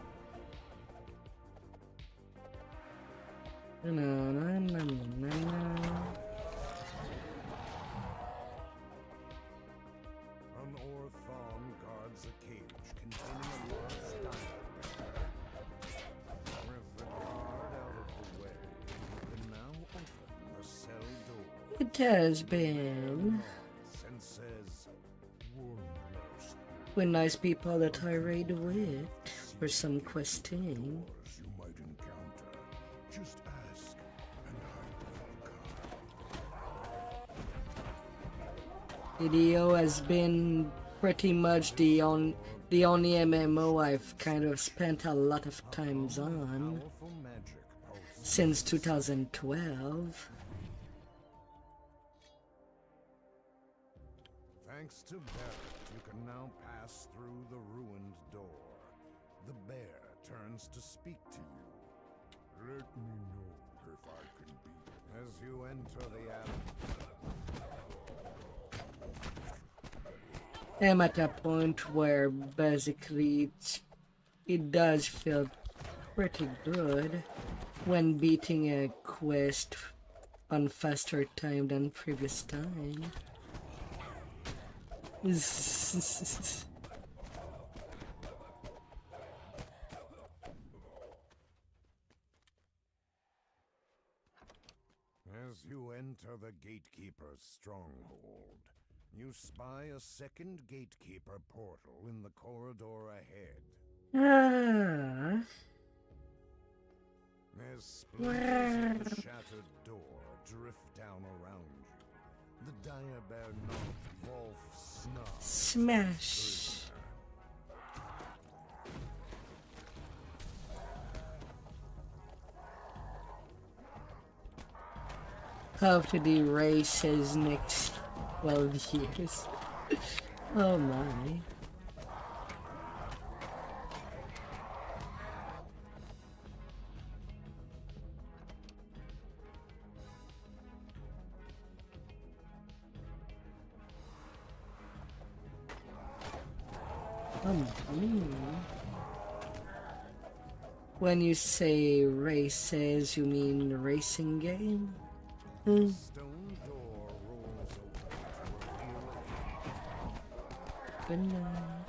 No, no, no, no, no. An Orthon guards a cage containing a lost diamond. With the guard out of the way, you can now open the cell door. It has been And says, "One last with nice people that I raid with for some questing. course you might encounter. Just ask, and I will guide." EDO has been pretty much the only MMO I've kind of spent a lot of times on Powerful magic pulses. since 2012. Thanks to Barrett, you can now pass pass through the ruined door. The bear turns to speak to you. Let me know if I can be. As you enter the alley, I'm at a point where basically it does feel pretty good when beating a quest on faster time than previous time. as you enter the gatekeeper's stronghold, you spy a second gatekeeper portal in the corridor ahead. Ah. As splinters of the shattered door drift down around you, the dire bear Wolf snarls. Smash. After the race's next 12 years. Oh my. When you say races, you mean racing game? Stone door rolls open to reveal Good night.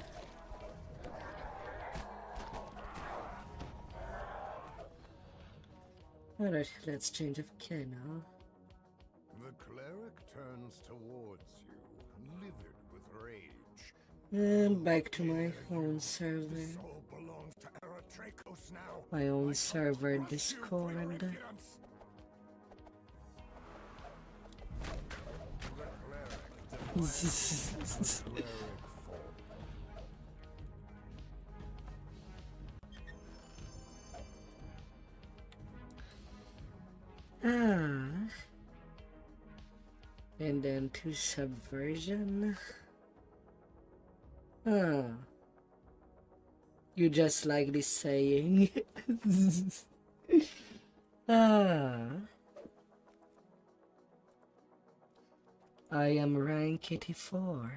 Alright, let's change of channel. the cleric turns towards you, livid with rage. And back to my own server. Soul belongs to Eretracos now. My own server Discord. Ah. And then to subversion. Ah. You just like this saying. Ah. I am rank 84.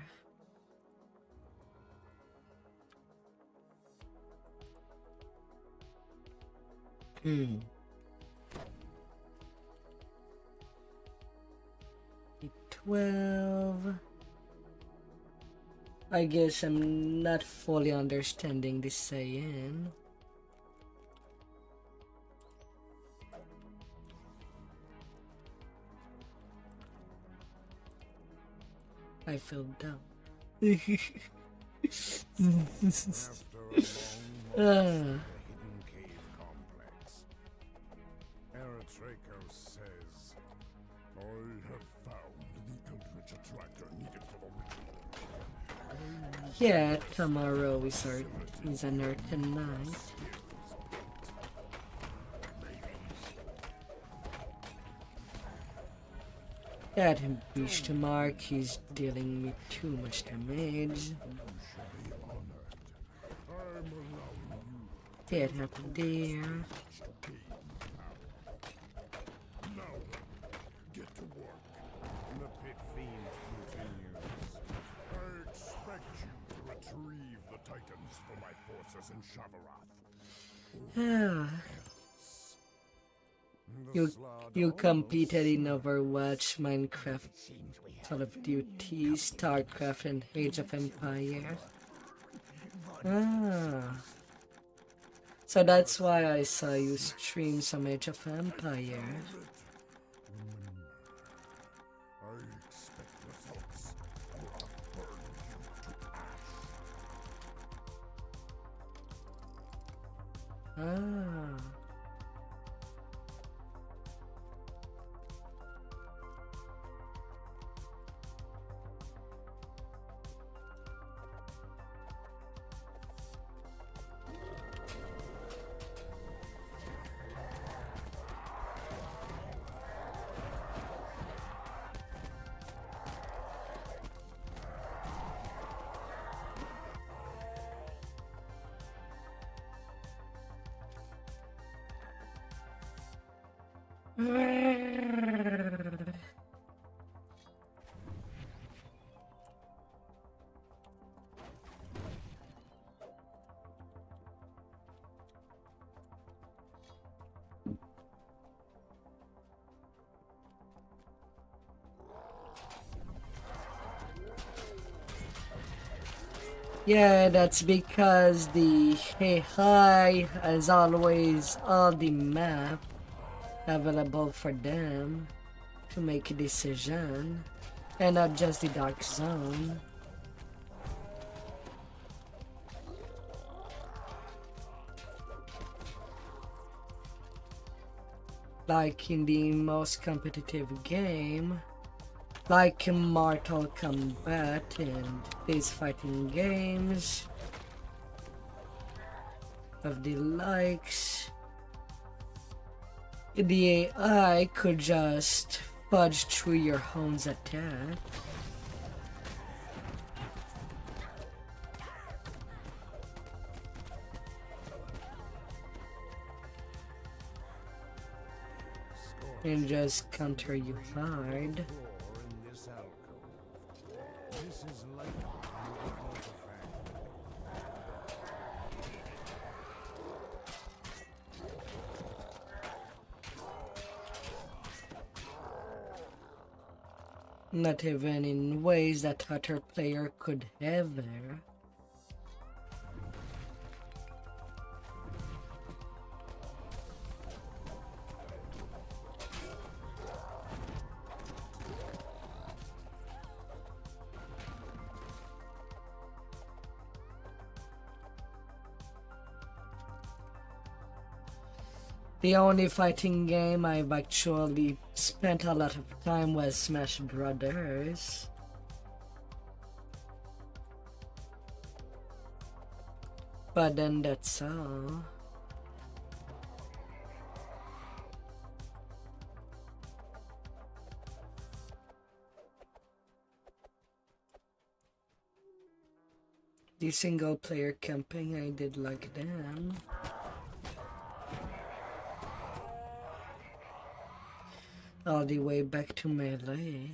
Hmm. 12. I guess I'm not fully understanding this saying. I feel dumb. After a long march to the hidden cave complex, Eretracos says, I have found the eldritch attractor needed for the ritual. Yeah, tomorrow is an Earthen night. That beast mark is dealing me too much damage. That happened there. Now, get to work. The pit fiend continues. I expect you to retrieve the titans for my forces in Shavarath. You competed in Overwatch, Minecraft, Call of Duty, StarCraft, and Age of Empires. So that's why I saw you stream some Age of Empires. I expect results. I'll burn you to ash. Yeah, that's because the AI is always on the map available for them to make a decision, and not just the dark zone. Like in the most competitive game, like Mortal Kombat and these fighting games of the likes, the AI could just fudge through your home's attack. And just counter you hard. Floor in this alcove. This is likely an artifact. Not even in ways that other player could ever. The only fighting game I've actually spent a lot of time was Smash Brothers. But then that's all. The single player camping I did like them. All the way back to Melee.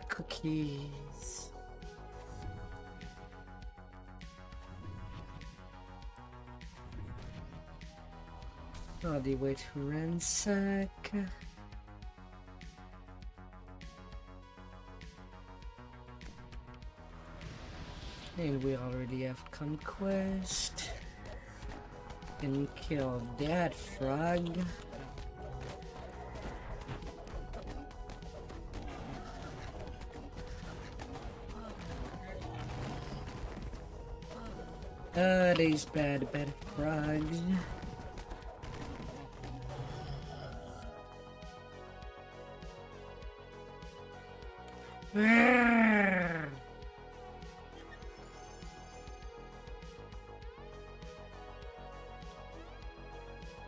Cookies. All the way to ransack. And we already have conquest. And kill that frog. These bad frogs.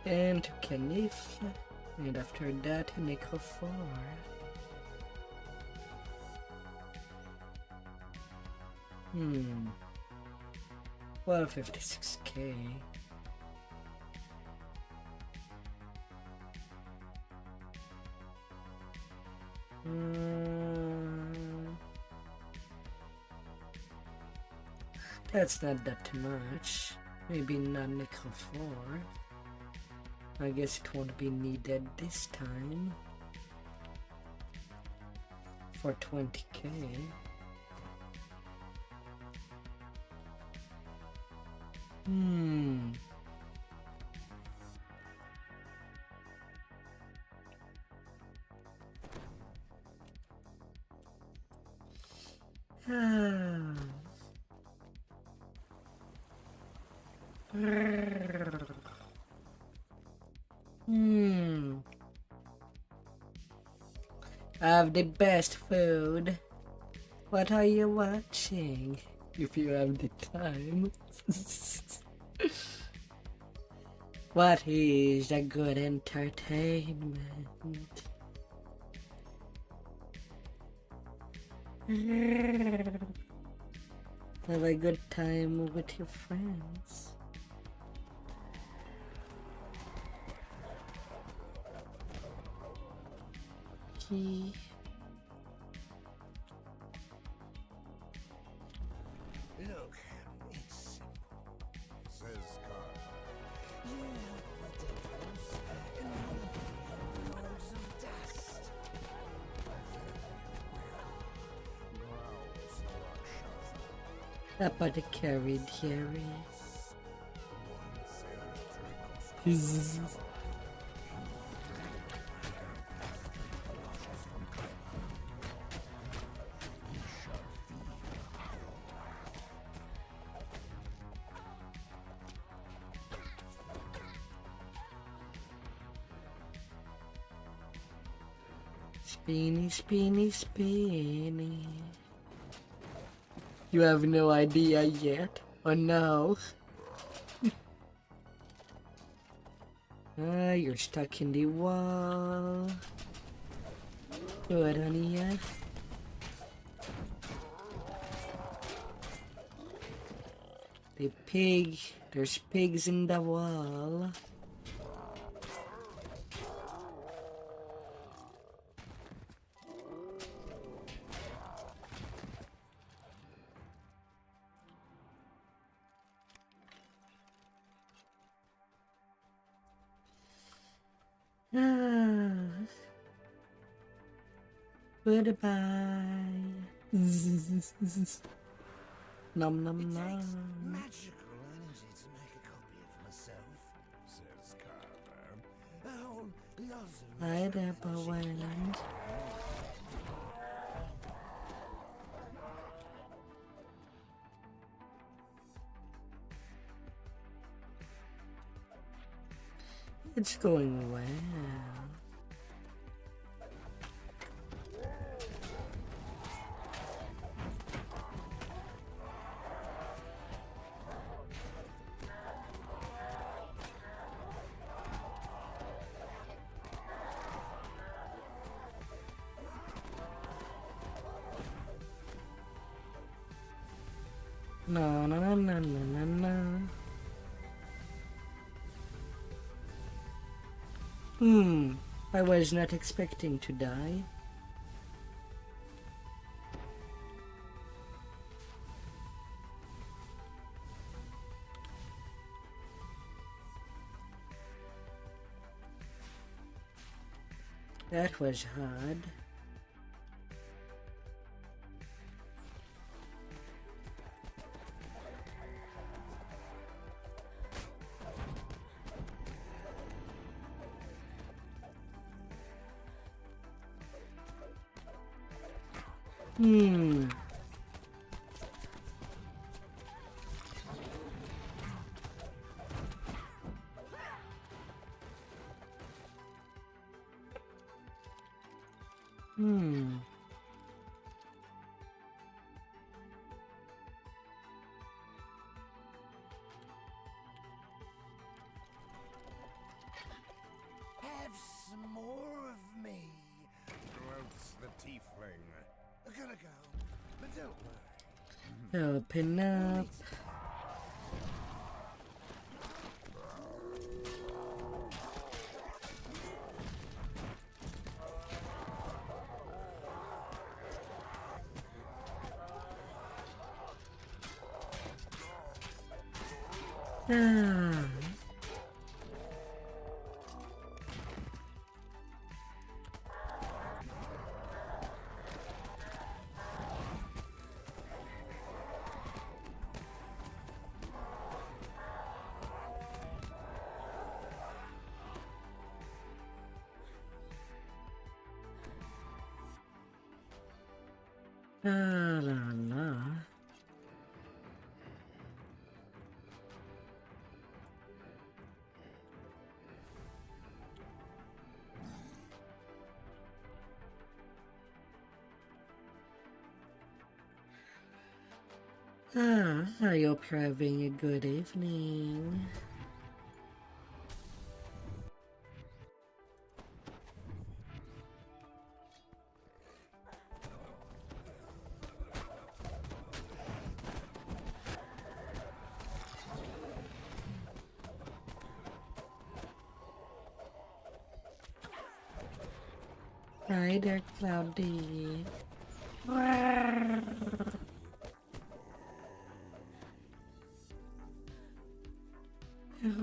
And to Canif, and after that Necro 4. Well, 56k. That's not that much. Maybe not Necro 4. I guess it won't be needed this time. For 20k. Hmm. I have the best food. What are you watching? If you have the time. What is a good entertainment? Have a good time with your friends. He Look, it's simple, says Carver. You help the devils, and we be lords of dust. Growls the Rakshasa. apothecary Jerry. One sailor trickles He's spinny, spinny, spinny. You have no idea yet, or no? You're stuck in the wall. Good, honey, yeah. The pig. There's pigs in the wall. Goodbye. Nom nom It takes nom. magical energy to make a copy of myself, says Carver. A whole lot of Hi there, magic Bowen. It's going well. No, no, no, no, no, no, no. I was not expecting to die. That was hard. Hmm. Hmm. Have some more of me, Gloats the tiefling. I gotta go, but don't worry. Open up. Ah. La la la. I hope you're having a good evening. Hi there, Cloudy. There you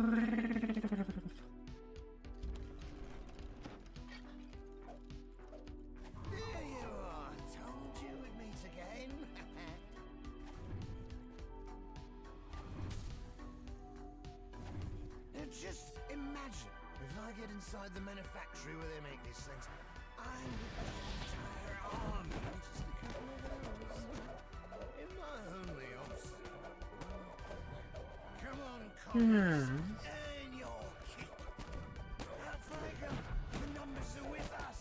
are. Told you we'd meet again. Now just imagine if I get inside the manufactory where they make these things. I would be an entire army just a couple of those. In my only obstacle. Come on, comrades. Earn your keep. Out for they go. The numbers are with us.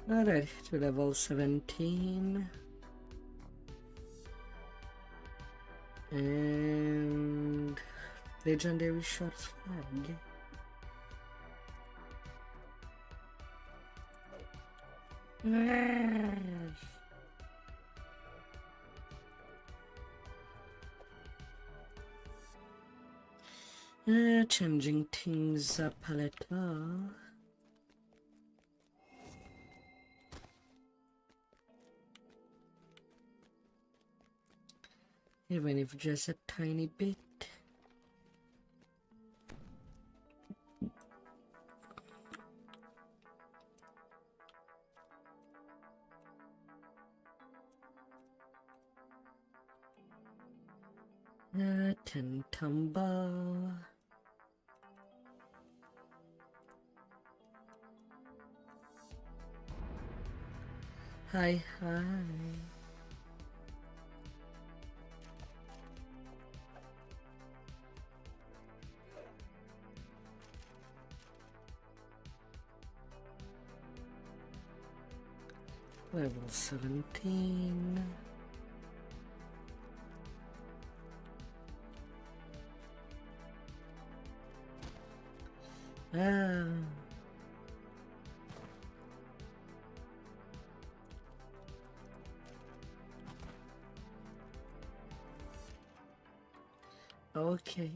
Alright, to level 17. And legendary short flag. Changing things up a little. Even if just a tiny bit. Ten tumble. Hi, hi. Level 17. Okay.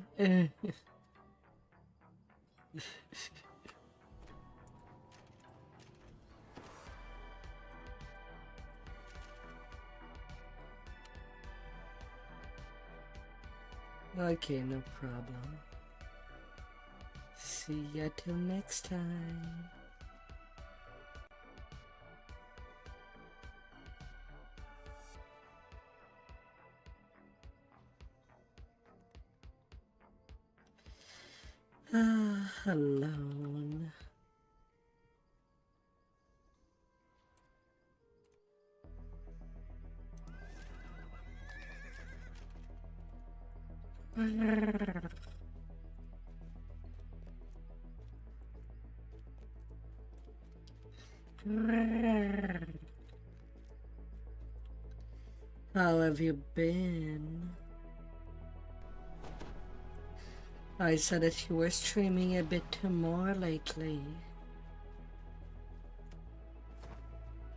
Okay, no problem. See ya till next time. Alone. How have you been? I saw that you were streaming a bit more lately.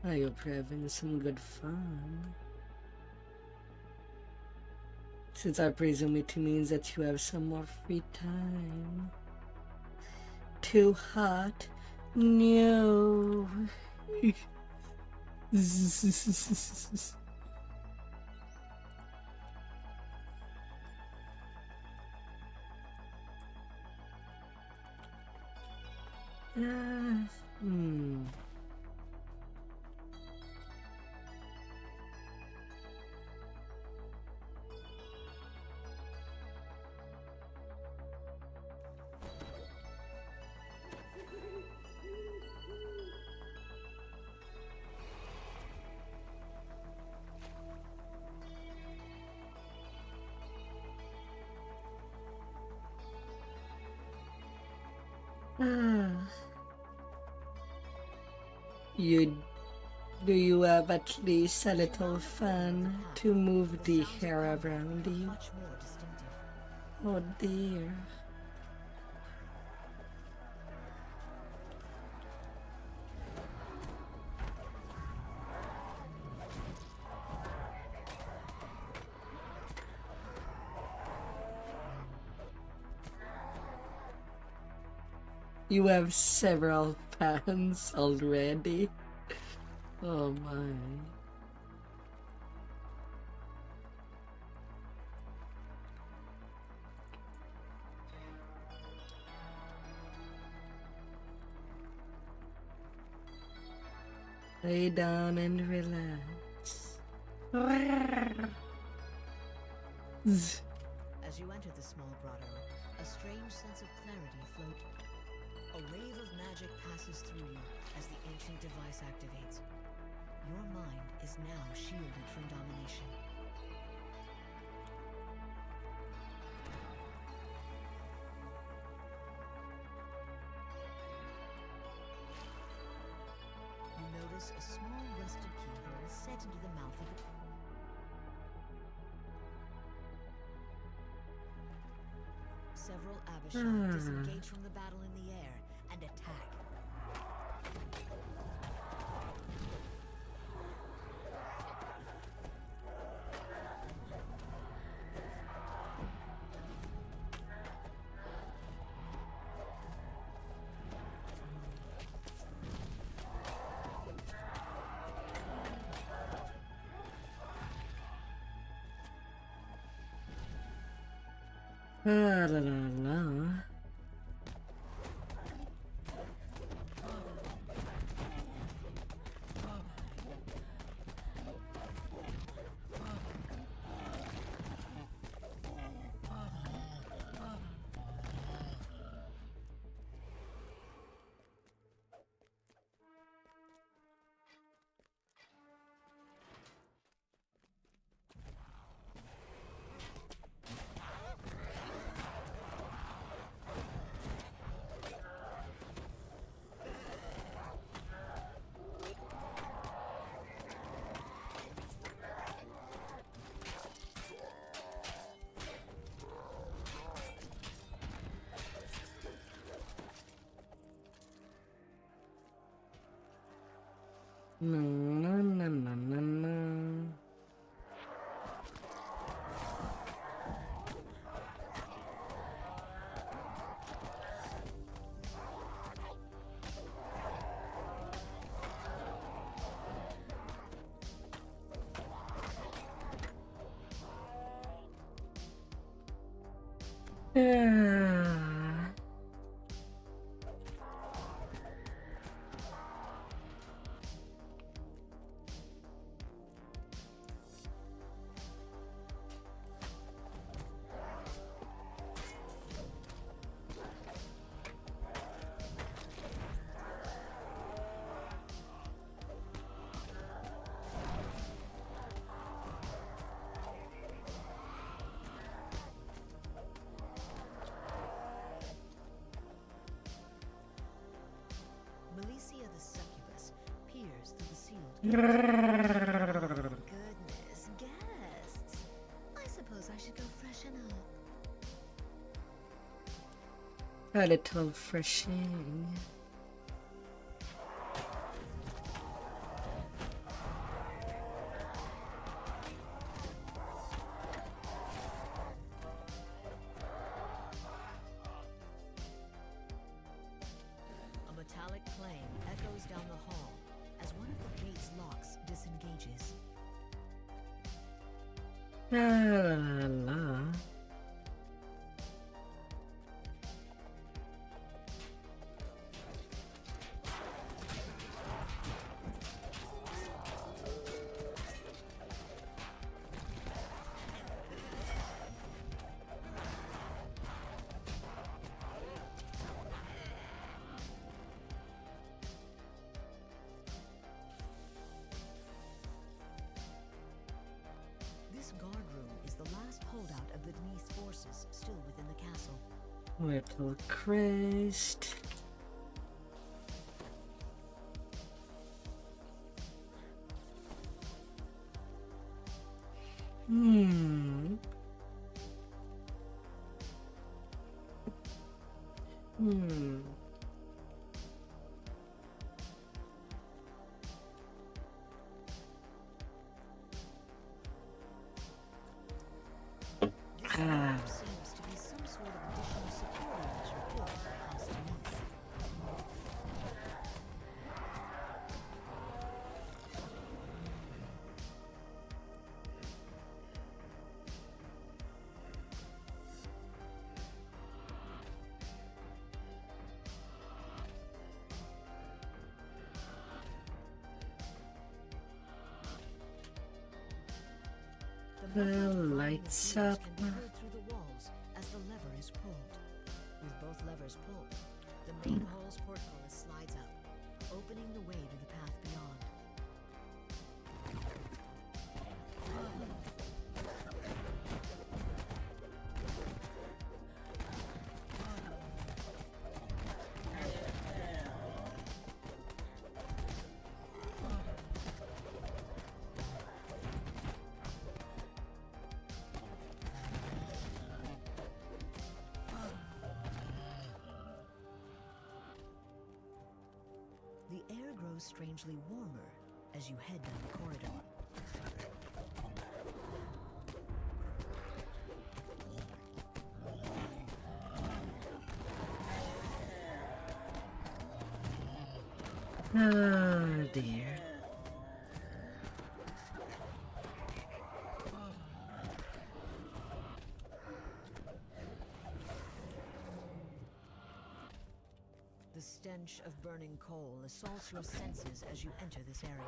I hope you're having some good fun. Since I presume it means that you have some more free time. Too hot? No. Ah. You do you have at least a little fan to move the hair around you? Much more distinctive. Oh dear. You have several fans already. Oh my. Lay down and relax. Zzz. As you enter the small grotto, a strange sense of clarity floats. A wave of magic passes through you as the ancient device activates. Your mind is now shielded from domination. You notice a small rusted keyhole set into the mouth of a... Several Abishai disengage from the battle in the air and attack. Ah, la la la. No, no, no, no, no, no. Ah. Malicia the succubus peers through the sealed. Goodness, guests. I suppose I should go freshen up. A little freshening. A metallic clang echoes down the hall as one of the gate's locks disengages. La la la. This guard room is the last holdout of the Denise forces still within the castle. Little Christ. Hmm. This seems to be some sort of additional security measure built by House Denise. The lights up. Can be heard through the walls as the lever is pulled. With both levers pulled, the main hall's portcullis slides up, opening the way to the path beyond. The air grows strangely warmer as you head down the corridor. Oh dear. The stench of burning coal assaults your senses as you enter this area.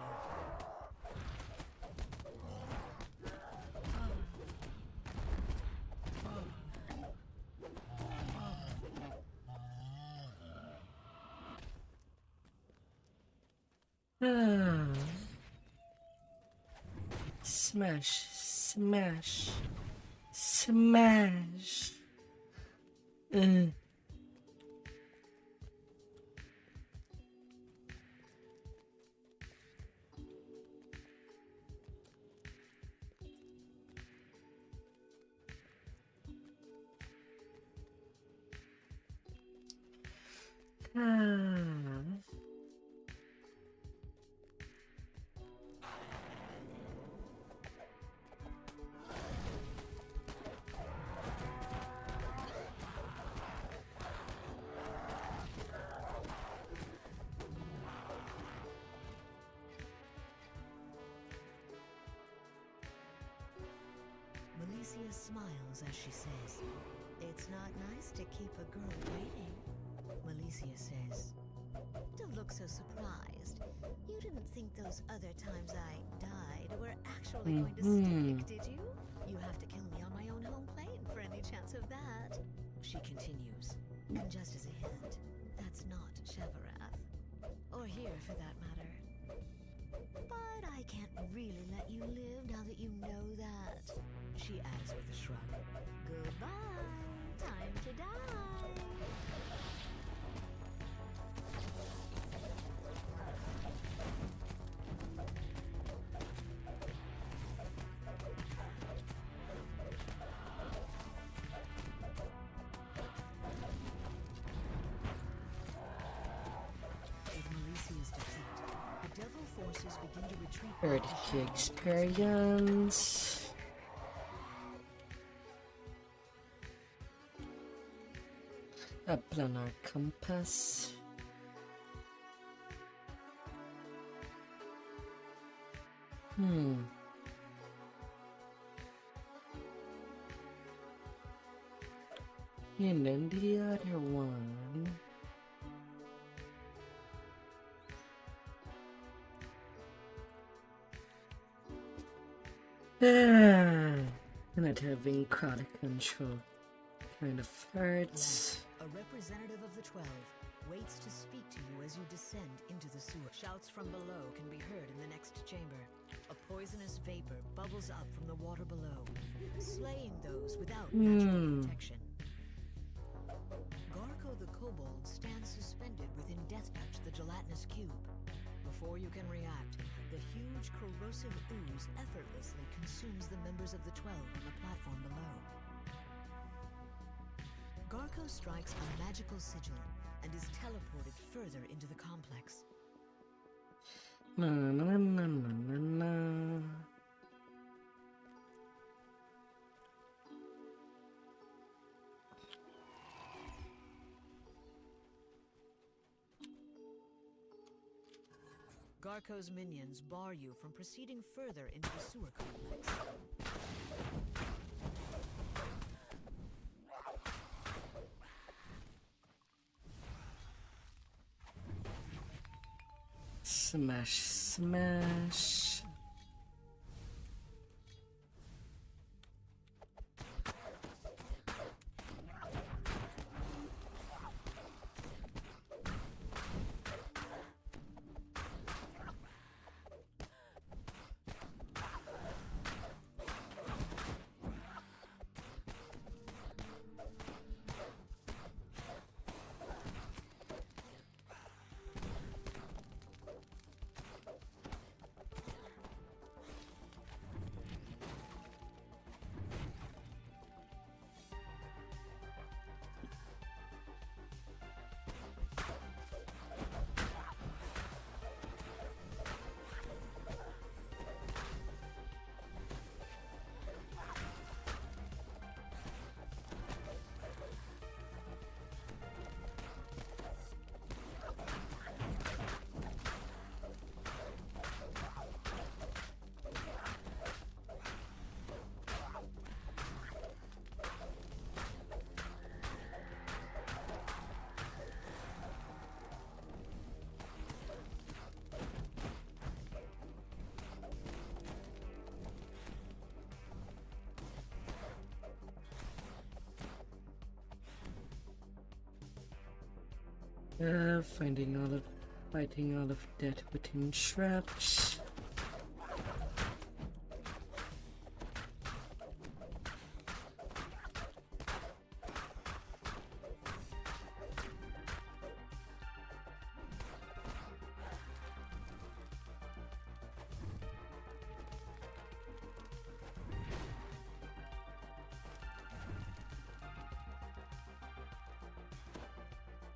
Ah. Smash, smash, smash. Ah. Malicia smiles as she says, "It's not nice to keep a girl waiting." Malicia says, "Don't look so surprised. You didn't think those other times I died were actually going to stick, did you? You have to kill me on my own home plane for any chance of that." She continues, "And just as a hint, that's not Shevarath. Or here, for that matter. But I can't really let you live now that you know that." She adds with a shrug, "Goodbye. Time to die." With Melicia's defeat, the devil forces begin to retreat. 30k experience. A planar compass. And then the other one. Not having crowd control kind of hurts. A representative of the 12 waits to speak to you as you descend into the sewer. Shouts from below can be heard in the next chamber. A poisonous vapor bubbles up from the water below, slaying those without magical protection. Garko the Kobold stands suspended within Death Touch, the gelatinous cube. Before you can react, the huge corrosive ooze effortlessly consumes the members of the 12 on the platform below. Garko strikes a magical sigil and is teleported further into the complex. Na, na, na, na, na, na. Garko's minions bar you from proceeding further into the sewer complex. Smash, smash. Fighting all of that within traps.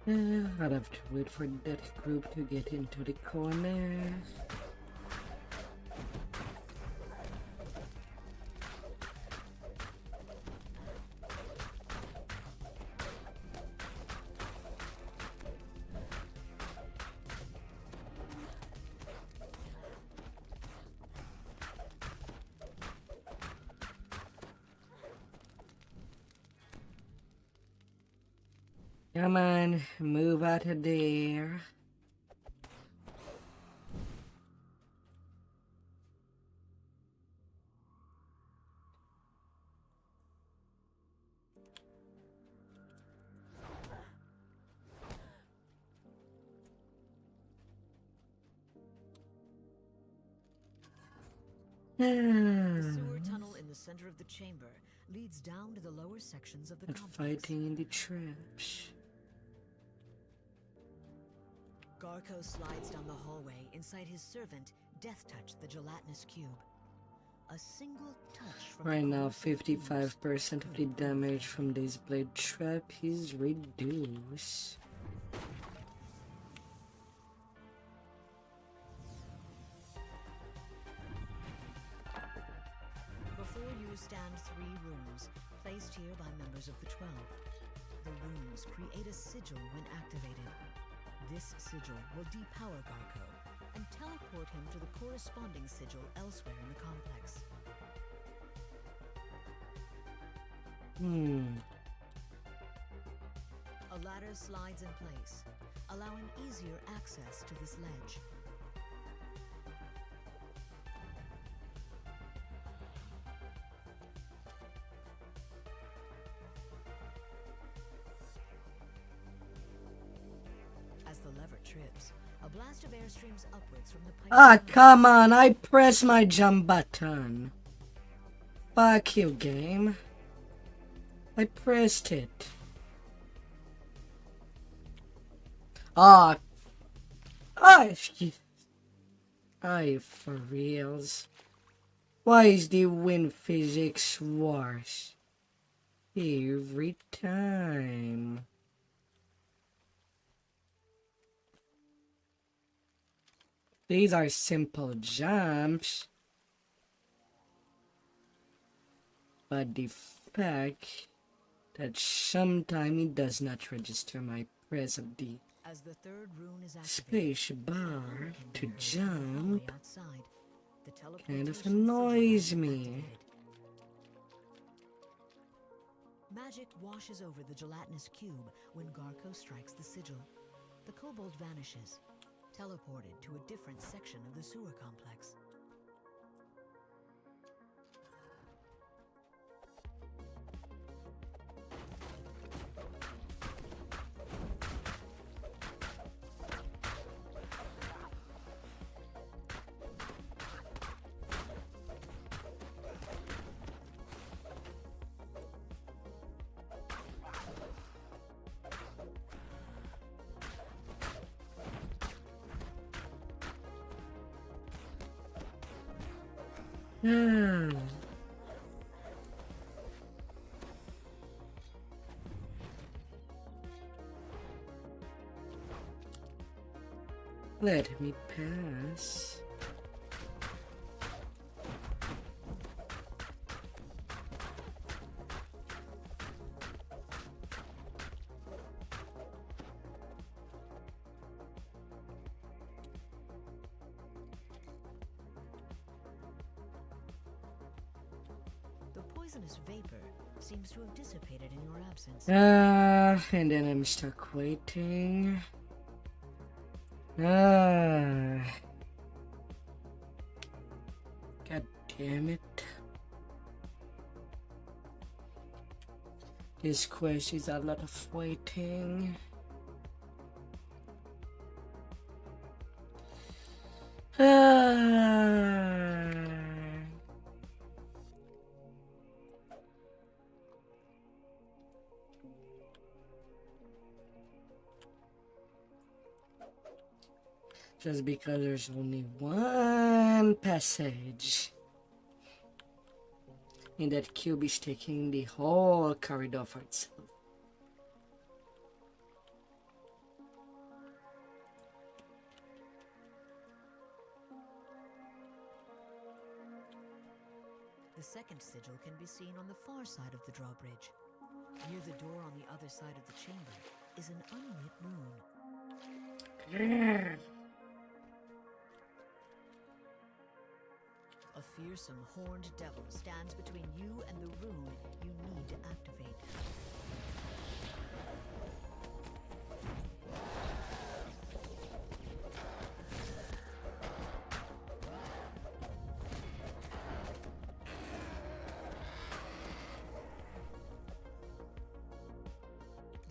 I'll have to wait for that group to get into the corner. Come on, move out of there. The sewer tunnel in the center of the chamber leads down to the lower sections of the Not complex. fighting in the traps. Garko slides down the hallway inside his servant, Death Touch the gelatinous cube. A single touch from Right the now, colossal fuse 55% of the damage from this blade trap is reduced. Before you stand 3 rooms, placed here by members of the 12. The rooms create a sigil when activated. This sigil will depower Garko and teleport him to the corresponding sigil elsewhere in the complex. A ladder slides in place, allowing easier access to this ledge. As the lever trips, a blast of air streams upwards from the pipe. Ah, come on, I pressed my jump button. Fuck you, game. I pressed it. Ah. Aye, for reals. Why is the wind physics worse? every time. These are simple jumps, but the fact that sometimes it does not register my press of the As the third rune is activated, space bar to jump outside. The kind of teleportation annoys sigil me. activated. Magic washes over the gelatinous cube when Garko strikes the sigil. The kobold vanishes, teleported to a different section of the sewer complex. Let me pass. The poisonous vapor seems to have dissipated in your absence. And then I'm stuck waiting. God damn it. This quest is a lot of waiting. Just because there's only one passage. And that cube is taking the whole corridor for itself. The second sigil can be seen on the far side of the drawbridge. Near the door on the other side of the chamber is an unlit rune. A fearsome horned devil stands between you and the rune you need to activate.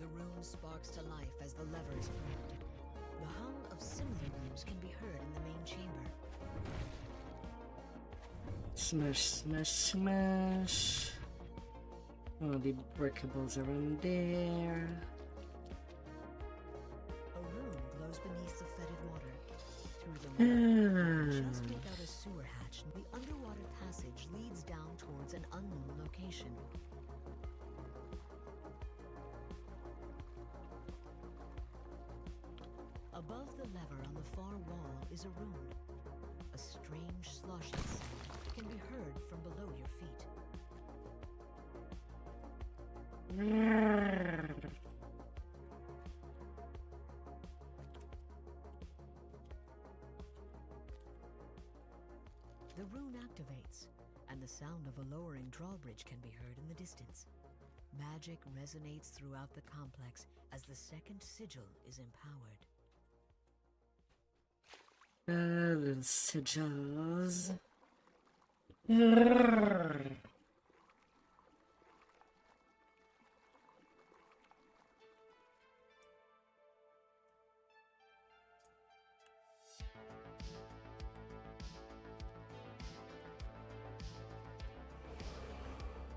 The rune sparks to life as the lever is pulled. The hum of similar runes can be heard in the main chamber. Smash, smash, smash. All the breakables are in there. A rune glows beneath the fetid water. Through the mud, just take out a sewer hatch. The underwater passage leads down towards an unknown location. Above the lever on the far wall is a rune. A strange sloshing sound can be heard from below your feet. The rune activates, and the sound of a lowering drawbridge can be heard in the distance. Magic resonates throughout the complex as the second sigil is empowered. Little sigils.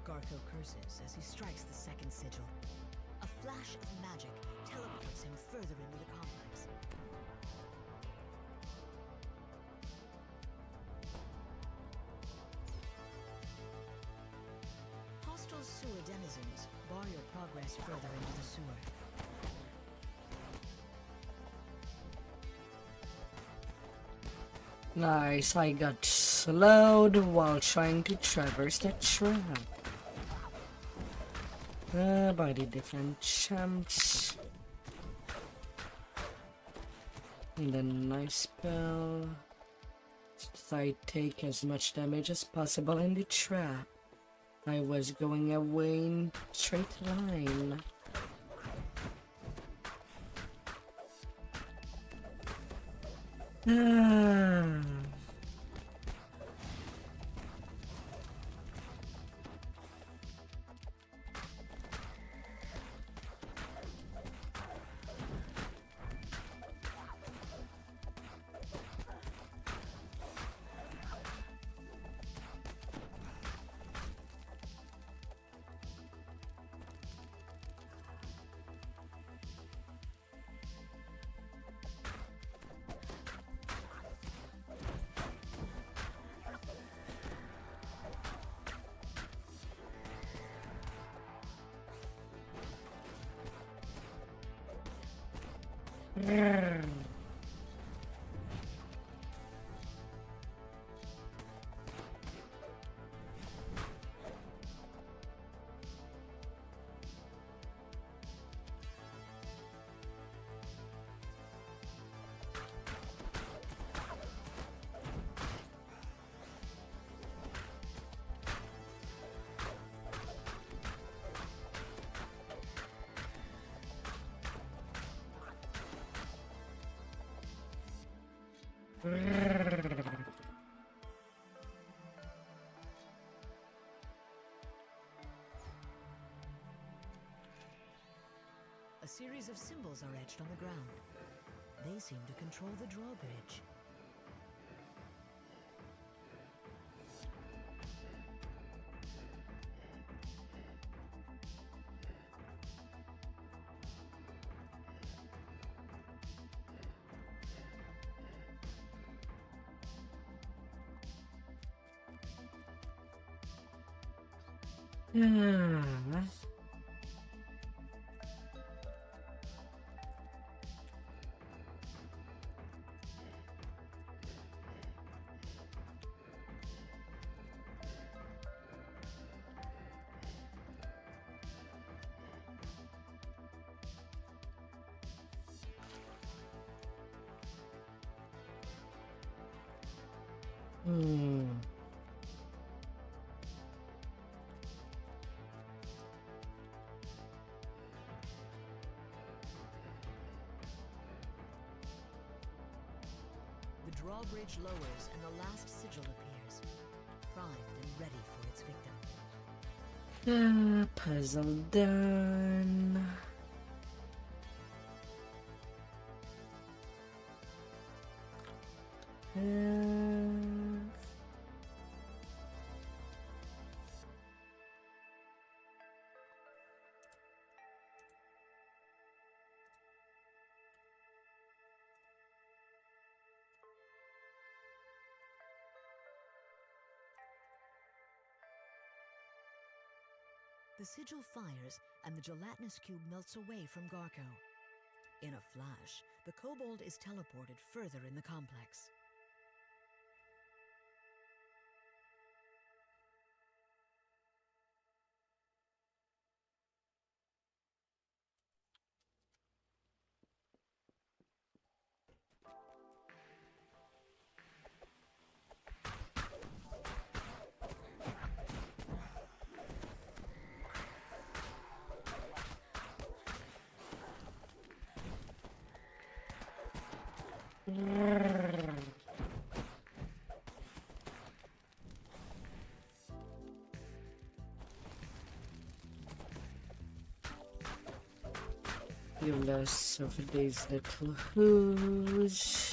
Garko curses as he strikes the second sigil. A flash of magic teleports him further into the complex. Hostile sewer denizens progress further into the sewer. Nice, I got slowed while trying to traverse the trap. By the different champs. And then nice spell. So I take as much damage as possible in the trap. I was going away in straight line. A series of symbols are etched on the ground. They seem to control the drawbridge. The drawbridge lowers and the last sigil appears, primed and ready for its victim. Puzzle done. The sigil fires, and the gelatinous cube melts away from Garco. In a flash, the kobold is teleported further in the complex. You less of these little whoos.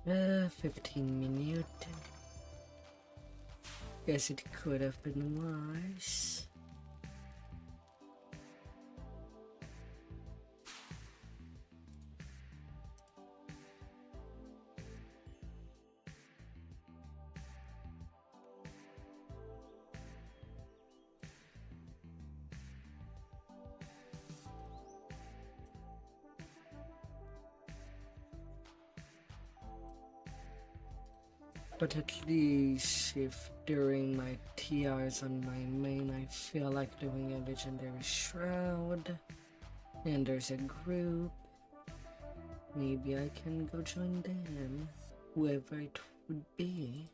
15 minutes. Guess it could have been worse. But at least if during my TRs on my main I feel like doing a legendary shroud and there's a group, maybe I can go join them, whoever it would be.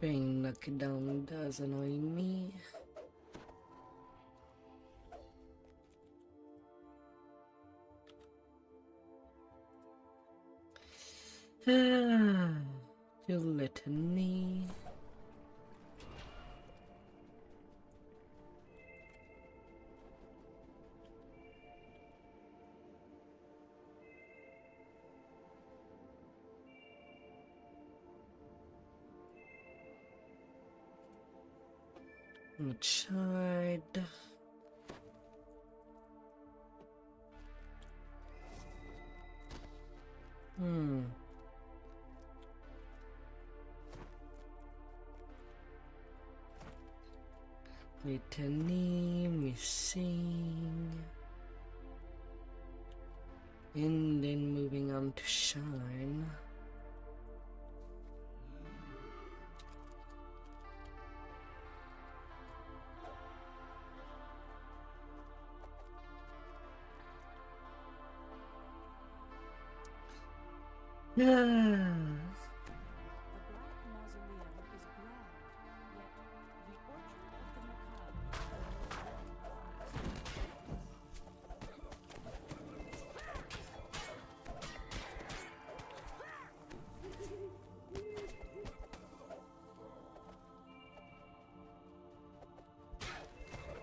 Being knocked down does annoy me. Gluttony. Child. Litany missing. And then moving on to Shine. The Black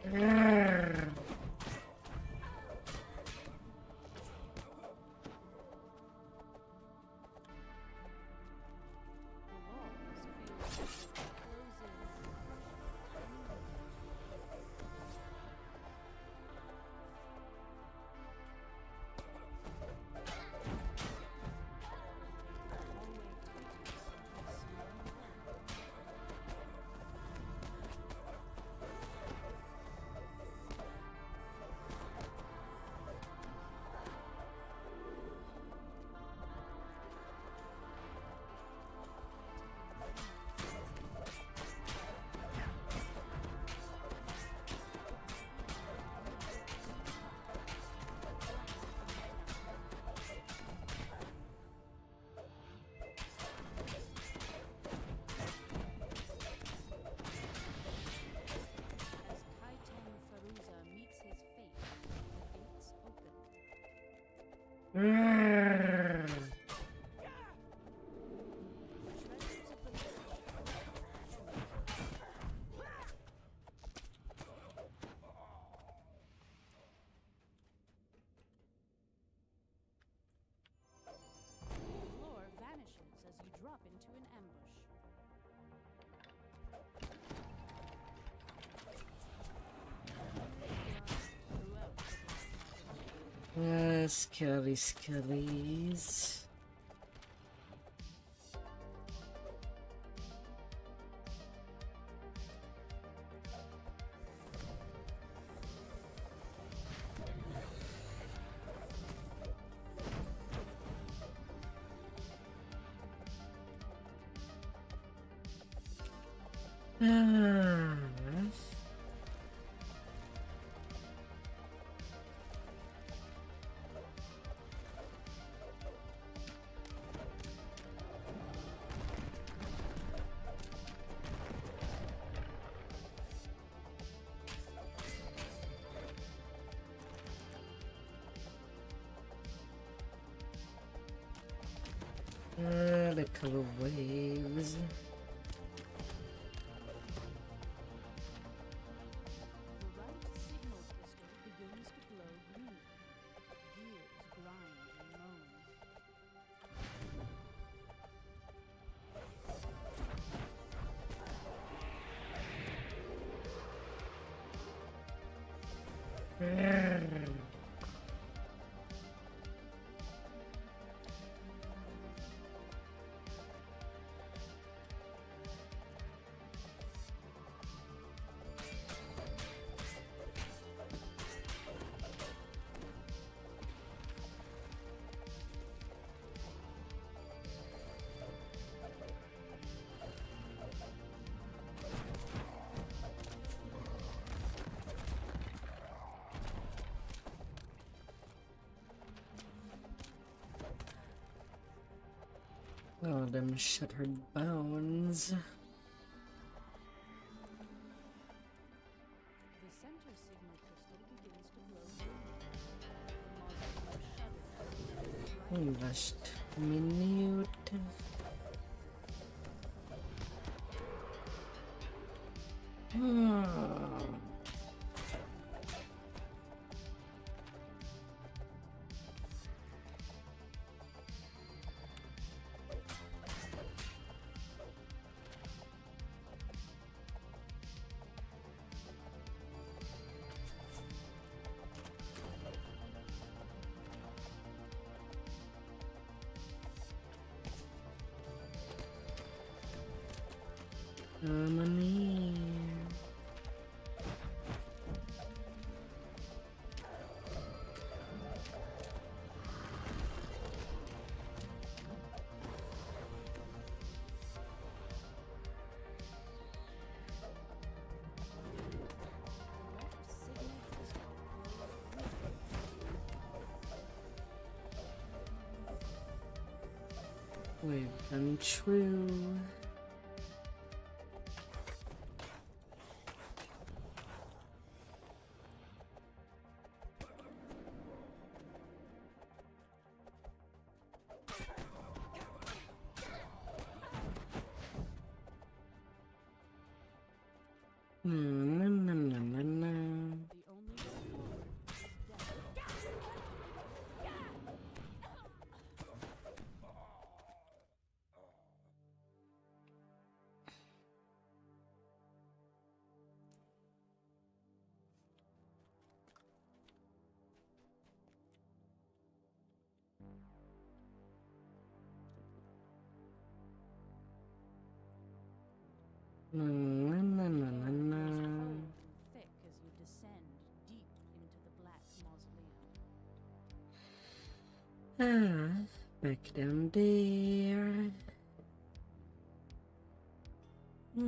Mausoleum is grand, yet the Orchard of the Macabre. The floor vanishes as you drop into an ambush. Throughout the black Skelly skellies. Little waves. The right signal crystal begins to glow green. Gears grind and moan. Oh, them shattered bones. The center signal crystal begins to glow green. The mausoleum shudders. Last minute. Harmony. We've done true. The only way forward is death. It's cold and thick as you descend deep into the black mausoleum. Back down there. You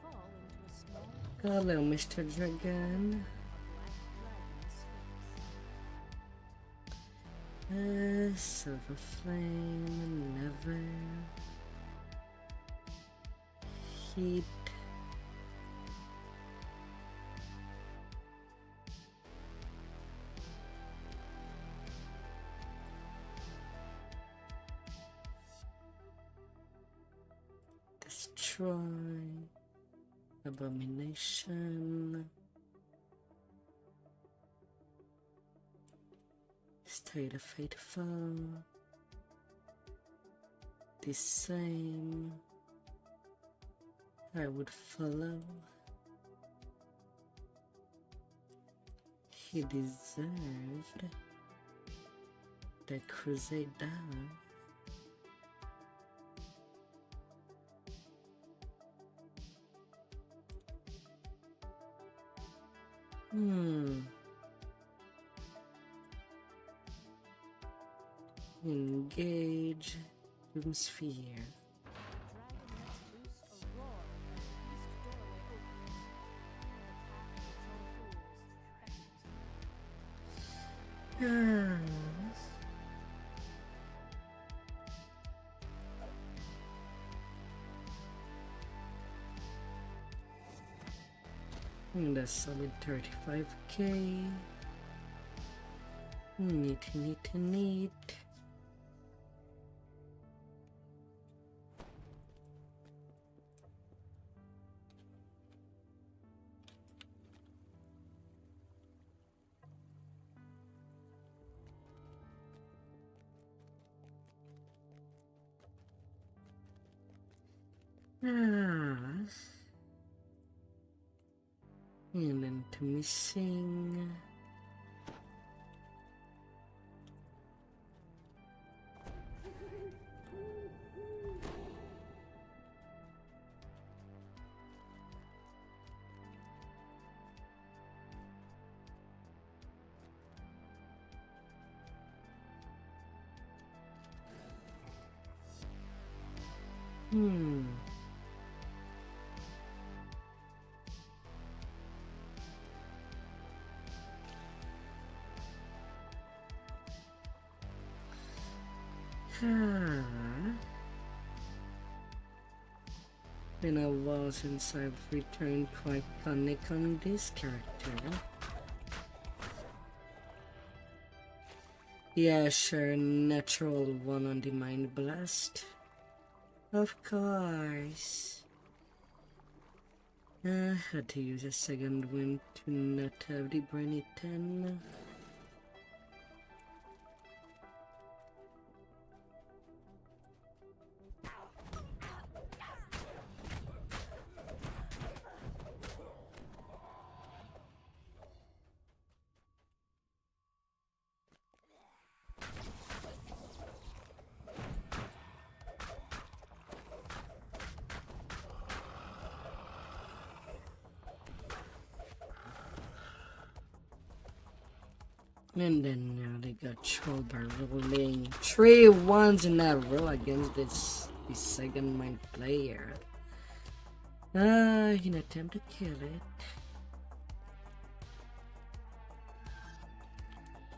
fall into a small Hello, Mr. Dragon. black dragon Silver flame, never. Heat. Destroy. Abomination. State of Fateful. The same. I would follow. He deserved the Crusader. Engage Doomsphere. Dragon lets loose a roar as the east doorway opens. The path of troll fools threatens. And a solid 35k. Neat. And into missing. Been a while since I've returned quite iconic on this character. Yeah, sure, natural one on the Mind Blast. Of course. Had to use a second wind to not have the Brainy 10. And then now they got trolled by rolling 3 ones in a row against the second mind player. In attempt to kill it.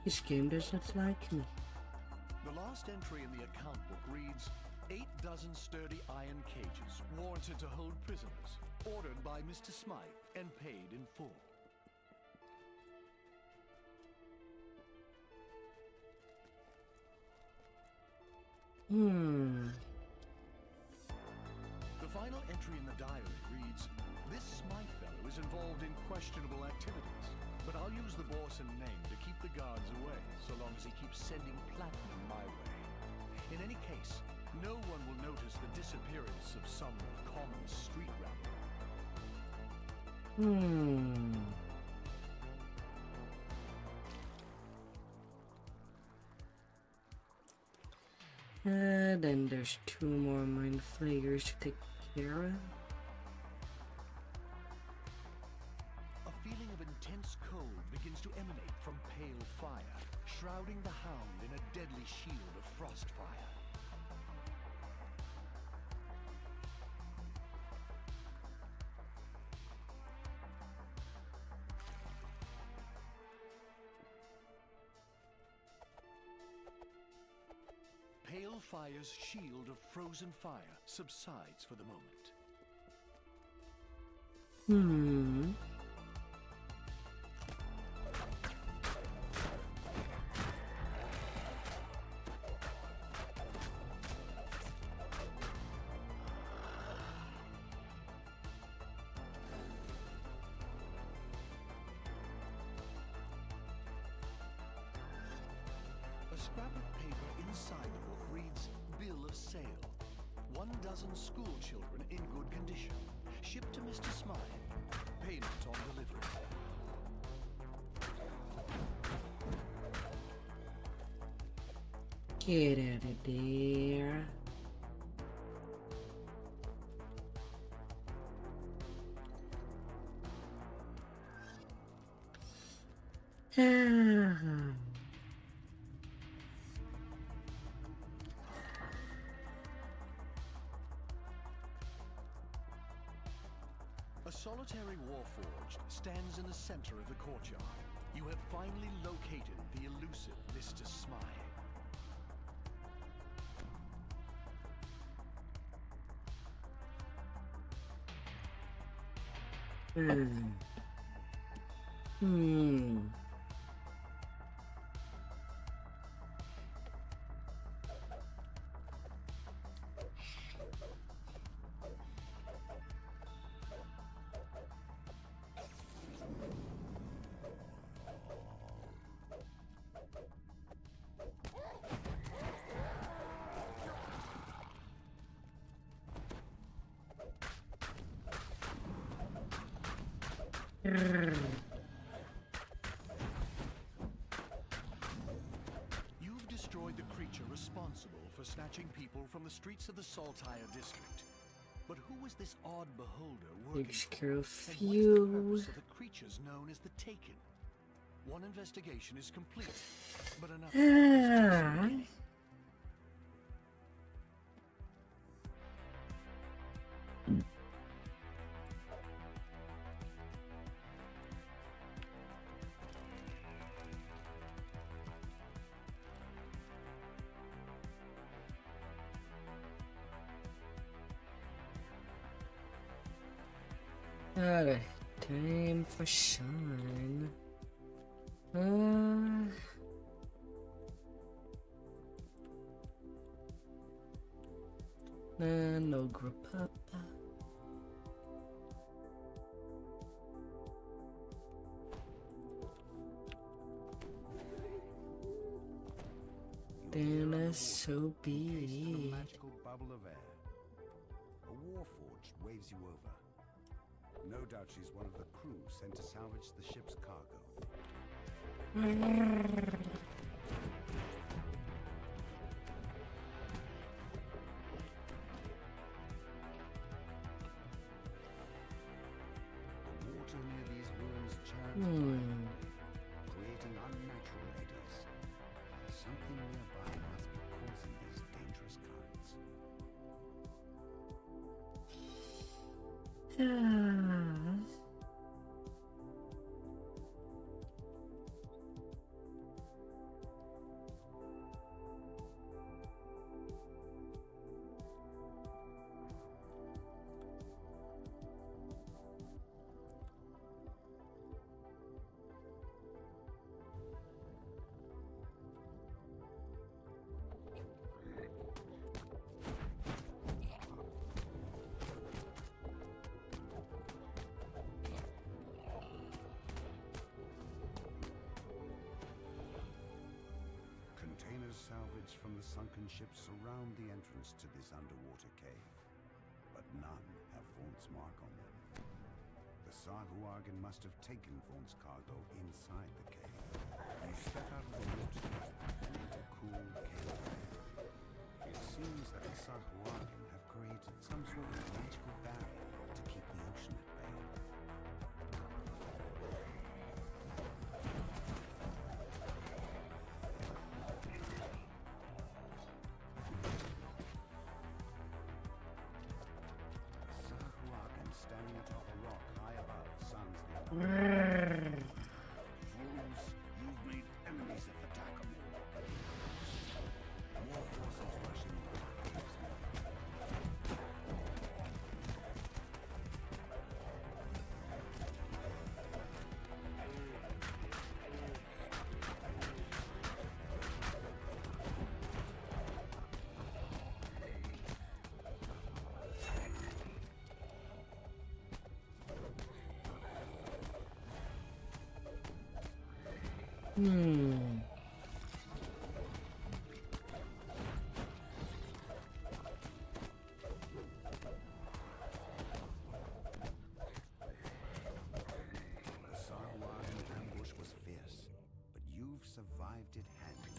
This game does not like me. The last entry in the account book reads, 8 dozen sturdy iron cages, warranted to hold prisoners, ordered by Mr. Smythe and paid in full. The final entry in the diary reads, this Smythe fellow is involved in questionable activities, but I'll use the Borson name to keep the guards away, so long as he keeps sending platinum my way. In any case, no one will notice the disappearance of some common street rabble. Then there's 2 more mind flayers to take care of. A feeling of intense cold begins to emanate from pale fire, shrouding the hound in a deadly shield of frost fire. Hellfire's shield of frozen fire subsides for the moment. A scrap of paper inside the book reads, Bill of Sale. 12 school children in good condition. Shipped to Mr. Smile. Payment on delivery. Get out of there. A solitary warforged stands in the center of the courtyard. You have finally located the elusive Mr. Smile. You've destroyed the creature responsible for snatching people from the streets of the Saltire district. But who was this odd beholder working for? And what is the purpose of the creatures known as the Taken? One investigation is complete, but another is just beginning. Alright, time for Sean. No group up. Then so be it. Magical bubble of air. A warforged waves you over. No doubt she's one of the crew sent to salvage the ship's cargo. The water near these ruins churns violently, creating unnatural eddies. Something nearby must be causing these dangerous currents. Containers salvaged from the sunken ships surround the entrance to this underwater cave, but none have Vaunt's mark on them. The Sahuagin must have taken Vaunt's cargo inside the cave. You step out of the water and into cool cave air. It seems that the Sahuagin have created some sort of magical barrier to keep the ocean at bay. Sahuagin standing atop a rock high above sounds the alarm. Fools, you've made enemies of the Takamor. More forces rushing Hmm. The Sahuagin ambush was fierce, but you've survived it handily.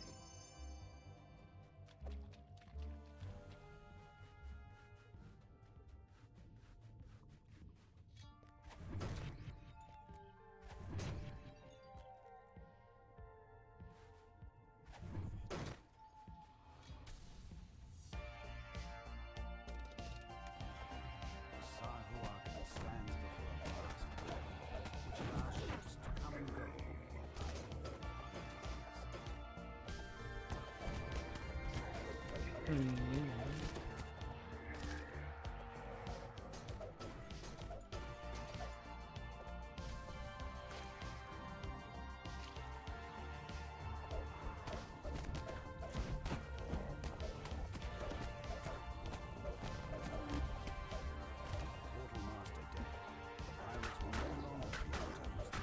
The Sahuagin stands before a vast plain, which allows ships to come and go while passing through. Quartermaster dead, the pirates will no longer be able to use this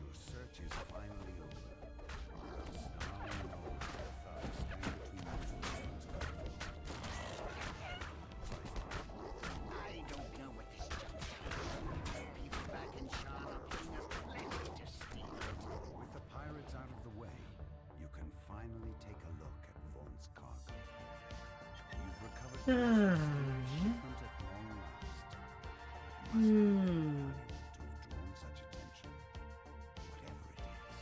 Your search is finally over. Now you know that the thugs stand between you and I don't know what this junk is. People back in Shan are giving us plenty to steal. With the pirates out of the way, you can finally take a look at Vaughn's cargo. You've recovered shipment at long last. You must be very valuable to have drawn such attention, whatever it is.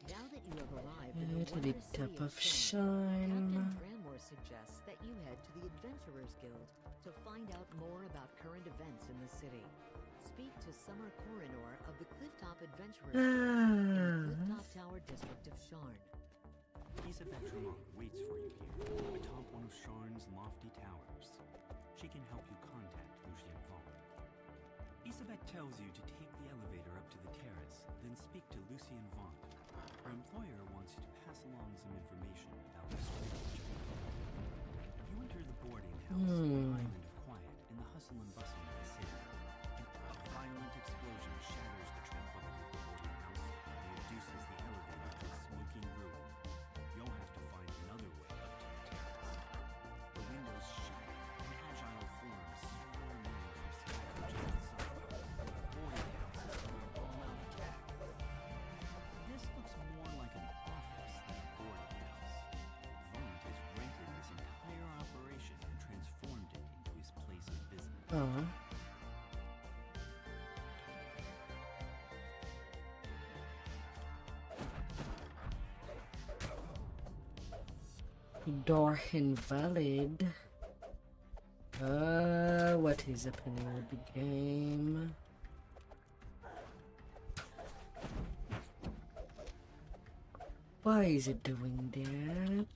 Now that you have arrived in the To the wondrous top city of Shan, Shine. Captain Dramor suggests that you head to the Adventurers Guild to find out more about current events in the city. Speak to Summer Coronor of the Clifftop Adventurers Guild in the Clifftop Tower district of Sharn. Isabelle Tremont waits for you here, atop one of Sharn's lofty towers. She can help you contact Lucien Vaughn. Isabelle tells you to take the elevator up to the terrace, then speak to Lucien Vaughn. Her employer wants you to pass along some information about the stranger. You enter the boarding house, an island of quiet in the hustle and bustle of the city. A violent explosion shatters the tranquility of the boarding house and reduces the elevator to a smoking ruin. You'll have to find another way up to the terrace. The windows shatter, and agile forms swarm in from skycoaches outside. The boarding house is under all-out attack. This looks more like an office than a boarding house. Vaughn has rented this entire operation and transformed it into his place of business. Door invalid. What is happening with the game? Why is it doing that?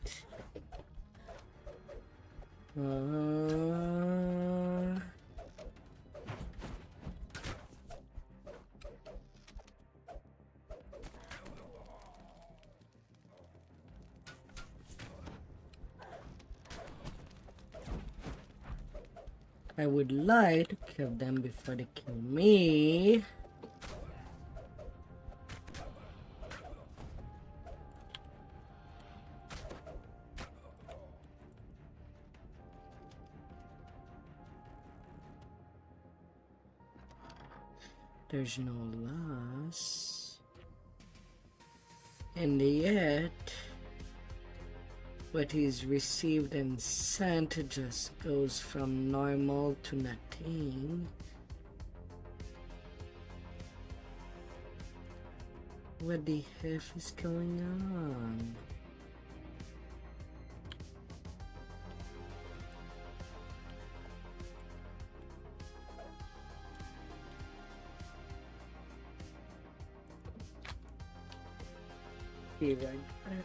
I would like to kill them before they kill me. There's no loss. And yet, what is received and sent just goes from normal to nothing. What the F is going on? Be right back.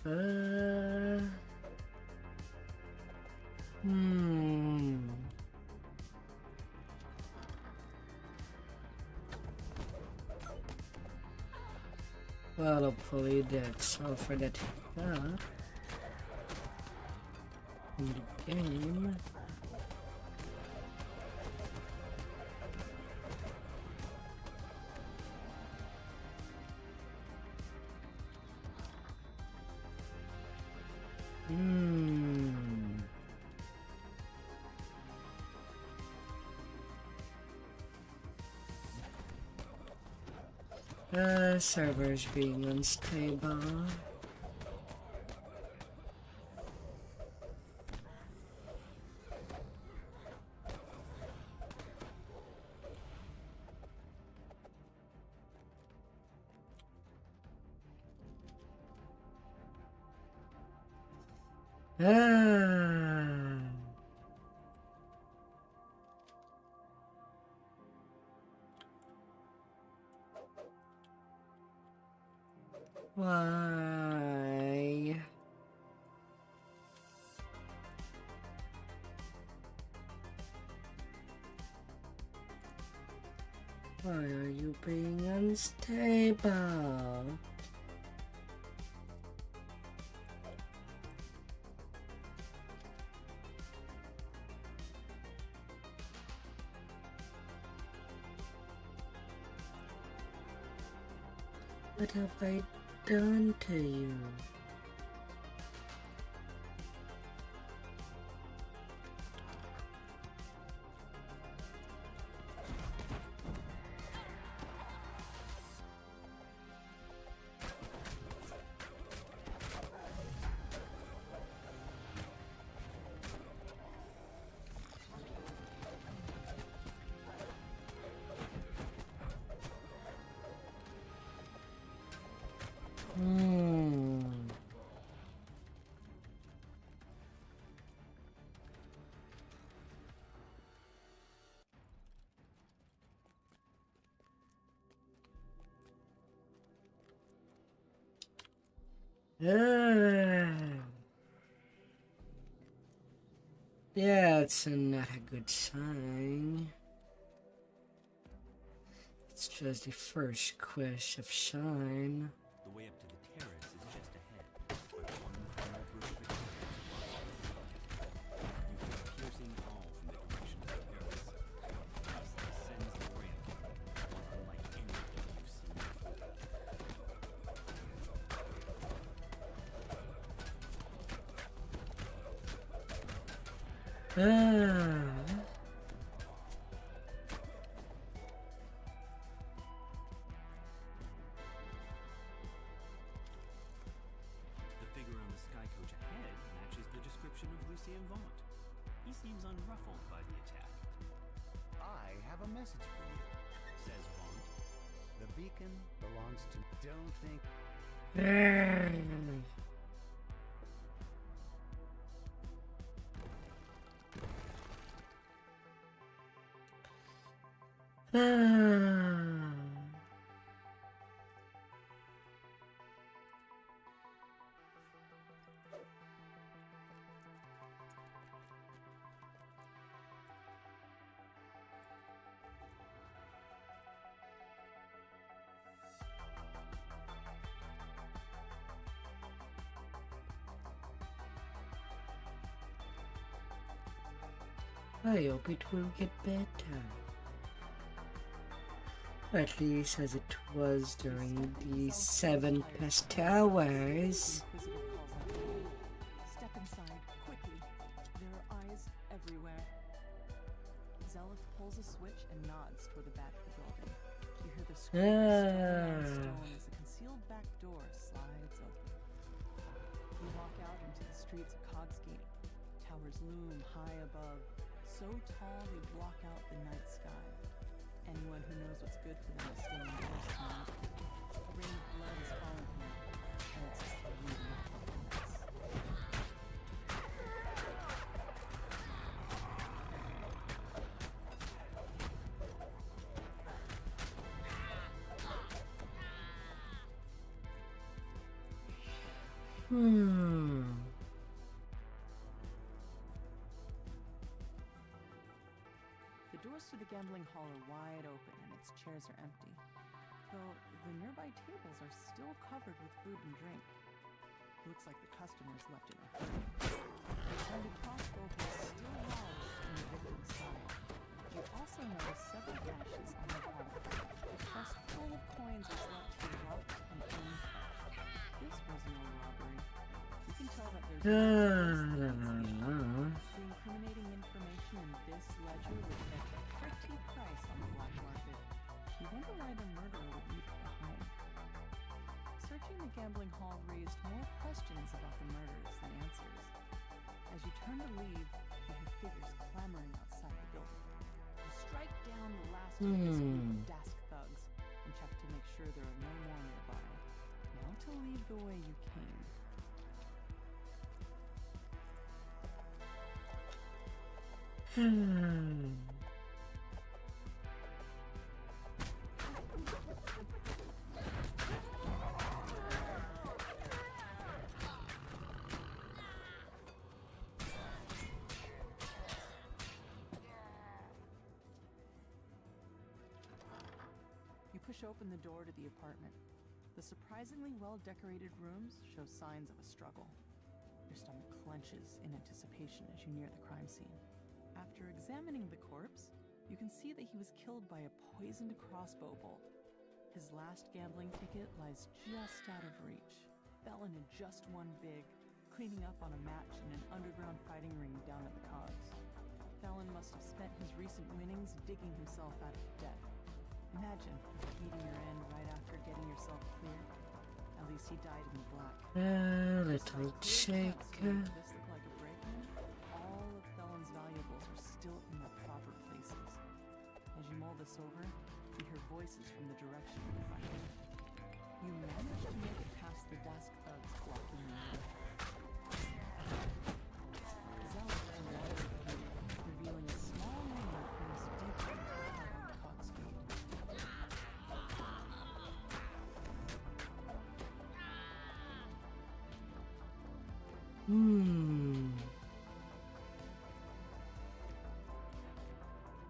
Uh, Well, hopefully that's all for that in the game. Servers being unstable. Why? Why are you being unstable? What have I done to you? Yeah, it's not a good sign. It's just the first quest of Shine. The way up to the terrace is just ahead, but one final group of you hear a piercing call from the direction of the terrace. This descends the ramp, one unlike anything you've seen before. He seems unruffled by the attack. I have a message for you, Says Vaunt. the beacon belongs to... Don't think... I hope it will get better. At least as it was during the 7 past hours. Step inside, quickly. There are eyes everywhere. Zelith pulls a switch and nods toward the back of the building. You hear the scream of stone on stone as a concealed back door slides streets of Cogsgate. Towers loom high above, so tall they block out the night sky. Anyone who knows what's good for them is staying indoors tonight. A rain of blood is falling here, and it's just a real The doors to the gambling hall are wide open and its chairs are empty, though the nearby tables are still covered with food and drink. Looks like the customers left in a hurry. The wounded crossbow is still lodged in the victim's side. You also notice several ashes on the wall. A chest full of coins is left to rot and untouched. This was no robbery. You can tell that there's no The incriminating information in this ledger would fetch a pretty price on the black market. You wonder why the murderer would leave it behind. Searching the gambling hall raised more questions about the murders than answers. As you turn to leave, you hear figures clamoring outside the building. You strike down the last of this group of Dask thugs and check to make sure there are no more nearby. Now to leave the way you came. You push open the door to the apartment. The surprisingly well-decorated rooms show signs of a struggle. Your stomach clenches in anticipation as you near the crime scene. After examining the corpse, you can see that he was killed by a poisoned crossbow bolt. His last gambling ticket lies just out of reach. Felon had just won big, cleaning up on a match in an underground fighting ring down at the Cogs. Felon must have spent his recent winnings digging himself out of debt. Imagine meeting your end right after getting yourself clear. At least he died in the black. Little chick. This looked like a break-in. All of Felon's valuables are still in their proper places. As you mull this over, you hear voices from the direction of the fight. You manage to make it past the Dask thugs blocking the way. Zealot and water appear, revealing a small room that moves deeper into the heart of Cogsgate.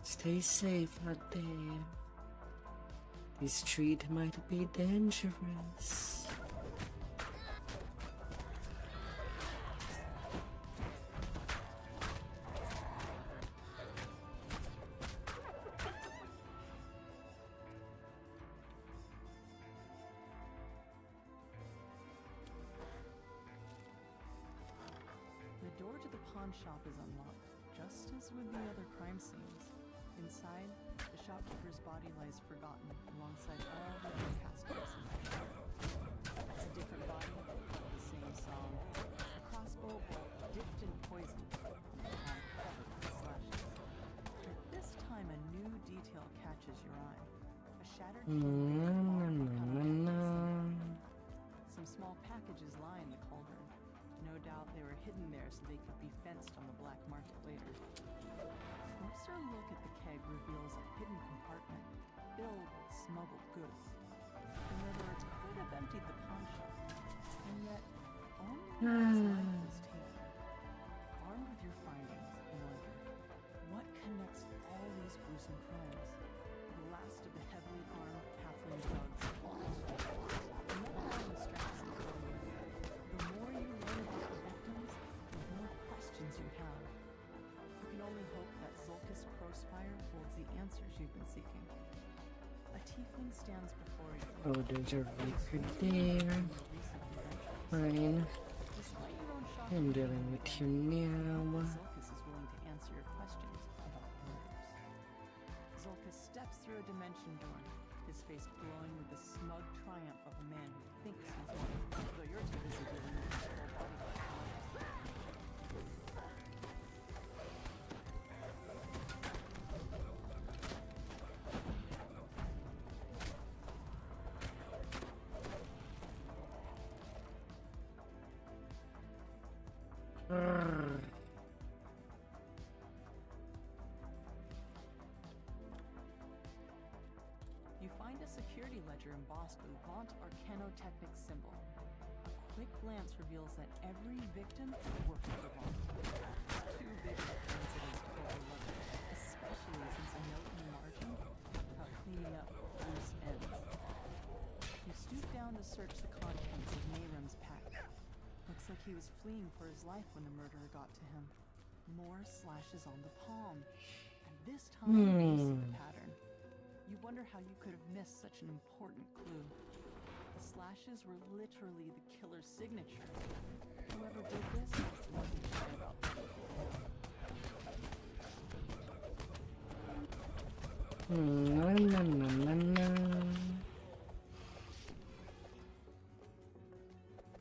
Stay safe out there. This street might be dangerous. The door to the pawn shop is unlocked, just as with the other crime scenes. Inside, the shopkeeper's body lies forgotten alongside all the other cast pieces. It's a different body, the same song. A crossbow bolt dipped in poison, and the palm covered with slashes. But this time, a new detail catches your eye. A shattered Some small packages line the cauldron. No doubt they were hidden there so they could be fenced on the black market later. A closer look at the keg reveals a hidden compartment filled with smuggled goods. The murderer could have emptied the pawn shop, and yet only his life was taken. Armed with your findings, you wonder, what connects all these gruesome crimes? The last of the heavily armed halfling thugs falls. And that line stretches the whole year. The more you learn about the victims, the more questions you have. You can only hope that Zulkus Crowspire holds the answers you've been seeking. A tiefling stands before you. Oh, there's a record there. Fine. Despite your own shock, I'm dealing with you now. Zulkus is willing to answer your questions about the murders. Zulkus steps through a dimension door, his face glowing with the smug triumph of a man who thinks he's won, though you're too busy dealing with his full body. Urgh. You find a security ledger embossed with Vaunt Arcanotechnic symbol. A quick glance reveals that every victim worked for Vaunt. Too big of a coincidence to overlook, especially since a note in the margin talked about cleaning up loose ends. You stoop down to search the contents of Mayrim's pack. Looks like he was fleeing for his life when the murderer got to him. More slashes on the palm. And this time you see the pattern. You wonder how you could have missed such an important clue. The slashes were literally the killer's signature. Whoever did this has nothing to say about them. Na, na, na, na, na.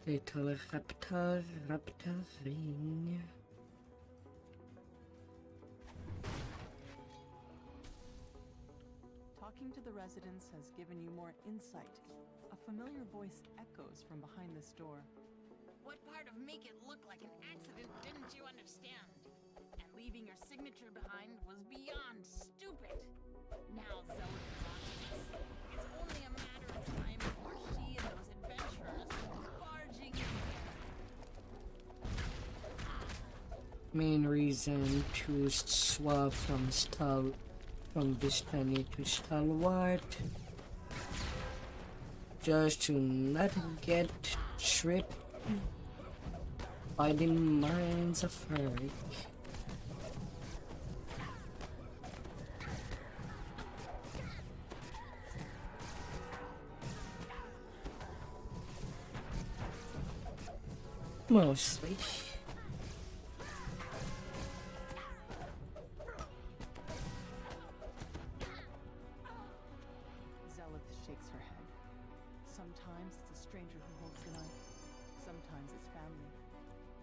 Little raptor, raptor ring. Talking to the residents has given you more insight. A familiar voice echoes from behind this door. What part of make it look like an accident didn't you understand? And leaving your signature behind was beyond stupid. Now Zoe is on to this. It's only a matter of time before she and those adventurers come barging in here. Main reason to swap from Vistani to Stalwart, just to not get tripped by the minds of Eric. Mostly. Zelith shakes her head. Sometimes it's a stranger who holds the knife. Sometimes it's family.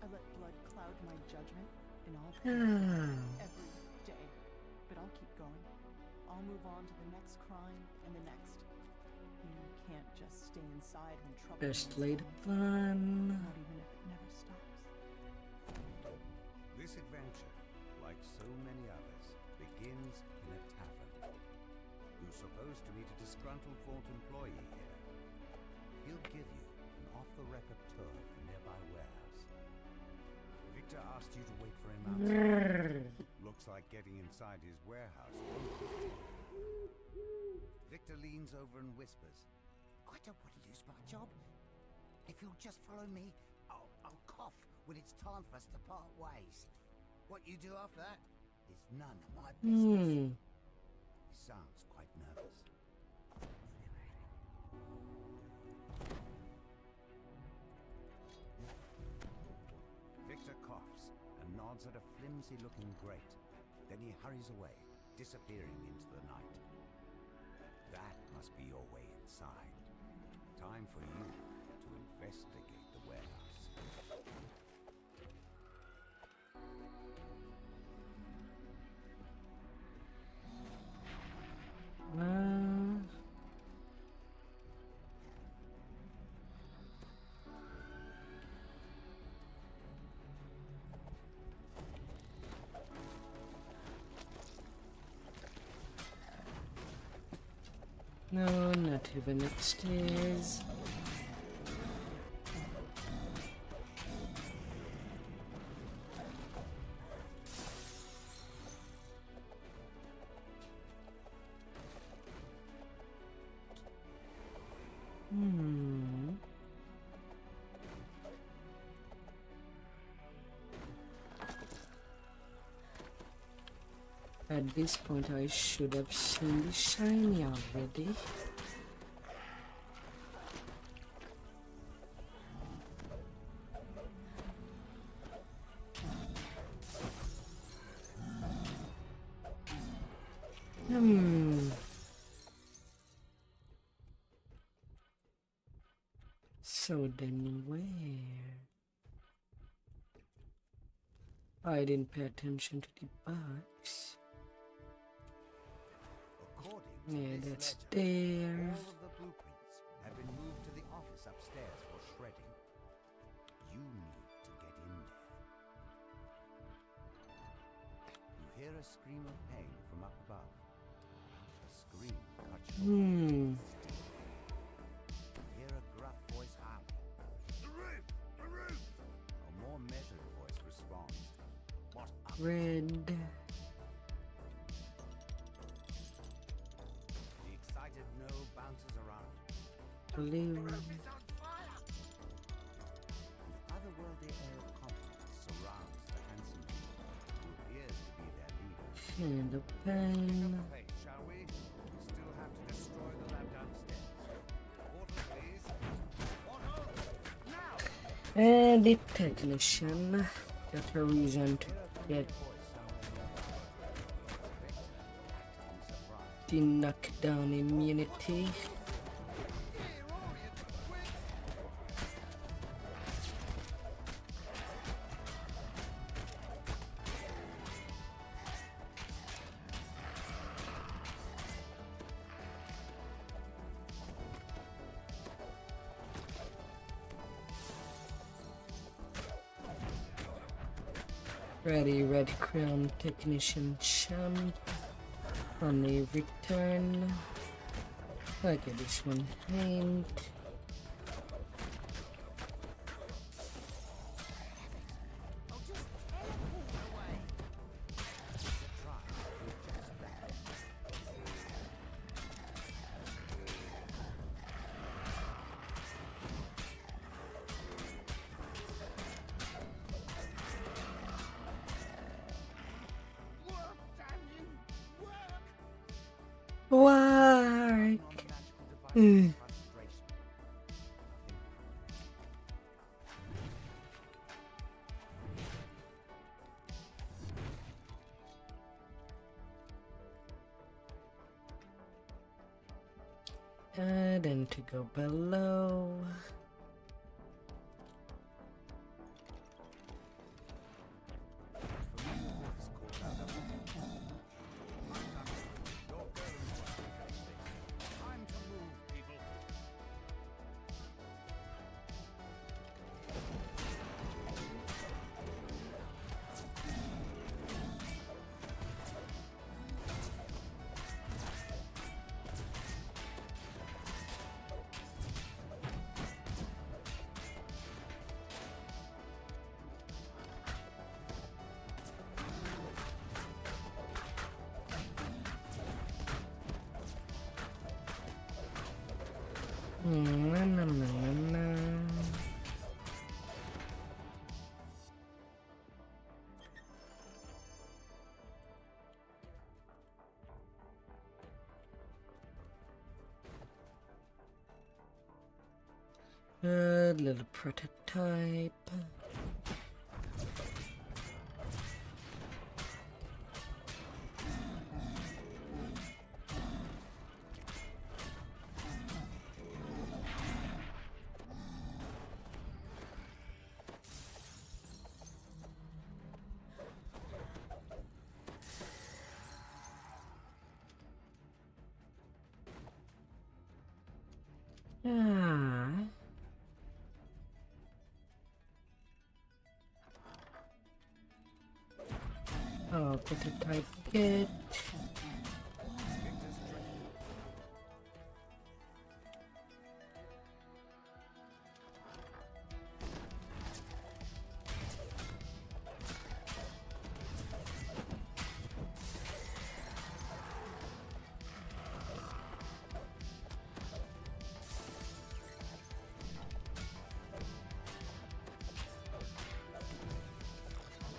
I let blood cloud my judgment, and I'll pay every day. But I'll keep going. I'll move on to the next crime and the next. You can't just stay inside when trouble Best is laid coming, plan. not even if it never stops. This adventure, like so many others, begins in a tavern. You're supposed to meet a disgruntled Vault employee here. He'll give you an off-the-record tour of the nearby warehouse. Victor asked you to wait for him outside. Looks like getting inside his warehouse. Victor leans over and whispers, I don't want to lose my job. If you'll just follow me, I'll cough when it's time for us to part ways. What you do after that is none of my business. He sounds quite nervous. Victor coughs and nods at a flimsy-looking grate. Then he hurries away, disappearing into the night. That must be your way inside. Time for you to investigate the warehouse. No, not even upstairs. At this point, I should have seen the shiny already. So then where? I didn't pay attention to the box. Yeah, that's there. All of the blueprints have been moved to the office upstairs for shredding. You need to get in there hear a scream of pain from up above. A scream cuts short. Hear a gruff voice howl. The roof! The roof! A more measured voice responds. What up? Red. The excited no bounces around. Blue. It's on fire! An otherworldly air of confidence surrounds the handsome youth, who appears to be their leader. And a Pick pen. up the pace, shall we? We still have to destroy the lab downstairs. Portal, please. Portal! Now! And the technician. Got a reason to get the knockdown immunity. Ready, red crown technician champ on a return. Okay, this one paint. Oh, just teleport away. Work, damn you! Work! Work. non-magical device frustration. Then to go below. Time to move, people. A little prototype. Ah. Oh, prototype kit.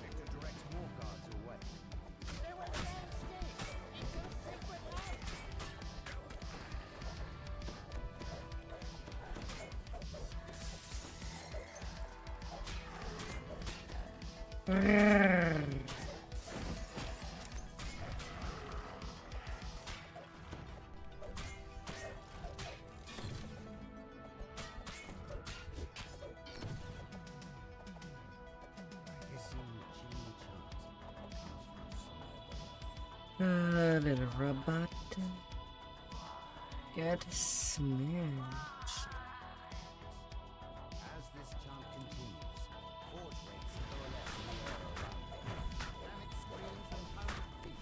Victor directs more guards away. Stay where the man stays. Into a sacred light. Hissing chilling chants comes from somewhere below. A little robot. Get smashed. As this chant continues, forge rates coalesce in the air around them. Panic screams and pounding feet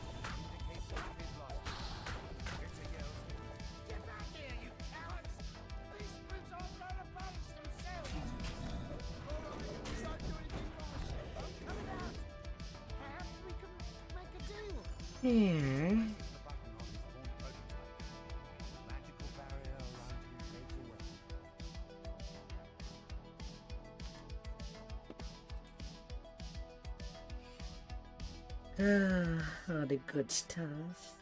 Here. The button on his form prototype. Magical barrier around him fades away. All the good stuff.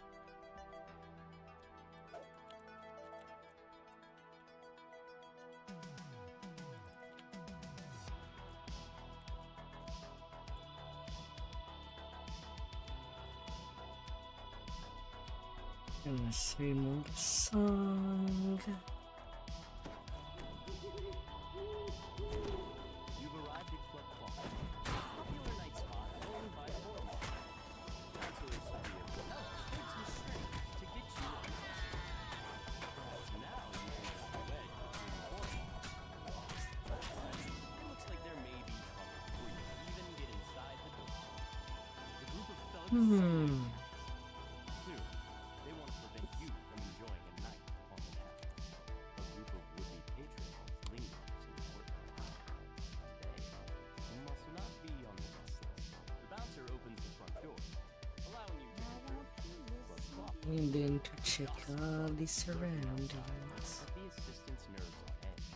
And same old song. You've arrived at Club Coffee, a popular night spot owned by the Bournemouth. Counselors of the hotel put some strength to get you on the bus. Perhaps now you can get the wedge between the Bournemouth. But it looks like there may be trouble before you even get inside the door. The group of thugs clearly, they want to prevent you from enjoying a night on the town. A group of would-be patriots lingers in the courtyard. They must not be on the guest list. The bouncer opens the front door, allowing you to enter Club Coffee. And then to check all the surroundings. But the assistant's nerves on edge.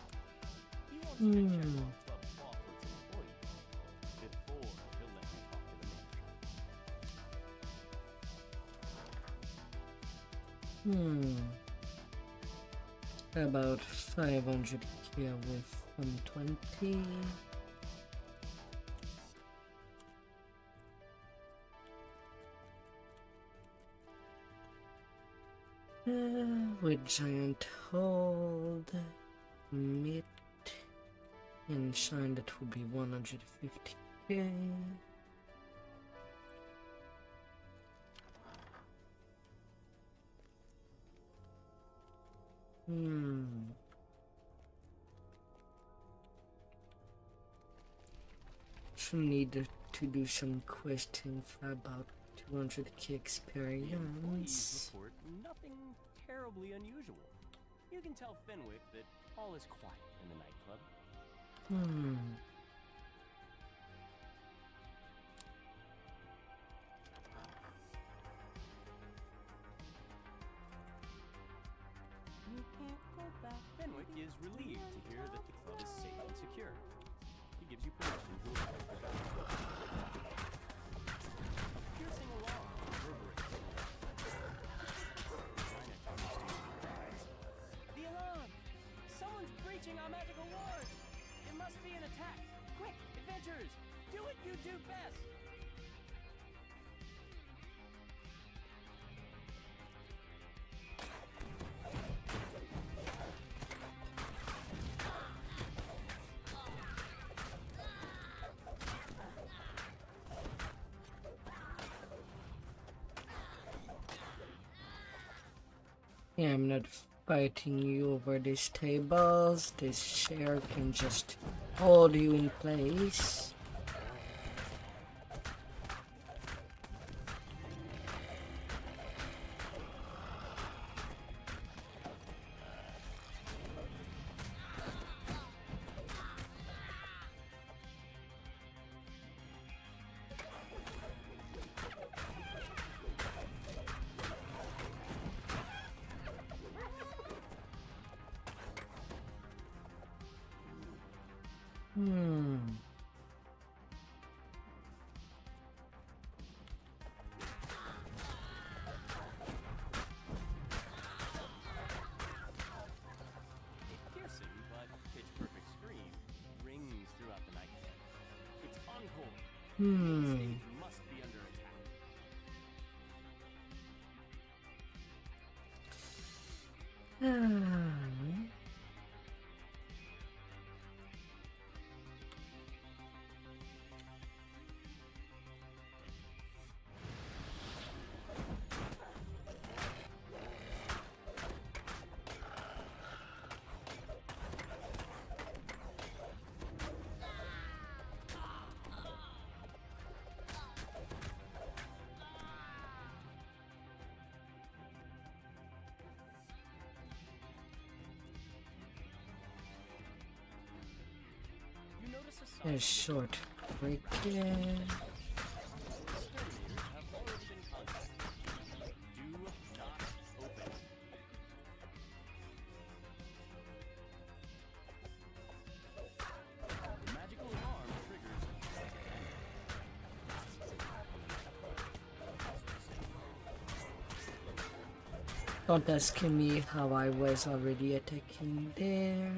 He wants you to check on Club Coffee's employees before he'll let you talk to the manager. About 500k with 120. With giant hold, mid, and shine, that would be 150k. Should need to do some questing for about 200k experience. Employees report nothing terribly unusual. You can tell Fenwick that all is quiet in the nightclub. You can't go back. Fenwick is relieved to hear that the club is safe and secure. He gives you permission to approach the back door. A piercing alarm reverberates in the Rhinex understands your cries. The alarm! Someone's breaching our magical wards! It must be an attack! Quick, adventurers! Do what you do best! Yeah, I'm not fighting you over these tables. This chair can just hold you in place. A piercing but pitch-perfect scream rings throughout the nightclub. It's encore. The stage must be under attack. You notice a sign A short break there. exterminators have already been contacted. Don't ask me how I was already attacking there.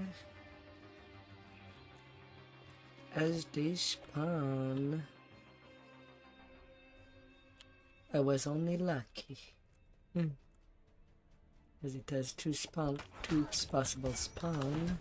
As they spawn, I was only lucky. As it has two possible spawn.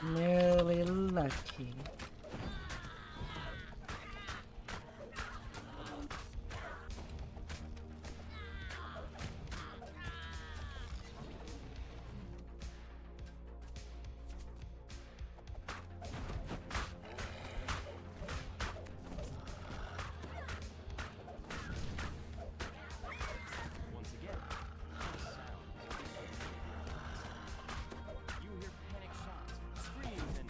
Nearly lucky. Once again, sounds. You hear panic shots, screams, and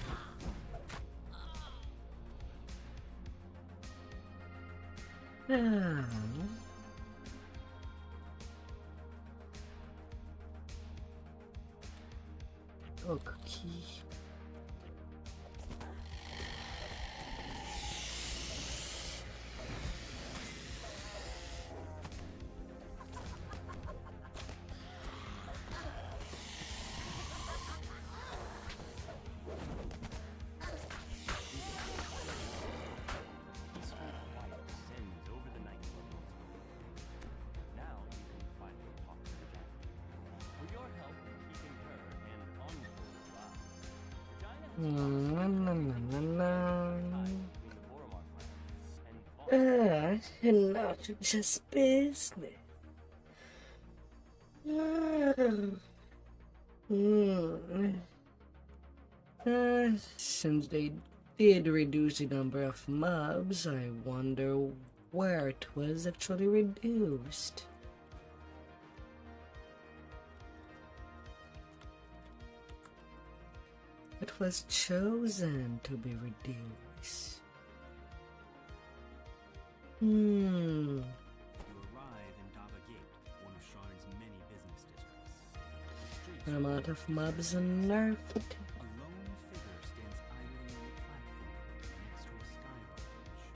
Okay. peaceful quiet descends over the nightclub. Now you can finally talk to the cat. With your help in keeping her and Encore alive, Regina has between the Boromar clan and Not just business. Since they did reduce the number of mobs, I wonder where it was actually reduced. It was chosen to be reduced. You arrive in Dava Gate, one of Sharn's many business districts. Streets The amount of mobs nerfed. A lone figure stands idly on the platform next to a skybar bridge.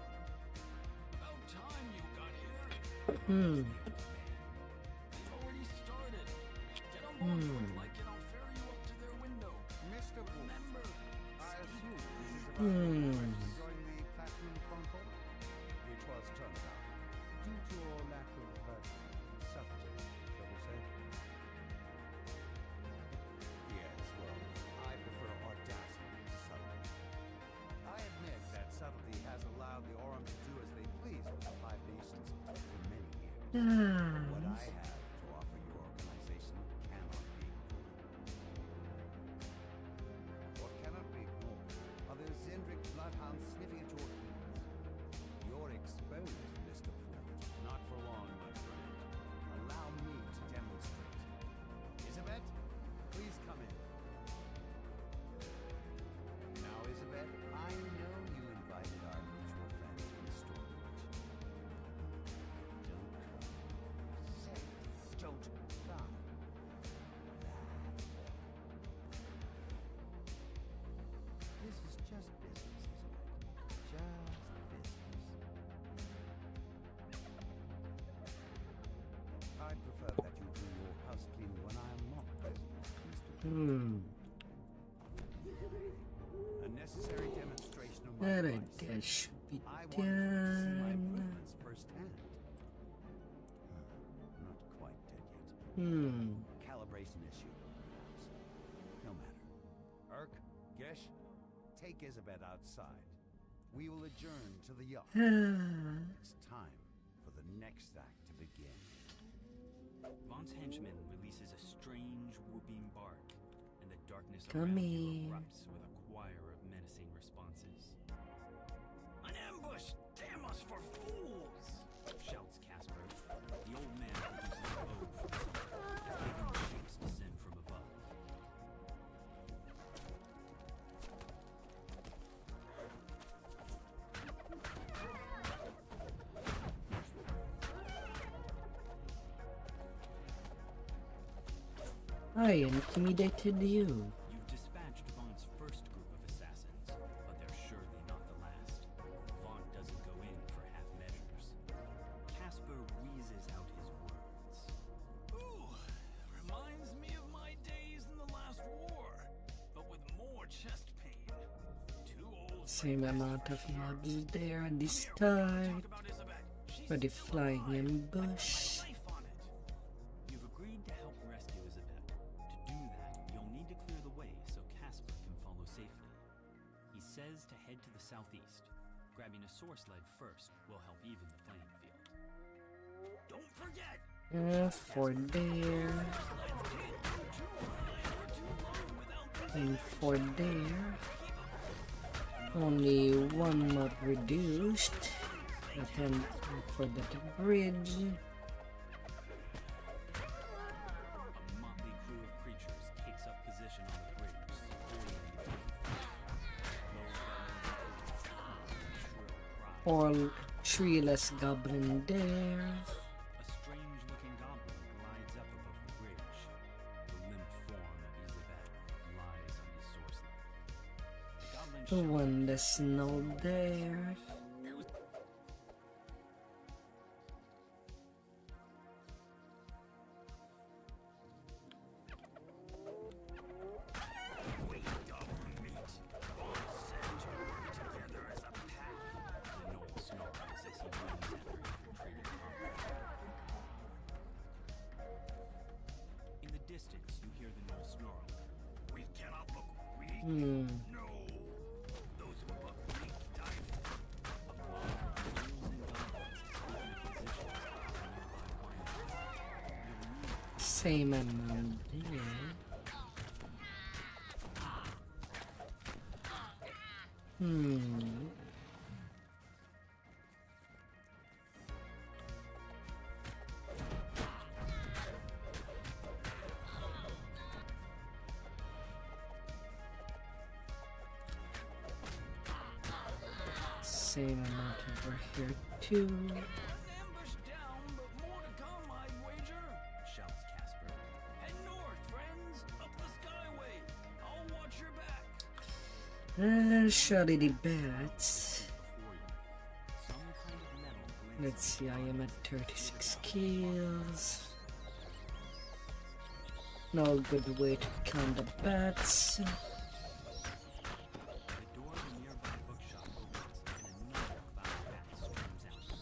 About time you got here. Hmm. They've already started. Get on board quick, like, and I'll ferry you up to their window. Mr. Wolf, Remember, I assume this is about Hmm. to join the Platinum Concord? It was turned down due to a lack of subtlety, shall we say? Yes, well, I prefer audacity to subtlety. I admit that subtlety has allowed the Aurum to do as they please with the Five Nations for many years. What I have to offer your organization cannot be ignored. What cannot be ignored are those Zendrick bloodhounds sniffing at your heels. You're exposed, Mr. Ford. Not for long, my friend. Allow me to demonstrate. Isabet, please come in. Now, Isabet, I know you invited our mutual friends from Stormbridge. Don't cry. Say, don't cry. This is just business, Isabet. Just business. I prefer that you do your house cleaning when I am not present, Mr. A necessary demonstration of my That I price. guess should be I want you to see my done. improvements firsthand. Not quite dead yet. Calibration issue, perhaps. No matter. Urk, Gesh, take Isabet outside. We will adjourn to the yacht. It's time for the next act to begin. Vaughn's henchman releases a strange whooping bark, and the darkness Come around you here. erupts with a choir of menacing responses. An ambush! Damn us for fools! Shouts Casper. The old man produces a bow from somewhere. Living shapes descend from above. I intimidated you. You've dispatched Vaught's first group of assassins, but they're surely not the last. Vaught doesn't go in for half measures. Casper wheezes out his words. Ooh, reminds me of my days in the last war, but with more chest pain. Too old. Same amount of mobs there this time. For the flying ambush. You've agreed to help rescue Isabet. To do that, you'll need to clear the way so Casper can follow safely. He says to head to the southeast. Grabbing a source sled first will help even the playing field. Don't forget! For there. And for there. Only one mob reduced. And for the bridge. A motley crew of creatures takes up position on the bridge, supporting the All treeless goblin there. A strange-looking goblin glides up above the bridge. The limp form of Isabet lies on his source leg. The goblin The one that's not there. In the distance, you hear the gnoll snarl. We cannot look weak. Hmm. No. Those who look weak die. A mob of ghouls and goblins has taken a position on the nearby winery. Same amount there. Same amount over here too. Ambush down, but more to come, I'd wager. Shouts Casper. Head north, friends. Up the skyway. I'll watch your back. Surely the bats. Before you, some kind of metal glints. Let's see, I am at 36 kills. No good way to count the bats. The door of a nearby bookshop opens, and another cloud of bats streams out.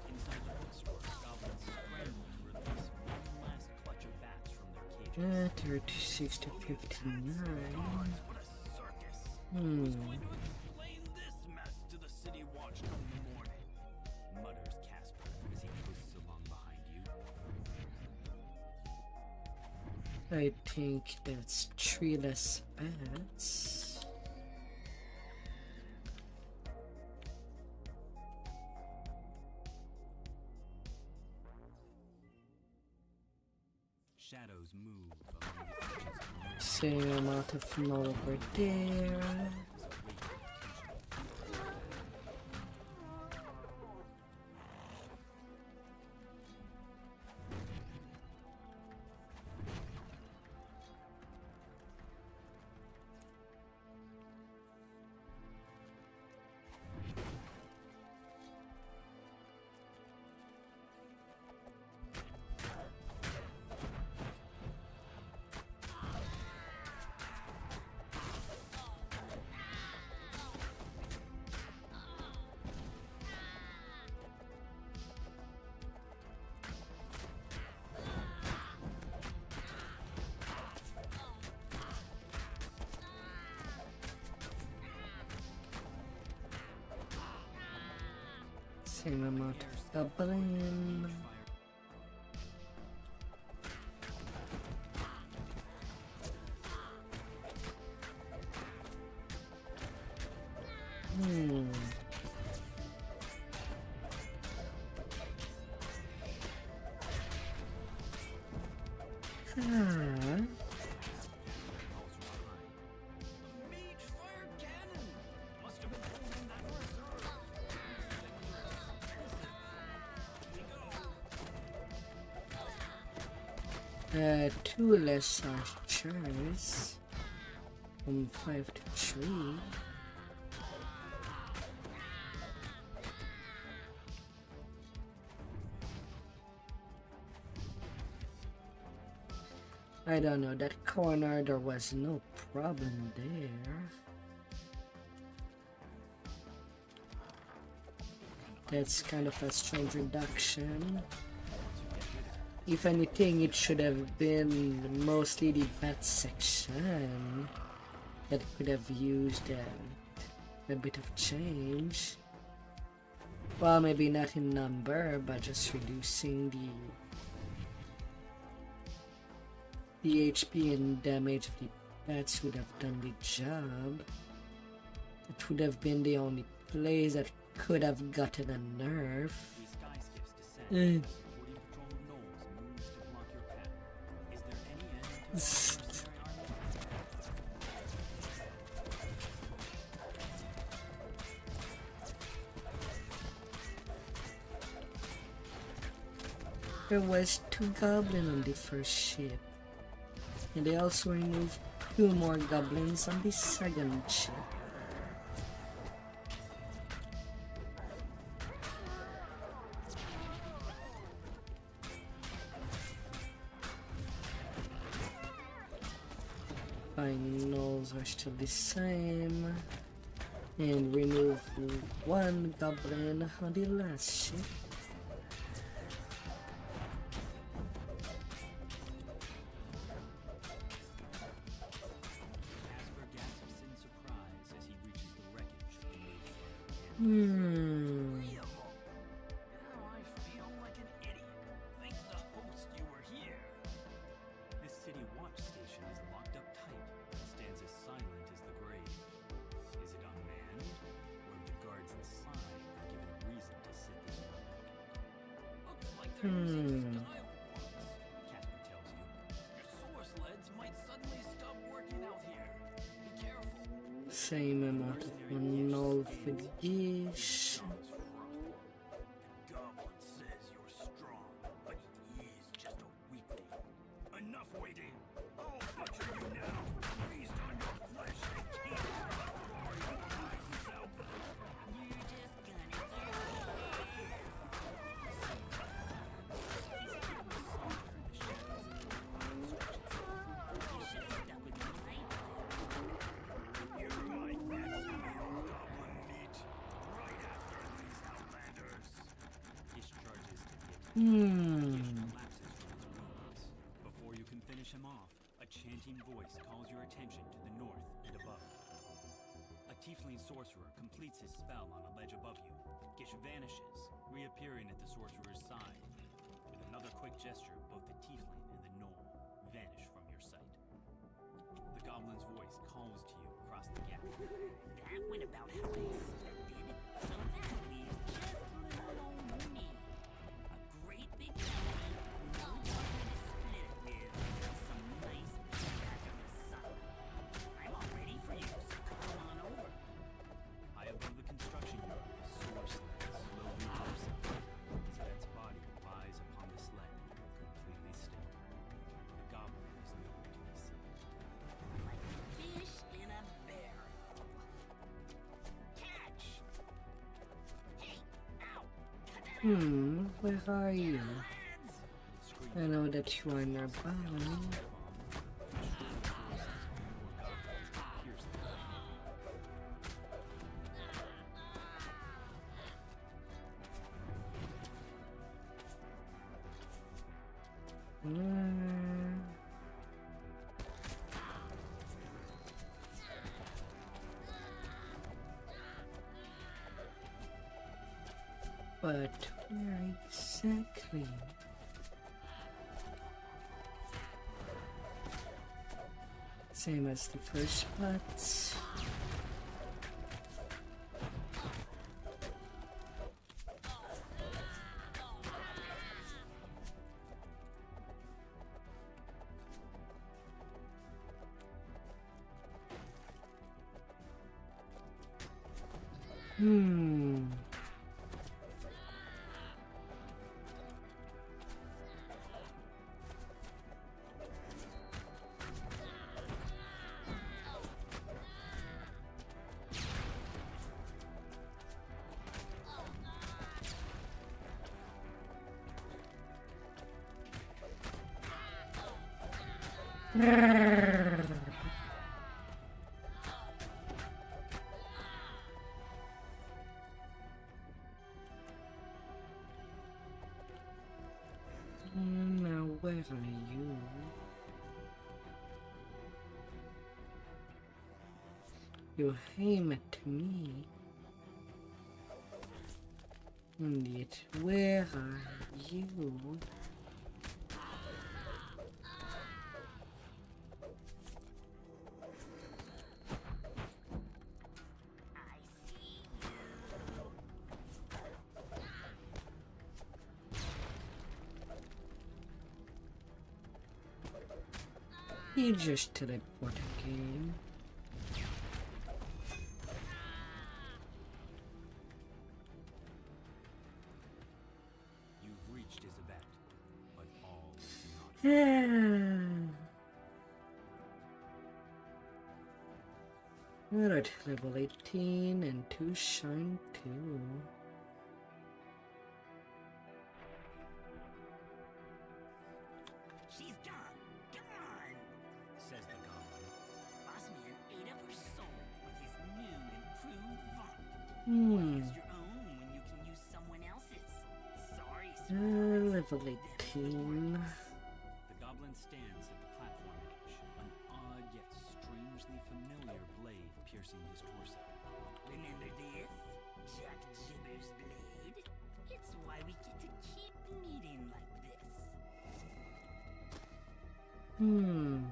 Inside the bookstore, goblins scramble to release one last clutch of bats from their cages. 36 to 59. What a circus. Who's going to explain this mess to the city watch come the morning? Mutters Casper as he coasts along behind you. I think that's treeless bats. Shadows move along the edges of the room. Same amount of mob over there. Same amount of goblin. Mage fire cannon! Must 2 less archers from 5 to 3. I don't know, that corner there was no problem there. That's kind of a strange reduction. If anything, it should have been mostly the bat section that could have used a bit of change. Well, maybe not in number, but just reducing the HP and damage of the bats would have done the job. It would have been the only place that could have gotten a nerf. There was 2 goblins on the first ship, and they also removed 2 more goblins on the second ship. Finals are still the same, and remove 1 goblin on the last ship. Same amount of null for this. Goblin says you're strong, but he is just a weakling. Enough waiting. I'll butcher you now. Feast on your flesh and keep the glory for myself. You're just gonna get You should have stuck with your light. You might get some real goblin meat right after these outlanders. Discharges to the attack. Collapses from his wounds. Before you can finish him off, a chanting voice calls your attention to the north and above. A tiefling sorcerer completes his spell on a ledge above you. Gish vanishes, reappearing at the sorcerer's side. With another quick gesture, both the tiefling and the gnoll vanish from your sight. The goblin's voice calls to you across the gap. That went about how I expected. So that leaves just little old me. A great big mountain, no one to split it with, some nice back on the sun. I'm all ready for you, so come on over. High above the construction yard, a source sled slowly moves up. Zed's body lies upon the sled, completely still. The goblin is nowhere to be seen. Like fish in a barrel. Catch! Hey, ow! Cut that out, Where are you? lads! I know that you are nearby. But where exactly? Same as the first spot. Now where are you? You aim at me. And yet, where are you? You just teleport again. You've reached Isabet, but all is not. We're at level 18 and 2 shine too. She's gone. Come on, Says the goblin. boss man ate up her soul with his new improved vaunt. Hmm. Use your own when you can use someone else's. Sorry, Level 18. The goblin stands at the platform edge, an odd yet strangely familiar blade piercing his torso. Remember this? Jack Jibber's blade? It's why we get to keep meeting like this. Hmm.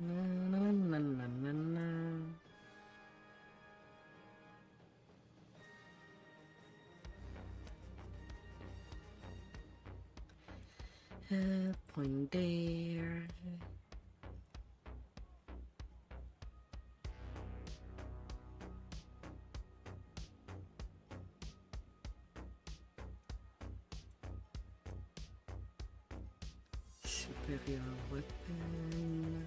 Na na na na na na. Point there. Superior weapon.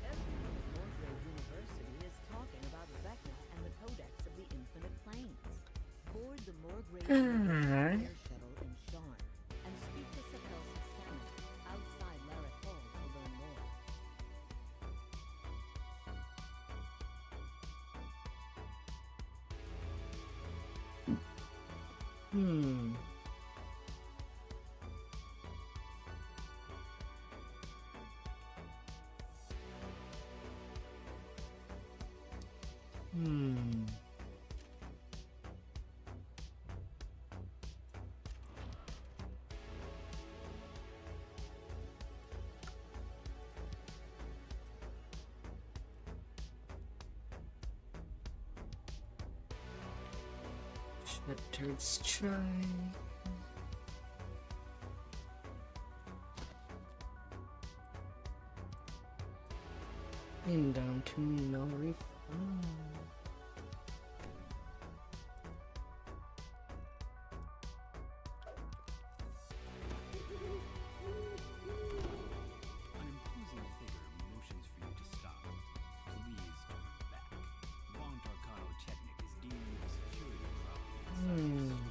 Everyone at Morgrave University is talking about Vecna and the Codex of the Infinite Planes. Board the Morgrave University air shuttle in Sharn and speak to Sapel's Scanner outside Larrick Hall to learn more. Hmm. Hmm. Shattered strike. And down to no refund. An imposing figure motions for you to stop. Please turn back. Vaunt Arcano Technic is dealing with security problems inside your store.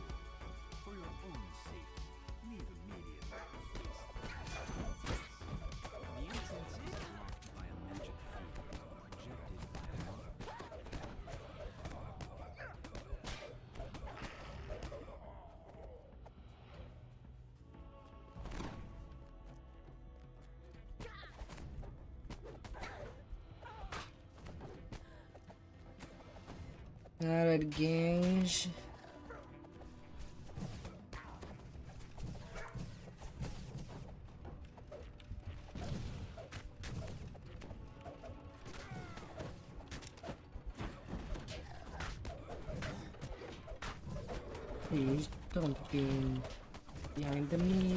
For your own safety, leave immediately. The entrance is blocked by a magic field projected by a monk. Alright, gangs. Please don't be behind me.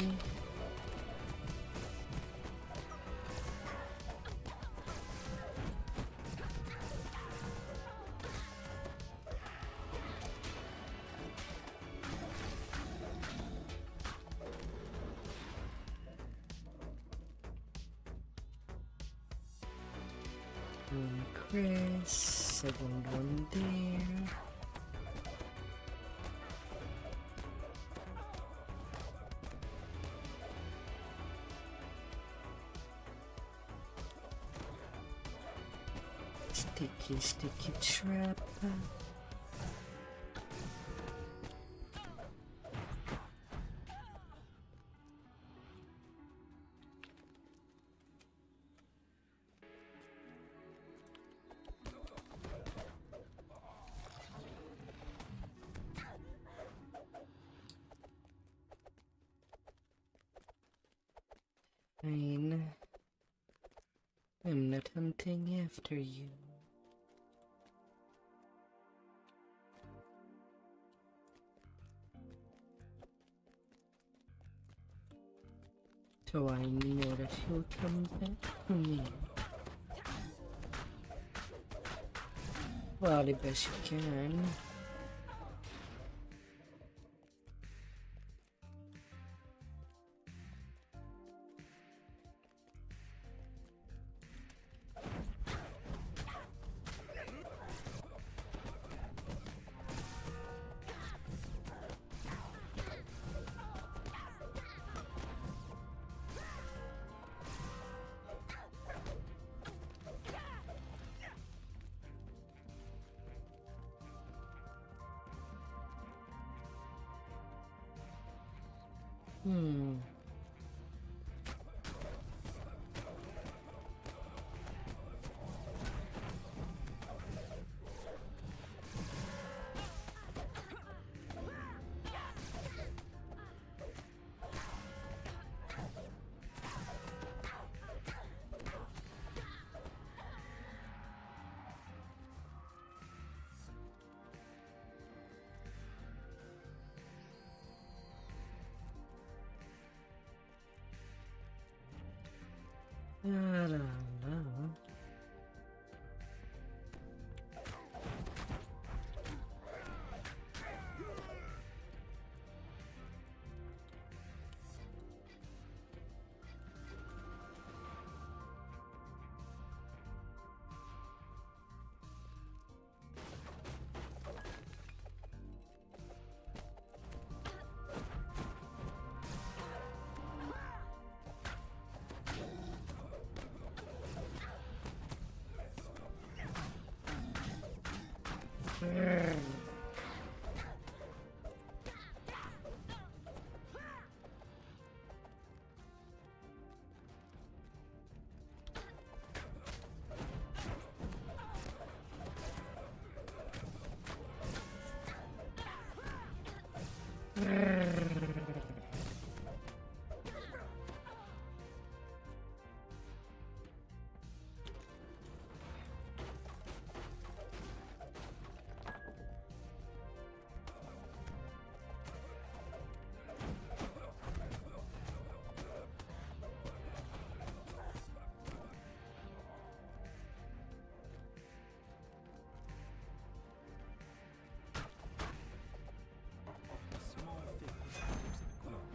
Chris, second one there. Sticky trap. Fine. I'm not hunting after you. So I know that he'll come back for me. Well, the best you can. I don't know. Small fit detectives in a club,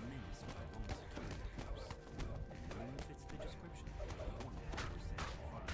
menaced by home security force. Room fits the description. 100% fine.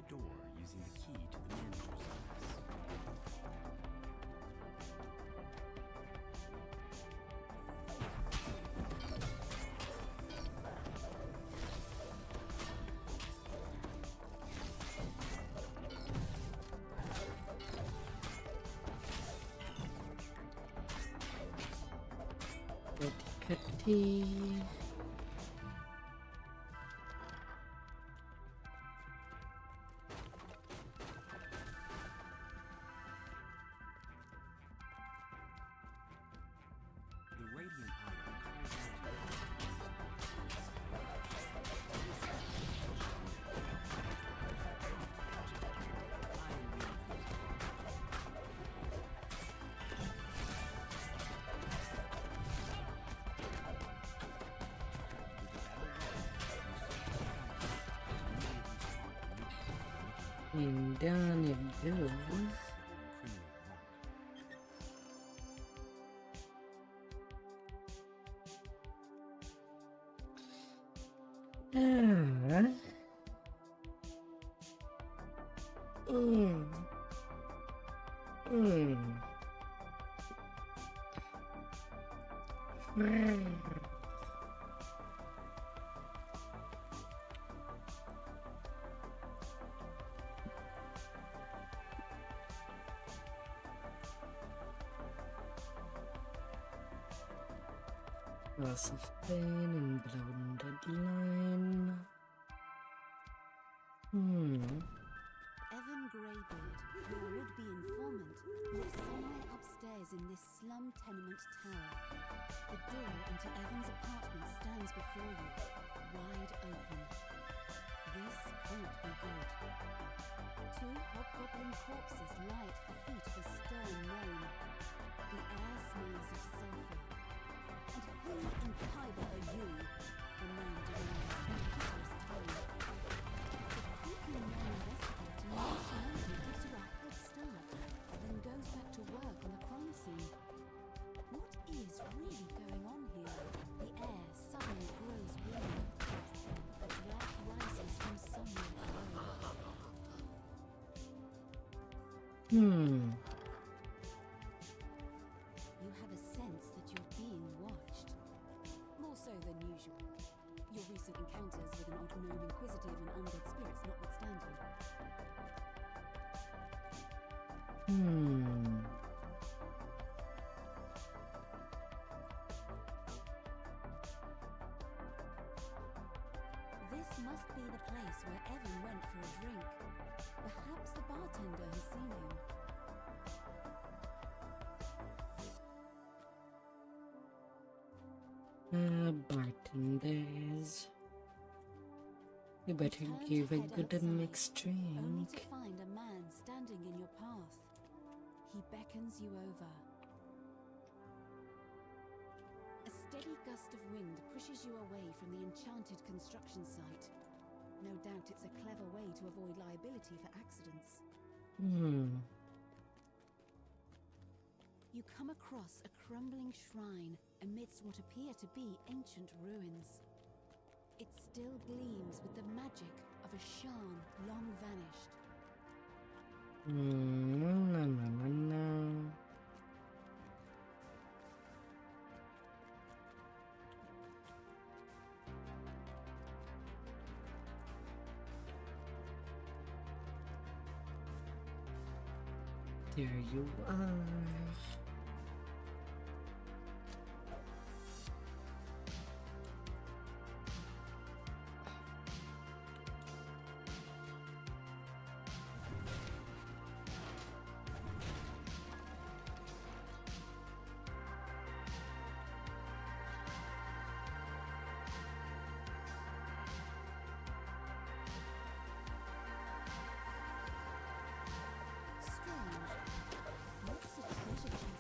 door using the key to the manager's office. Kitty. The radiant idol calls out to And down it goes. Loss of pain and blown deadline. Evan Greybeard, your would-be informant, lives somewhere upstairs in this slum tenement tower. The door into Evan's apartment stands before you, wide open. This can't be good. 2 hobgoblin corpses lie at the feet of a stern gnome. The air smells of sulfur. And who in Kyber are you? The gnome demands in a pitiless tone. The creepy gnome investigator nonchalantly gives you a head start, then goes back to work on the crime scene. What is really going on here? The air suddenly grows warm. A draft rises from somewhere below. You have a sense that you're being watched. More so than usual. Your recent encounters with an odd gnome inquisitive and undead spirits notwithstanding. This must be the place where Evan went for a drink. Perhaps the bartender has seen him. Bartenders. You better Turn to give a head good outside, mixed only to drink. find a man standing in your path. He beckons you over. A steady gust of wind pushes you away from the enchanted construction site. No doubt it's a clever way to avoid liability for accidents. You come across a crumbling shrine amidst what appear to be ancient ruins. It still gleams with the magic of a Shan long vanished. There you are. Strange. What's a treasure chest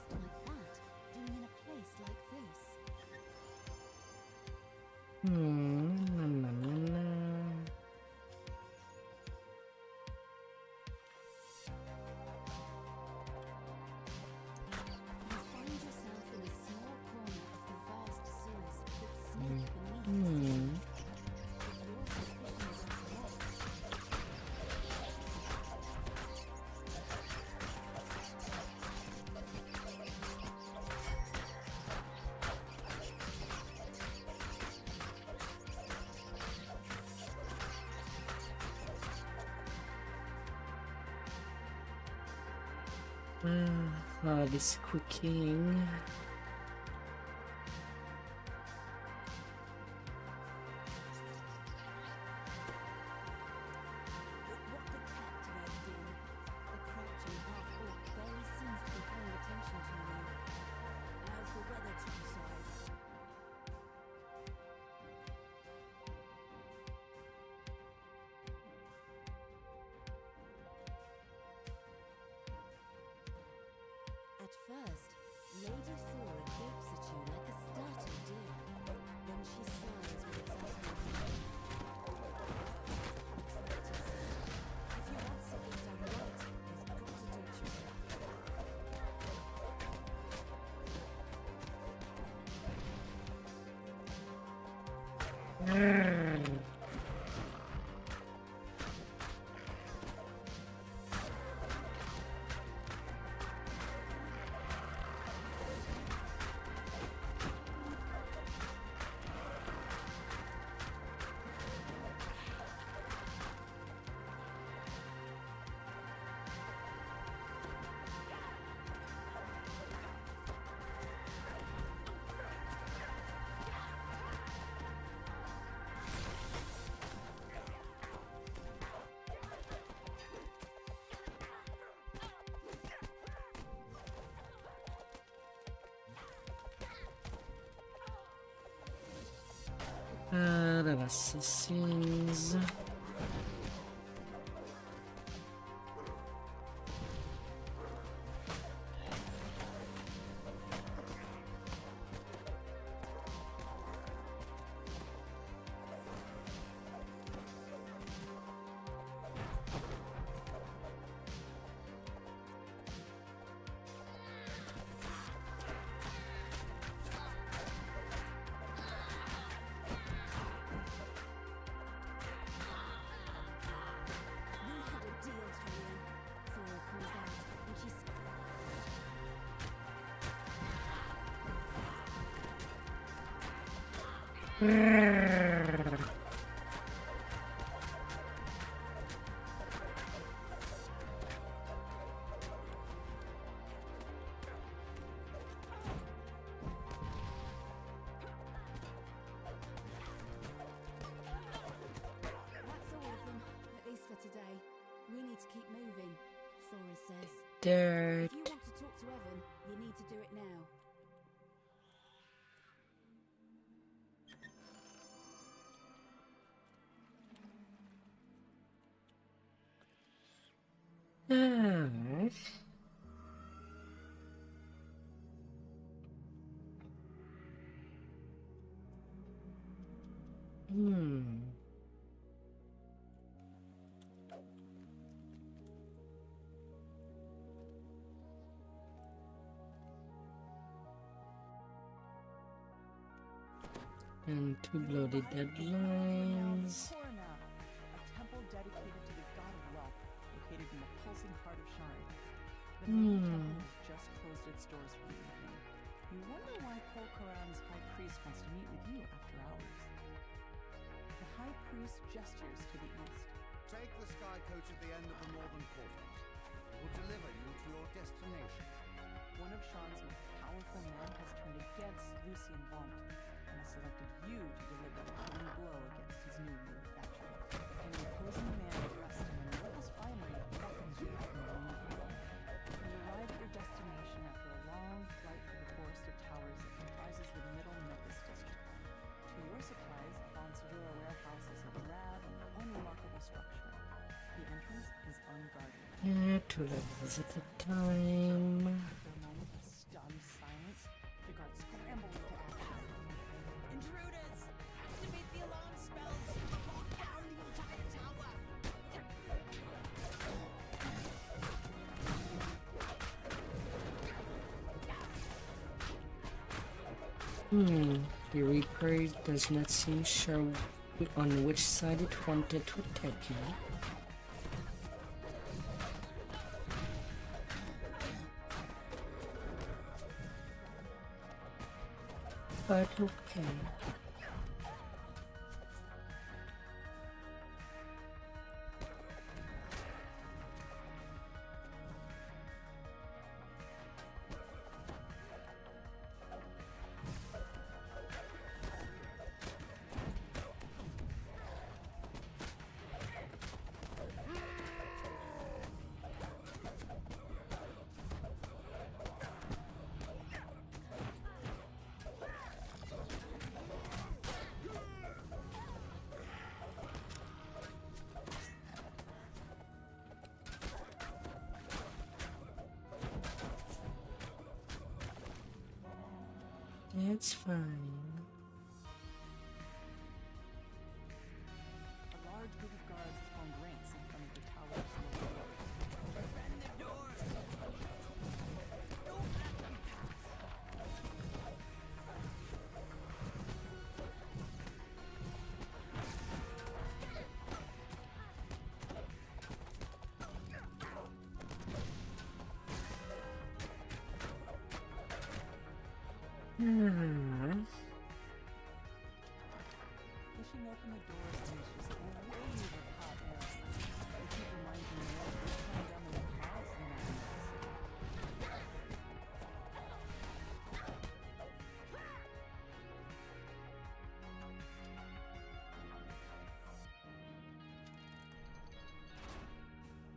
This cooking. What the cat dragged in? The crouching half-orc barely seems to be paying attention to me. How's the weather topside? At first, Lady Thora gapes at you like a startled deer. Then she sighs with exasperation. If you want something done right, you've got to do it yourself. The assassins. We had a deal, Talion. Thora calls out, and she That's all of them, at least for today. We need to keep moving, Thora says. Dirt. If you want to talk to Evan, you need to do it now. Alright. And to blow the deadlines. Coronado, a temple dedicated to the god of wealth, located in the pulsing heart of Sharn. The main temple has just closed its doors for the evening. You wonder why Kol Karan's high priest wants to meet with you after hours. The high priest gestures to the east. Take the sky coach at the end of the northern quarter. It will deliver you to your destination. One of Sharn's most powerful men has turned against Lucian Vaunt and has selected you to deliver the killing blow against his new manufacturer. And the opposing man dressed in a nobles finery beckons you from the main hall. You arrive at your destination after a long flight through the forest of towers that comprises the middle Memphis district. To your surprise, Vaught's Villa warehouse is a rad and unremarkable structure. The entrance is unguarded. Yeah, 2 levels at a time. After a moment of stunned silence, the guards scramble into action. Intruders! Activate the alarm spells! Lock down the entire tower! The Reaper does not seem sure on which side it wanted to attack you. But okay. It's fine. A large group of guards has formed ranks in front of the tower's lower level. Defend the doors! Don't let them pass! Pushing open the doors unleashes a wave of hot air. It keep reminding me of the time down in the past than anything else.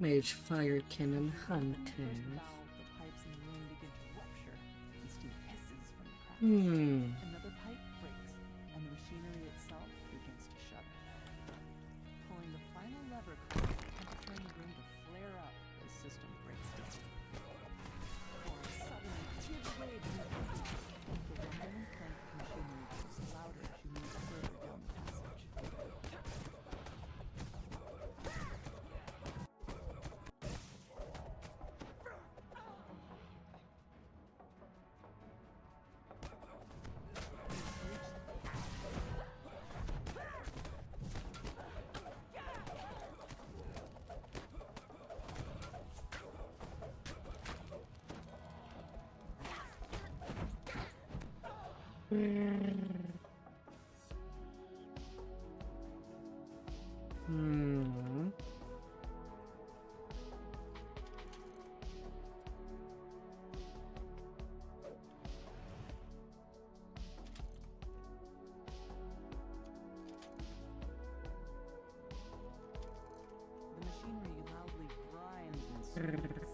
Mage Fire Cannon When the first Hunters. valve, the pipes in the room begin to rupture, and steam hisses from the cracks. Another pipe breaks, and the machinery itself begins to shudder. Pulling the final lever causes the temperature in the room to flare up as system breaks down. Or suddenly gives way beneath your feet. The rumbling clank of machinery grows louder as you move further down the passage. The machinery loudly grinds and screams.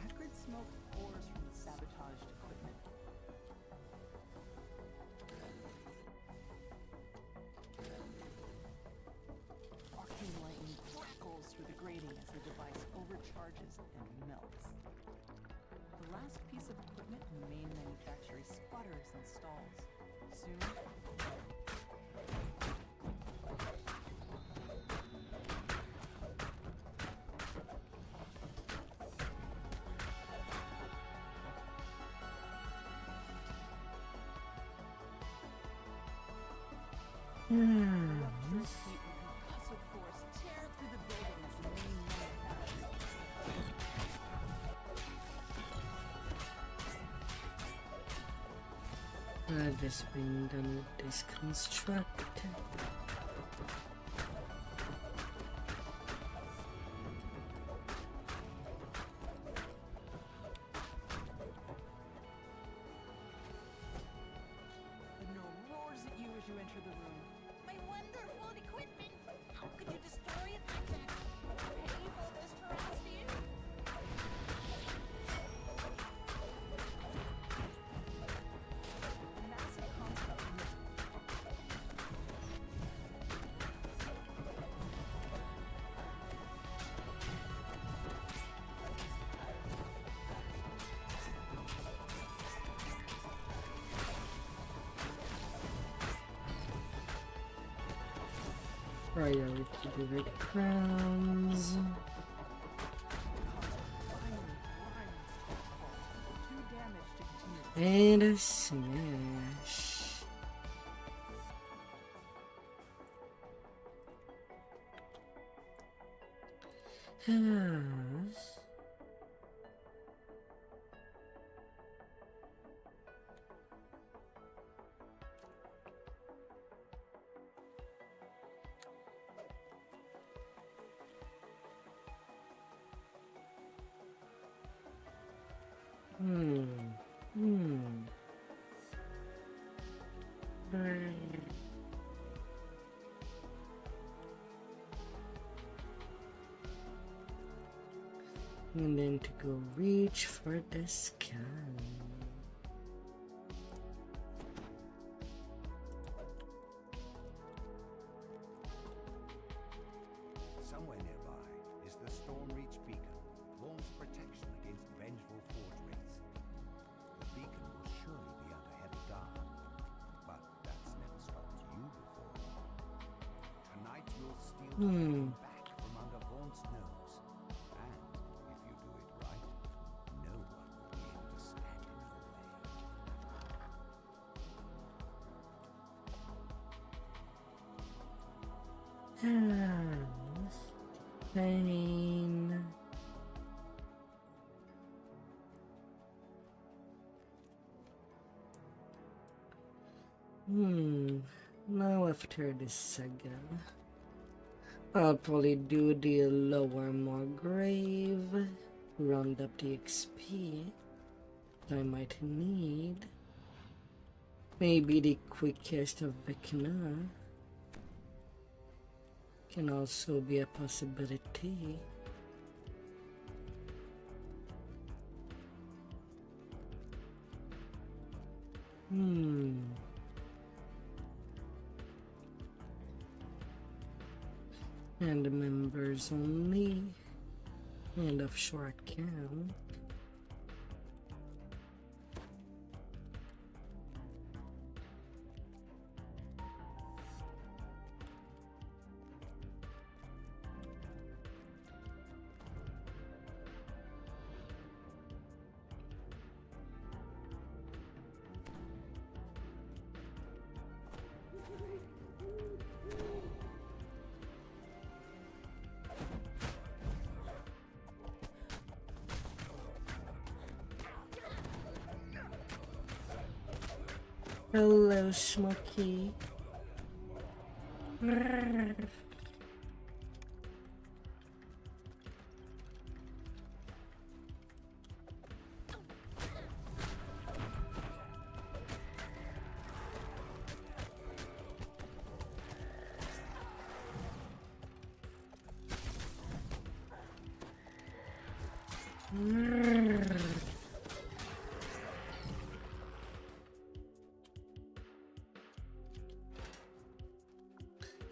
Acrid smoke pours from the sabotaged equipment. Arcane lightning crackles through the grating as the device overcharges and melts. The last piece of equipment in the main manufactory sputters and stalls. Soon, ruptures heat with concussive force tear through the building as the main manufacturing. This being done with this construct. The gnome roars at you as you enter the room. My wonderful equipment! How could you destroy it like that? Pay for this ferocity? The massive construct Priority to the crowns. And a smash. And then to go reach for the sky. Somewhere nearby is the Stormreach beacon, Laun's protection against vengeful forge wraiths. back from under Vaunt's nose. And if you do it right, no one will be able to stand in your Pain. Now after this again, I'll probably do the lower more grave, round up the XP I might need. Maybe the quickest of Vecna can also be a possibility. And members only, and of short count. Hello, Smokey.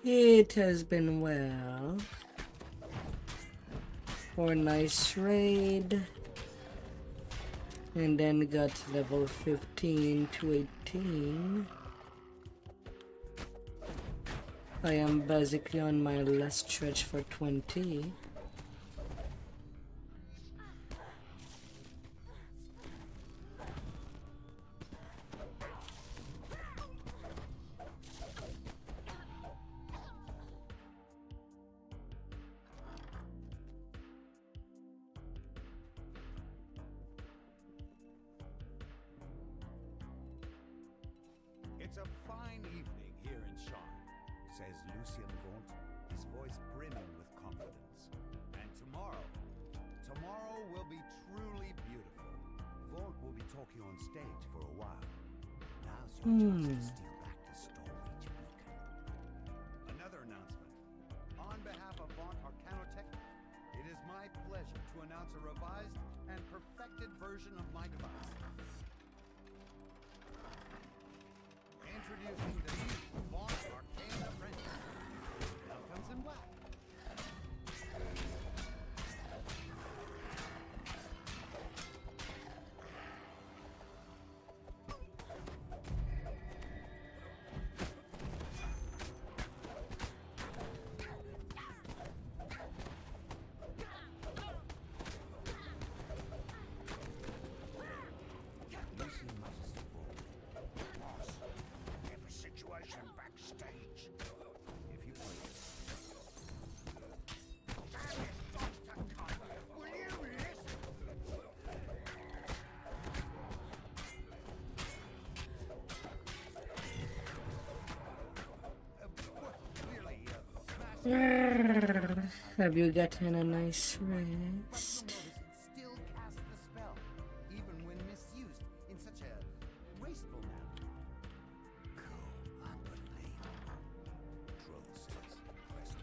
It has been well. For a nice raid. And then got level 15 to 18. I am basically on my last stretch for 20. It's a fine evening here in Charlotte, says Lucien Vaunt, his voice brimming with confidence. And tomorrow will be truly beautiful. Vaunt will be talking on stage for a while. Now's your chance to steal back the storage beacon. Another announcement. On behalf of Vaunt Arcanotech, it is my pleasure to announce a revised and perfected version of my device. Introducing the new Vaunt Arcane Apprentice. Now comes in black. Backstage. If you please. Damn it, Dr. Kyler! Will you listen? Clearly, Have you gotten a nice rest? still casts the spell, even when misused in such a wasteful manner. Cool, unbelievable. Troll says, quest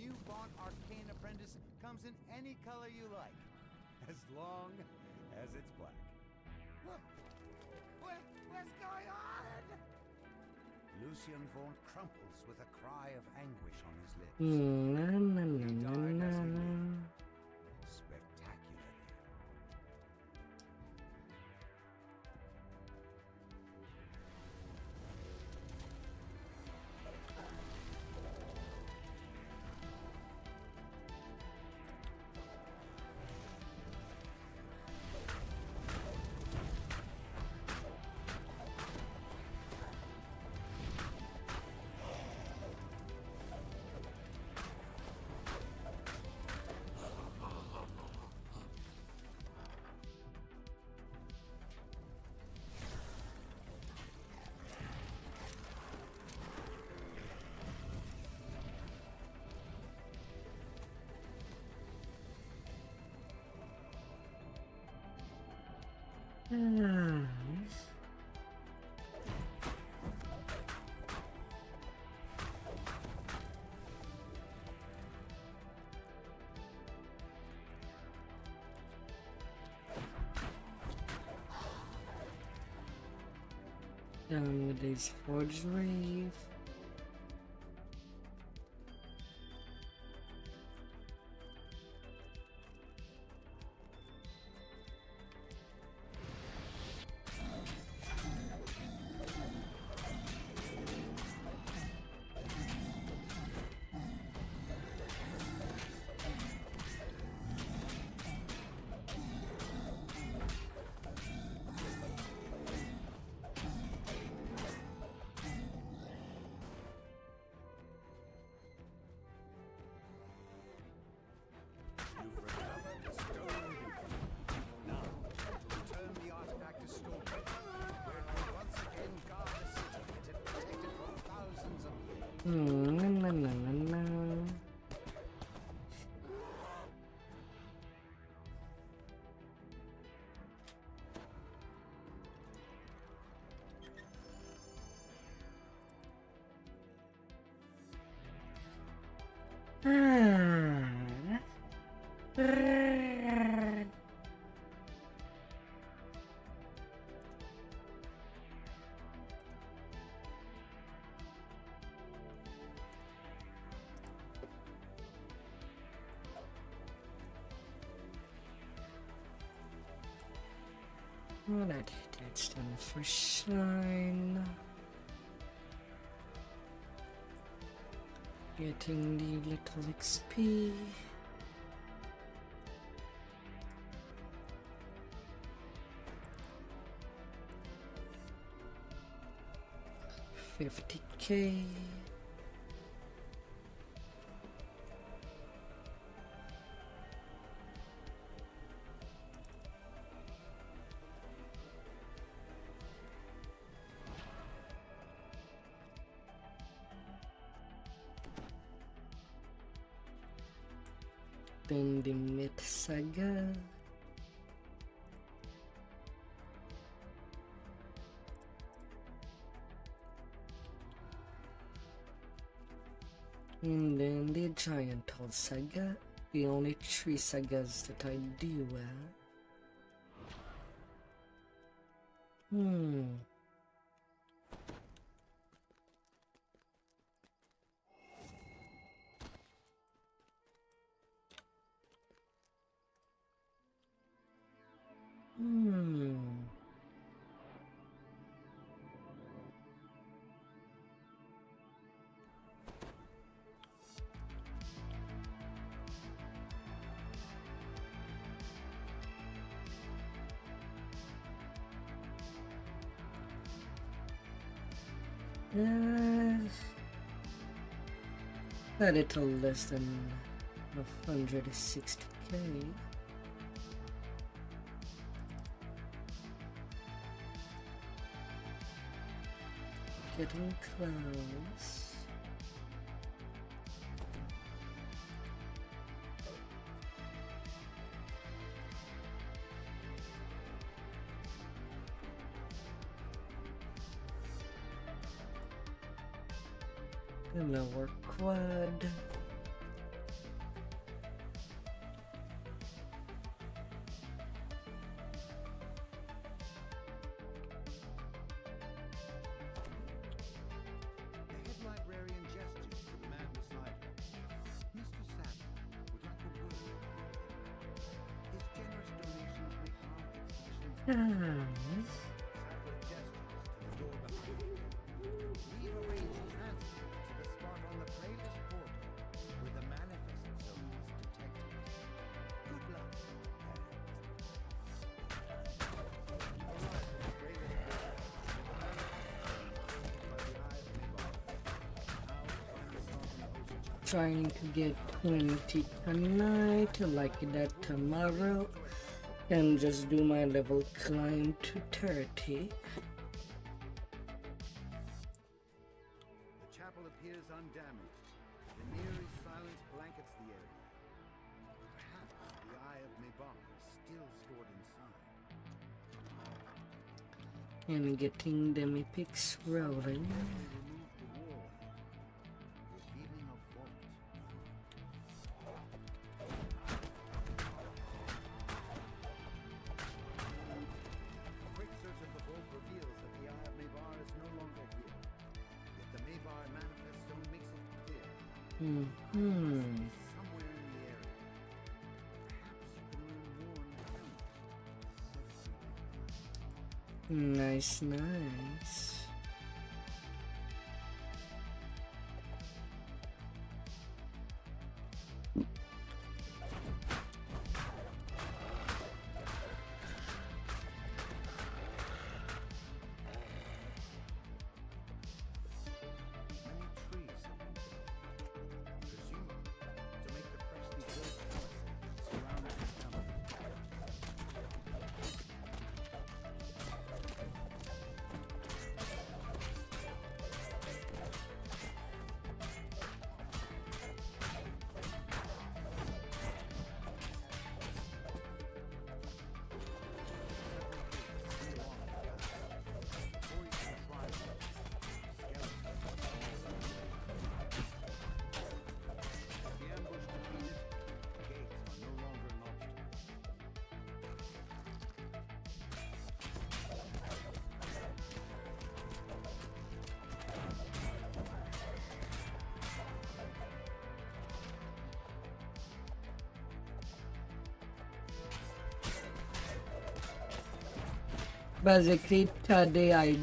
new Vaunt Arcane Apprentice comes in any color you like, as long as it's black. What's going on? Lucian Vaunt crumples with a cry of anguish on his lips. Na, na, na, He na, died as he na. lived, spectacularly. Down with this forge wave. You've recovered the stolen beacon. Now, to return the artifact to storage, where it will once again guard the city it had protected for thousands of years. Na, na, na, na, na. Alright, that's done for shine. Getting the little XP. $50K. Then the Myth Saga. And then the Giant Hall Saga. The only 3 sagas that I do a little less than 160K. Getting close. The lower quad. Ah. Sapling gestures to the door behind you. We've arranged transport to the spot on the playlist portal where the manifest zone is detected. Good luck, and... You've arrived at the playlist portal where the manifest zone is by the Eye of Nibar. Now find yourself in the host chapel. Trying to get 20 tonight, like that tomorrow, and just do my level climb to 30. The chapel appears undamaged. The eerie silence blankets the area. Perhaps the Eye of Nibar is still stored inside. And getting them epics rolling. They removed the wall, revealing a vault. A quick search of the vault reveals that the Eye of Nibar is no longer here. Yet the Nibar manifest zone makes it clear. Hmm. Somewhere in the area. Perhaps you can learn more in the town. Nice, nice. Many trees have been felled, presumably to make the freshly built palisade surrounding the temple. Basically, today I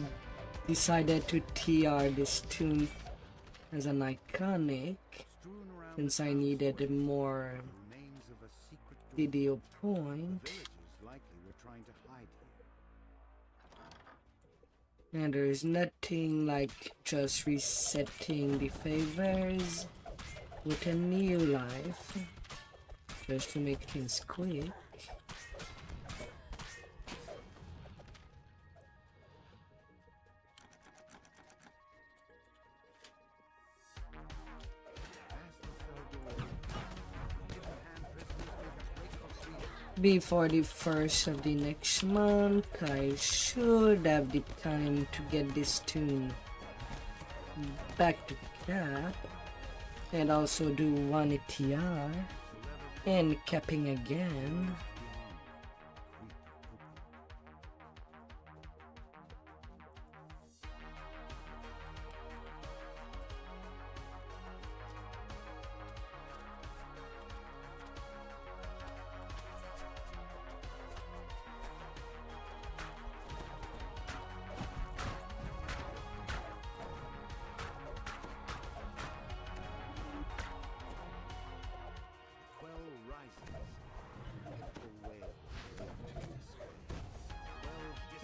decided to TR this tune as an iconic since I needed more Remains of a secret door. video point, Villagers likely were trying to hide here. and there's nothing like just resetting the favors with a new life just to make things quick. Before the first of the next month, I should have the time to get this tune back to cap and also do one TR and capping again.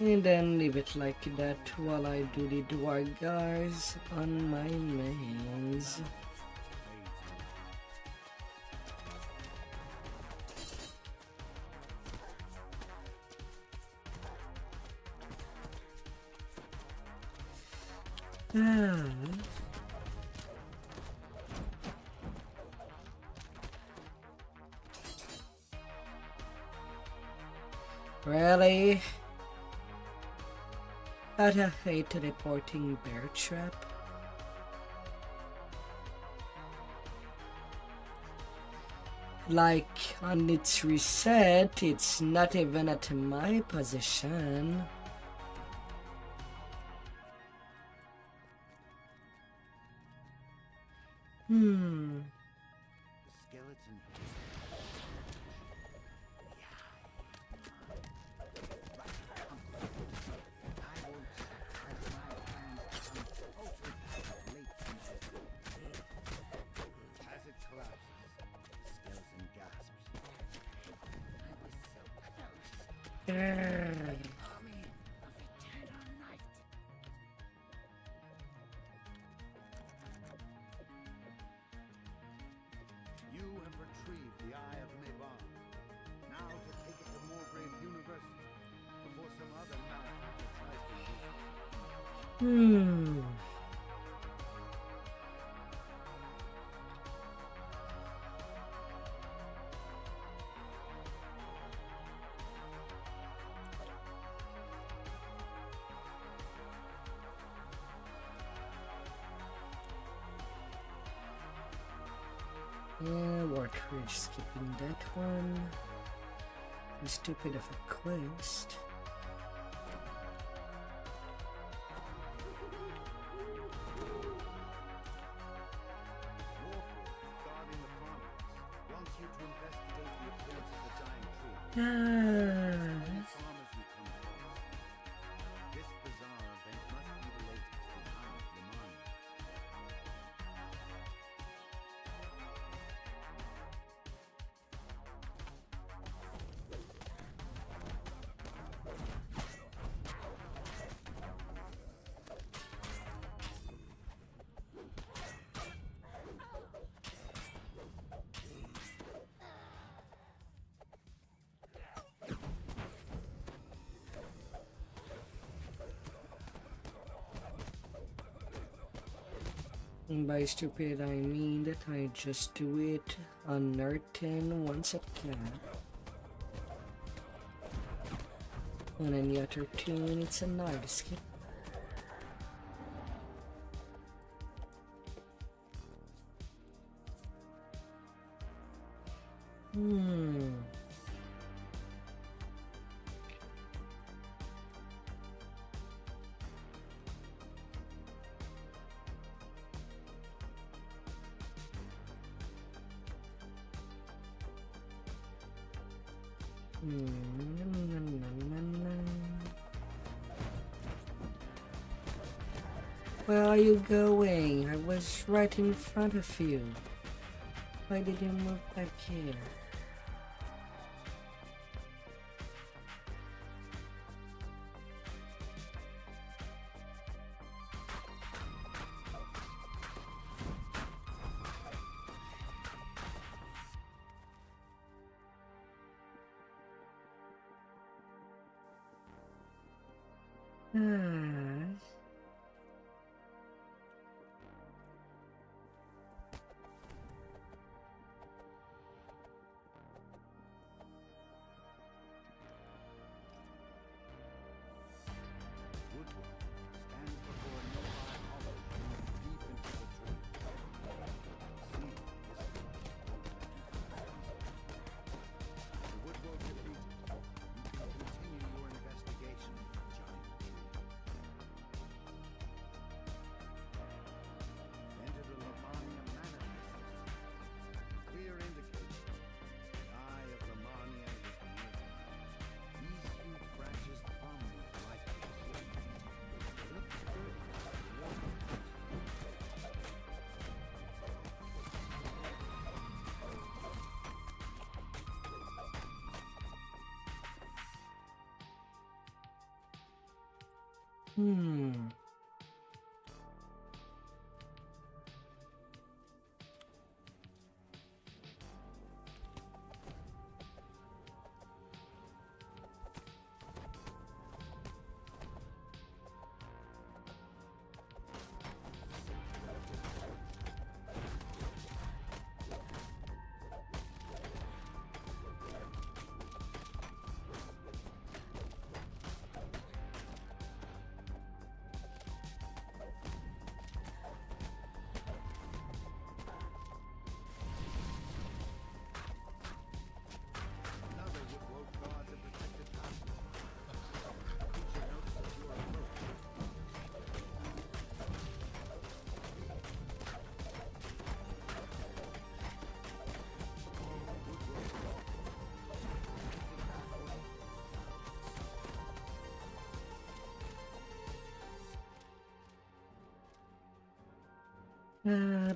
And then leave it like that while I do the Dwargars on my mains. Really? I'd hate teleporting bear trap. Like on its reset, it's not even at my position. Army of eternal night. You have retrieved the Eye of Mebar. Now to take it to Moorgrave University before some other malefactor tries to use it. Yeah, we're skipping that one. Too stupid of a quest. Guarding the farmhouse wants you to investigate the appearance of the giant tree. Any farmers we come across. This bizarre event must be related to the Eye of Lamani. And by stupid, I mean that I just do it on nerd 10 once a cap. And any other tune, it's a nerd skip. Where are you going? I was right in front of you. Why did you move back here?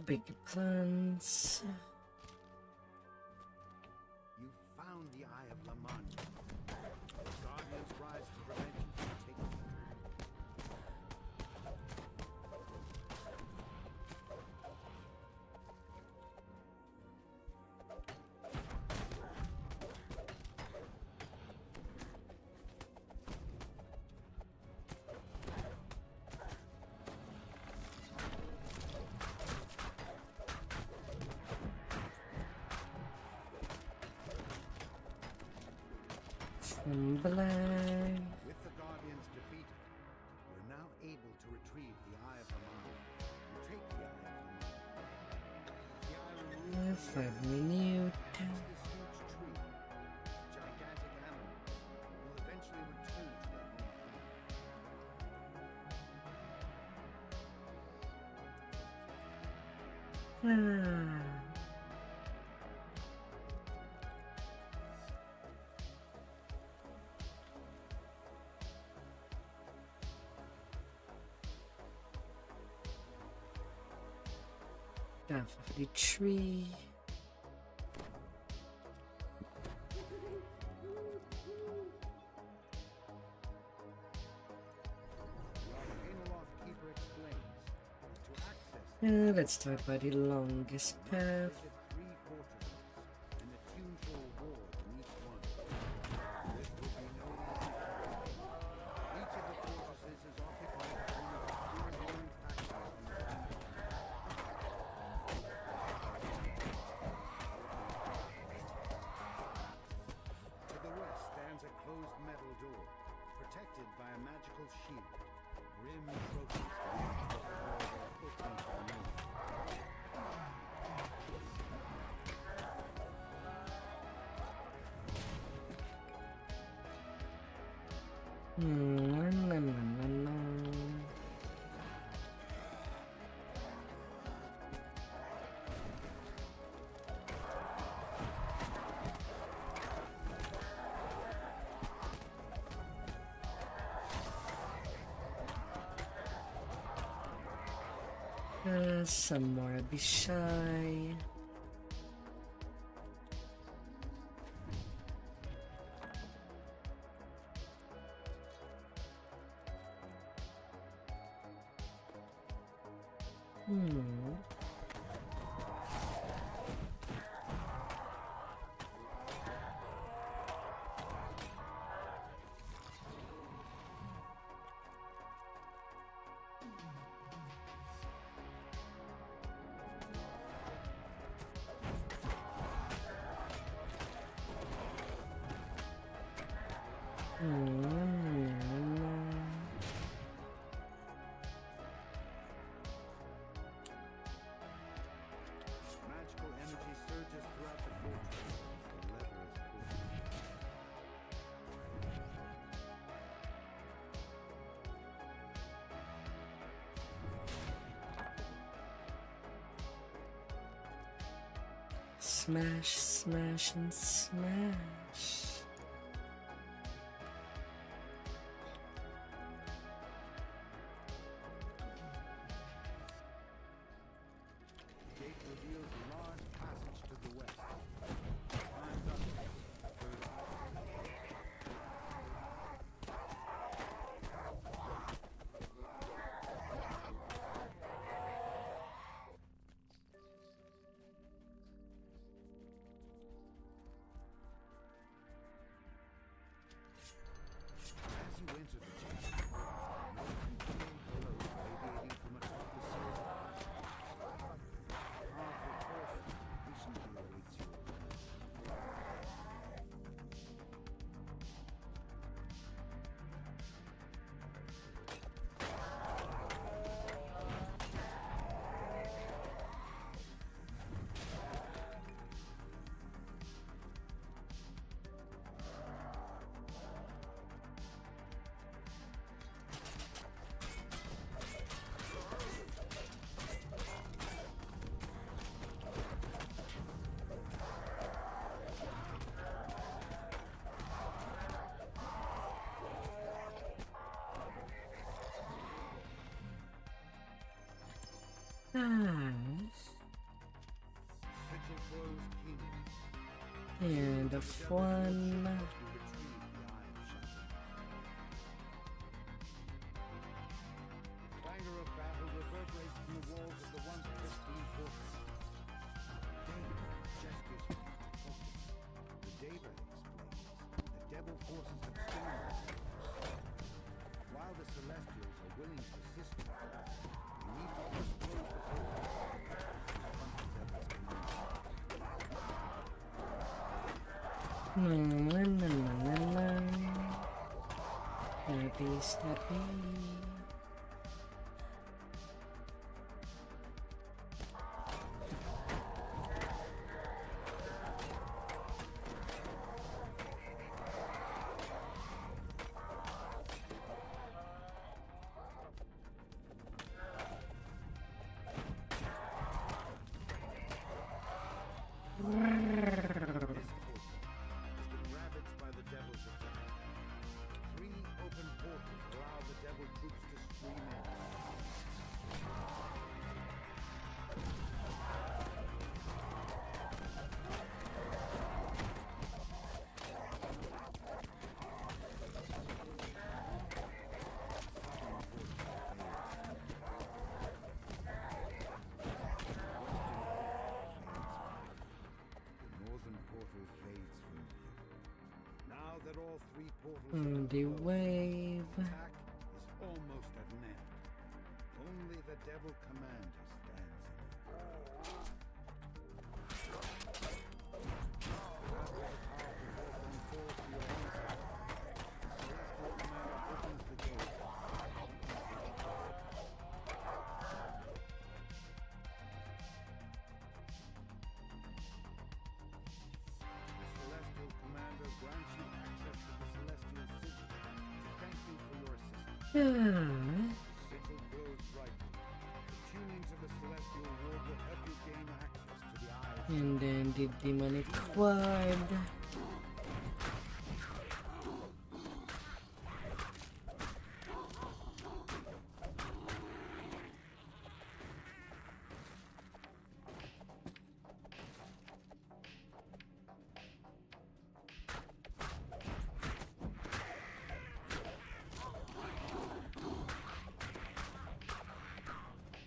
Big plans. You found the Eye of Lamani. Guard Black. With the Guardians defeated, we're now able to retrieve the Eye of the Mind and take the Eye of the Mind. The Eye removes 5 minutes. this huge tree. Gigantic animals will eventually return to their home planet. Half of the tree. Keeper explains to access Let's start by the longest path. visit 3 fortresses and attune for a ward in each one. This will be no easy task. Each of the fortresses is occupied by one of the 3 warring factions in the kingdom. To the west stands a closed metal door, protected by a magical shield. Grim trophies mark the corridor open to the north. La, la, la, la. Some more be shy. Magical energy surges throughout the fortress as the lever is pulled. Smash, smash, and smash. The gate reveals a large passage to the west. Climbs up, further. As you enter the chamber, notice congealed glow radiating from atop the ceiling. Powerful force patiently awaits you. Sigil glows keenly. And a fun. To retrieve the Eye of Shattered. The clangor of battle reverberates from the walls of the once pristine fortress. David gestures for us to focus. The Deva explains that devil forces have stormed the fortress. While the Celestials are willing to assist you, you need to first close the portal to confront the devil's command. La, la, la, la, la. Please stop me. Ravaged by the devil's attack. 3 open portals allow the devil troops to stream in. The northern portal fades from view. Now that all 3 portals are The closed, wave. attack is almost at an end. Only the devil commander stands in the way. After the powerful Hawthorne falls to your own side, the celestial commander opens the gate. The celestial commander grants you access to the celestial sigil to thank you for your assistance. The sigil glows brightly. Tuning to the celestial ward will help you gain access to the eye of And then the demonic quad.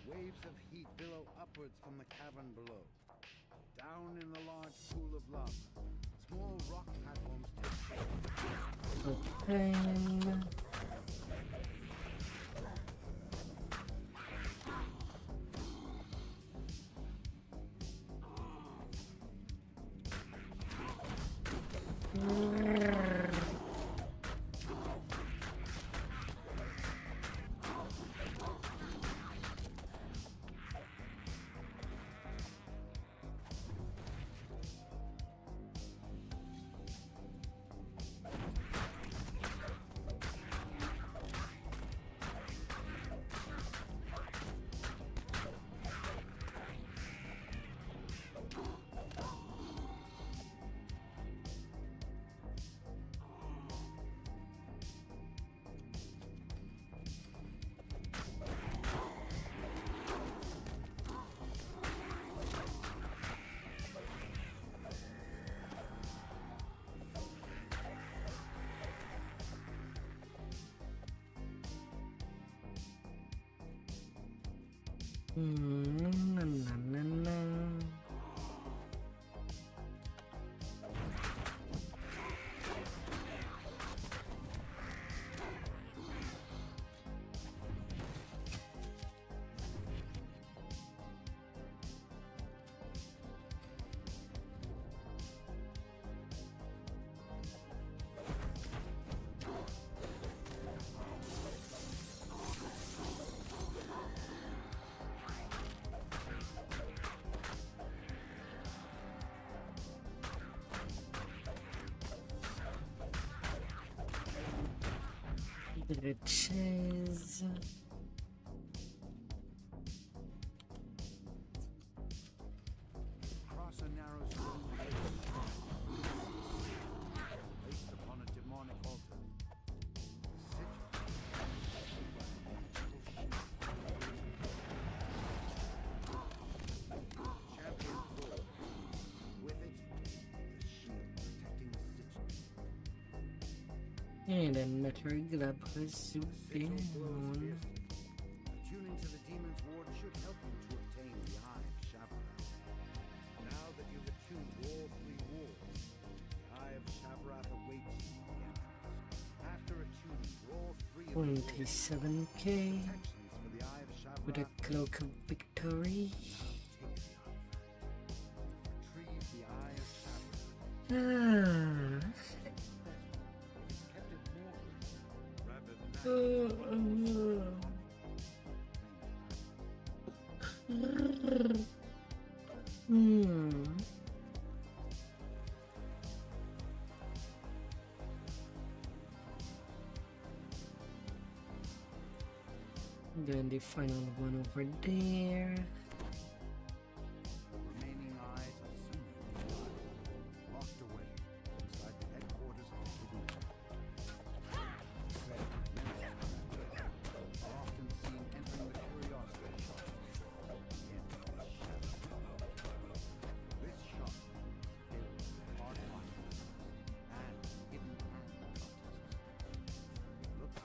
waves of heat billow upwards from the cavern below. Down in the large pool of lava, small rock platforms take shape. Open. Na, na, na, na. Riches. Cross a narrow stone bridge, placed upon a demonic altar. Champion Thor. With it, the shield protecting the sigil. And another glove has Sigil glows down. fiercely. Tuning to the demon's ward should help you to obtain the Eye of Shavarath. Now that you've attuned all 3 wards, the Eye of Shavarath awaits you at the entrance. After attuning all 3 of the wards, 27k protections for the Eye of Shavarath with a cloak of victory. retrieve the Eye of Shavarath. Ah. Kept it mortal rather than Then the final one over there. Remaining eyes are soon locked away inside the headquarters of the Hidden Said ministers are often seen entering the curiosity shop. In the shadow. This shop is filled with hard monuments and hidden hand contests. It looks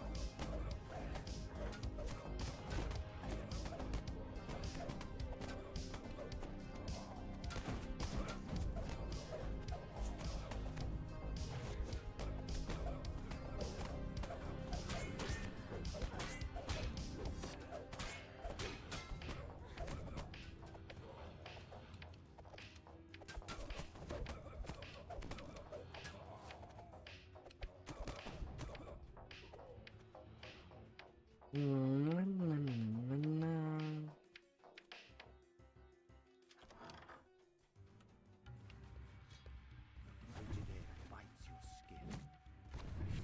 frigid air bites your skin.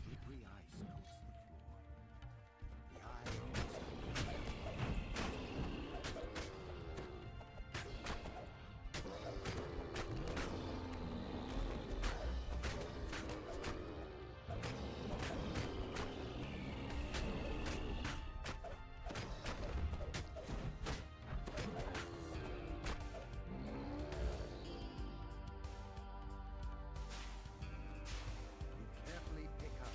Slippery ice coats the floor. The eye you carefully pick up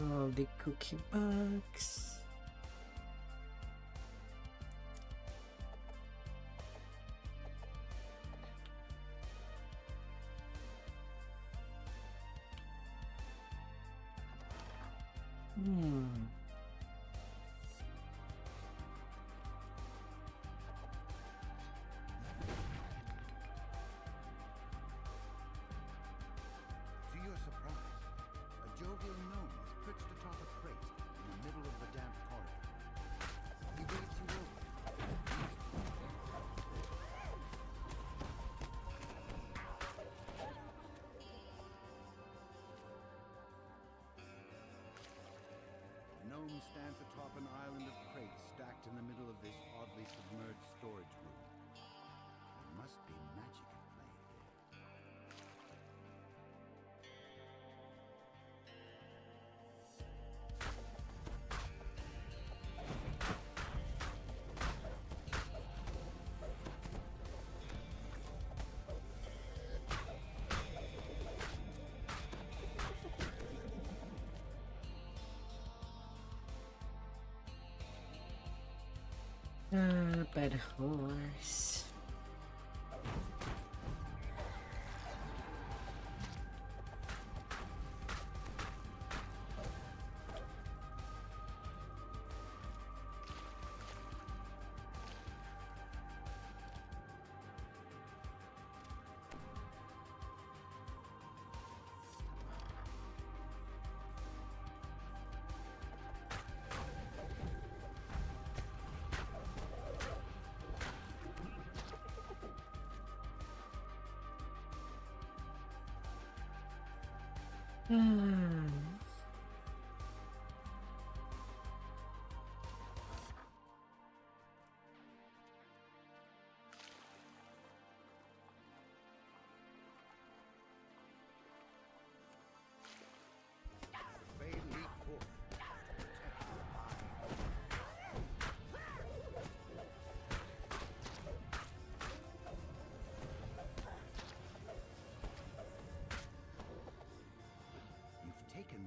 All the cookie box. To your surprise, a jovial gnome is perched atop a crate in the middle of the damp corridor. He waves you over. The gnome stands atop an island of crates stacked in the middle of this oddly submerged storage room. There must be magic at play here. Bad horse. Fade leap forth. Protect your mind. You've taken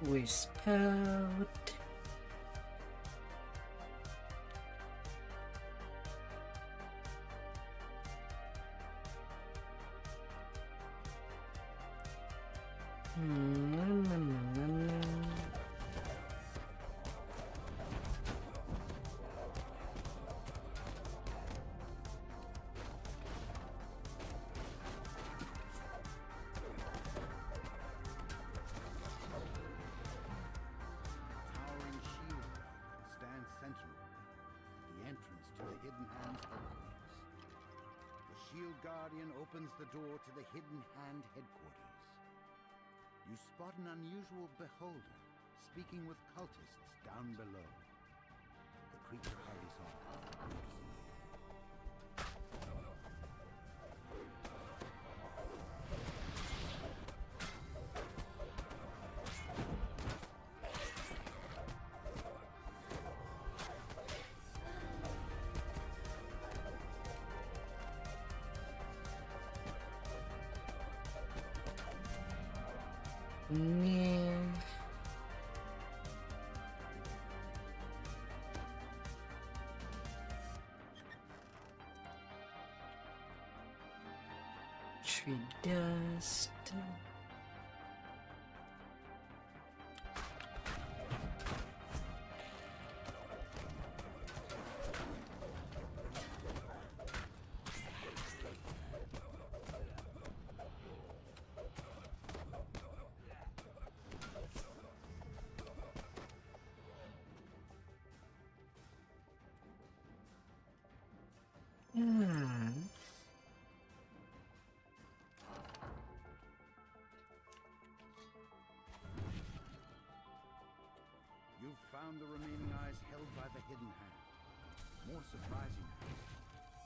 Wisp out. Towering shield stands sentinel at the entrance to the Hidden Hand's headquarters. The shield guardian opens the door to the Hidden Hand headquarters. You spot an unusual beholder speaking with cultists down below. The creature hurries off. Yeah. Tree dust. You've found the remaining eyes held by the Hidden Hand. More surprising,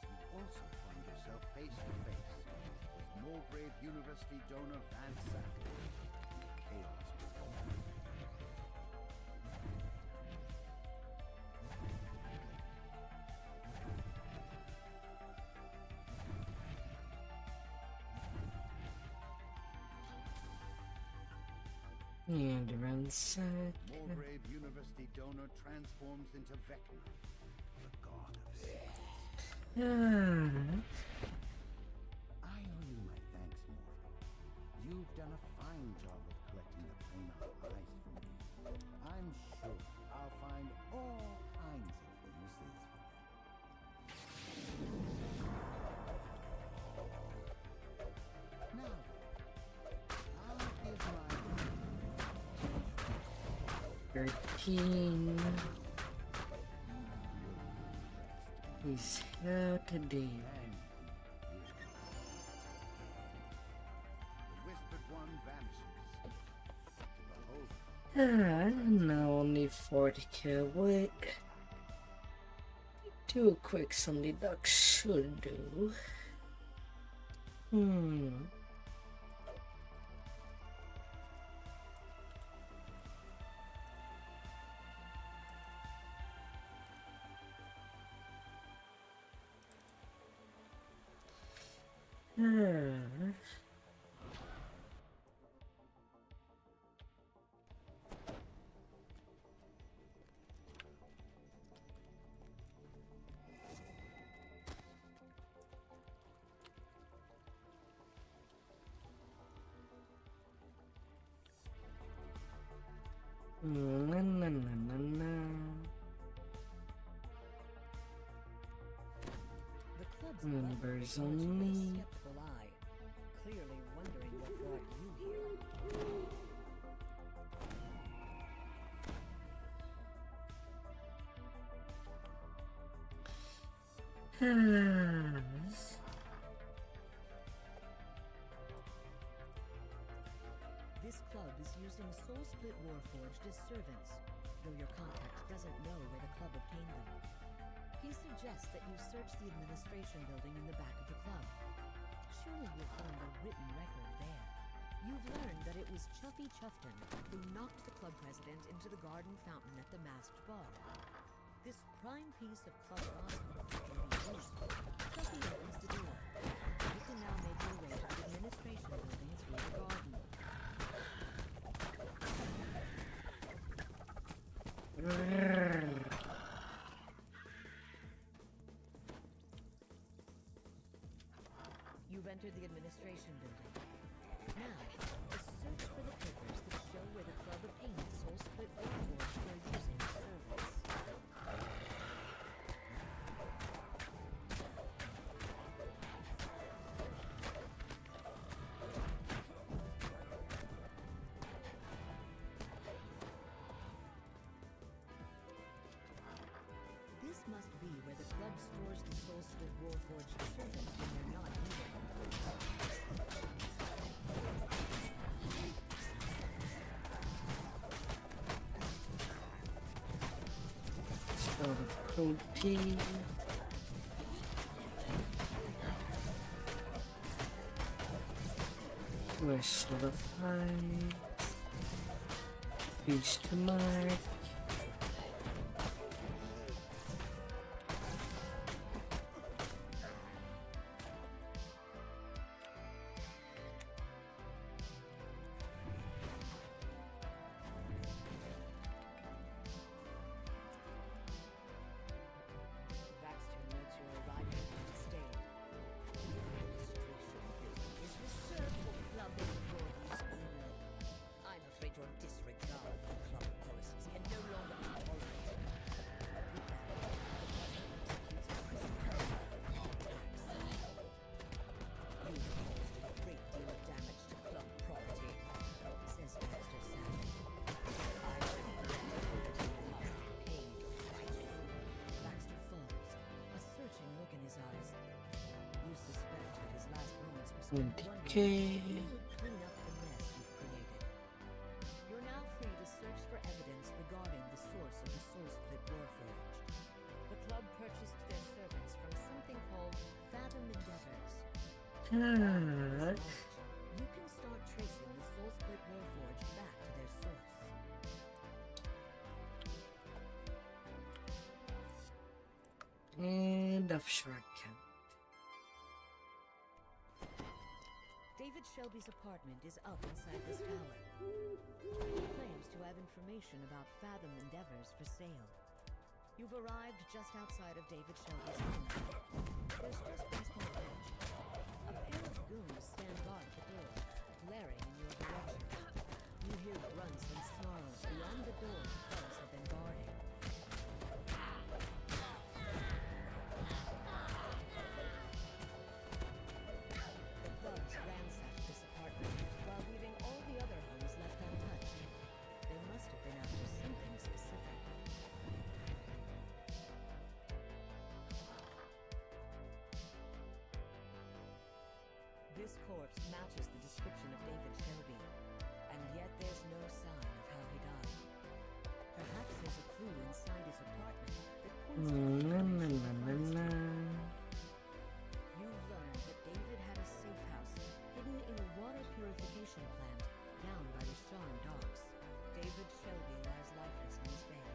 you also find yourself face to face with Mulgrave University donor Vtuber. Chaos before. And ransack. Mulgrave University donor transforms into Vecna, the god of secrets. I owe you my thanks, mortal. You've done a fine job of collecting the Pranar eyes for me. I'm sure I'll find all kinds of uses for them. Now, I'll give my 13. He's here today. The whispered one vanishes. Behold, Now only 40k away. Two quicks on the duck should do. Na na na na na. The club's Members members watch you with a only. skeptical eye, clearly wondering what brought you here. This club is using Soul Split Warforged as servants, though your contact doesn't know where the club obtained them. He suggests that you search the administration building in the back of the club. Surely you'll find a written record there. You've learned that it was Chuffy Chuffton who knocked the club president into the garden fountain at the masked ball. This prime piece of club gospel can be used. Chuffy opens the door. You can now make your way to the administration building through the garden. You've entered the administration building. Now, a search for the papers that show where the club obtained Soul Split Warforged for using the servants. This must be where the club stores the Soul Split Warforged servants when they're not needed. Protein. Where's the fight? Beach to mark. Baxter notes your arrival and stayed. The administration building is reserved for club employees only. I'm afraid your disregard for club policies can no longer be tolerated. With that, the club executes a prison term. You've caused a great deal of damage to club property, says Baxter sadly. I regret that you must pay the price. Baxter falls, a searching look in his eyes. You suspect that his last moments were spent wondering if you would clean up the mess you've created. You're now free to search for evidence regarding the source of the Soul Split Warforged. The club purchased their servants from something called Fathom Endeavors. You can start tracing the Soul Split Warforged back to their source. And offshore account. David Shelby's apartment is up inside this tower. He claims to have information about Fathom Endeavors for sale. You've arrived just outside of David Shelby's home. There's just one small glitch. A pair of goons stand guard at the door, glaring in your direction. You hear grunts and snarls beyond the door the fellas have been guarding. The thugs ransacked this apartment while leaving all the other homes left untouched. They must have been after something specific. This corpse matches the description of David Shelby, and yet there's no sign of how he died. Perhaps there's a clue inside his apartment that points to the information. You've learned that David had a safe house hidden in a water purification plant down by the Sharn docks. David Shelby lies lifeless in his bed,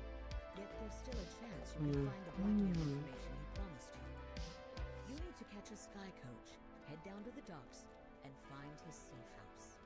yet there's still a chance you can find the blackmail information he promised you. You need to catch a sky coach, head down to the docks, and find his safe house.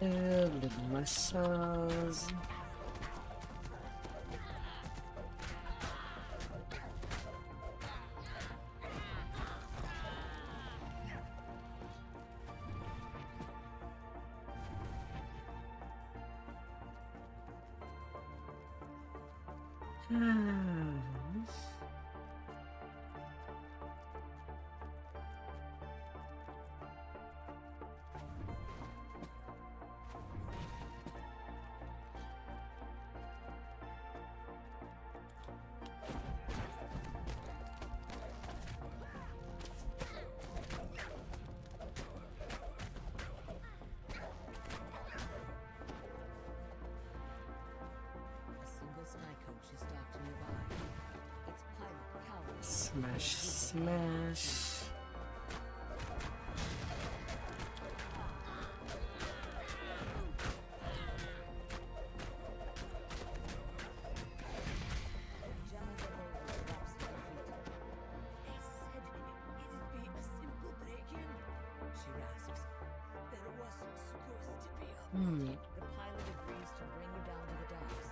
Little massage. Smash, smash. The pilot agrees to bring you down to the docks.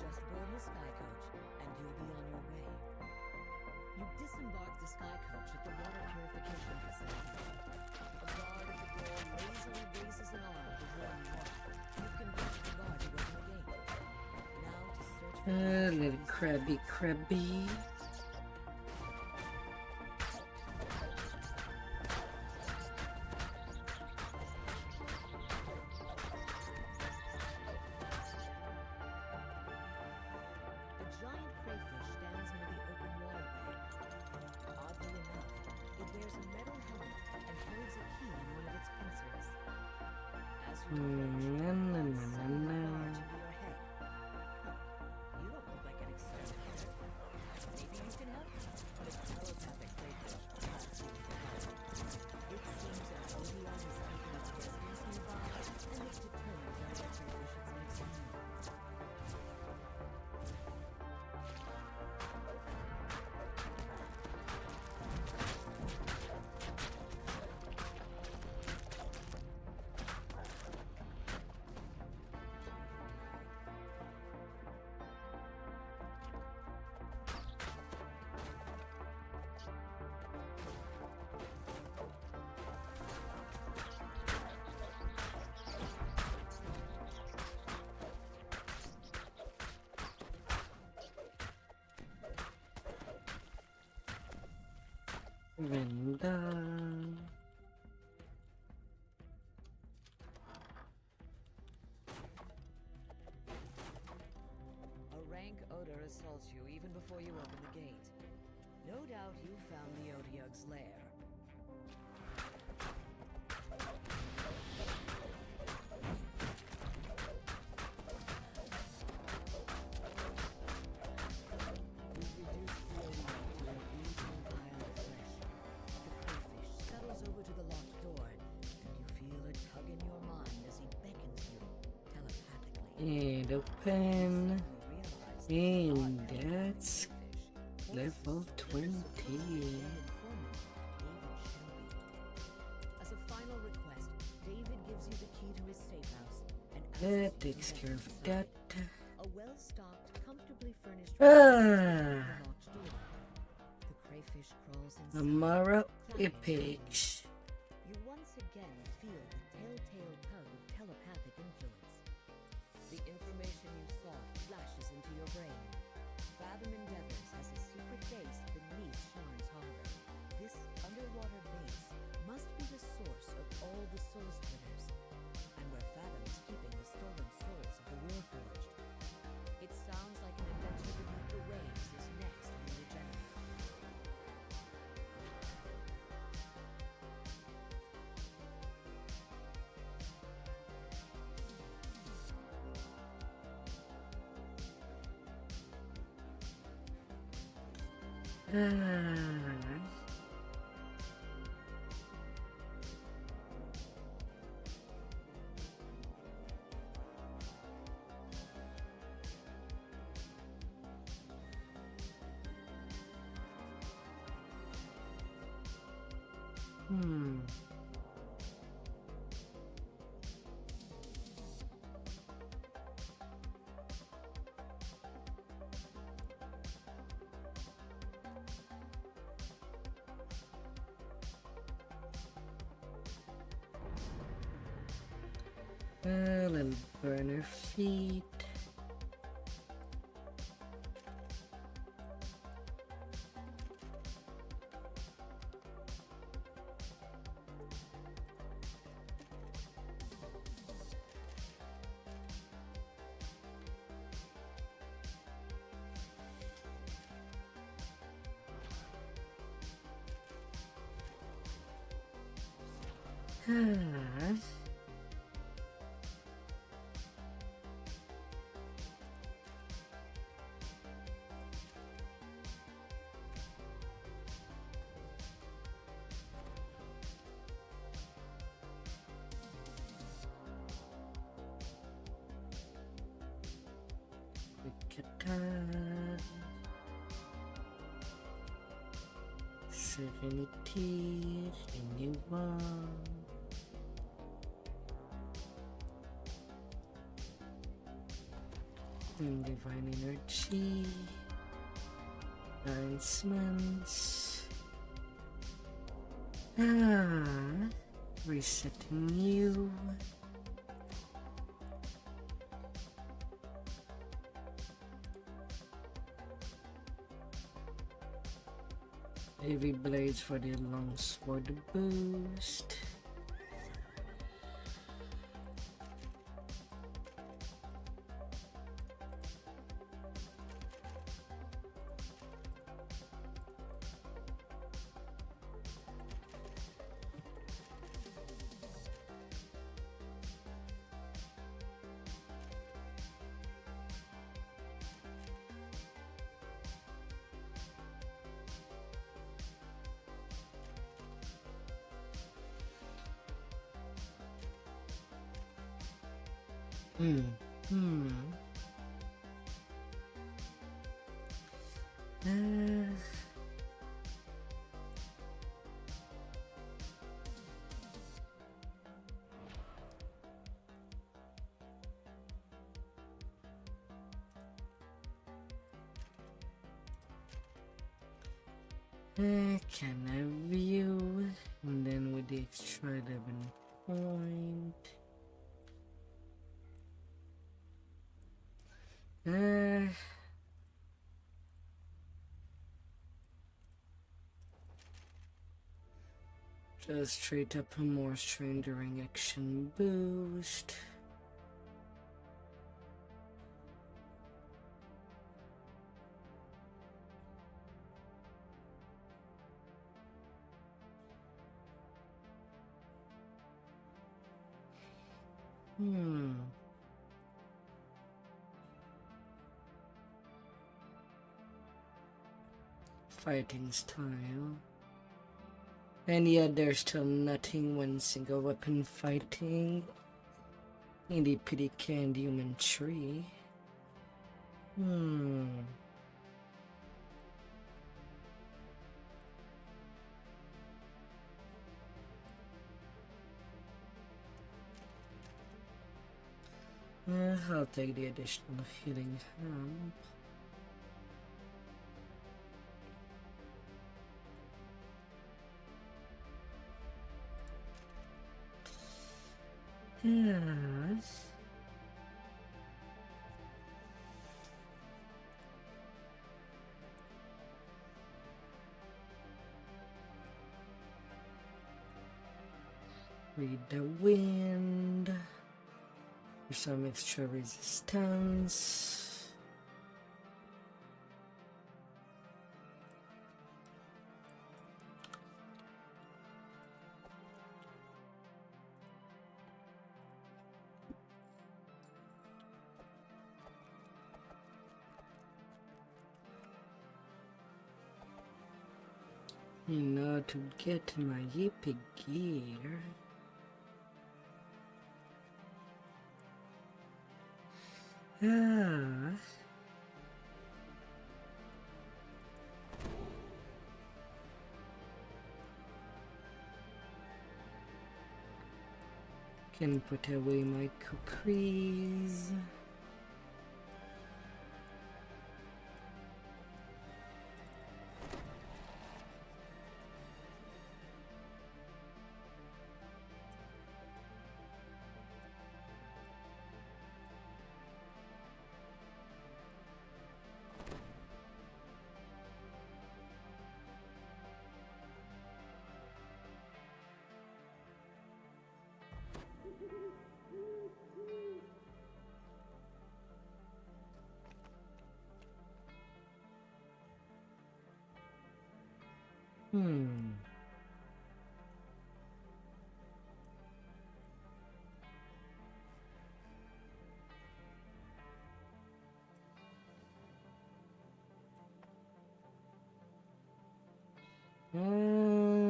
Just board his sky coach, and you'll be on your way. You disembark the sky coach at the water purification facility. A guard at the door lazily raises an arm to warn you off. You've convinced the guard to open the gate. Now to search for Little crabby. Venda. A rank odor assaults you even before you open the gate. No doubt you found the Odiug's lair. And open. And that's level 20. As a final request, David gives you the key to his safe house. That takes care of that. A well-stocked, comfortably furnished Ah. locked door. The crayfish crawls inside. Amara Epic. You once again feel the telltale tug of telepathic influence. The information you sought flashes into your brain. Fathom Endeavors has a secret base beneath Sharn's Harbor. This underwater base must be the source of all the soul splitters, and where Fathom is keeping the stolen souls of the Warforged. It sounds like an adventure beneath the waves is next on the agenda. Little burner feet. Serenity, renewal. Divine energy. Advancements. Resetting you. Heavy blades for the longsword boost. Can I view? And then with the extra 11 point. Just straight up a more strain during action boost. Fighting style. And yet there's still nothing when single weapon fighting in the PDK and human tree. I'll take the additional healing hand. Yes. Read the wind for some extra resistance. Now to get my epic gear. Can put away my kukris.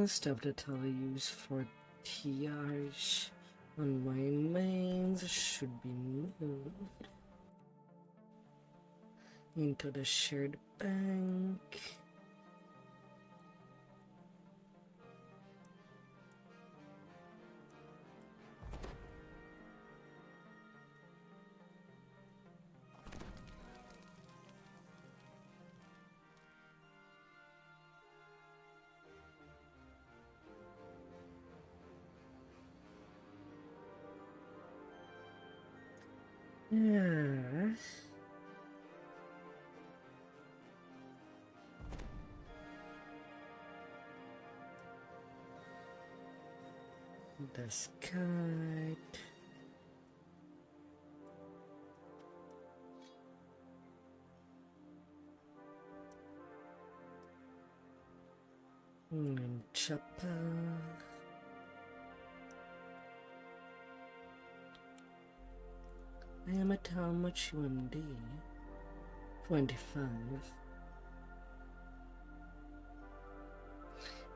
Stuff that I'll use for TRs on my mains should be moved. into the shared bank. Yes. The kite. And chopper. I am at how much UMD? 25.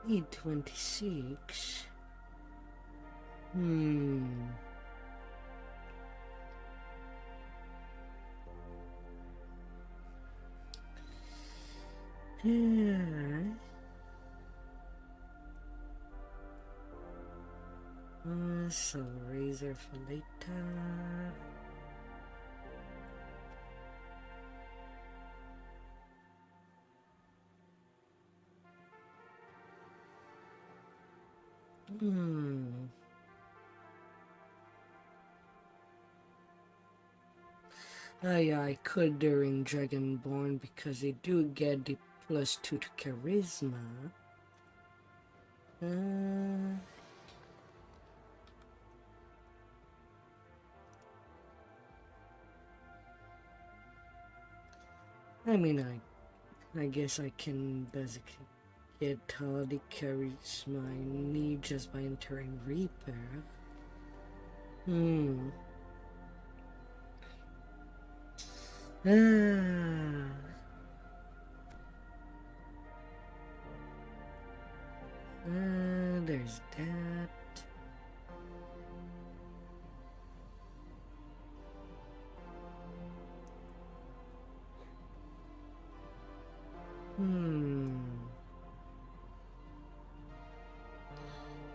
Need 26. Yeah. So razor for later. Oh yeah, I could during Dragonborn because they do get the +2 to charisma. I mean, I guess I can basically get all the charisma I need just by entering Reaper. There's that.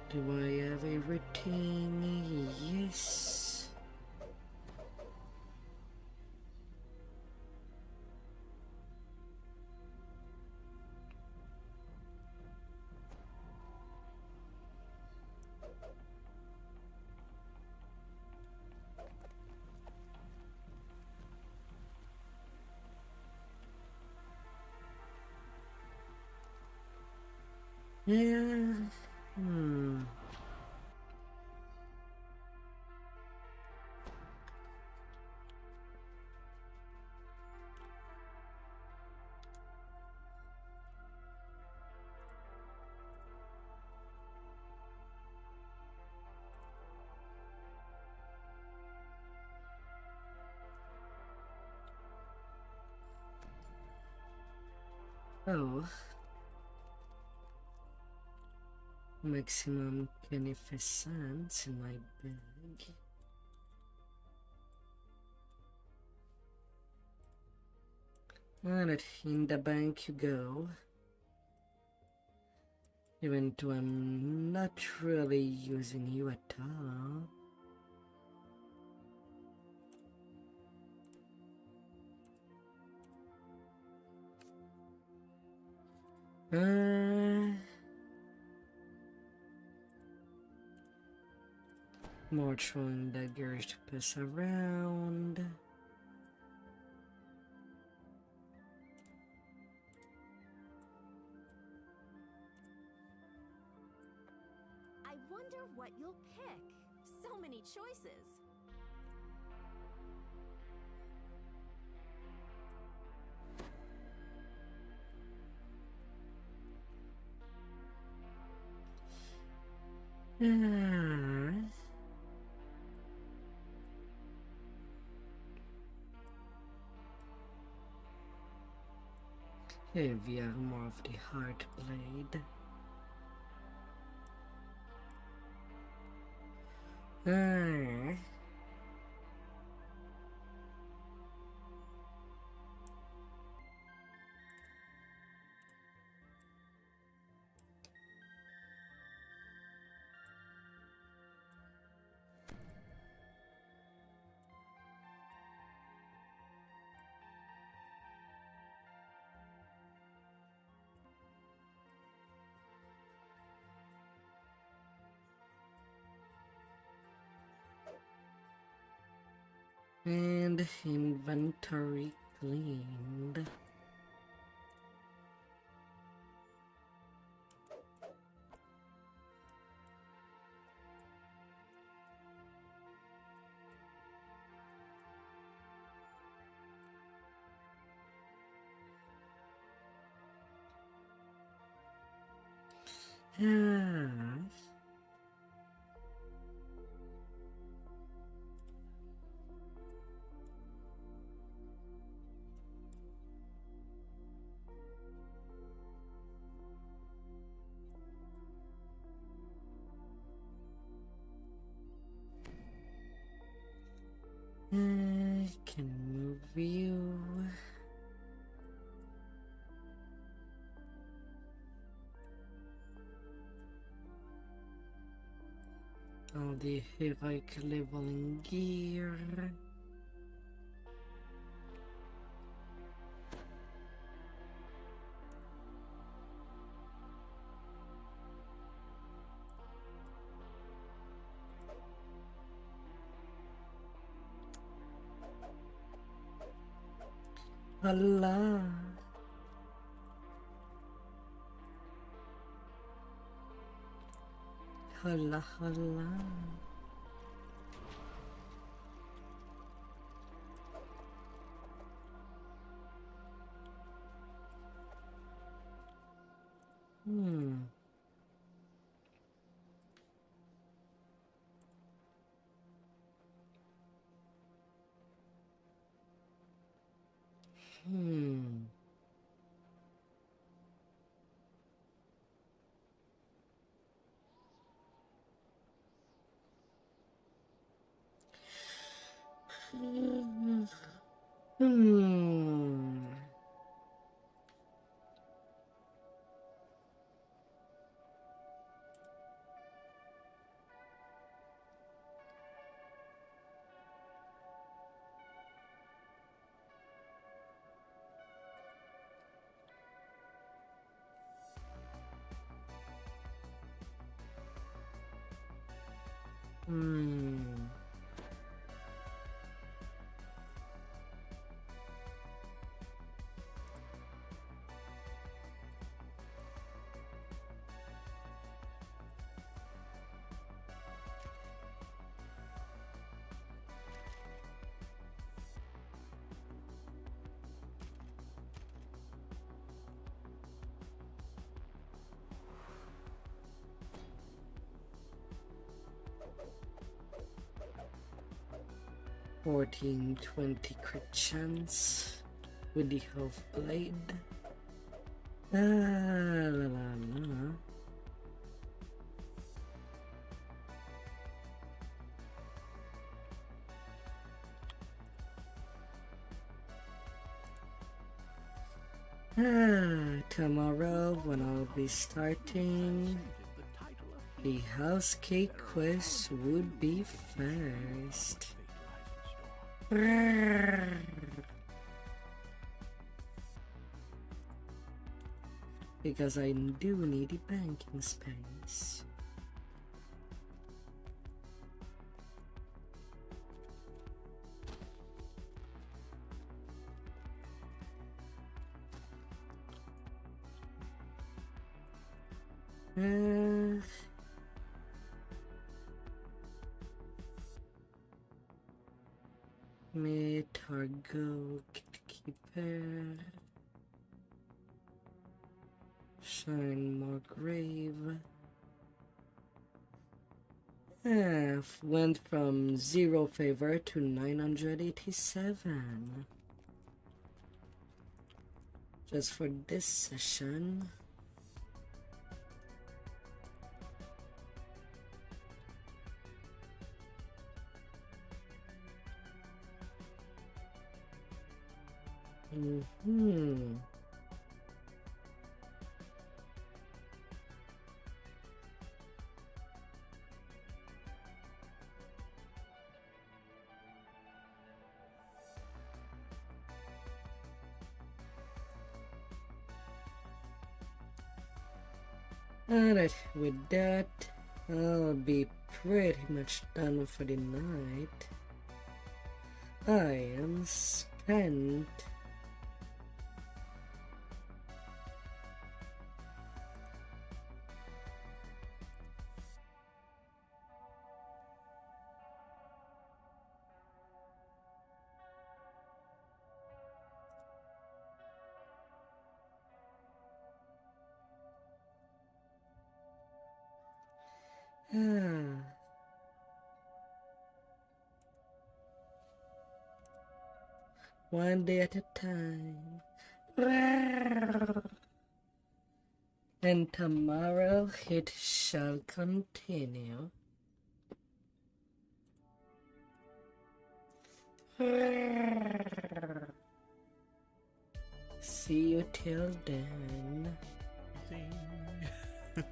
Do I have everything? Yes. Yeah. Oh. Maximum beneficence in my bag. And in the bank you go. Even though I'm not really using you at all. More throwing daggers to pass around. I wonder what you'll pick. So many choices. Heavy armor of the heart blade. And inventory cleaned. Ah. I can move you. All the heroic leveling gear. Allah. Allah, Allah. Hmm. Hmm. Hmm. Hmm. 14-20 crit chance with the health blade. Ah, la la la. Tomorrow when I'll be starting the house cake quest would be first. Because I do need a banking space. Targo Keeper Shine More Grave. Went from 0 favor to 987 just for this session. Alright, with that, I'll be pretty much done for the night. I am spent. One day at a time. And tomorrow it shall continue. See you till then. Zing.